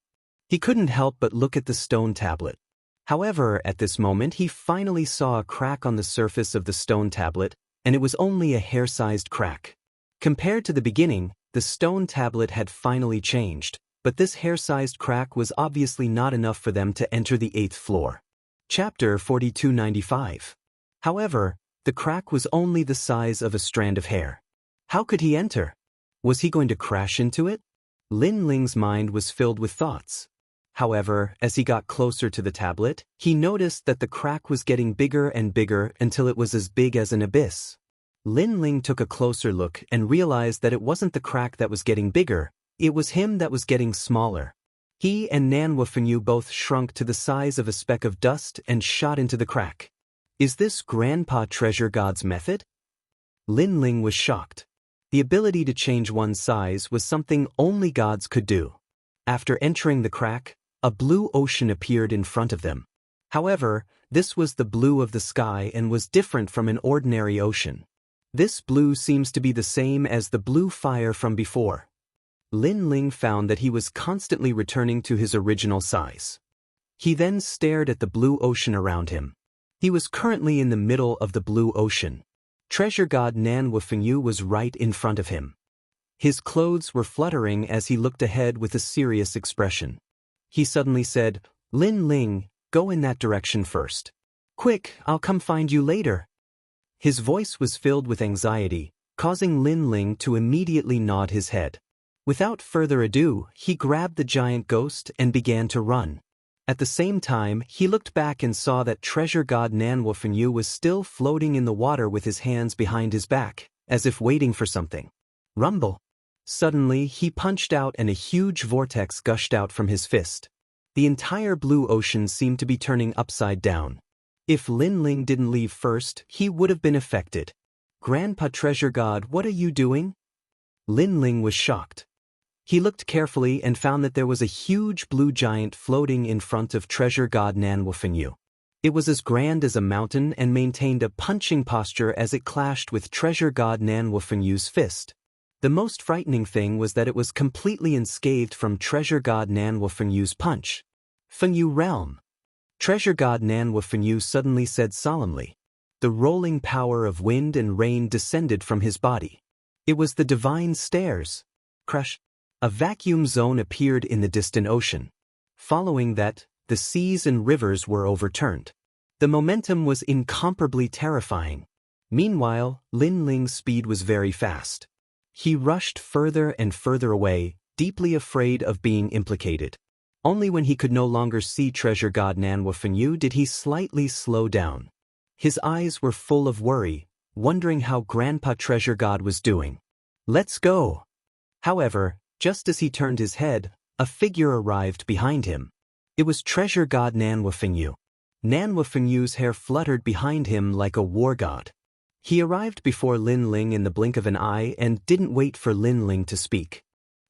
He couldn't help but look at the stone tablet. However, at this moment he finally saw a crack on the surface of the stone tablet, and it was only a hair-sized crack. Compared to the beginning, the stone tablet had finally changed, but this hair-sized crack was obviously not enough for them to enter the 8th floor. Chapter 4295. However, the crack was only the size of a strand of hair. How could he enter? Was he going to crash into it? Lin Ling's mind was filled with thoughts. However, as he got closer to the tablet, he noticed that the crack was getting bigger and bigger until it was as big as an abyss. Lin Ling took a closer look and realized that it wasn't the crack that was getting bigger, it was him that was getting smaller. He and Nan Wufenyu both shrunk to the size of a speck of dust and shot into the crack. Is this Grandpa Treasure God's method? Lin Ling was shocked. The ability to change one's size was something only gods could do. After entering the crack, a blue ocean appeared in front of them. However, this was the blue of the sky and was different from an ordinary ocean. This blue seems to be the same as the blue fire from before. Lin Ling found that he was constantly returning to his original size. He then stared at the blue ocean around him. He was currently in the middle of the blue ocean. Treasure God Nan Wufenyu was right in front of him. His clothes were fluttering as he looked ahead with a serious expression. He suddenly said, "Lin Ling, go in that direction first. Quick, I'll come find you later." His voice was filled with anxiety, causing Lin Ling to immediately nod his head. Without further ado, he grabbed the giant ghost and began to run. At the same time, he looked back and saw that Treasure God Nan Wufenyu was still floating in the water with his hands behind his back, as if waiting for something. Rumble. Suddenly, he punched out and a huge vortex gushed out from his fist. The entire blue ocean seemed to be turning upside down. If Lin Ling didn't leave first, he would have been affected. "Grandpa Treasure God, what are you doing?" Lin Ling was shocked. He looked carefully and found that there was a huge blue giant floating in front of Treasure God Nan Wufenyu. It was as grand as a mountain and maintained a punching posture as it clashed with Treasure God Nan Wufenyu's fist. The most frightening thing was that it was completely unscathed from Treasure God Nan Wufenyu's punch. "Fenyu Realm." Treasure God Nan Wufenyu suddenly said solemnly. The rolling power of wind and rain descended from his body. It was the divine stairs. Crush. A vacuum zone appeared in the distant ocean. Following that, the seas and rivers were overturned. The momentum was incomparably terrifying. Meanwhile, Lin Ling's speed was very fast. He rushed further and further away, deeply afraid of being implicated. Only when he could no longer see Treasure God Nan Wufenyu did he slightly slow down. His eyes were full of worry, wondering how Grandpa Treasure God was doing. "Let's go." However, just as he turned his head, a figure arrived behind him. It was Treasure God Nan Wufenyu. Nan Wufenyu's hair fluttered behind him like a war god. He arrived before Lin Ling in the blink of an eye and didn't wait for Lin Ling to speak.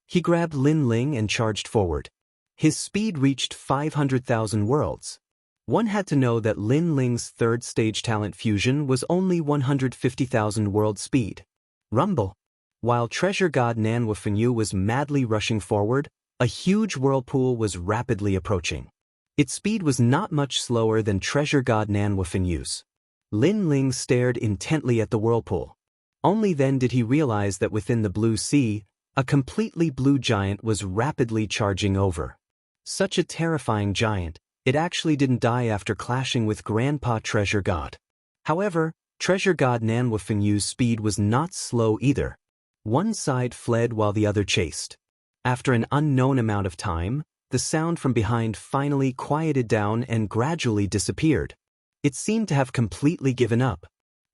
He grabbed Lin Ling and charged forward. His speed reached 500,000 worlds. One had to know that Lin Ling's third stage talent fusion was only 150,000 world speed. Rumble. While Treasure God Nan Wufenyu was madly rushing forward, a huge whirlpool was rapidly approaching. Its speed was not much slower than Treasure God Nan Wufenyu's. Lin Ling stared intently at the whirlpool. Only then did he realize that within the blue sea, a completely blue giant was rapidly charging over. Such a terrifying giant, it actually didn't die after clashing with Grandpa Treasure God. However, Treasure God Nan Wufenyu's speed was not slow either. One side fled while the other chased. After an unknown amount of time, the sound from behind finally quieted down and gradually disappeared. It seemed to have completely given up.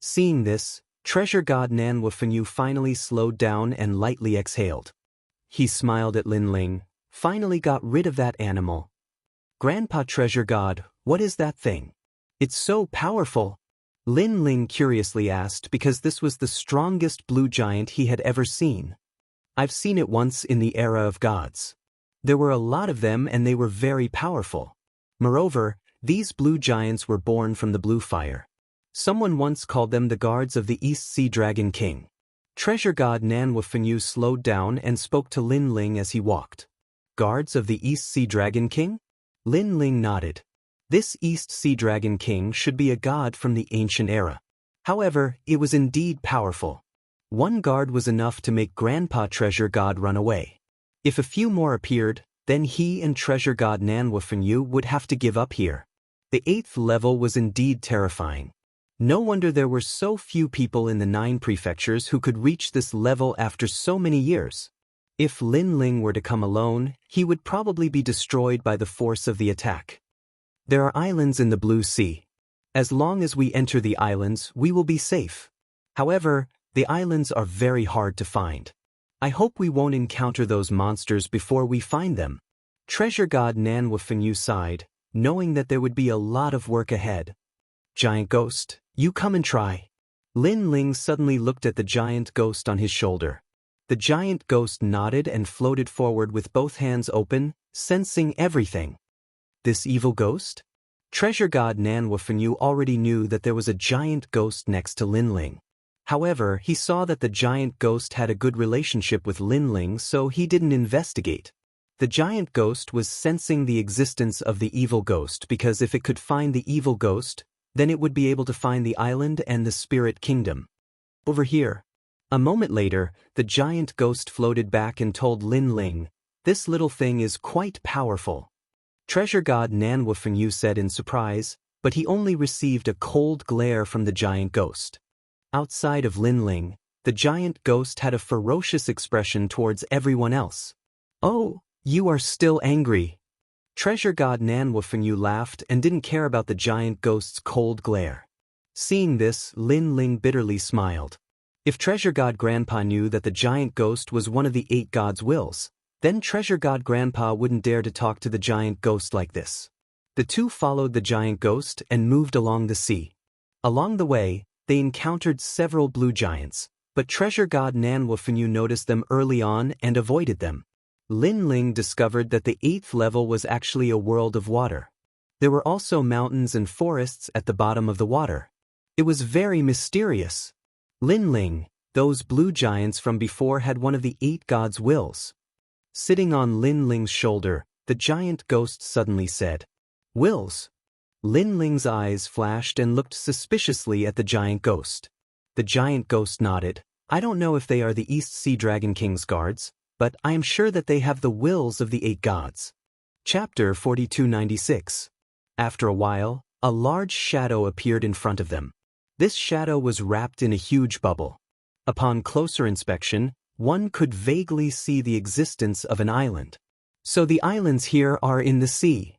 Seeing this, Treasure God Nan Wufenyu finally slowed down and lightly exhaled. He smiled at Lin Ling, finally got rid of that animal, Grandpa Treasure God, what is that thing? It's so powerful. Lin Ling curiously asked because this was the strongest blue giant he had ever seen. I've seen it once in the era of gods. There were a lot of them and they were very powerful. Moreover, these blue giants were born from the blue fire. Someone once called them the guards of the East Sea Dragon King. Treasure God Nanwufenyu slowed down and spoke to Lin Ling as he walked. Guards of the East Sea Dragon King? Lin Ling nodded. This East Sea Dragon King should be a god from the ancient era. However, it was indeed powerful. One guard was enough to make Grandpa Treasure God run away. If a few more appeared, then he and Treasure God Nanwufenyu would have to give up here. The 8th level was indeed terrifying. No wonder there were so few people in the 9 prefectures who could reach this level after so many years. If Lin Ling were to come alone, he would probably be destroyed by the force of the attack. There are islands in the Blue Sea. As long as we enter the islands, we will be safe. However, the islands are very hard to find. I hope we won't encounter those monsters before we find them. Treasure God Nanwufenyu sighed, knowing that there would be a lot of work ahead. Giant Ghost, you come and try. Lin Ling suddenly looked at the giant ghost on his shoulder. The giant ghost nodded and floated forward with both hands open, sensing everything. This evil ghost? Treasure God Nanwufenyu already knew that there was a giant ghost next to Lin Ling. However, he saw that the giant ghost had a good relationship with Lin Ling, so he didn't investigate. The giant ghost was sensing the existence of the evil ghost because if it could find the evil ghost, then it would be able to find the island and the spirit kingdom. Over here. A moment later, the giant ghost floated back and told Lin Ling, "This little thing is quite powerful." Treasure God Nanwufenyu said in surprise, but he only received a cold glare from the giant ghost. Outside of Lin Ling, the giant ghost had a ferocious expression towards everyone else. "Oh, you are still angry." Treasure God Nanwufenyu laughed and didn't care about the giant ghost's cold glare. Seeing this, Lin Ling bitterly smiled. If Treasure God Grandpa knew that the giant ghost was one of the 8 gods' wills, then Treasure God Grandpa wouldn't dare to talk to the giant ghost like this. The two followed the giant ghost and moved along the sea. Along the way, they encountered several blue giants, but Treasure God Nanwufenyu noticed them early on and avoided them. Lin Ling discovered that the 8th level was actually a world of water. There were also mountains and forests at the bottom of the water. It was very mysterious. Lin Ling, those blue giants from before had one of the 8 gods' wills. Sitting on Lin Ling's shoulder, the giant ghost suddenly said, "Wills?" Lin Ling's eyes flashed and looked suspiciously at the giant ghost. The giant ghost nodded. "I don't know if they are the East Sea Dragon King's guards, but I am sure that they have the wills of the 8 gods. Chapter 4296. After a while, a large shadow appeared in front of them. This shadow was wrapped in a huge bubble. Upon closer inspection, one could vaguely see the existence of an island. So the islands here are in the sea.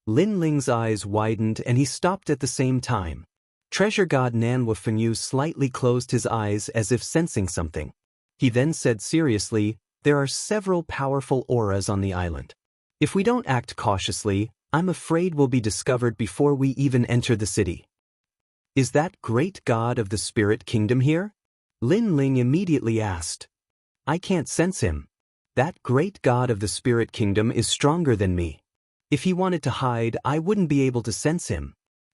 Lin Ling's eyes widened and he stopped at the same time. Treasure God Nanwufenyu slightly closed his eyes as if sensing something. He then said seriously, "There are several powerful auras on the island. If we don't act cautiously, I'm afraid we'll be discovered before we even enter the city." "Is that great god of the spirit kingdom here?" Lin Ling immediately asked. "I can't sense him. That great god of the spirit kingdom is stronger than me. If he wanted to hide, I wouldn't be able to sense him.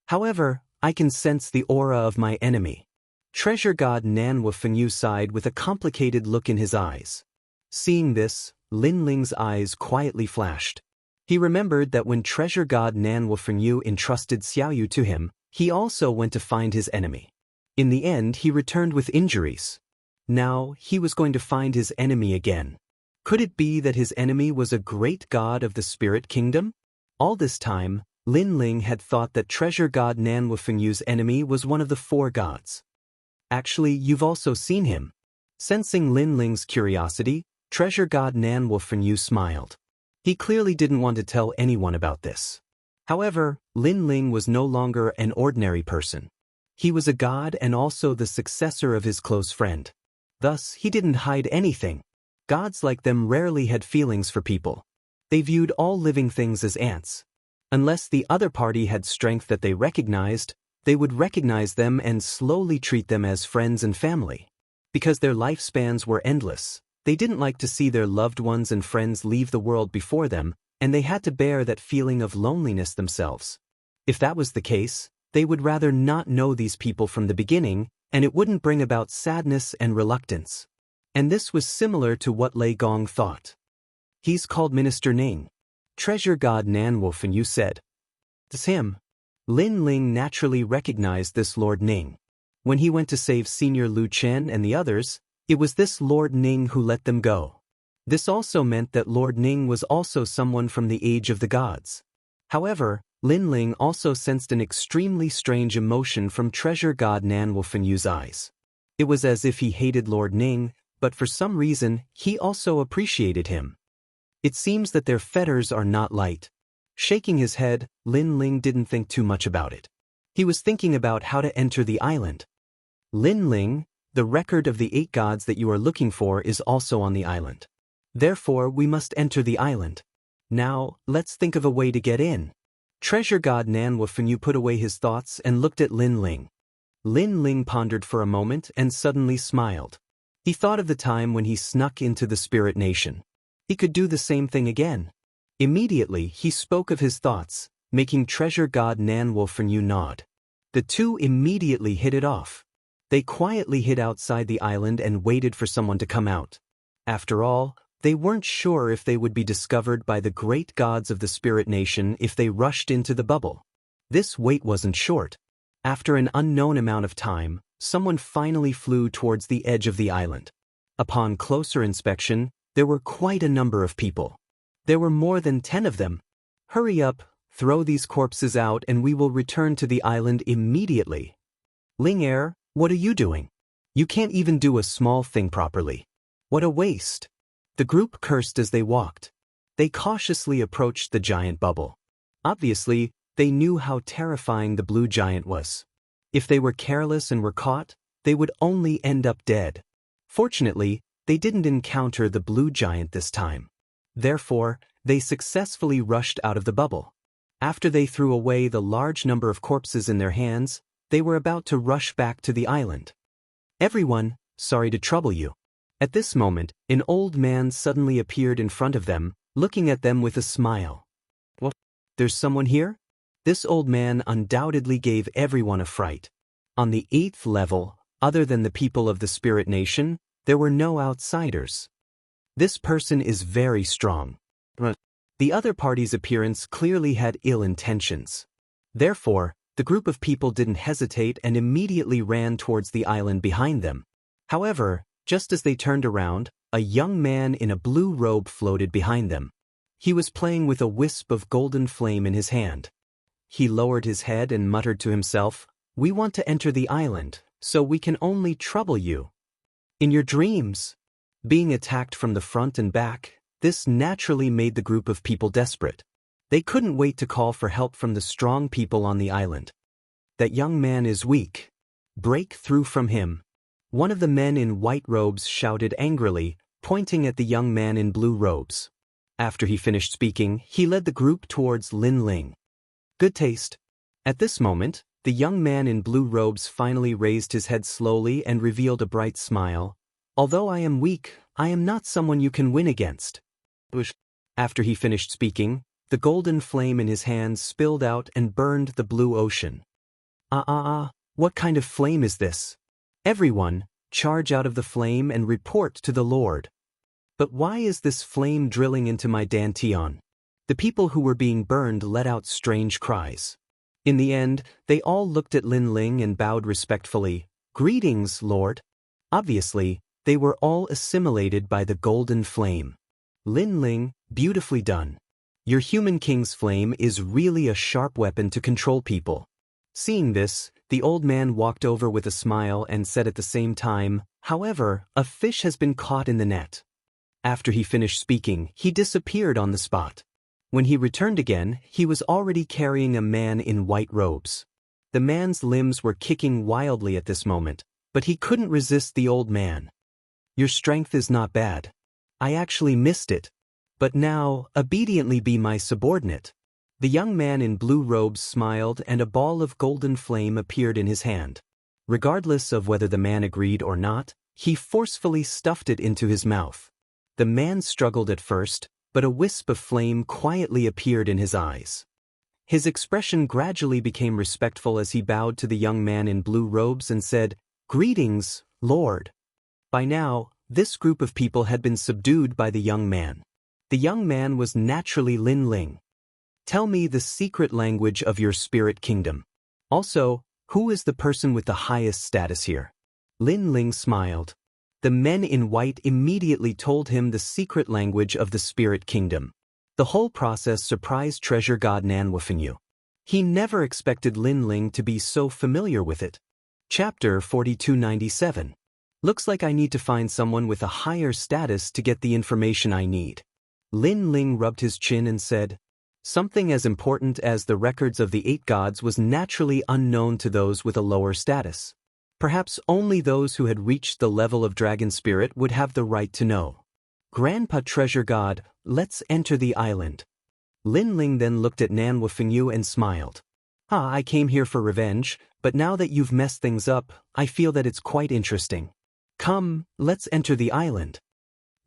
However, I can sense the aura of my enemy." Treasure God Nanwufenyu sighed with a complicated look in his eyes. Seeing this, Lin Ling's eyes quietly flashed. He remembered that when Treasure God Nanwufenyu entrusted Xiaoyu to him, he also went to find his enemy. In the end, he returned with injuries. Now, he was going to find his enemy again. Could it be that his enemy was a great god of the spirit kingdom? All this time, Lin Ling had thought that Treasure God Nanwufenyu's enemy was one of the 4 gods. "Actually, you've also seen him." Sensing Lin Ling's curiosity, Treasure God Nanwufenyu smiled. He clearly didn't want to tell anyone about this. However, Lin Ling was no longer an ordinary person. He was a god and also the successor of his close friend. Thus, he didn't hide anything. Gods like them rarely had feelings for people. They viewed all living things as ants. Unless the other party had strength that they recognized, they would recognize them and slowly treat them as friends and family. Because their lifespans were endless, they didn't like to see their loved ones and friends leave the world before them, and they had to bear that feeling of loneliness themselves. If that was the case, they would rather not know these people from the beginning, and it wouldn't bring about sadness and reluctance. And this was similar to what Lei Gong thought. He's called Minister Ning. Treasure God Nanwolf, and you said, "It's him." Lin Ling naturally recognized this Lord Ning. When he went to save Senior Lu Chen and the others, it was this Lord Ning who let them go. This also meant that Lord Ning was also someone from the age of the gods. However, Lin Ling also sensed an extremely strange emotion from Treasure God Nanwolfenyu's eyes. It was as if he hated Lord Ning, but for some reason, he also appreciated him. It seems that their fetters are not light. Shaking his head, Lin Ling didn't think too much about it. He was thinking about how to enter the island. Lin Ling, the record of the 8 gods that you are looking for is also on the island. Therefore, we must enter the island. Now, let's think of a way to get in. Treasure God Nanwolfenyu put away his thoughts and looked at Lin Ling. Lin Ling pondered for a moment and suddenly smiled. He thought of the time when he snuck into the spirit nation. He could do the same thing again. Immediately, he spoke of his thoughts, making Treasure God Nanwolfenyu nod. The two immediately hit it off. They quietly hid outside the island and waited for someone to come out. After all, they weren't sure if they would be discovered by the great gods of the spirit nation if they rushed into the bubble. This wait wasn't short. After an unknown amount of time, someone finally flew towards the edge of the island. Upon closer inspection, there were quite a number of people. There were more than 10 of them. Hurry up, throw these corpses out and we will return to the island immediately. Ling Er, what are you doing? You can't even do a small thing properly. What a waste. The group cursed as they walked. They cautiously approached the giant bubble. Obviously, they knew how terrifying the blue giant was. If they were careless and were caught, they would only end up dead. Fortunately, they didn't encounter the blue giant this time. Therefore, they successfully rushed out of the bubble. After they threw away the large number of corpses in their hands, they were about to rush back to the island. Everyone, sorry to trouble you. At this moment, an old man suddenly appeared in front of them, looking at them with a smile. What? There's someone here? This old man undoubtedly gave everyone a fright. On the 8th level, other than the people of the spirit nation, there were no outsiders. This person is very strong. The other party's appearance clearly had ill intentions. Therefore, the group of people didn't hesitate and immediately ran towards the island behind them. However, just as they turned around, a young man in a blue robe floated behind them. He was playing with a wisp of golden flame in his hand. He lowered his head and muttered to himself, "We want to enter the island, so we can only trouble you. In your dreams." Being attacked from the front and back, this naturally made the group of people desperate. They couldn't wait to call for help from the strong people on the island. That young man is weak. Break through from him. One of the men in white robes shouted angrily, pointing at the young man in blue robes. After he finished speaking, he led the group towards Lin Ling. Good taste. At this moment, the young man in blue robes finally raised his head slowly and revealed a bright smile. Although I am weak, I am not someone you can win against. After he finished speaking, the golden flame in his hands spilled out and burned the blue ocean. What kind of flame is this? Everyone, charge out of the flame and report to the Lord. But why is this flame drilling into my dantian? The people who were being burned let out strange cries. In the end, they all looked at Lin Ling and bowed respectfully. Greetings, Lord. Obviously, they were all assimilated by the golden flame. Lin Ling, beautifully done. Your human king's flame is really a sharp weapon to control people. Seeing this, the old man walked over with a smile and said at the same time, however, a fish has been caught in the net. After he finished speaking, he disappeared on the spot. When he returned again, he was already carrying a man in white robes. The man's limbs were kicking wildly at this moment, but he couldn't resist the old man. Your strength is not bad. I actually missed it. But now, obediently be my subordinate. The young man in blue robes smiled and a ball of golden flame appeared in his hand. Regardless of whether the man agreed or not, he forcefully stuffed it into his mouth. The man struggled at first, but a wisp of flame quietly appeared in his eyes. His expression gradually became respectful as he bowed to the young man in blue robes and said, "Greetings, Lord." By now, this group of people had been subdued by the young man. The young man was naturally Lin Ling. "Tell me the secret language of your spirit kingdom. Also, who is the person with the highest status here?" Lin Ling smiled. The men in white immediately told him the secret language of the spirit kingdom. The whole process surprised treasure god Nan Wufengyu. He never expected Lin Ling to be so familiar with it. Chapter 4297. Looks like I need to find someone with a higher status to get the information I need. Lin Ling rubbed his chin and said, "Something as important as the records of the 8 gods was naturally unknown to those with a lower status. Perhaps only those who had reached the level of dragon spirit would have the right to know. Grandpa treasure god, let's enter the island." Lin Ling then looked at Nan Wufengyu and smiled. I came here for revenge, but now that you've messed things up, I feel that it's quite interesting. Come, let's enter the island."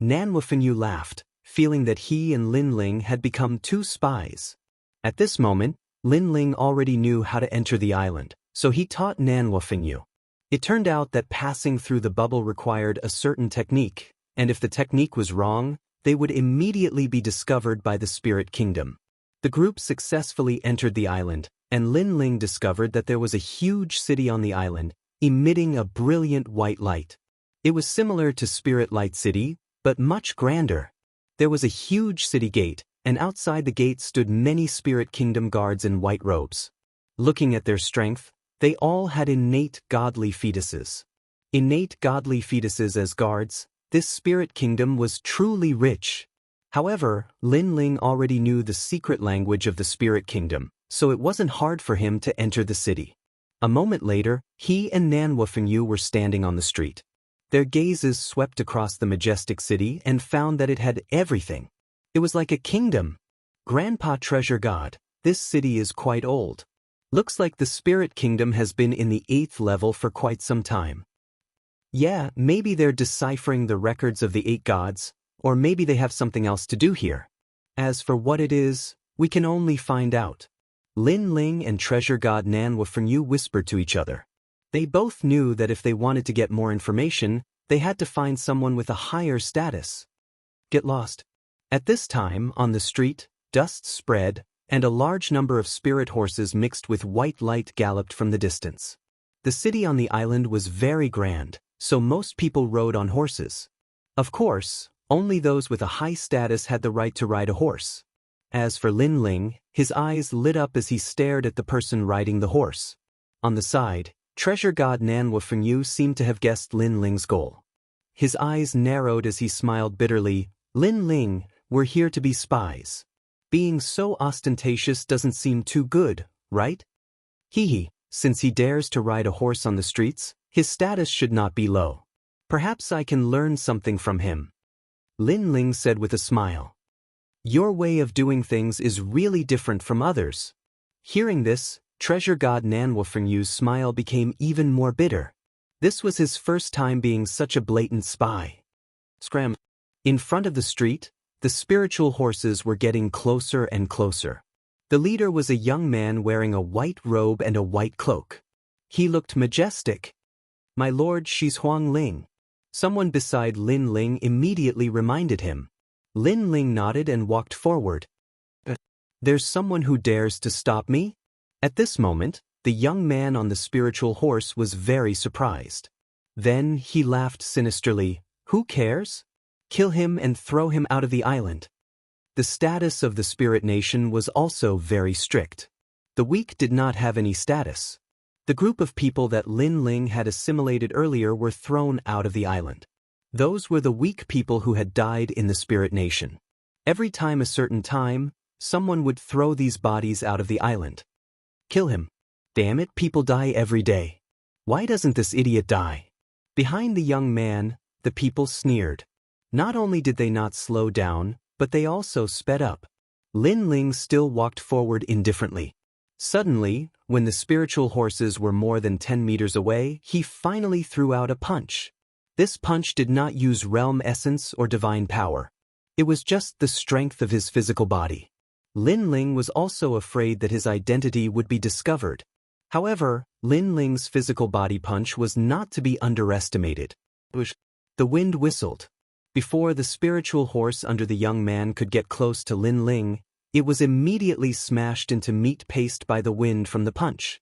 Nan Wufengyu laughed, feeling that he and Lin Ling had become 2 spies. At this moment, Lin Ling already knew how to enter the island, so he taught Nan Wufengyu. It turned out that passing through the bubble required a certain technique, and if the technique was wrong, they would immediately be discovered by the spirit kingdom. The group successfully entered the island, and Lin Ling discovered that there was a huge city on the island, emitting a brilliant white light. It was similar to Spirit Light City, but much grander. There was a huge city gate, and outside the gate stood many Spirit Kingdom guards in white robes. Looking at their strength, they all had innate godly fetuses. Innate godly fetuses as guards, this Spirit Kingdom was truly rich. However, Lin Ling already knew the secret language of the Spirit Kingdom, so it wasn't hard for him to enter the city. A moment later, he and Nan Wufengyu were standing on the street. Their gazes swept across the majestic city and found that it had everything. It was like a kingdom. Grandpa treasure god, this city is quite old. Looks like the spirit kingdom has been in the 8th level for quite some time. Yeah, maybe they're deciphering the records of the 8 gods, or maybe they have something else to do here. As for what it is, we can only find out. Lin Ling and treasure god Nan Wufengyu whispered to each other. They both knew that if they wanted to get more information, they had to find someone with a higher status. Get lost. At this time, on the street, dust spread, and a large number of spirit horses mixed with white light galloped from the distance. The city on the island was very grand, so most people rode on horses. Of course, only those with a high status had the right to ride a horse. As for Lin Ling, his eyes lit up as he stared at the person riding the horse. On the side, treasure god Nan Wufengyu seemed to have guessed Lin Ling's goal. His eyes narrowed as he smiled bitterly. "Lin Ling, we're here to be spies. Being so ostentatious doesn't seem too good, right? Hee, since he dares to ride a horse on the streets, his status should not be low. Perhaps I can learn something from him." Lin Ling said with a smile. "Your way of doing things is really different from others." Hearing this, treasure god Nan Wufengyu's smile became even more bitter. This was his first time being such a blatant spy. Scram. In front of the street, the spiritual horses were getting closer and closer. The leader was a young man wearing a white robe and a white cloak. He looked majestic. "My lord, she's Huang Ling." Someone beside Lin Ling immediately reminded him. Lin Ling nodded and walked forward. "There's someone who dares to stop me?" At this moment, the young man on the spiritual horse was very surprised. Then he laughed sinisterly. "Who cares? Kill him and throw him out of the island." The status of the spirit nation was also very strict. The weak did not have any status. The group of people that Lin Ling had assimilated earlier were thrown out of the island. Those were the weak people who had died in the spirit nation. Every time a certain time, someone would throw these bodies out of the island. Kill him. Damn it, people die every day. Why doesn't this idiot die? Behind the young man, the people sneered. Not only did they not slow down, but they also sped up. Lin Ling still walked forward indifferently. Suddenly, when the spiritual horses were more than 10 meters away, he finally threw out a punch. This punch did not use realm essence or divine power. It was just the strength of his physical body. Lin Ling was also afraid that his identity would be discovered. However, Lin Ling's physical body punch was not to be underestimated. The wind whistled. Before the spiritual horse under the young man could get close to Lin Ling, it was immediately smashed into meat paste by the wind from the punch.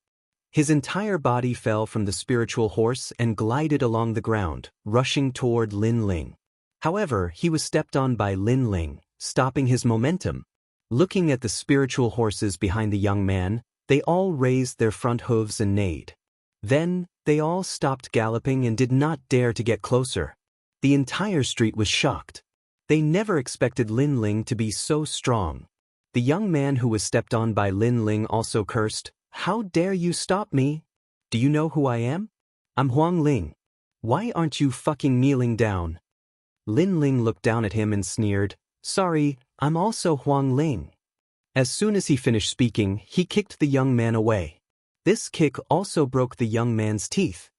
His entire body fell from the spiritual horse and glided along the ground, rushing toward Lin Ling. However, he was stepped on by Lin Ling, stopping his momentum. Looking at the spiritual horses behind the young man, they all raised their front hooves and neighed. Then, they all stopped galloping and did not dare to get closer. The entire street was shocked. They never expected Lin Ling to be so strong. The young man who was stepped on by Lin Ling also cursed, "How dare you stop me? Do you know who I am? I'm Huang Ling. Why aren't you fucking kneeling down?" Lin Ling looked down at him and sneered, "Sorry, I'm also Huang Ling." As soon as he finished speaking, he kicked the young man away. This kick also broke the young man's teeth.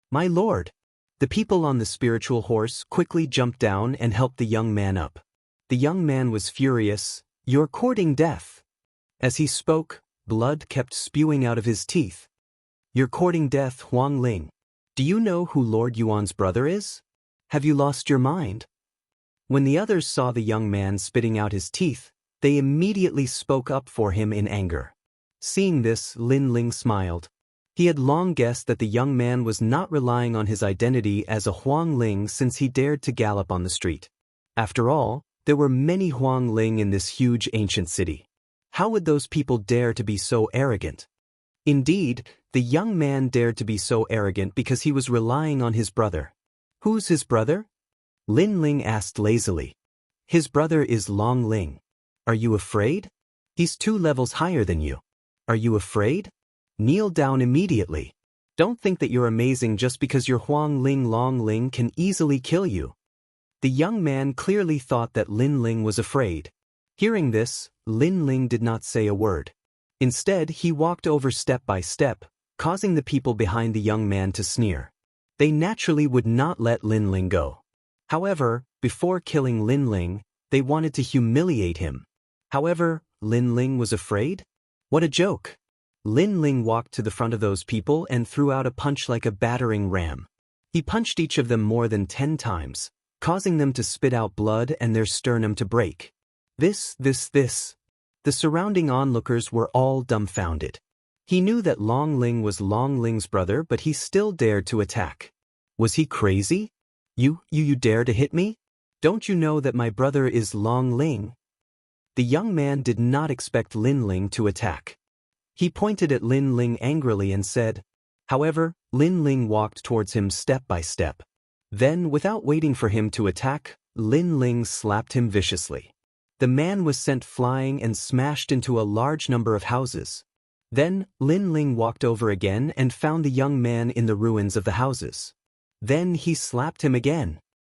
"My lord!" The people on the spiritual horse quickly jumped down and helped the young man up. The young man was furious. "You're courting death." As he spoke, blood kept spewing out of his teeth. "You're courting death, Huang Ling. Do you know who Lord Yuan's brother is? Have you lost your mind?" When the others saw the young man spitting out his teeth, they immediately spoke up for him in anger. Seeing this, Lin Ling smiled. He had long guessed that the young man was not relying on his identity as a Huang Ling since he dared to gallop on the street. After all, there were many Huang Ling in this huge ancient city. How would those people dare to be so arrogant? Indeed, the young man dared to be so arrogant because he was relying on his brother. "Who's his brother?" Lin Ling asked lazily. "His brother is Long Ling. Are you afraid? He's 2 levels higher than you. Are you afraid? Kneel down immediately. Don't think that you're amazing just because your Huang Ling Long Ling can easily kill you." The young man clearly thought that Lin Ling was afraid. Hearing this, Lin Ling did not say a word. Instead, he walked over step by step, causing the people behind the young man to sneer. They naturally would not let Lin Ling go. However, before killing Lin Ling, they wanted to humiliate him. However, Lin Ling was afraid? What a joke! Lin Ling walked to the front of those people and threw out a punch like a battering ram. He punched each of them more than 10 times, causing them to spit out blood and their sternum to break. This. The surrounding onlookers were all dumbfounded. He knew that Long Ling was Long Ling's brother, but he still dared to attack. Was he crazy? You dare to hit me? Don't you know that my brother is Long Ling?" The young man did not expect Lin Ling to attack. He pointed at Lin Ling angrily and said. However, Lin Ling walked towards him step by step. Then, without waiting for him to attack, Lin Ling slapped him viciously. The man was sent flying and smashed into a large number of houses. Then, Lin Ling walked over again and found the young man in the ruins of the houses. Then he slapped him again.